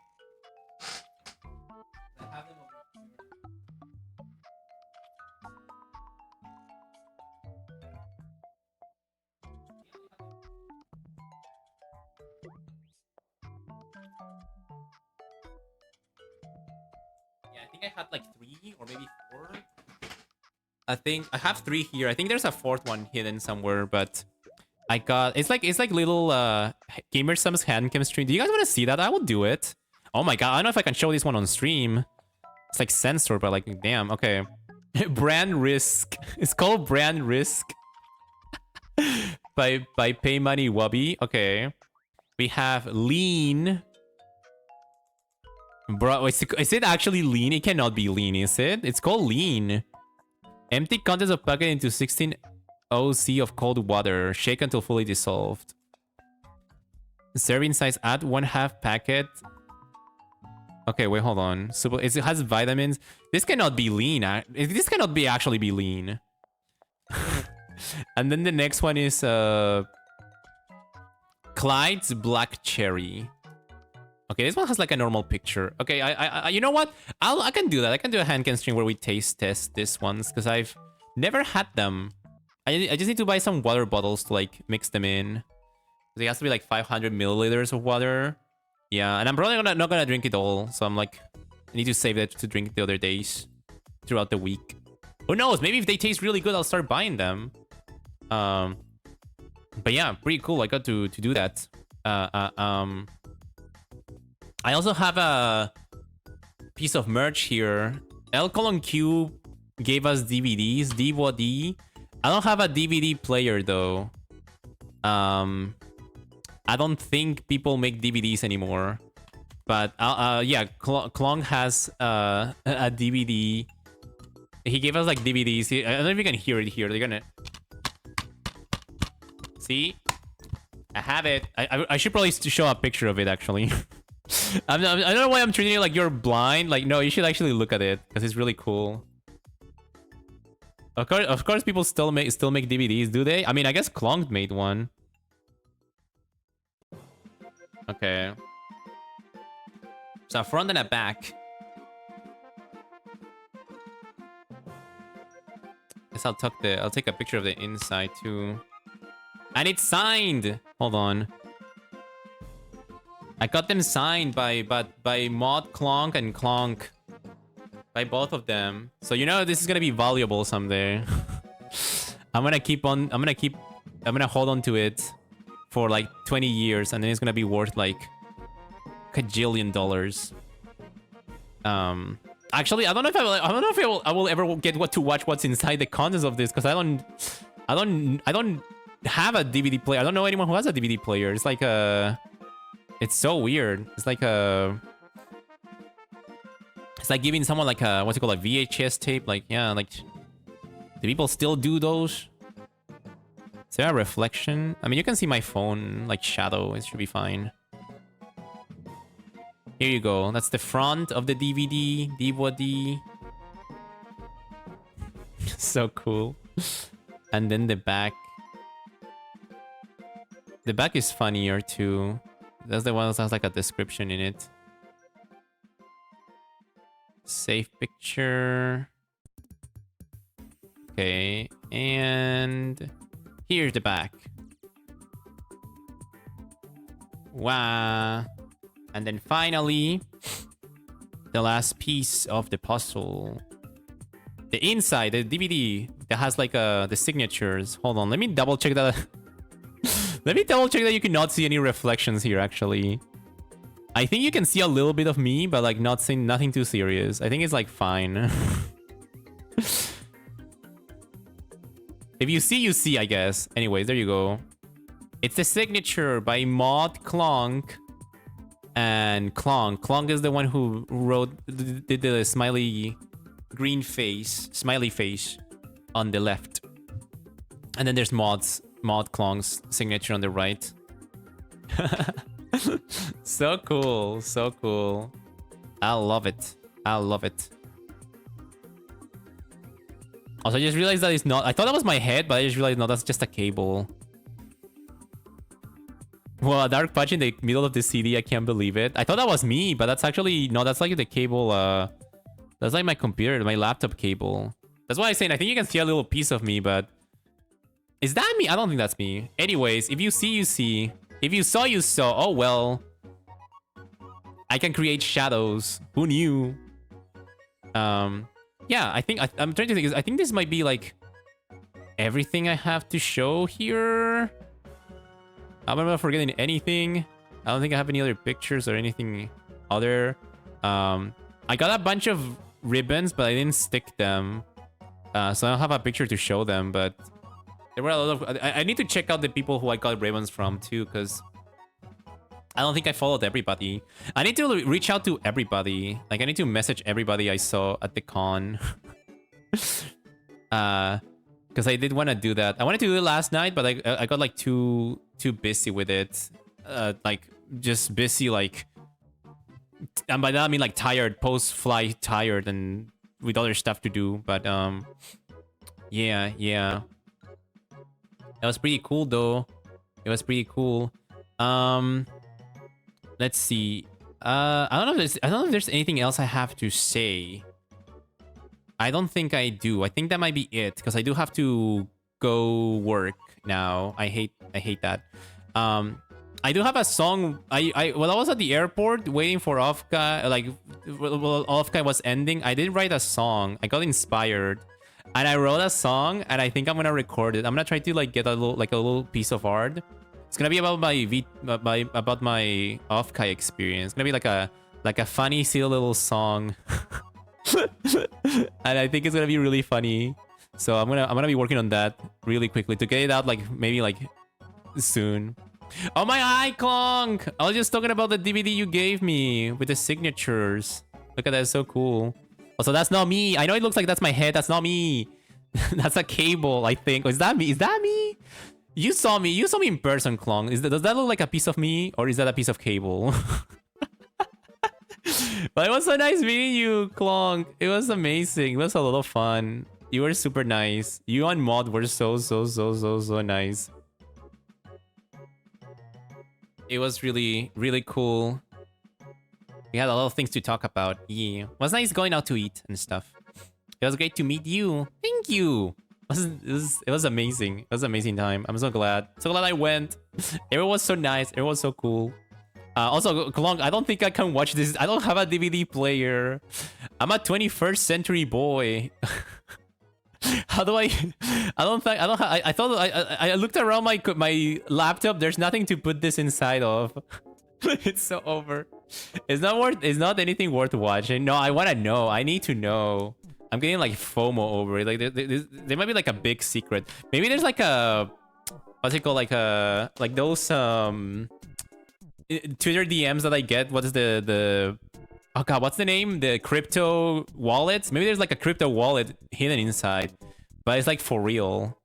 I think I had like 3 or maybe 4. I think I have 3 here. I think there's a 4th one hidden somewhere, but I got it's like little gamer subs hand cam stream. Do you guys want to see that? I will do it. Oh my god, I don't know if I can show this one on stream. It's like censored, but like damn. Okay. Brand risk. It's called brand risk. by Pay Money Wubby. Okay. We have lean. Bro, is it actually lean? It cannot be lean, is it? It's called lean. Empty contents of packet into 16 OC of cold water. Shake until fully dissolved. Serving size, add 1/2 packet. Okay, wait, hold on. So it has vitamins. This cannot be lean. This cannot be actually be lean. And then the next one is Clyde's Black Cherry. Okay, this one has like a normal picture. Okay, I you know what? I can do that. I can do a hand can stream where we taste test this ones because I've never had them. I just need to buy some water bottles to like mix them in. It has to be like 500 milliliters of water. Yeah, and I'm probably not gonna drink it all. So I'm like, I need to save it to drink the other days throughout the week. Who knows? Maybe if they taste really good, I'll start buying them. But yeah, pretty cool. I got to do that. I also have a piece of merch here. L colon Q gave us DVDs. DVD. I don't have a DVD player though. I don't think people make DVDs anymore. But yeah, Klong has a DVD. He gave us like DVDs. I don't know if you can hear it here. They're gonna see. I have it. I should probably show a picture of it actually. I don't know why I'm treating it like you're blind. Like, no, you should actually look at it because it's really cool. Of course, people still make DVDs, do they? I mean, I guess Klonk made one. Okay. So a front and a back. Guess I'll take a picture of the inside too. And it's signed. Hold on. I got them signed by Mod Klonk and Klonk. By both of them. So you know this is gonna be valuable someday. I'm gonna hold on to it for like 20 years and then it's gonna be worth like $1 kajillion. Actually, I don't know if I will ever get to watch what's inside the contents of this because I don't have a DVD player. I don't know anyone who has a DVD player. It's like it's so weird. It's like it's like giving someone like a what's it called, like VHS tape. Like, yeah, like do people still do those? Is there a reflection? I mean, you can see my phone like shadow. It should be fine. Here you go. That's the front of the DVD. So cool. And then the back. The back is funnier too. That's the one that has like a description in it. Save picture. Okay, and here's the back. Wow. And then finally, the last piece of the puzzle. The inside, the DVD that has like the signatures. Hold on, let me double check that. Let me double check that you cannot see any reflections here actually. I think you can see a little bit of me, but like not saying nothing too serious. I think it's like fine. If you see, you see, I guess. Anyways, there you go. It's the signature by Mod Klonk and Klonk. Klonk is the one who did the smiley face on the left. And then there's Mod Klonk's signature on the right. So cool, so cool. I love it. I love it. Also, I just realized that it's not... I thought that was my head, but I just realized, no, that's just a cable. Well, a dark patch in the middle of the CD, I can't believe it. I thought that was me, but that's actually... No, that's like the cable, that's like my computer, my laptop cable. That's why I'm saying, I think you can see a little piece of me, but... Is that me? I don't think that's me. Anyways, if you see, you see. If you saw, you saw. Oh, well. I can create shadows. Who knew? Yeah, I think... I'm trying to think. I think this might be, like... everything I have to show here. I'm not forgetting anything. I don't think I have any other pictures or anything other. I got a bunch of ribbons, but I didn't stick them. So I don't have a picture to show them, but... There were a lot of... I need to check out the people who I got ribbons from, too, because... I don't think I followed everybody. I need to reach out to everybody. Like, I need to message everybody I saw at the con. Because I did want to do that. I wanted to do it last night, but I got, like, too busy with it. Like, just busy, like... And by that, I mean, like, tired. Post-flight tired and with other stuff to do. But, yeah. That was pretty cool, though. It was pretty cool. Let's see. I don't know if there's anything else I have to say. I don't think I do. I think that might be it because I do have to go work now. I hate that. I do have a song. While I was at the airport waiting for OffKai, like while OffKai was ending, I did write a song. I got inspired. And I wrote a song, and I think I'm gonna record it. I'm gonna try to like get a little piece of art. It's gonna be about my OffKai experience. It's gonna be like a funny, silly little song, and I think it's gonna be really funny. So I'm gonna be working on that really quickly to get it out like maybe like soon. Oh my eye, Klonk! I was just talking about the DVD you gave me with the signatures. Look at that, it's so cool. Also, that's not me. I know it looks like that's my head. That's not me. That's a cable, I think. Oh, is that me? Is that me? You saw me in person, Klong. Does that look like a piece of me, or is that a piece of cable? But it was so nice meeting you, Klong. It was amazing. It was a lot of fun. You were super nice. You and Mod were so nice. It was really, really cool. We had a lot of things to talk about. Yeah. It was nice going out to eat and stuff. It was great to meet you. Thank you. It was amazing. It was an amazing time. I'm so glad. So glad I went. Everyone was so nice. Everyone was so cool. Also, Klong, I don't think I can watch this. I don't have a DVD player. I'm a 21st century boy. How do I? I thought I looked around my laptop. There's nothing to put this inside of. It's so over. It's not anything worth watching. No, I want to know. I need to know. I'm getting like FOMO over it. Like there might be like a big secret. Maybe there's like a, what's it called? Like those Twitter DMs that I get. What is the oh god, what's the name? The crypto wallets? Maybe there's like a crypto wallet hidden inside, but it's like for real.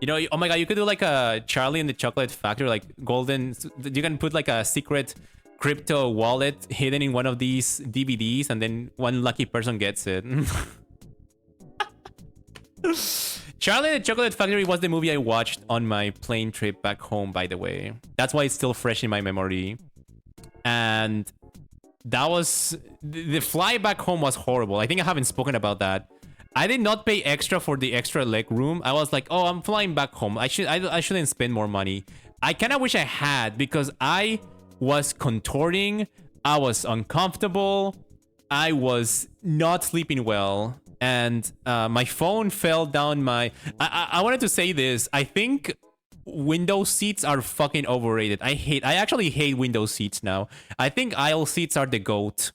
You know, oh my god, you could do like a Charlie and the Chocolate Factory, like golden. You can put like a secret crypto wallet hidden in one of these DVDs, and then one lucky person gets it. Charlie and the Chocolate Factory was the movie I watched on my plane trip back home, by the way. That's why it's still fresh in my memory. And that was... The flight back home was horrible. I think I haven't spoken about that. I did not pay extra for the extra leg room. I was like, oh, I'm flying back home. I shouldn't spend more money. I kind of wish I had, because I was contorting. I was uncomfortable. I was not sleeping well. And my phone fell down my... I wanted to say this. I think window seats are fucking overrated. I actually hate window seats now. I think aisle seats are the GOAT.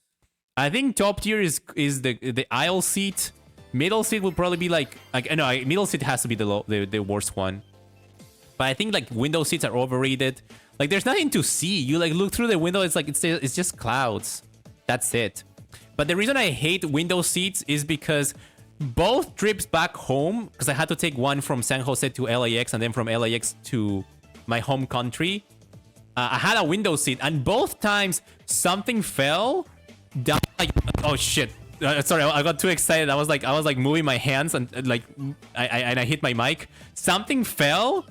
I think top tier is the aisle seat. Middle seat would probably be like no, middle seat has to be the worst one. But I think like window seats are overrated. Like there's nothing to see. You like look through the window, it's like it's just clouds. That's it. But the reason I hate window seats is because both trips back home, because I had to take one from San Jose to LAX and then from LAX to my home country, I had a window seat, and both times something fell down. Like, oh shit! Sorry, I got too excited. I was like moving my hands and like I hit my mic. Something fell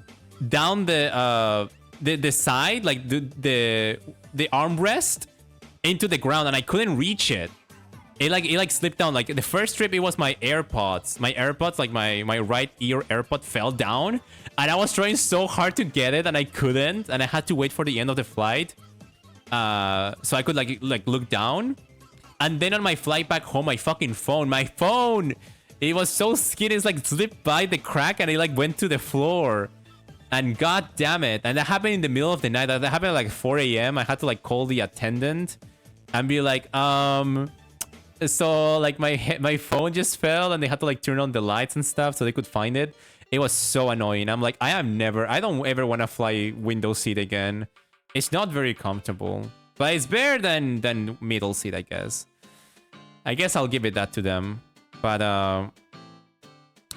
down the side, like the armrest, into the ground, and I couldn't reach it. It like slipped down. Like the first trip, it was my AirPods. My AirPods, like my right ear AirPod fell down, and I was trying so hard to get it, and I couldn't, and I had to wait for the end of the flight, so I could like look down. And then on my flight back home, my phone, it was so skinny, it's like slipped by the crack, and it like went to the floor. And god damn it. And that happened in the middle of the night. That happened at like 4 a.m. I had to like call the attendant and be like, so like my phone just fell, and they had to like turn on the lights and stuff so they could find it. It was so annoying. I'm like, I don't ever want to fly window seat again. It's not very comfortable, but it's better than middle seat, I guess. I guess I'll give it that to them. But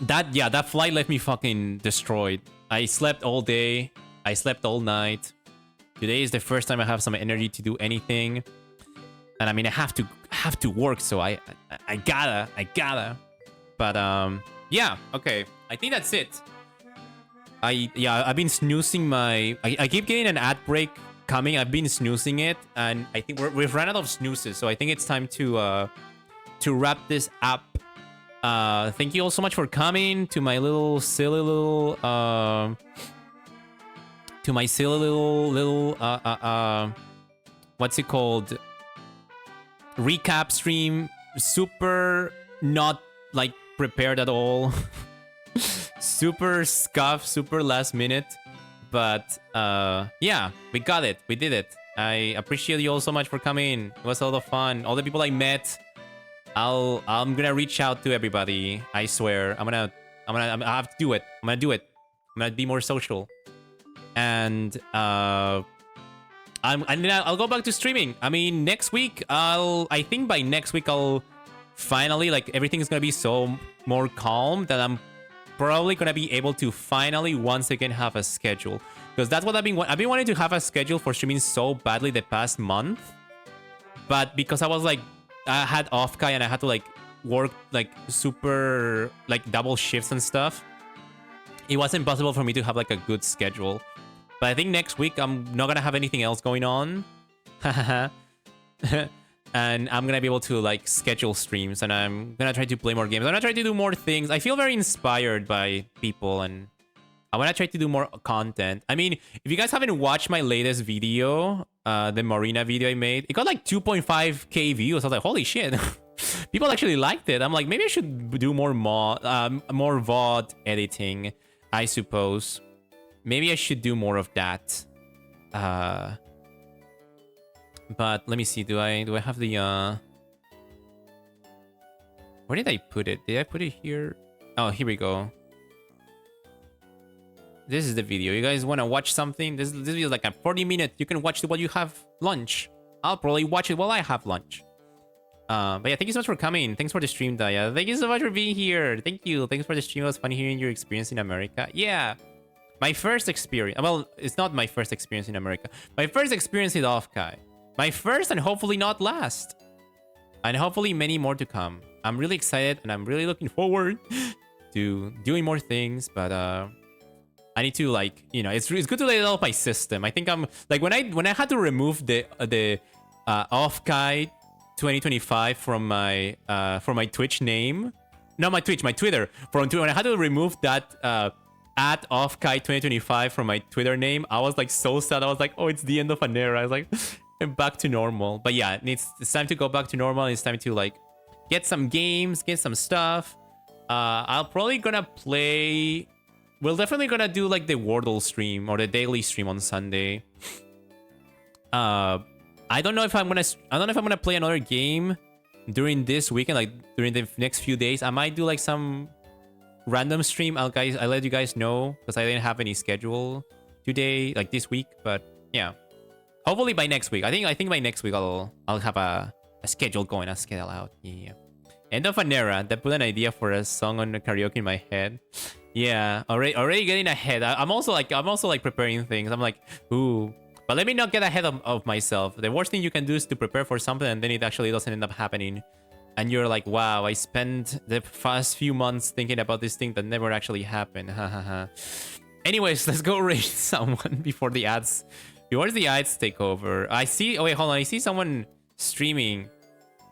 that flight left me fucking destroyed. I slept all day. I slept all night. Today is the first time I have some energy to do anything. And I mean, I have to work, so I gotta. But yeah, okay. I think that's it. I've been snoozing my... I keep getting an ad break coming. I've been snoozing it, and I think we've run out of snoozes, so I think it's time to wrap this up. Thank you all so much for coming to my little silly little what's it called, recap stream. Super not like prepared at all. Super scuffed, super last minute, but yeah, we got it, we did it. I appreciate you all so much for coming. It was a lot of fun. All the people I met. I'm gonna reach out to everybody. I swear. I have to do it. I'm gonna be more social. And I'll go back to streaming. I mean, next week I think by next week I'll finally, like, everything's gonna be so more calm that I'm probably gonna be able to finally once again have a schedule, because that's what I've been wanting to have a schedule for streaming so badly the past month. But because I was like, I had OffKai and I had to like work like super like double shifts and stuff, it wasn't possible for me to have like a good schedule. But I think next week I'm not gonna have anything else going on. And I'm gonna be able to like schedule streams, and I'm gonna try to play more games. I'm gonna try to do more things. I feel very inspired by people, and I wanna try to do more content. I mean, if you guys haven't watched my latest video, the Marina video I made, it got like 2.5k views. I was like, holy shit. People actually liked it. I'm like, maybe I should do more more VOD editing, I suppose. Maybe I should do more of that. But let me see. Do I have the where did I put it? Did I put it here? Oh, here we go. This is the video. You guys want to watch something? This video is like a 40-minute. You can watch it while you have lunch. I'll probably watch it while I have lunch. But yeah, thank you so much for coming. Thanks for the stream, Daya. Thank you so much for being here. Thank you. Thanks for the stream. It was fun hearing your experience in America. Yeah. My first experience. Well, it's not my first experience in America. My first experience with OffKai. My first and hopefully not last. And hopefully many more to come. I'm really excited and I'm really looking forward to doing more things. But I need to like, you know, it's good to lay it out my system. I think I'm like when I had to remove the OffKai 2025 from my Twitch name. No, my Twitter. When I had to remove that at OffKai 2025 from my Twitter name, I was like so sad. I was like, oh, it's the end of an era. I was like, I'm back to normal. But yeah, it's time to go back to normal. It's time to like get some games, get some stuff. I'll probably gonna play. We're definitely gonna do like the Wordle stream or the daily stream on Sunday. I don't know if I'm gonna play another game during this weekend, like during the next few days. I might do like some random stream. I'll let you guys know because I didn't have any schedule today, like this week. But yeah, hopefully by next week. I think by next week I'll have a schedule going, a schedule out. Yeah. End of an era. That put an idea for a song on the karaoke in my head. Yeah, already getting ahead. I'm also like preparing things. I'm like, ooh. But let me not get ahead of myself. The worst thing you can do is to prepare for something and then it actually doesn't end up happening. And you're like, wow, I spent the past few months thinking about this thing that never actually happened. Anyways, let's go raid someone before the ads take over. I see. Oh wait, hold on. I see someone streaming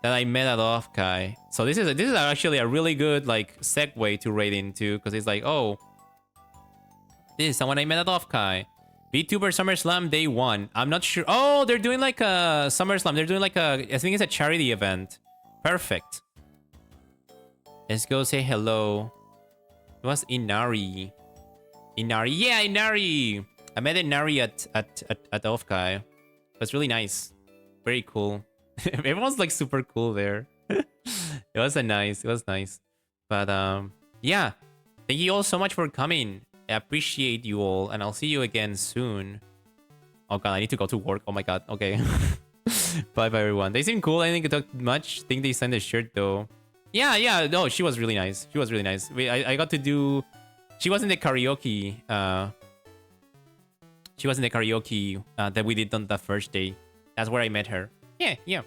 that I met at OffKai. So this is actually a really good like segue to raid into, because it's like, oh, this is someone I met at OffKai. VTuber SummerSlam Day 1. I'm not sure. Oh, they're doing like a SummerSlam. They're doing like I think it's a charity event. Perfect. Let's go say hello. It was Inari. Yeah, Inari. I met Inari at OffKai. It was really nice. Very cool. Everyone's like super cool there. It was nice. But yeah. Thank you all so much for coming. I appreciate you all, and I'll see you again soon. Oh god, I need to go to work. Oh my god. Okay. Bye everyone. They seem cool. I didn't talk much. Think they sent a shirt though. Yeah. No, she was really nice. I got to do. She was in the karaoke. That we did on the first day. That's where I met her. Yeah.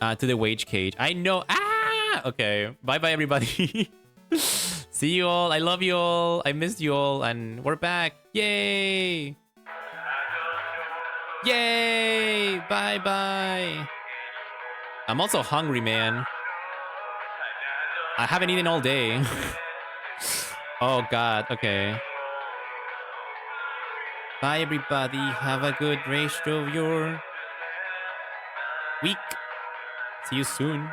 To the wage cage. I know. Okay. Bye everybody. See you all. I love you all. I missed you all, and we're back. Yay! Bye. I'm also hungry, man. I haven't eaten all day. Oh god. Okay. Bye everybody. Have a good rest of your week. See you soon.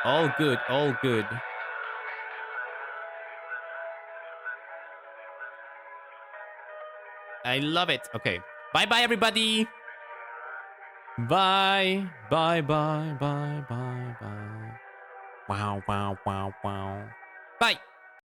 All good. I love it. Okay. Bye everybody. Bye. Wow. Bye.